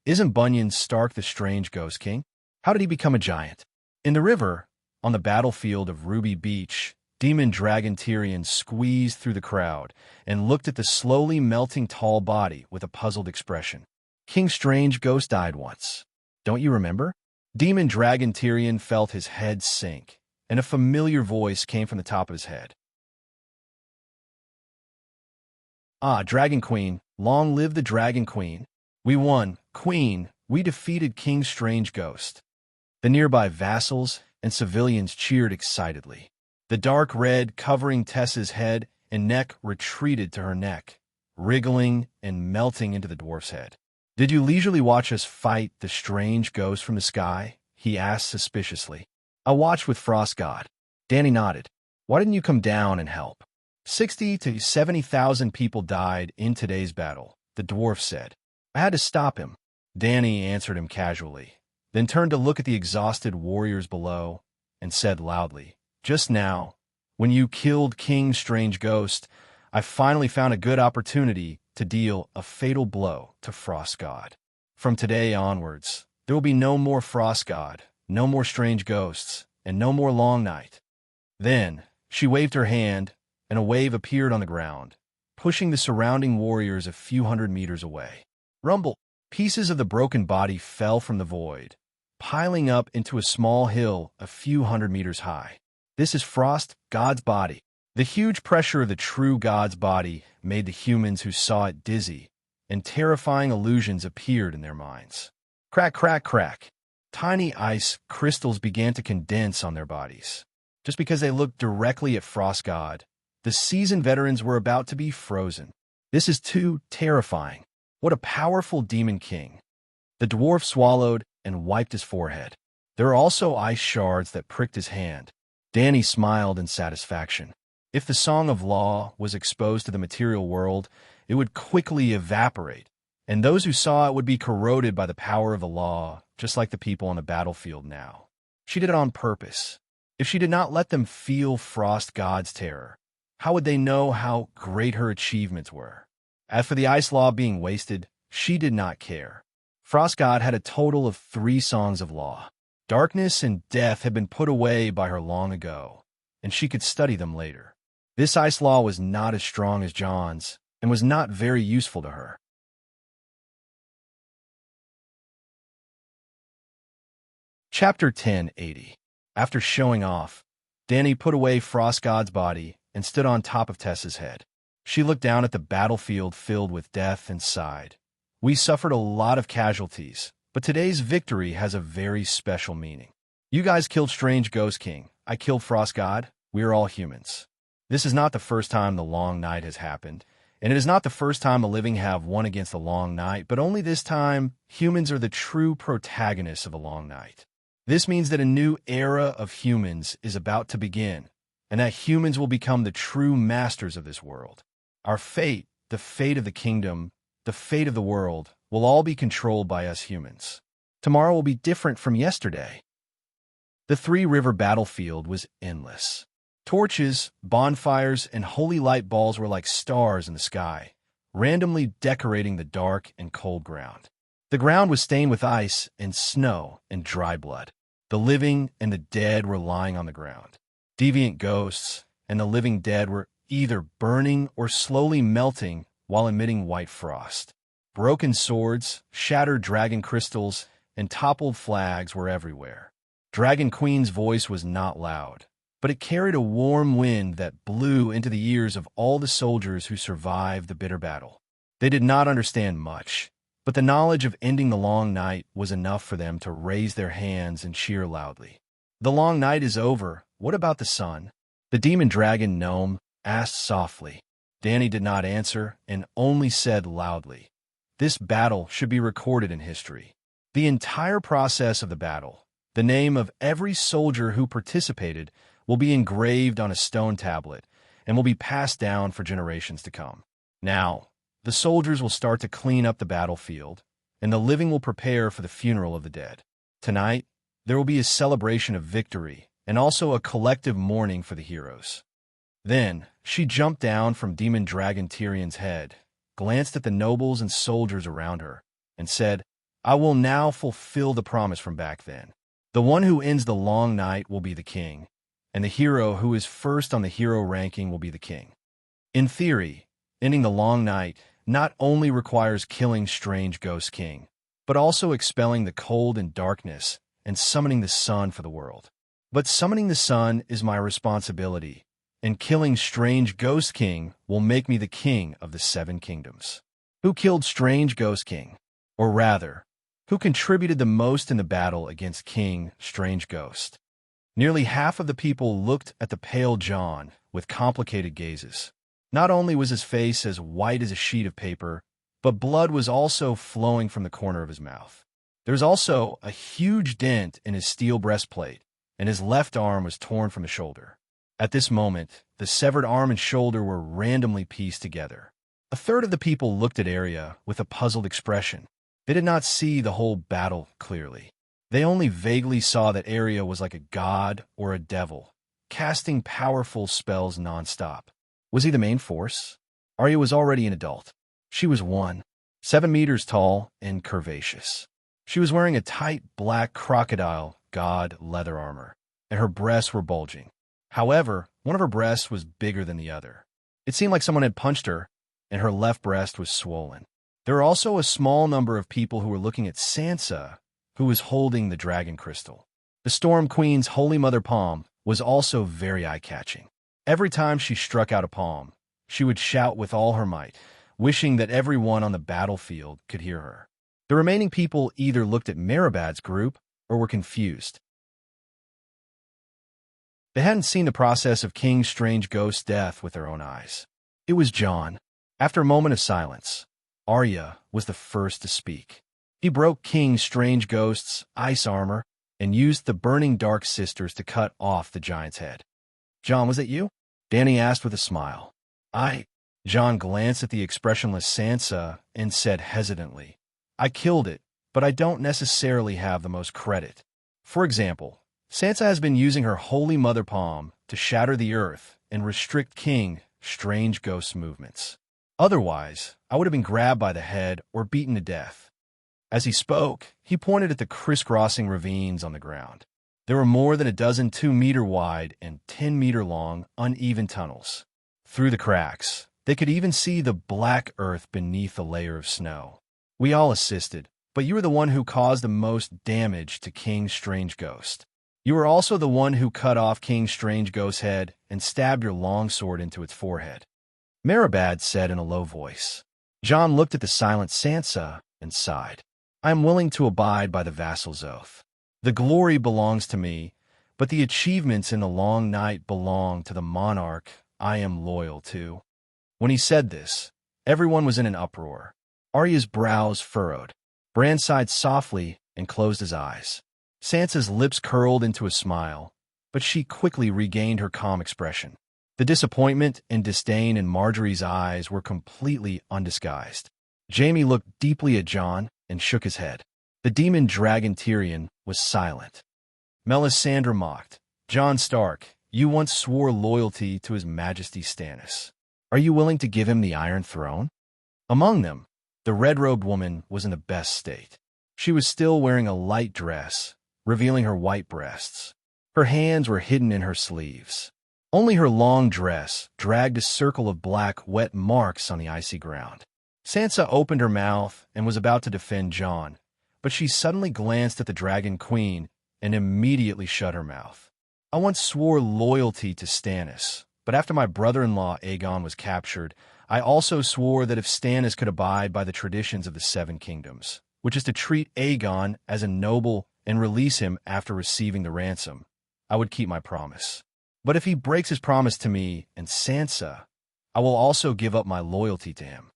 Isn't Bunyan Stark the strange ghost king? How did he become a giant? In the river, on the battlefield of Ruby Beach, demon dragon Tyrion squeezed through the crowd and looked at the slowly melting tall body with a puzzled expression. King Strange Ghost died once. Don't you remember? Demon dragon Tyrion felt his head sink, and a familiar voice came from the top of his head. Ah, Dragon Queen, long live the Dragon Queen. We won, Queen, we defeated King Strange Ghost. The nearby vassals and civilians cheered excitedly. The dark red covering Tessa's head and neck retreated to her neck, wriggling and melting into the dwarf's head. Did you leisurely watch us fight the strange ghost from the sky? He asked suspiciously. I watched with Frost God. Dani nodded. Why didn't you come down and help? 60 to 70,000 people died in today's battle, the dwarf said. I had to stop him. Dani answered him casually, then turned to look at the exhausted warriors below and said loudly, Just now, when you killed King Strange Ghost, I finally found a good opportunity to deal a fatal blow to Frost God. From today onwards, there will be no more Frost God, no more strange ghosts, and no more long night. Then, she waved her hand, and a wave appeared on the ground, pushing the surrounding warriors a few hundred meters away. Rumble! Pieces of the broken body fell from the void, piling up into a small hill a few hundred meters high. This is Frost God's body. The huge pressure of the true God's body made the humans who saw it dizzy, and terrifying illusions appeared in their minds. Crack, crack, crack. Tiny ice crystals began to condense on their bodies. Just because they looked directly at Frost God, the seasoned veterans were about to be frozen. This is too terrifying. What a powerful demon king. The dwarf swallowed and wiped his forehead. There are also ice shards that pricked his hand. Dani smiled in satisfaction. If the Song of Law was exposed to the material world, it would quickly evaporate, and those who saw it would be corroded by the power of the law, just like the people on the battlefield now. She did it on purpose. If she did not let them feel Frost God's terror, how would they know how great her achievements were? As for the ice law being wasted, she did not care. Frost God had a total of 3 songs of law. Darkness and death had been put away by her long ago, and she could study them later. This ice law was not as strong as John's, and was not very useful to her. Chapter 1080. After showing off, Dany put away Frost God's body and stood on top of Tessa's head. She looked down at the battlefield filled with death and sighed. We suffered a lot of casualties, but today's victory has a very special meaning. You guys killed Strange Ghost King. I killed Frost God. We are all humans. This is not the first time the Long Night has happened, and it is not the first time the living have won against the Long Night, but only this time humans are the true protagonists of the Long Night. This means that a new era of humans is about to begin, and that humans will become the true masters of this world. Our fate, the fate of the kingdom, the fate of the world, will all be controlled by us humans. Tomorrow will be different from yesterday. The Three River battlefield was endless. Torches, bonfires, and holy light balls were like stars in the sky, randomly decorating the dark and cold ground. The ground was stained with ice and snow and dry blood. The living and the dead were lying on the ground. Deviant ghosts and the living dead were either burning or slowly melting while emitting white frost. Broken swords, shattered dragon crystals, and toppled flags were everywhere. Dragon Queen's voice was not loud, but it carried a warm wind that blew into the ears of all the soldiers who survived the bitter battle. They did not understand much, but the knowledge of ending the Long Night was enough for them to raise their hands and cheer loudly. The Long Night is over. What about the sun? The demon dragon gnome asked softly. Dany did not answer and only said loudly, "This battle should be recorded in history. The entire process of the battle, the name of every soldier who participated, will be engraved on a stone tablet and will be passed down for generations to come. Now, the soldiers will start to clean up the battlefield, and the living will prepare for the funeral of the dead. Tonight, there will be a celebration of victory and also a collective mourning for the heroes." Then, she jumped down from Demon Dragon Tyrion's head, glanced at the nobles and soldiers around her, and said, "I will now fulfill the promise from back then. The one who ends the Long Night will be the king, and the hero who is first on the hero ranking will be the king." In theory, ending the Long Night not only requires killing Strange Ghost King, but also expelling the cold and darkness and summoning the sun for the world. But summoning the sun is my responsibility, and killing Strange Ghost King will make me the king of the 7 kingdoms. Who killed Strange Ghost King? Or rather, who contributed the most in the battle against King Strange Ghost? Nearly half of the people looked at the pale John with complicated gazes. Not only was his face as white as a sheet of paper, but blood was also flowing from the corner of his mouth. There was also a huge dent in his steel breastplate, and his left arm was torn from the shoulder. At this moment, the severed arm and shoulder were randomly pieced together. A third of the people looked at Arya with a puzzled expression. They did not see the whole battle clearly. They only vaguely saw that Arya was like a god or a devil, casting powerful spells nonstop. Was he the main force? Arya was already an adult. She was 7 meters tall and curvaceous. She was wearing a tight black crocodile god leather armor, and her breasts were bulging. However, one of her breasts was bigger than the other. It seemed like someone had punched her, and her left breast was swollen. There were also a small number of people who were looking at Sansa, who was holding the dragon crystal. The Storm Queen's Holy Mother palm was also very eye-catching. Every time she struck out a palm, she would shout with all her might, wishing that everyone on the battlefield could hear her. The remaining people either looked at Meribad's group or were confused. They hadn't seen the process of King Strange Ghost's death with their own eyes. It was Jon. After a moment of silence, Arya was the first to speak. He broke King Strange Ghost's ice armor and used the burning Dark Sisters to cut off the giant's head. "Jon, was it you?" Dany asked with a smile. Jon glanced at the expressionless Sansa and said hesitantly, "I killed it, but I don't necessarily have the most credit. For example, Sansa has been using her Holy Mother palm to shatter the earth and restrict King Strange Ghost's movements. Otherwise, I would have been grabbed by the head or beaten to death. As he spoke, he pointed at the crisscrossing ravines on the ground. There were more than a dozen 2-meter wide and 10-meter long uneven tunnels. Through the cracks, they could even see the black earth beneath a layer of snow. We all assisted, but you were the one who caused the most damage to King Strange Ghost. You were also the one who cut off King Strange Ghost's head and stabbed your longsword into its forehead. Marabad said in a low voice. John looked at the silent Sansa and sighed. I am willing to abide by the vassal's oath. The glory belongs to me, but the achievements in the long night belong to the monarch I am loyal to. When he said this, everyone was in an uproar. Arya's brows furrowed. Bran sighed softly and closed his eyes. Sansa's lips curled into a smile, but she quickly regained her calm expression. The disappointment and disdain in Marjorie's eyes were completely undisguised. Jaime looked deeply at Jon and shook his head. The demon dragon Tyrion was silent. Melisandre mocked. Jon Stark, you once swore loyalty to His Majesty Stannis. Are you willing to give him the Iron Throne? Among them, the red-robed woman was in the best state. She was still wearing a light dress, revealing her white breasts. Her hands were hidden in her sleeves. Only her long dress dragged a circle of black, wet marks on the icy ground. Sansa opened her mouth and was about to defend Jon, but she suddenly glanced at the Dragon Queen and immediately shut her mouth. I once swore loyalty to Stannis, but after my brother-in-law Aegon was captured, I also swore that if Stannis could abide by the traditions of the Seven Kingdoms, which is to treat Aegon as a noble and release him after receiving the ransom, I would keep my promise. But if he breaks his promise to me and Sansa, I will also give up my loyalty to him.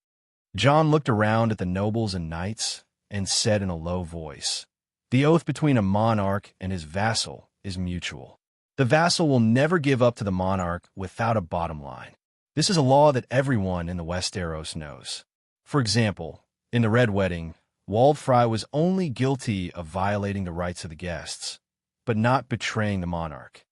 Jon looked around at the nobles and knights and said in a low voice, the oath between a monarch and his vassal is mutual. The vassal will never give up to the monarch without a bottom line. This is a law that everyone in the Westeros knows. For example, in the Red Wedding, Waldfrey was only guilty of violating the rights of the guests, but not betraying the monarch.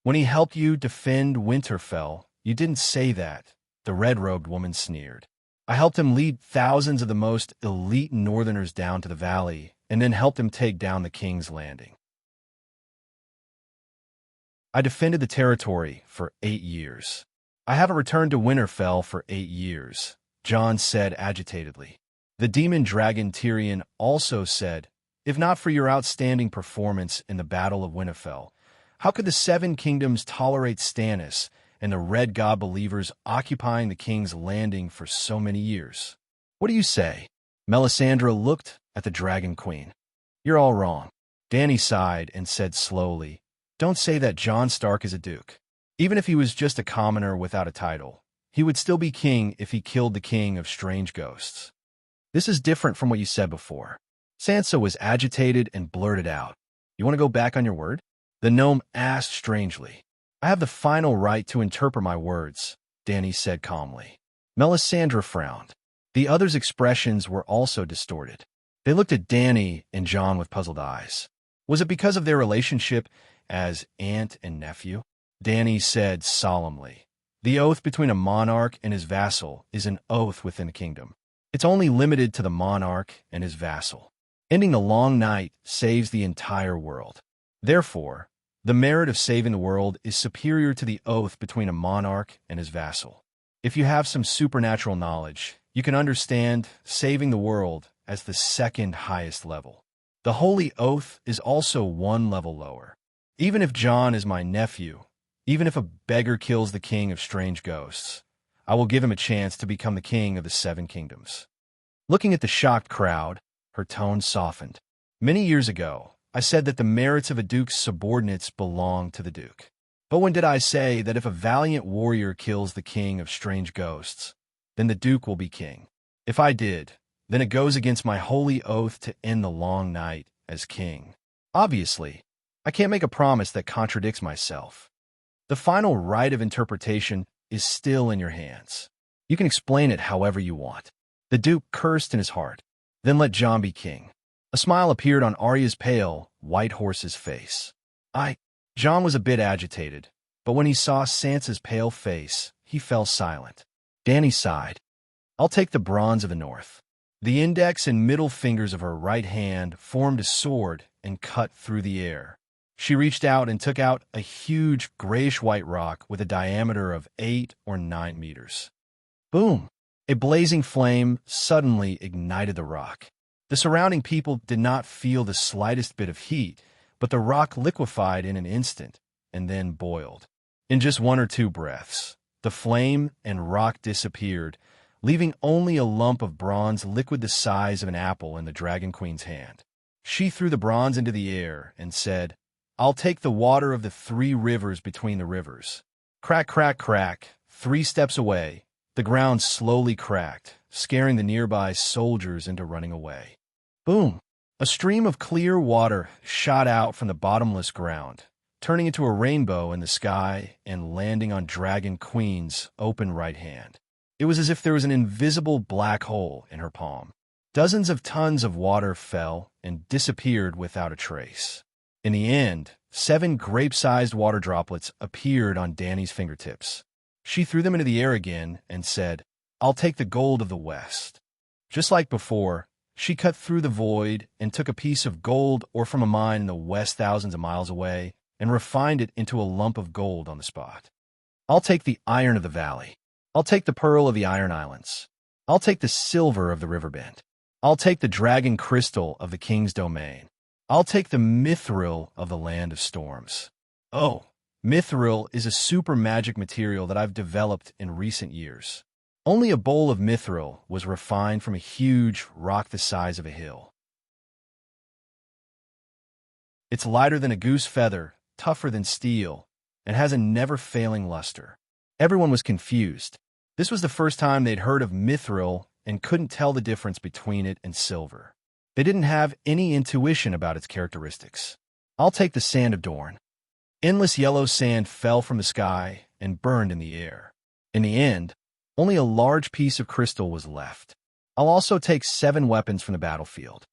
When he helped you defend Winterfell, you didn't say that, the red-robed woman sneered. I helped him lead thousands of the most elite northerners down to the valley, and then helped him take down the King's Landing. I defended the territory for 8 years. I haven't returned to Winterfell for 8 years, Jon said agitatedly. The demon dragon Tyrion also said, if not for your outstanding performance in the Battle of Winterfell, how could the Seven Kingdoms tolerate Stannis and the Red God believers occupying the King's Landing for so many years? What do you say? Melisandre looked at the Dragon Queen. You're all wrong. Dany sighed and said slowly, don't say that Jon Stark is a duke. Even if he was just a commoner without a title, he would still be king if he killed the King of Strange Ghosts. This is different from what you said before. Sansa was agitated and blurted out, you want to go back on your word? The gnome asked strangely. I have the final right to interpret my words, Dany said calmly. Melisandre frowned. The others' expressions were also distorted. They looked at Dany and Jon with puzzled eyes. Was it because of their relationship as aunt and nephew? Dany said solemnly, the oath between a monarch and his vassal is an oath within the kingdom. It's only limited to the monarch and his vassal. Ending the long night saves the entire world. Therefore, the merit of saving the world is superior to the oath between a monarch and his vassal. If you have some supernatural knowledge, you can understand saving the world as the second highest level. The holy oath is also one level lower. Even if Jon is my nephew, even if a beggar kills the King of Strange Ghosts, I will give him a chance to become the King of the Seven Kingdoms. Looking at the shocked crowd, her tone softened. Many years ago, I said that the merits of a duke's subordinates belong to the duke. But when did I say that if a valiant warrior kills the King of Strange Ghosts, then the duke will be king? If I did, then it goes against my holy oath to end the long night as king. Obviously, I can't make a promise that contradicts myself. The final right of interpretation is still in your hands. You can explain it however you want. The duke cursed in his heart. Then let Jon be king. A smile appeared on Arya's pale, white horse's face. Jon was a bit agitated, but when he saw Sansa's pale face, he fell silent. Dany sighed. I'll take the bronze of the north. The index and middle fingers of her right hand formed a sword and cut through the air. She reached out and took out a huge grayish-white rock with a diameter of 8 or 9 meters. Boom! A blazing flame suddenly ignited the rock. The surrounding people did not feel the slightest bit of heat, but the rock liquefied in an instant and then boiled. In just 1 or 2 breaths, the flame and rock disappeared, leaving only a lump of bronze liquid the size of an apple in the Dragon Queen's hand. She threw the bronze into the air and said, "I'll take the water of the 3 rivers between the rivers." Crack, crack, crack. 3 steps away, the ground slowly cracked, scaring the nearby soldiers into running away. Boom! A stream of clear water shot out from the bottomless ground, turning into a rainbow in the sky and landing on Dragon Queen's open right hand. It was as if there was an invisible black hole in her palm. Dozens of tons of water fell and disappeared without a trace. In the end, 7 grape-sized water droplets appeared on Dani's fingertips. She threw them into the air again and said, "I'll take the gold of the west." Just like before, she cut through the void and took a piece of gold ore from a mine in the west thousands of miles away and refined it into a lump of gold on the spot. "I'll take the iron of the valley. I'll take the pearl of the Iron Islands. I'll take the silver of the riverbend. I'll take the dragon crystal of the king's domain. I'll take the mithril of the land of storms." Oh, mithril is a super magic material that I've developed in recent years. Only a bowl of mithril was refined from a huge rock the size of a hill. It's lighter than a goose feather, tougher than steel, and has a never-failing luster. Everyone was confused. This was the first time they'd heard of mithril and couldn't tell the difference between it and silver. They didn't have any intuition about its characteristics. "I'll take the sand of Dorn." Endless yellow sand fell from the sky and burned in the air. In the end, only a large piece of crystal was left. "I'll also take 7 weapons from the battlefield."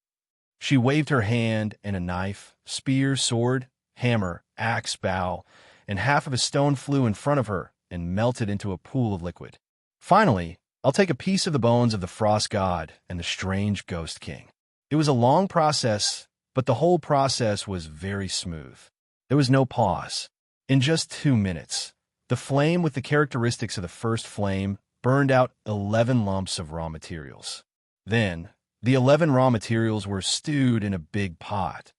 She waved her hand, and a knife, spear, sword, hammer, axe, bow, and half of a stone flew in front of her and melted into a pool of liquid. "Finally, I'll take a piece of the bones of the Frost God and the strange Ghost King." It was a long process, but the whole process was very smooth. There was no pause. In just 2 minutes, the flame with the characteristics of the first flame burned out 11 lumps of raw materials. Then, the 11 raw materials were stewed in a big pot.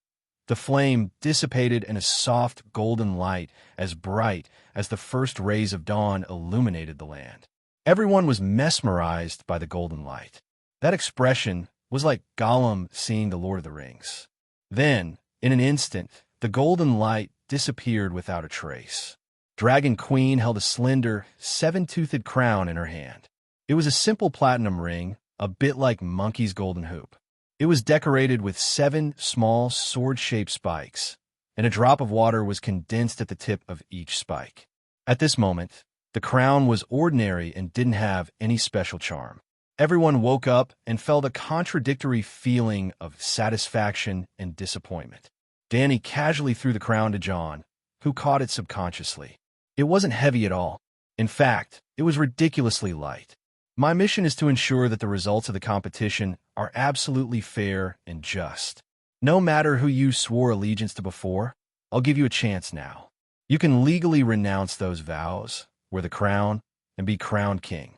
The flame dissipated in a soft golden light as bright as the first rays of dawn illuminated the land. Everyone was mesmerized by the golden light. That expression was like Gollum seeing the Lord of the Rings. Then, in an instant, the golden light disappeared without a trace. Dragon Queen held a slender, 7-toothed crown in her hand. It was a simple platinum ring, a bit like Monkey's golden hoop. It was decorated with 7 small sword-shaped spikes, and a drop of water was condensed at the tip of each spike. At this moment, the crown was ordinary and didn't have any special charm. Everyone woke up and felt a contradictory feeling of satisfaction and disappointment. Dani casually threw the crown to John, who caught it subconsciously. It wasn't heavy at all. In fact, it was ridiculously light. My mission is to ensure that the results of the competition are absolutely fair and just. No matter who you swore allegiance to before, I'll give you a chance now. You can legally renounce those vows, wear the crown, and be crowned king.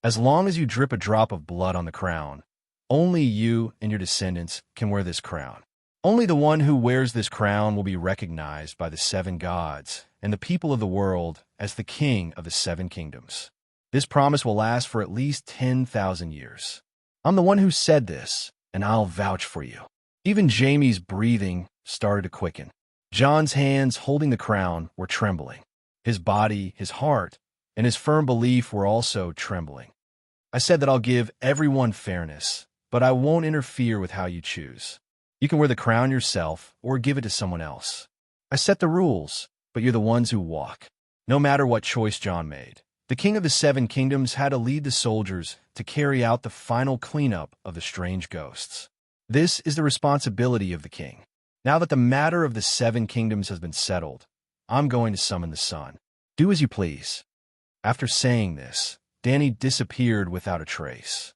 As long as you drip a drop of blood on the crown, only you and your descendants can wear this crown. Only the one who wears this crown will be recognized by the 7 gods and the people of the world as the king of the 7 kingdoms. This promise will last for at least 10,000 years. I'm the one who said this, and I'll vouch for you. Even Jamie's breathing started to quicken. John's hands holding the crown were trembling. His body, his heart, and his firm belief were also trembling. I said that I'll give everyone fairness, but I won't interfere with how you choose. You can wear the crown yourself or give it to someone else. I set the rules, but you're the ones who walk. No matter what choice John made, the king of the 7 kingdoms had to lead the soldiers to carry out the final cleanup of the strange ghosts. This is the responsibility of the king. Now that the matter of the 7 kingdoms has been settled, I'm going to summon the sun. Do as you please. After saying this, Danny disappeared without a trace.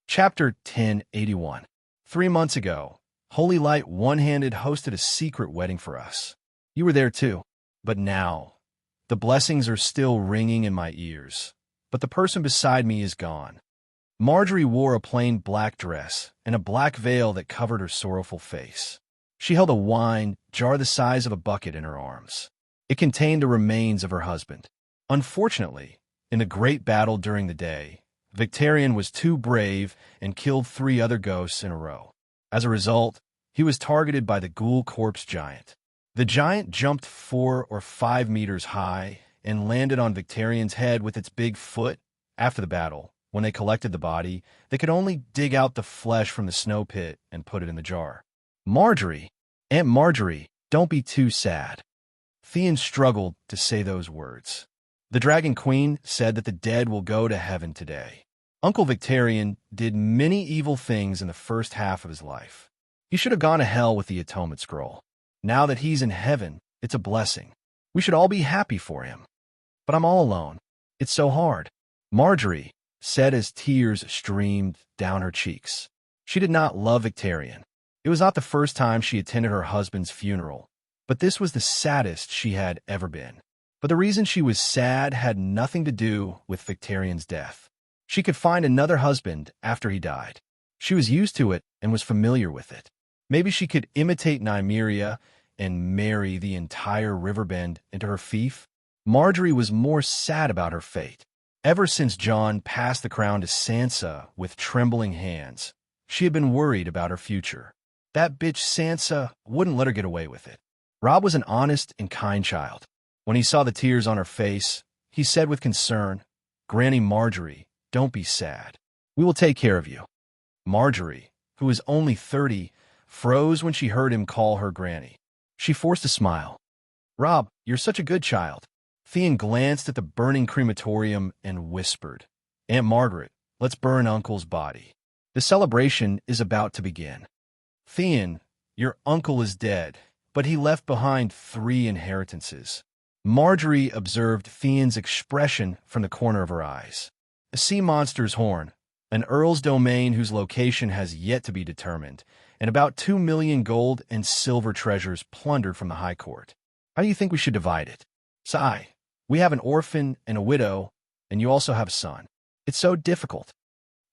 Chapter 1081. 3 months ago, Holy Light one-handed hosted a secret wedding for us. You were there too. But now, the blessings are still ringing in my ears. But the person beside me is gone. Marjorie wore a plain black dress and a black veil that covered her sorrowful face. She held a wine jar the size of a bucket in her arms. It contained the remains of her husband. Unfortunately, in the great battle during the day, Victarion was too brave and killed 3 other ghosts in a row. As a result, he was targeted by the ghoul corpse giant. The giant jumped 4 or 5 meters high and landed on Victarion's head with its big foot. After the battle, when they collected the body, they could only dig out the flesh from the snow pit and put it in the jar. Marjorie, Aunt Marjorie, don't be too sad. Theon struggled to say those words. The Dragon Queen said that the dead will go to heaven today. Uncle Victarion did many evil things in the first half of his life. He should have gone to hell with the Atonement Scroll. Now that he's in heaven, it's a blessing. We should all be happy for him. But I'm all alone. It's so hard. Marjorie said as tears streamed down her cheeks. She did not love Victarion. It was not the first time she attended her husband's funeral, but this was the saddest she had ever been. But the reason she was sad had nothing to do with Victarion's death. She could find another husband after he died. She was used to it and was familiar with it. Maybe she could imitate Nymeria and marry the entire Riverbend into her fief. Marjorie was more sad about her fate. Ever since Jon passed the crown to Sansa with trembling hands, she had been worried about her future. That bitch Sansa wouldn't let her get away with it. Robb was an honest and kind child. When he saw the tears on her face, he said with concern, "Granny Marjorie, don't be sad. We will take care of you." Marjorie, who was only 30, froze when she heard him call her Granny. She forced a smile. "Robb, you're such a good child." Theon glanced at the burning crematorium and whispered, "Aunt Margaret, let's burn Uncle's body. The celebration is about to begin." "Theon, your uncle is dead, but he left behind 3 inheritances." Marjorie observed Theon's expression from the corner of her eyes. A sea monster's horn, an earl's domain whose location has yet to be determined, and about 2 million gold and silver treasures plundered from the High Court. How do you think we should divide it? Sigh, we have an orphan and a widow, and you also have a son. It's so difficult.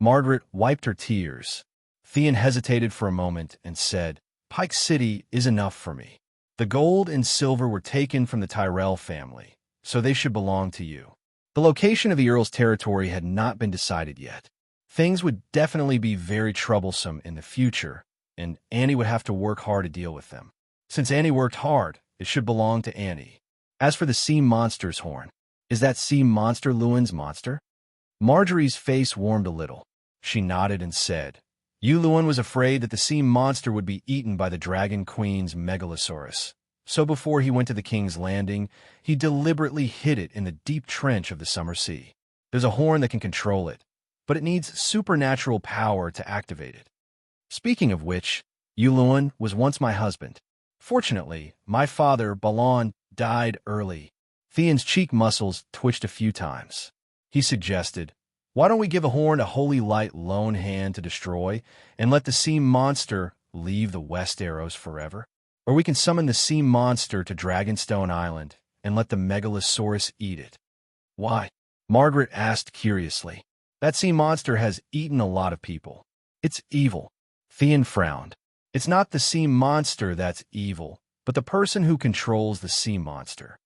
Margaret wiped her tears. Theon hesitated for a moment and said, "Pike City is enough for me. The gold and silver were taken from the Tyrell family, so they should belong to you." The location of the Earl's territory had not been decided yet. Things would definitely be very troublesome in the future, and Annie would have to work hard to deal with them. Since Annie worked hard, it should belong to Annie. As for the sea monster's horn, is that sea monster Luwin's monster? Marjorie's face warmed a little. She nodded and said, Luwin was afraid that the sea monster would be eaten by the Dragon Queen's Megalosaurus. So before he went to the King's Landing, he deliberately hid it in the deep trench of the Summer Sea. There's a horn that can control it, but it needs supernatural power to activate it. Speaking of which, Luwin was once my husband. Fortunately, my father, Balon, died early. Theon's cheek muscles twitched a few times. He suggested, "Why don't we give a horn a Holy Light lone hand to destroy, and let the sea monster leave the West Arrows forever? Or we can summon the sea monster to Dragonstone Island and let the Megalosaurus eat it." "Why?" Margaret asked curiously. "That sea monster has eaten a lot of people. It's evil." Theon frowned. "It's not the sea monster that's evil, but the person who controls the sea monster."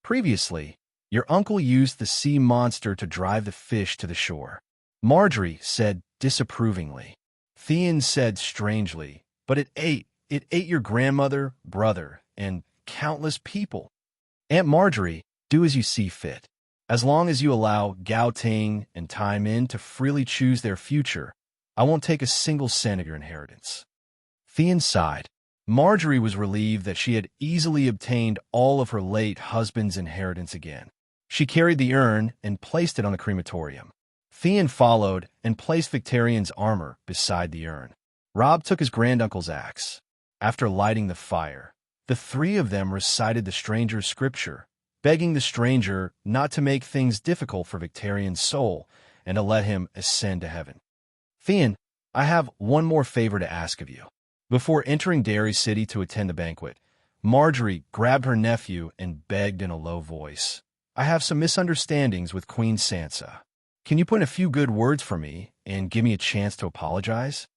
Previously, your uncle used the sea monster to drive the fish to the shore. Marjorie said disapprovingly. Theon said strangely, "But it ate your grandmother, brother, and countless people." "Aunt Marjorie, do as you see fit. As long as you allow Gao Ting and Tai Min to freely choose their future, I won't take a single cent of your inheritance." Theon sighed. Marjorie was relieved that she had easily obtained all of her late husband's inheritance again. She carried the urn and placed it on the crematorium. Theon followed and placed Victarion's armor beside the urn. Robb took his granduncle's axe. After lighting the fire, The three of them recited the stranger's scripture, begging the stranger not to make things difficult for Victorian's soul and to let him ascend to heaven. Theon, I have one more favor to ask of you. Before entering Derry City to attend the banquet, Marjorie grabbed her nephew and begged in a low voice, I have some misunderstandings with Queen Sansa. Can you put in a few good words for me and give me a chance to apologize?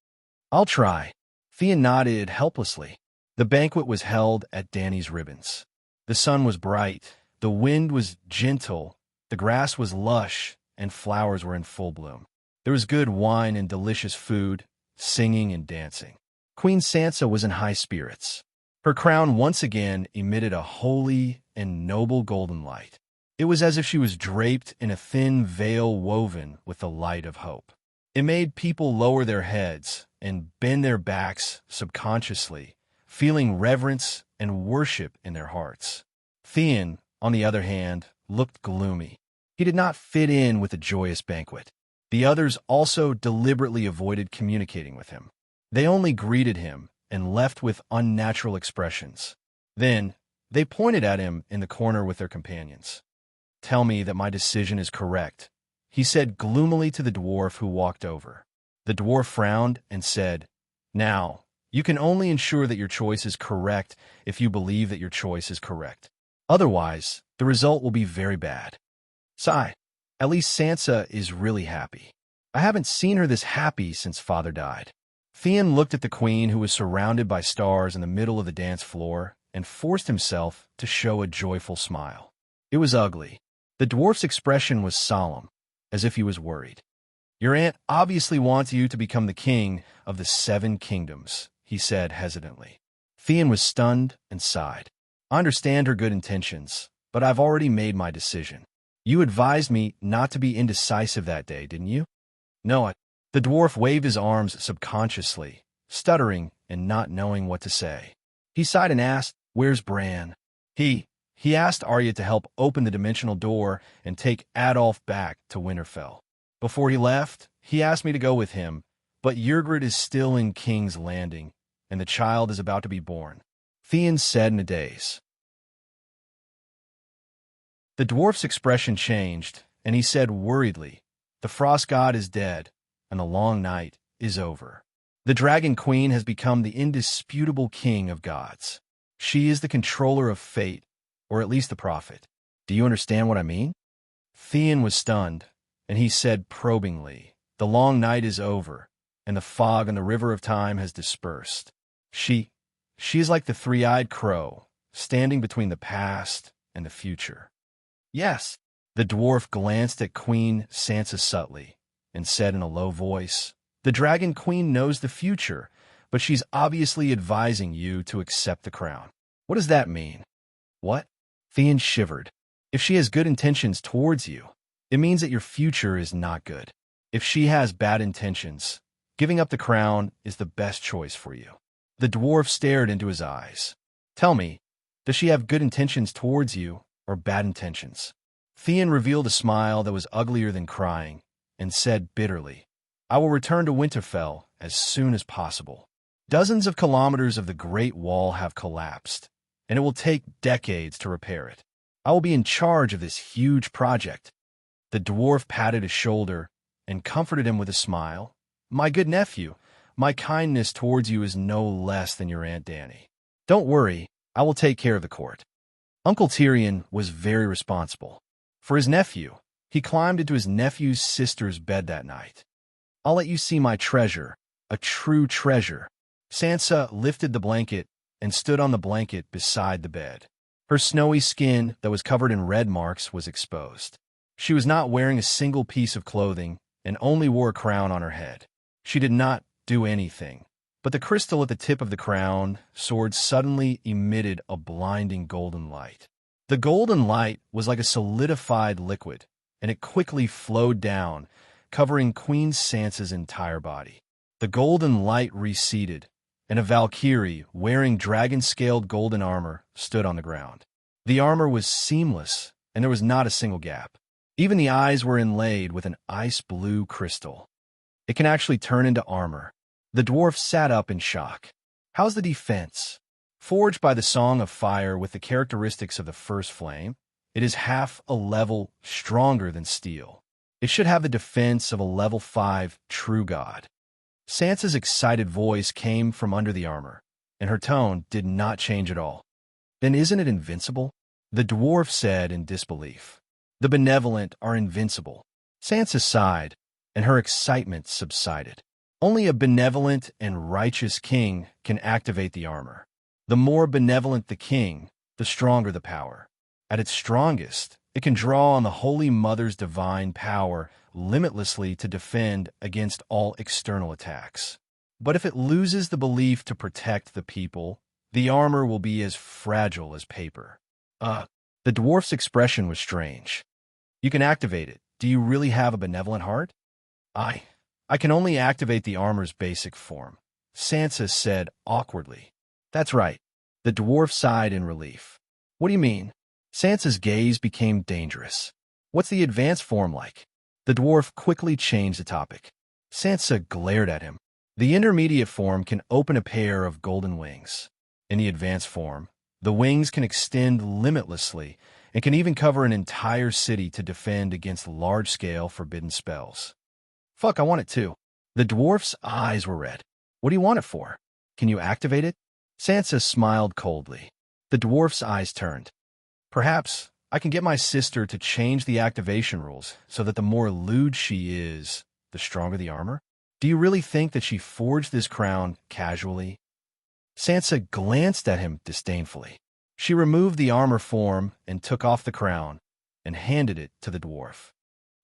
I'll try. Theon nodded helplessly. The banquet was held at Dany's Ribbons. The sun was bright, the wind was gentle, the grass was lush, and flowers were in full bloom. There was good wine and delicious food, singing and dancing. Queen Sansa was in high spirits. Her crown once again emitted a holy and noble golden light. It was as if she was draped in a thin veil woven with the light of hope. It made people lower their heads and bend their backs subconsciously, feeling reverence and worship in their hearts. Theon, on the other hand, looked gloomy. He did not fit in with the joyous banquet. The others also deliberately avoided communicating with him. They only greeted him and left with unnatural expressions. Then, they pointed at him in the corner with their companions. Tell me that my decision is correct, he said gloomily to the dwarf who walked over. The dwarf frowned and said, Now, you can only ensure that your choice is correct if you believe that your choice is correct. Otherwise, the result will be very bad. Sigh, at least Sansa is really happy. I haven't seen her this happy since father died. Theon looked at the queen who was surrounded by stars in the middle of the dance floor and forced himself to show a joyful smile. It was ugly. The dwarf's expression was solemn, as if he was worried. Your aunt obviously wants you to become the king of the 7 kingdoms, he said hesitantly. Theon was stunned and sighed. I understand her good intentions, but I've already made my decision. You advised me not to be indecisive that day, didn't you? No, the dwarf waved his arms subconsciously, stuttering and not knowing what to say. He sighed and asked, Where's Bran? He asked Arya to help open the dimensional door and take Adolf back to Winterfell. Before he left, he asked me to go with him, but Ygritte is still in King's Landing, and the child is about to be born, Theon said in a daze. The dwarf's expression changed, and he said worriedly, The frost god is dead, and the long night is over. The Dragon Queen has become the indisputable king of gods. She is the controller of fate, or at least the prophet. Do you understand what I mean? Theon was stunned, and he said probingly, The long night is over, and the fog on the river of time has dispersed. She is like the three-eyed crow, standing between the past and the future. Yes, the dwarf glanced at Queen Sansa subtly and said in a low voice, The Dragon Queen knows the future, but she's obviously advising you to accept the crown. What does that mean? What? Theon shivered. If she has good intentions towards you, it means that your future is not good. If she has bad intentions, giving up the crown is the best choice for you. The dwarf stared into his eyes. Tell me, does she have good intentions towards you or bad intentions? Theon revealed a smile that was uglier than crying and said bitterly, I will return to Winterfell as soon as possible. Dozens of kilometers of the Great Wall have collapsed, and it will take decades to repair it. I will be in charge of this huge project. The dwarf patted his shoulder and comforted him with a smile. My good nephew, my kindness towards you is no less than your Aunt Dany. Don't worry, I will take care of the court. Uncle Tyrion was very responsible. For his nephew, he climbed into his nephew's sister's bed that night. I'll let you see my treasure, a true treasure. Sansa lifted the blanket and stood on the blanket beside the bed. Her snowy skin that was covered in red marks was exposed. She was not wearing a single piece of clothing and only wore a crown on her head. She did not do anything, but the crystal at the tip of the crown sword suddenly emitted a blinding golden light. The golden light was like a solidified liquid, and it quickly flowed down, covering Queen Sansa's entire body. The golden light receded, and a Valkyrie wearing dragon-scaled golden armor stood on the ground. The armor was seamless, and there was not a single gap. Even the eyes were inlaid with an ice-blue crystal. It can actually turn into armor. The dwarf sat up in shock. How's the defense? Forged by the Song of Fire with the characteristics of the first flame, it is half a level stronger than steel. It should have the defense of a level 5 true god. Sansa's excited voice came from under the armor, and her tone did not change at all. Then isn't it invincible? The dwarf said in disbelief. The benevolent are invincible. Sansa sighed, and her excitement subsided. Only a benevolent and righteous king can activate the armor. The more benevolent the king, the stronger the power. At its strongest, it can draw on the Holy Mother's divine power limitlessly to defend against all external attacks. But if it loses the belief to protect the people, the armor will be as fragile as paper. The dwarf's expression was strange. You can activate it. Do you really have a benevolent heart? I can only activate the armor's basic form, Sansa said awkwardly. That's right. The dwarf sighed in relief. What do you mean? Sansa's gaze became dangerous. What's the advanced form like? The dwarf quickly changed the topic. Sansa glared at him. The intermediate form can open a pair of golden wings. In the advanced form, the wings can extend limitlessly and can even cover an entire city to defend against large-scale forbidden spells. Fuck, I want it too. The dwarf's eyes were red. What do you want it for? Can you activate it? Sansa smiled coldly. The dwarf's eyes turned. Perhaps I can get my sister to change the activation rules so that the more lewd she is, the stronger the armor? Do you really think that she forged this crown casually? Sansa glanced at him disdainfully. She removed the armor form and took off the crown and handed it to the dwarf.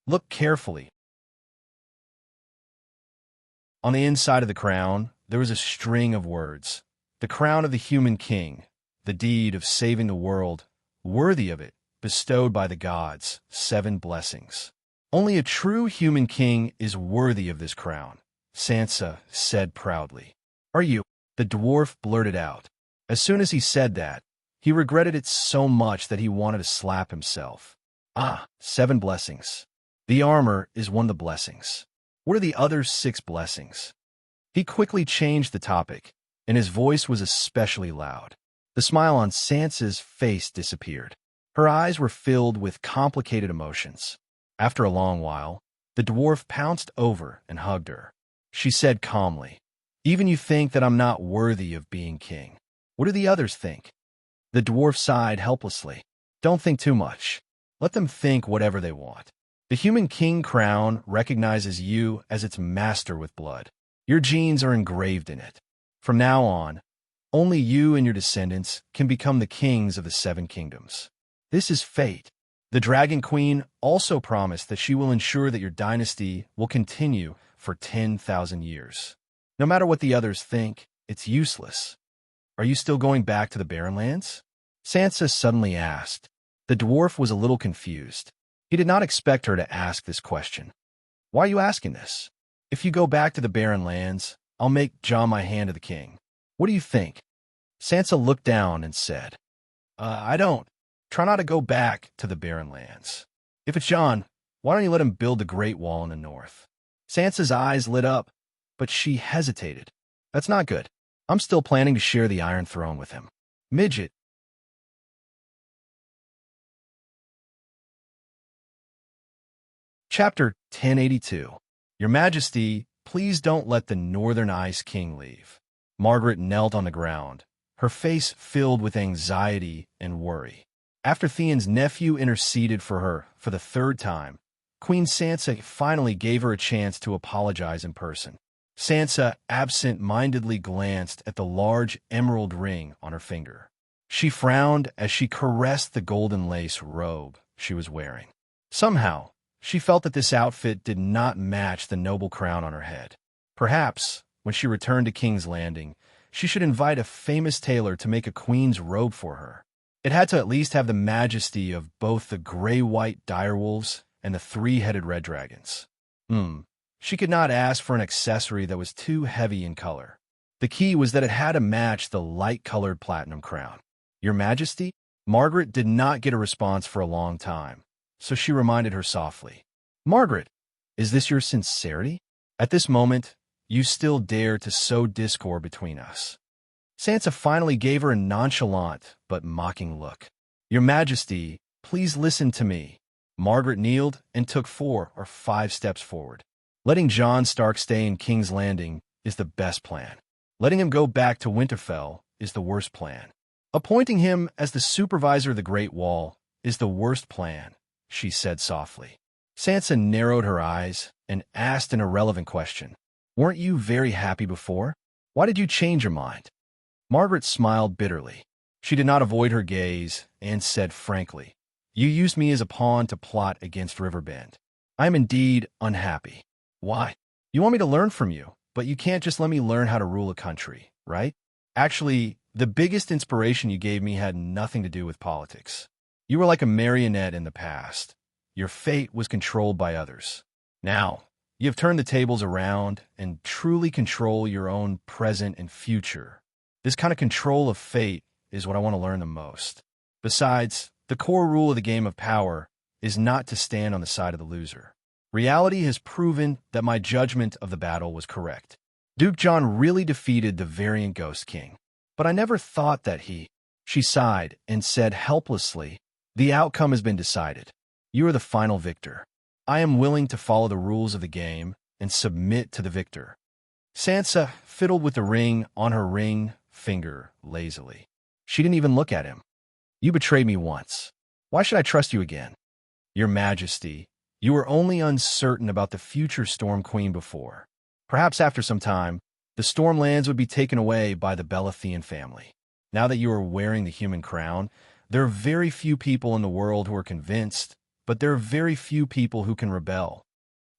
Look carefully. On the inside of the crown, there was a string of words. The crown of the human king, the deed of saving the world, worthy of it, bestowed by the gods, 7 blessings. Only a true human king is worthy of this crown, Sansa said proudly. Are you? The dwarf blurted out. As soon as he said that, he regretted it so much that he wanted to slap himself. 7 blessings. The armor is one of the blessings. What are the other 6 blessings? He quickly changed the topic, and his voice was especially loud. The smile on Sansa's face disappeared. Her eyes were filled with complicated emotions. After a long while, the dwarf pounced over and hugged her. She said calmly, "Even you think that I'm not worthy of being king. What do the others think?" The dwarf sighed helplessly. Don't think too much. Let them think whatever they want. The human king crown recognizes you as its master with blood. Your genes are engraved in it. From now on, only you and your descendants can become the kings of the 7 kingdoms. This is fate. The Dragon Queen also promised that she will ensure that your dynasty will continue for 10,000 years. No matter what the others think, it's useless. Are you still going back to the Barren Lands? Sansa suddenly asked. The dwarf was a little confused. He did not expect her to ask this question. Why are you asking this? If you go back to the Barren Lands, I'll make Jon my hand of the king. What do you think? Sansa looked down and said, I don't. Try not to go back to the Barren Lands. If it's Jon, why don't you let him build the Great Wall in the north? Sansa's eyes lit up, but she hesitated. That's not good. I'm still planning to share the Iron Throne with him. Midget. Chapter 1082. Your Majesty, please don't let the Northern Ice King leave. Margaret knelt on the ground, her face filled with anxiety and worry. After Theon's nephew interceded for her for the 3rd time, Queen Sansa finally gave her a chance to apologize in person. Sansa absent-mindedly glanced at the large emerald ring on her finger. She frowned as she caressed the golden lace robe she was wearing. Somehow, she felt that this outfit did not match the noble crown on her head. Perhaps, when she returned to King's Landing, she should invite a famous tailor to make a queen's robe for her. It had to at least have the majesty of both the gray-white direwolves and the 3-headed red dragons. She could not ask for an accessory that was too heavy in color. The key was that it had to match the light-colored platinum crown. Your Majesty? Margaret did not get a response for a long time, so she reminded her softly. Margaret, is this your sincerity? At this moment, you still dare to sow discord between us. Sansa finally gave her a nonchalant but mocking look. "Your Majesty, please listen to me." Margaret kneeled and took 4 or 5 steps forward. "Letting Jon Stark stay in King's Landing is the best plan. Letting him go back to Winterfell is the worst plan. Appointing him as the supervisor of the Great Wall is the worst plan," she said softly. Sansa narrowed her eyes and asked an irrelevant question. "Weren't you very happy before? Why did you change your mind?" Margaret smiled bitterly. She did not avoid her gaze and said frankly, "You used me as a pawn to plot against Riverbend. I am indeed unhappy." "Why?" "You want me to learn from you, but you can't just let me learn how to rule a country, right? Actually, the biggest inspiration you gave me had nothing to do with politics. You were like a marionette in the past. Your fate was controlled by others. Now, you have turned the tables around and truly control your own present and future. This kind of control of fate is what I want to learn the most. Besides, the core rule of the game of power is not to stand on the side of the loser. Reality has proven that my judgment of the battle was correct. Duke John really defeated the Variant Ghost King. But I never thought that he..." She sighed and said helplessly, "The outcome has been decided. You are the final victor. I am willing to follow the rules of the game and submit to the victor." Sansa fiddled with the ring on her ring finger lazily. She didn't even look at him. "You betrayed me once. Why should I trust you again?" "Your Majesty, you were only uncertain about the future Storm Queen before. Perhaps after some time, the Stormlands would be taken away by the Baratheon family. Now that you are wearing the human crown, there are very few people in the world who are convinced, but there are very few people who can rebel."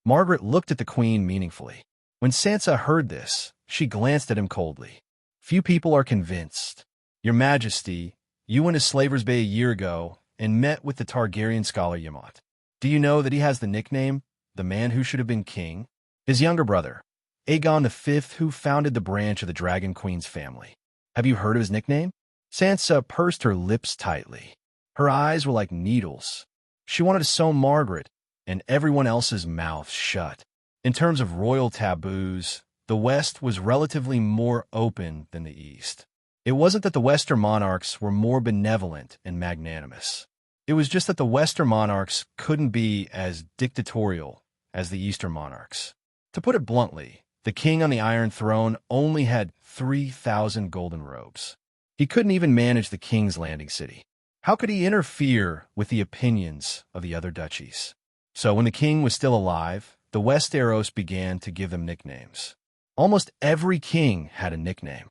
Margaret looked at the queen meaningfully. When Sansa heard this, she glanced at him coldly. "Few people are convinced. Your Majesty, you went to Slaver's Bay a year ago and met with the Targaryen scholar Ymont. Do you know that he has the nickname, the man who should have been king? His younger brother, Aegon V, who founded the branch of the Dragon Queen's family. Have you heard of his nickname?" Sansa pursed her lips tightly. Her eyes were like needles. She wanted to sew Margaret and everyone else's mouths shut. In terms of royal taboos, the West was relatively more open than the East. It wasn't that the Western monarchs were more benevolent and magnanimous. It was just that the Western monarchs couldn't be as dictatorial as the Eastern monarchs. To put it bluntly, the king on the Iron Throne only had 3,000 golden robes. He couldn't even manage the King's Landing city. How could he interfere with the opinions of the other duchies? So when the king was still alive, the Westeros began to give them nicknames. Almost every king had a nickname.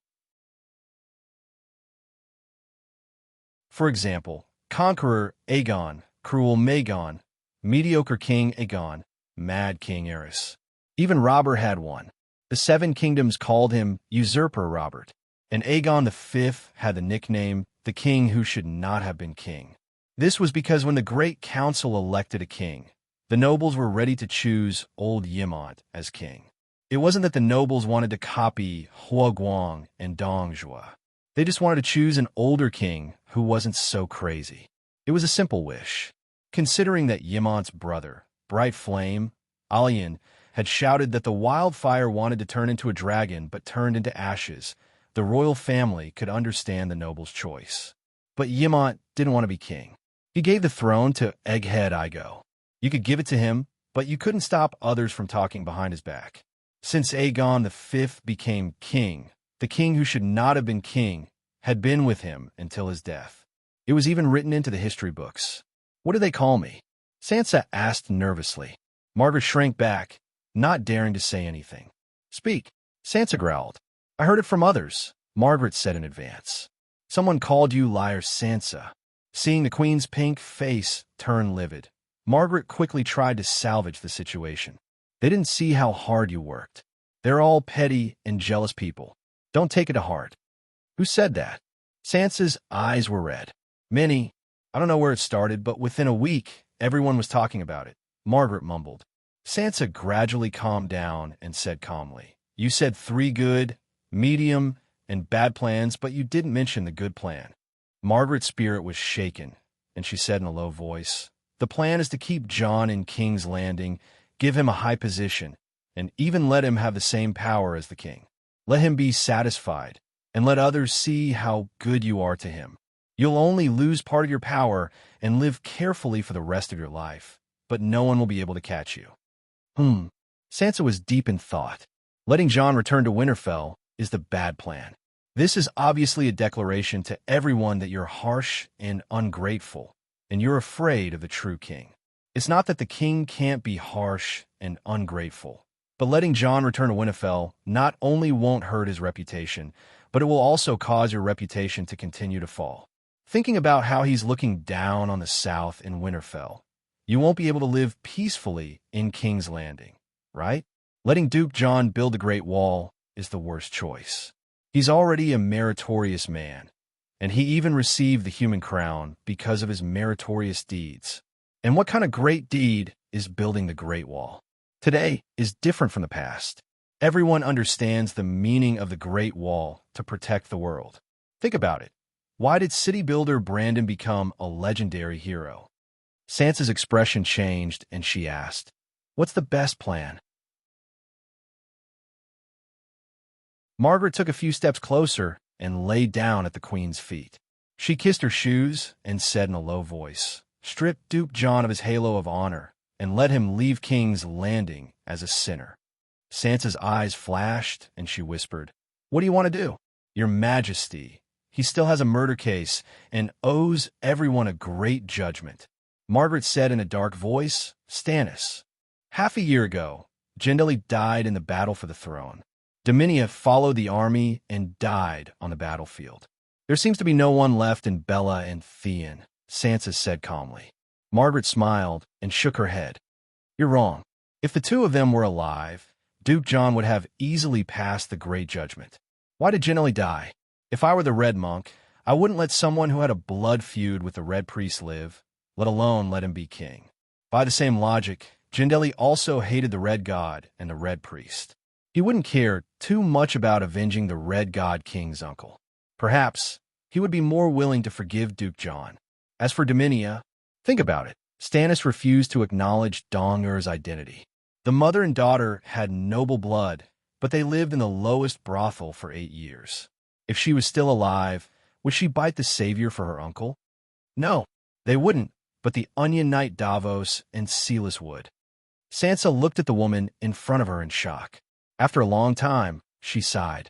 For example, Conqueror Aegon, Cruel Magon, Mediocre King Aegon, Mad King Aerys. Even Robert had one. The Seven Kingdoms called him Usurper Robert, and Aegon V had the nickname the king who should not have been king. This was because when the Great Council elected a king, the nobles were ready to choose old Ymont as king. It wasn't that the nobles wanted to copy Hua Guang and Dong Zhuo. They just wanted to choose an older king who wasn't so crazy. It was a simple wish. Considering that Ymont's brother, Bright Flame, Allian, had shouted that the wildfire wanted to turn into a dragon but turned into ashes, the royal family could understand the noble's choice. But Ymont didn't want to be king. He gave the throne to Egghead Igo. You could give it to him, but you couldn't stop others from talking behind his back. Since Aegon V became king, the king who should not have been king had been with him until his death. It was even written into the history books. "What do they call me?" Sansa asked nervously. Margaret shrank back, not daring to say anything. "Speak," Sansa growled. "I heard it from others," Margaret said in advance. "Someone called you liar Sansa." Seeing the queen's pink face turn livid, Margaret quickly tried to salvage the situation. "They didn't see how hard you worked. They're all petty and jealous people. Don't take it to heart." "Who said that?" Sansa's eyes were red. "Many. I don't know where it started, but within a week, everyone was talking about it," Margaret mumbled. Sansa gradually calmed down and said calmly, "You said 3 good, medium, and bad plans, but you didn't mention the good plan." Margaret's spirit was shaken, and she said in a low voice, "The plan is to keep Jon in King's Landing, give him a high position, and even let him have the same power as the king. Let him be satisfied, and let others see how good you are to him. You'll only lose part of your power and live carefully for the rest of your life, but no one will be able to catch you. Sansa was deep in thought. Letting Jon return to Winterfell is the bad plan. This is obviously a declaration to everyone that you're harsh and ungrateful, and you're afraid of the true king. It's not that the king can't be harsh and ungrateful, but letting Jon return to Winterfell not only won't hurt his reputation, but it will also cause your reputation to continue to fall. Thinking about how he's looking down on the South in Winterfell, you won't be able to live peacefully in King's Landing, right? Letting Duke Jon build the Great Wall is the worst choice. He's already a meritorious man, and he even received the human crown because of his meritorious deeds. And what kind of great deed is building the Great Wall? Today is different from the past. Everyone understands the meaning of the Great Wall to protect the world. Think about it. Why did city builder Brandon become a legendary hero? Sansa's expression changed, and she asked, "What's the best plan?" Margaret took a few steps closer and lay down at the queen's feet. She kissed her shoes and said in a low voice, "Strip Duke Jon of his halo of honor and let him leave King's Landing as a sinner." Sansa's eyes flashed and she whispered, "What do you want to do?" "Your Majesty, he still has a murder case and owes everyone a great judgment." Margaret said in a dark voice, "Stannis, half a year ago, Gendeli died in the battle for the throne. Dominia followed the army and died on the battlefield. There seems to be no one left in Bella and Theon," Sansa said calmly. Margaret smiled and shook her head. "You're wrong. If the two of them were alive, Duke Jon would have easily passed the Great Judgment. Why did Gendeli die? If I were the Red Monk, I wouldn't let someone who had a blood feud with the Red Priest live, let alone let him be king. By the same logic, Gendeli also hated the Red God and the Red Priest. He wouldn't care too much about avenging the Red God King's uncle. Perhaps he would be more willing to forgive Duke Jon. As for Dominia, think about it. Stannis refused to acknowledge Donger's identity. The mother and daughter had noble blood, but they lived in the lowest brothel for 8 years. If she was still alive, would she bite the savior for her uncle? No, they wouldn't, but the Onion Knight Davos and Silas would. Sansa looked at the woman in front of her in shock. After a long time, she sighed.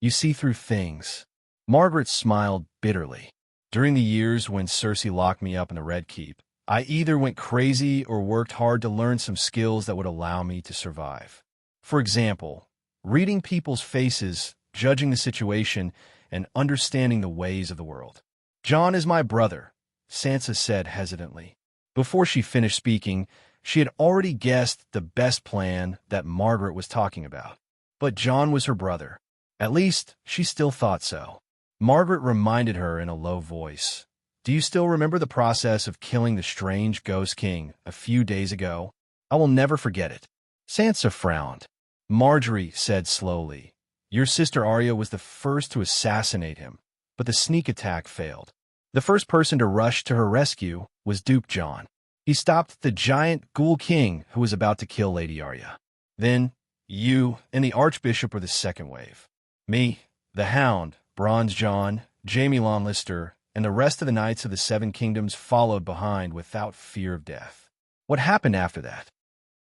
"You see through things." Margaret smiled bitterly. "During the years when Cersei locked me up in the Red Keep, I either went crazy or worked hard to learn some skills that would allow me to survive. For example, reading people's faces, judging the situation, and understanding the ways of the world. Jon is my brother," Sansa said hesitantly. Before she finished speaking, she had already guessed the best plan that Margaret was talking about. But Jon was her brother. At least, she still thought so. Margaret reminded her in a low voice, "Do you still remember the process of killing the strange Ghost King a few days ago? I will never forget it." Sansa frowned. Marjorie said slowly, "Your sister Arya was the first to assassinate him, but the sneak attack failed. The first person to rush to her rescue was Duke Jon. He stopped the giant Ghoul King who was about to kill Lady Arya. Then, you and the Archbishop were the second wave. Me, the Hound, Bronze John, Jaime Lannister, and the rest of the Knights of the Seven Kingdoms followed behind without fear of death." What happened after that?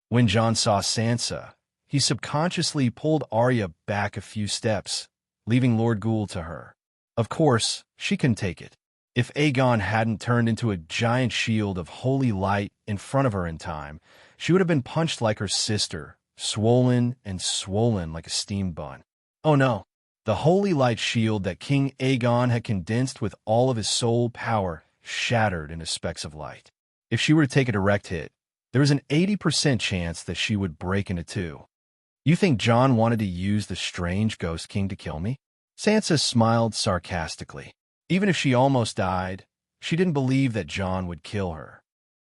When Jon saw Sansa, he subconsciously pulled Arya back a few steps, leaving Lord Ghoul to her. Of course, she couldn't take it. If Aegon hadn't turned into a giant shield of holy light in front of her in time, she would have been punched like her sister, swollen and swollen like a steamed bun. Oh no, the holy light shield that King Aegon had condensed with all of his soul power shattered into specks of light. If she were to take a direct hit, there was an 80% chance that she would break into two. "You think Jon wanted to use the strange Ghost King to kill me?" Sansa smiled sarcastically. Even if she almost died, she didn't believe that Jon would kill her.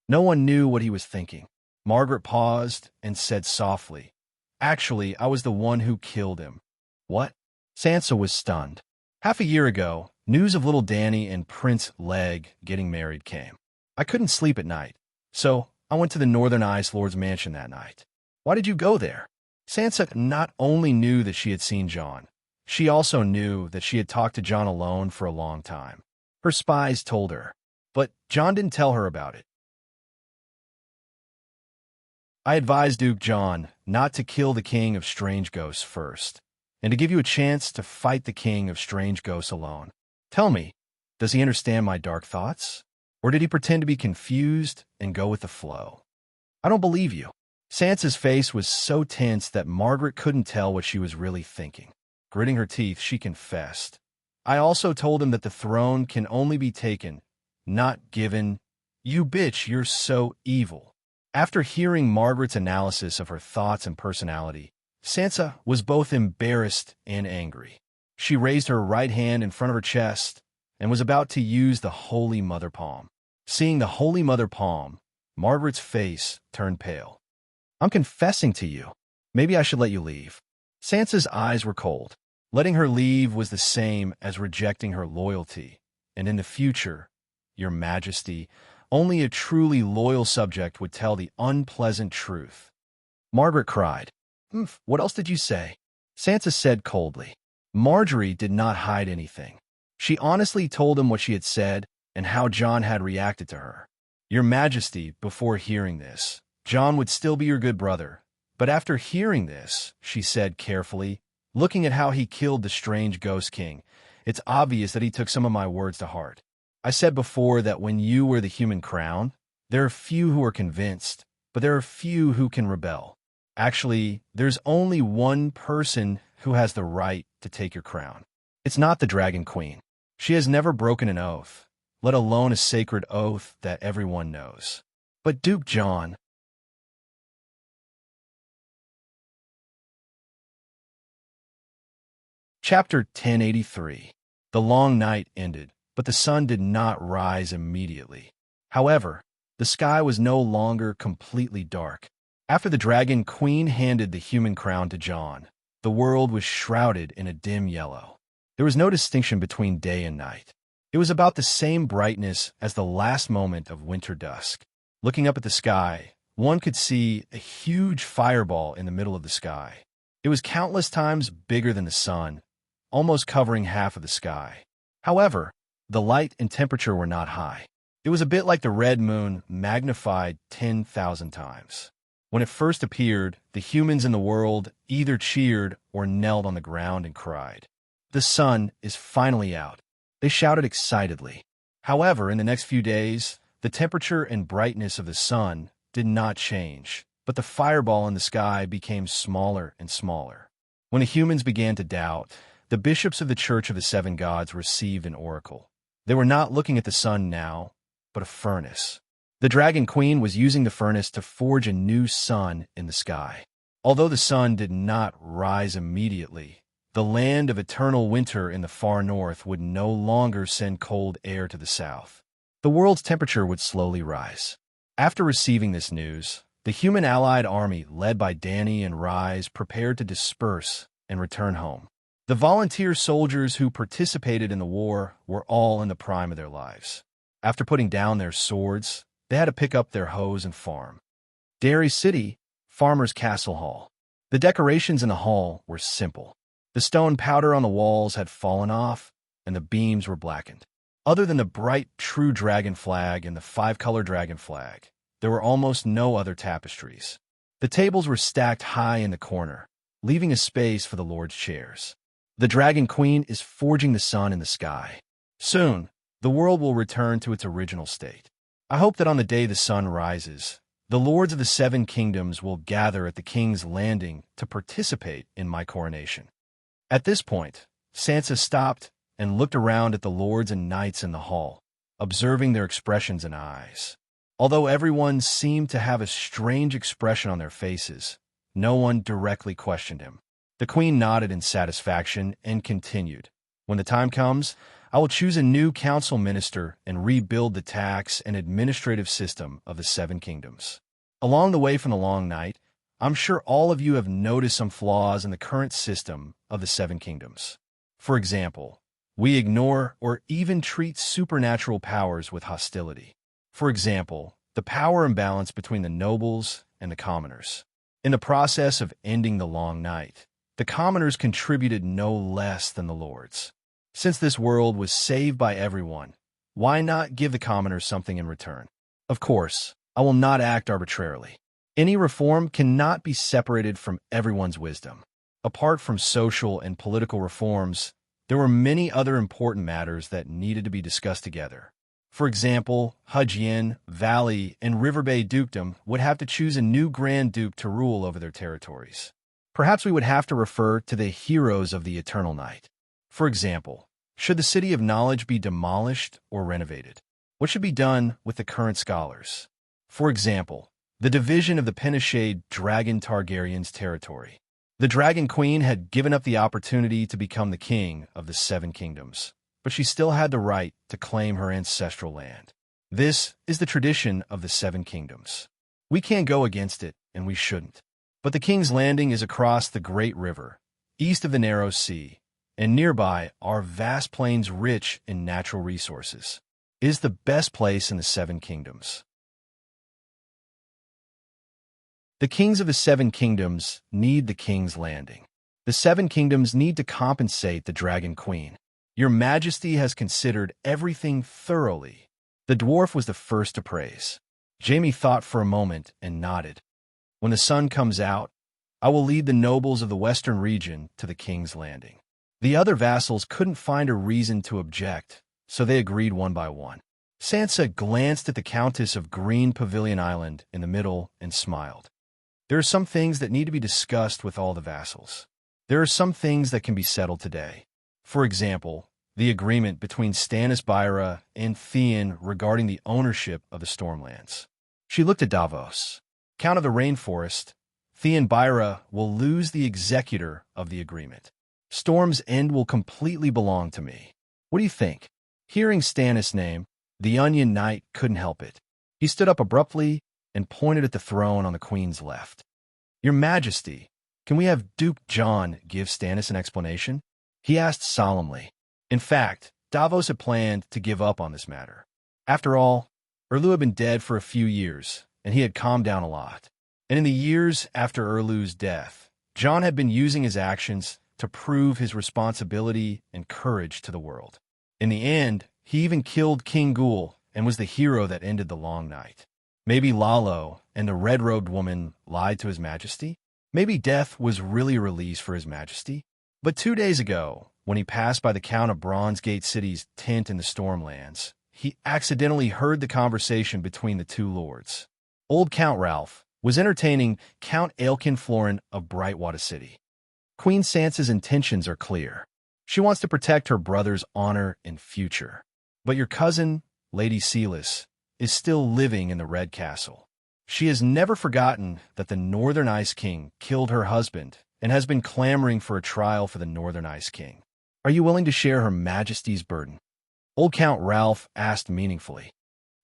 No one knew what he was thinking. Margaret paused and said softly, "Actually, I was the one who killed him." "What?" Sansa was stunned. Half a year ago, news of little Dany and Prince Leg getting married came. I couldn't sleep at night, so I went to the Northern Ice Lord's mansion that night. "Why did you go there?" Sansa not only knew that she had seen Jon, She also knew that she had talked to John alone for a long time. Her spies told her, but John didn't tell her about it. I advised Duke John not to kill the King of Strange Ghosts first, and to give you a chance to fight the King of Strange Ghosts alone. Tell me, does he understand my dark thoughts? Or did he pretend to be confused and go with the flow? I don't believe you. Sansa's face was so tense that Margaret couldn't tell what she was really thinking. Gritting her teeth, she confessed. I also told him that the throne can only be taken, not given. You bitch, you're so evil. After hearing Margaret's analysis of her thoughts and personality, Sansa was both embarrassed and angry. She raised her right hand in front of her chest and was about to use the Holy Mother Palm. Seeing the Holy Mother Palm, Margaret's face turned pale. I'm confessing to you. Maybe I should let you leave. Sansa's eyes were cold. Letting her leave was the same as rejecting her loyalty. And in the future, Your Majesty, only a truly loyal subject would tell the unpleasant truth. Margaret cried. What else did you say? Sansa said coldly. Marjorie did not hide anything. She honestly told him what she had said and how John had reacted to her. Your Majesty, before hearing this, John would still be your good brother. But after hearing this, she said carefully, looking at how he killed the strange Ghost King, it's obvious that he took some of my words to heart. I said before that when you wear the human crown, there are few who are convinced, but there are few who can rebel. Actually, there's only one person who has the right to take your crown. It's not the Dragon Queen. She has never broken an oath, let alone a sacred oath that everyone knows. But Duke John... Chapter 1083. The long night ended, but the sun did not rise immediately. However, the sky was no longer completely dark. After the Dragon Queen handed the human crown to John, the world was shrouded in a dim yellow. There was no distinction between day and night. It was about the same brightness as the last moment of winter dusk. Looking up at the sky, one could see a huge fireball in the middle of the sky. It was countless times bigger than the sun, almost covering half of the sky. However, the light and temperature were not high. It was a bit like the red moon magnified 10,000 times. When it first appeared, the humans in the world either cheered or knelt on the ground and cried. The sun is finally out, they shouted excitedly. However, in the next few days, the temperature and brightness of the sun did not change, but the fireball in the sky became smaller and smaller. When the humans began to doubt, the bishops of the Church of the Seven Gods received an oracle. They were not looking at the sun now, but a furnace. The Dragon Queen was using the furnace to forge a new sun in the sky. Although the sun did not rise immediately, the land of eternal winter in the far north would no longer send cold air to the south. The world's temperature would slowly rise. After receiving this news, the human allied army led by Dany and Rise prepared to disperse and return home. The volunteer soldiers who participated in the war were all in the prime of their lives. After putting down their swords, they had to pick up their hoes and farm. Derry City, Farmer's Castle Hall. The decorations in the hall were simple. The stone powder on the walls had fallen off, and the beams were blackened. Other than the bright true dragon flag and the 5-color dragon flag, there were almost no other tapestries. The tables were stacked high in the corner, leaving a space for the Lord's chairs. The Dragon Queen is forging the sun in the sky. Soon, the world will return to its original state. I hope that on the day the sun rises, the lords of the Seven Kingdoms will gather at the King's Landing to participate in my coronation. At this point, Sansa stopped and looked around at the lords and knights in the hall, observing their expressions and eyes. Although everyone seemed to have a strange expression on their faces, no one directly questioned him. The Queen nodded in satisfaction and continued. When the time comes, I will choose a new council minister and rebuild the tax and administrative system of the Seven Kingdoms. Along the way from the long night, I'm sure all of you have noticed some flaws in the current system of the Seven Kingdoms. For example, we ignore or even treat supernatural powers with hostility. For example, the power imbalance between the nobles and the commoners. In the process of ending the long night, the commoners contributed no less than the lords. Since this world was saved by everyone, why not give the commoners something in return? Of course, I will not act arbitrarily. Any reform cannot be separated from everyone's wisdom. Apart from social and political reforms, there were many other important matters that needed to be discussed together. For example, Hujin, Valley, and River Bay Dukedom would have to choose a new Grand Duke to rule over their territories. Perhaps we would have to refer to the heroes of the Eternal Night. For example, should the City of Knowledge be demolished or renovated? What should be done with the current scholars? For example, the division of the Penishade Dragon Targaryen's territory. The Dragon Queen had given up the opportunity to become the king of the Seven Kingdoms, but she still had the right to claim her ancestral land. This is the tradition of the Seven Kingdoms. We can't go against it, and we shouldn't. But the King's Landing is across the Great River, east of the Narrow Sea, and nearby are vast plains rich in natural resources. It is the best place in the Seven Kingdoms. The kings of the Seven Kingdoms need the King's Landing. The Seven Kingdoms need to compensate the Dragon Queen. Your Majesty has considered everything thoroughly. The dwarf was the first to praise. Jaime thought for a moment and nodded. When the sun comes out, I will lead the nobles of the western region to the King's Landing. The other vassals couldn't find a reason to object, so they agreed one by one. Sansa glanced at the Countess of Green Pavilion Island in the middle and smiled. There are some things that need to be discussed with all the vassals. There are some things that can be settled today. For example, the agreement between Stannis Byra and Theon regarding the ownership of the Stormlands. She looked at Davos. Count of the Rainforest, Theon Byra will lose the executor of the agreement. Storm's End will completely belong to me. What do you think? Hearing Stannis' name, the Onion Knight couldn't help it. He stood up abruptly and pointed at the throne on the Queen's left. Your Majesty, can we have Duke John give Stannis an explanation? He asked solemnly. In fact, Davos had planned to give up on this matter. After all, Erlu had been dead for a few years, and he had calmed down a lot. And in the years after Erlu's death, John had been using his actions to prove his responsibility and courage to the world. In the end, he even killed King Ghoul and was the hero that ended the Long Night. Maybe Lalo and the red-robed woman lied to His Majesty? Maybe death was really a release for His Majesty? But 2 days ago, when he passed by the Count of Bronzegate City's tent in the Stormlands, he accidentally heard the conversation between the two lords. Old Count Ralph was entertaining Count Aelkin Florin of Brightwater City. Queen Sansa's intentions are clear. She wants to protect her brother's honor and future. But your cousin, Lady Sealis, is still living in the Red Castle. She has never forgotten that the Northern Ice King killed her husband and has been clamoring for a trial for the Northern Ice King. Are you willing to share Her Majesty's burden? Old Count Ralph asked meaningfully.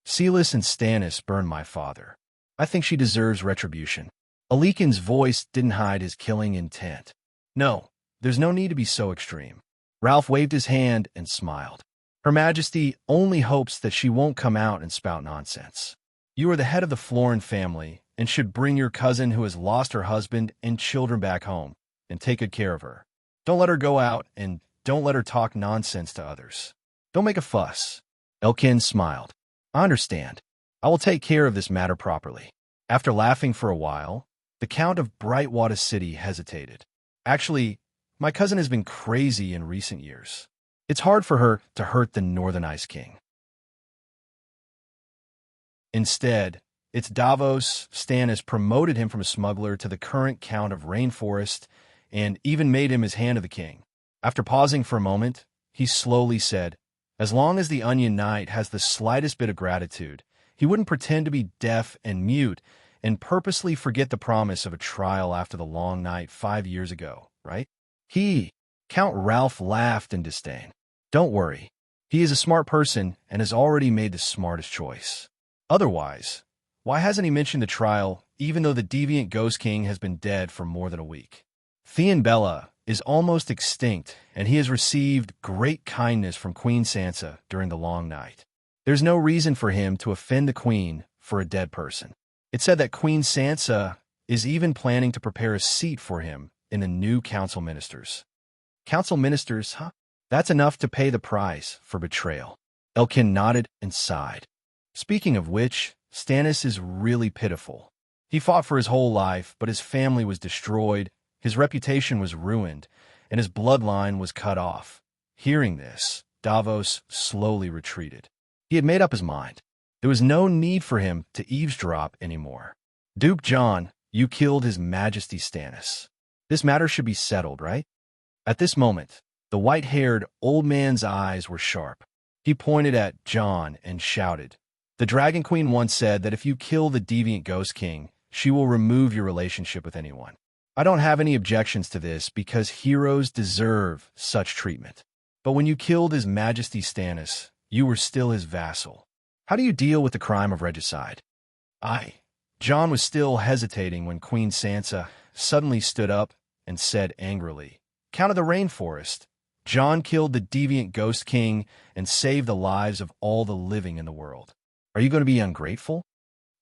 Sealis and Stannis burned my father. I think she deserves retribution. Alekin's voice didn't hide his killing intent. No, there's no need to be so extreme. Ralph waved his hand and smiled. Her Majesty only hopes that she won't come out and spout nonsense. You are the head of the Florin family and should bring your cousin who has lost her husband and children back home and take good care of her. Don't let her go out and don't let her talk nonsense to others. Don't make a fuss. Elkin smiled. I understand. I will take care of this matter properly. After laughing for a while, the Count of Brightwater City hesitated. Actually, my cousin has been crazy in recent years. It's hard for her to hurt the Northern Ice King. Instead, it's Davos. Stannis promoted him from a smuggler to the current Count of Rainforest and even made him his hand of the king. After pausing for a moment, he slowly said, as long as the Onion Knight has the slightest bit of gratitude, he wouldn't pretend to be deaf and mute and purposely forget the promise of a trial after the Long Night 5 years ago, right? Count Ralph laughed in disdain. Don't worry. He is a smart person and has already made the smartest choice. Otherwise, why hasn't he mentioned the trial even though the deviant Ghost King has been dead for more than a week? Theon Bella is almost extinct, and he has received great kindness from Queen Sansa during the Long Night. There's no reason for him to offend the Queen for a dead person. It's said that Queen Sansa is even planning to prepare a seat for him in the new council ministers. Council ministers, huh? That's enough to pay the price for betrayal. Elkin nodded and sighed. Speaking of which, Stannis is really pitiful. He fought for his whole life, but his family was destroyed, his reputation was ruined, and his bloodline was cut off. Hearing this, Davos slowly retreated. He had made up his mind. There was no need for him to eavesdrop anymore. Duke Jon, you killed His Majesty Stannis. This matter should be settled, right? At this moment, the white-haired old man's eyes were sharp. He pointed at Jon and shouted, "The Dragon Queen once said that if you kill the deviant Ghost King, she will remove your relationship with anyone. I don't have any objections to this because heroes deserve such treatment. But when you killed His Majesty Stannis, you were still his vassal. How do you deal with the crime of regicide?" Jon was still hesitating when Queen Sansa suddenly stood up and said angrily, "Count of the Rainforest, Jon killed the deviant Ghost King and saved the lives of all the living in the world. Are you going to be ungrateful?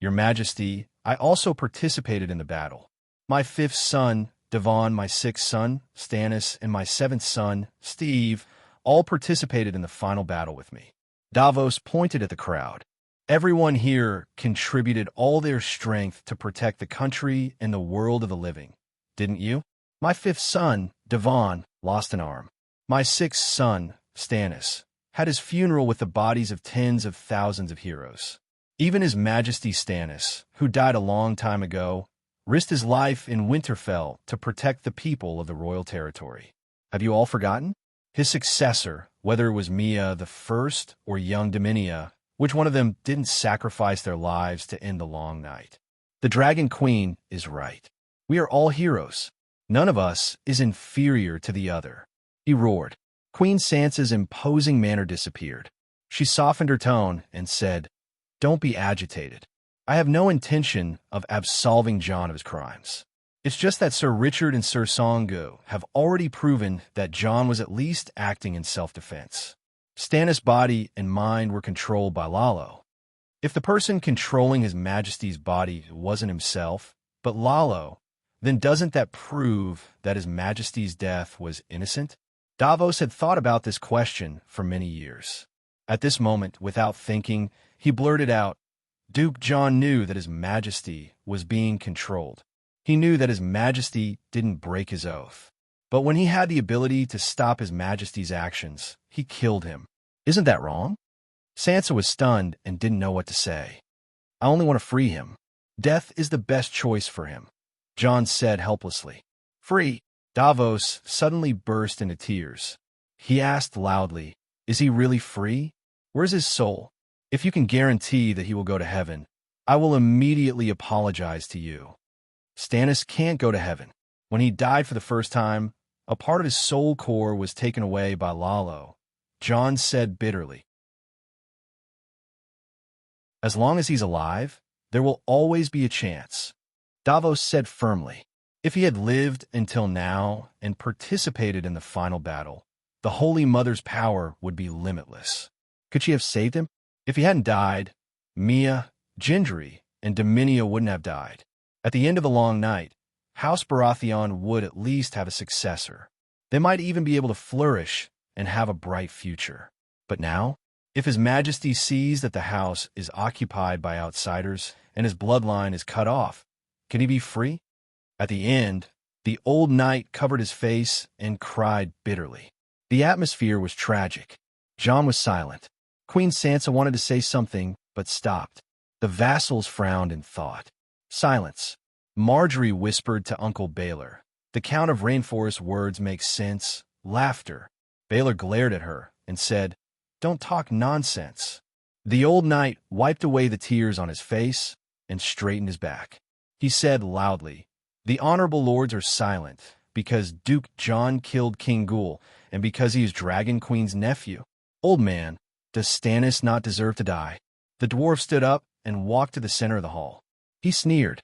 Your Majesty, I also participated in the battle. My 5th son, Devon, my 6th son, Stannis, and my 7th son, Steve, all participated in the final battle with me." Davos pointed at the crowd. "Everyone here contributed all their strength to protect the country and the world of the living. Didn't you? My 5th son, Devon, lost an arm. My 6th son, Stannis, had his funeral with the bodies of tens of thousands of heroes. Even His Majesty Stannis, who died a long time ago, risked his life in Winterfell to protect the people of the royal territory. Have you all forgotten? His successor, whether it was Mia the First or young Dominia, which one of them didn't sacrifice their lives to end the long night? The Dragon Queen is right. We are all heroes. None of us is inferior to the other." He roared. Queen Sansa's imposing manner disappeared. She softened her tone and said, "Don't be agitated. I have no intention of absolving Jon of his crimes. It's just that Sir Richard and Sir Songu have already proven that Jon was at least acting in self-defense. Stannis' body and mind were controlled by Lalo. If the person controlling His Majesty's body wasn't himself, but Lalo, then doesn't that prove that His Majesty's death was innocent?" Davos had thought about this question for many years. At this moment, without thinking, he blurted out, "Duke Jon knew that His Majesty was being controlled. He knew that His Majesty didn't break his oath. But when he had the ability to stop His Majesty's actions, he killed him. Isn't that wrong?" Sansa was stunned and didn't know what to say. "I only want to free him. Death is the best choice for him," Jon said helplessly. "Free?" Davos suddenly burst into tears. He asked loudly, "Is he really free? Where's his soul? If you can guarantee that he will go to heaven, I will immediately apologize to you." Stannis can't go to heaven. When he died for the first time, a part of his soul core was taken away by Lalo, Jon said bitterly. "As long as he's alive, there will always be a chance," Davos said firmly. If he had lived until now and participated in the final battle, the Holy Mother's power would be limitless. Could she have saved him? If he hadn't died, Mia, Gendry, and Dominia wouldn't have died. At the end of the long night, House Baratheon would at least have a successor. They might even be able to flourish and have a bright future. But now, if His Majesty sees that the house is occupied by outsiders and his bloodline is cut off, can he be free? At the end, the old knight covered his face and cried bitterly. The atmosphere was tragic. Jon was silent. Queen Sansa wanted to say something, but stopped. The vassals frowned in thought. Silence. Marjorie whispered to Uncle Baelor, "The Count of Rainforest's words make sense." Laughter. Baelor glared at her and said, "Don't talk nonsense." The old knight wiped away the tears on his face and straightened his back. He said loudly, "The honorable lords are silent because Duke Jon killed King Ghoul and because he is Dragon Queen's nephew. Old man, does Stannis not deserve to die?" The dwarf stood up and walked to the center of the hall. He sneered.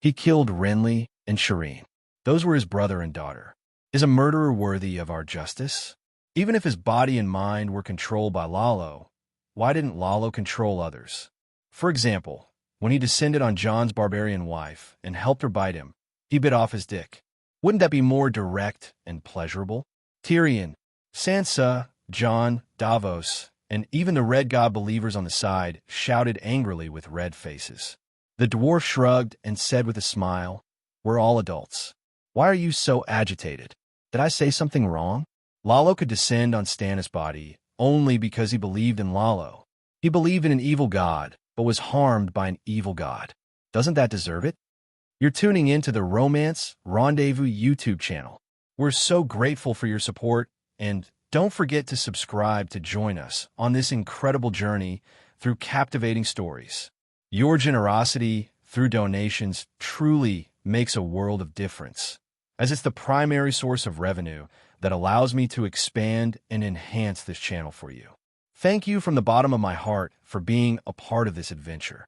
"He killed Renly and Shireen. Those were his brother and daughter. Is a murderer worthy of our justice? Even if his body and mind were controlled by Lalo, why didn't Lalo control others? For example, when he descended on Jon's barbarian wife and helped her bite him, he bit off his dick. Wouldn't that be more direct and pleasurable? Tyrion, Sansa, Jon, Davos, and even the Red God believers on the side shouted angrily with red faces. The dwarf shrugged and said with a smile, "We're all adults. Why are you so agitated? Did I say something wrong?" Lalo could descend on Stannis' body only because he believed in Lalo. He believed in an evil god, but was harmed by an evil god. Doesn't that deserve it? You're tuning into the Romance Rendezvous YouTube channel. We're so grateful for your support, and don't forget to subscribe to join us on this incredible journey through captivating stories. Your generosity through donations truly makes a world of difference, as it's the primary source of revenue that allows me to expand and enhance this channel for you. Thank you from the bottom of my heart for being a part of this adventure.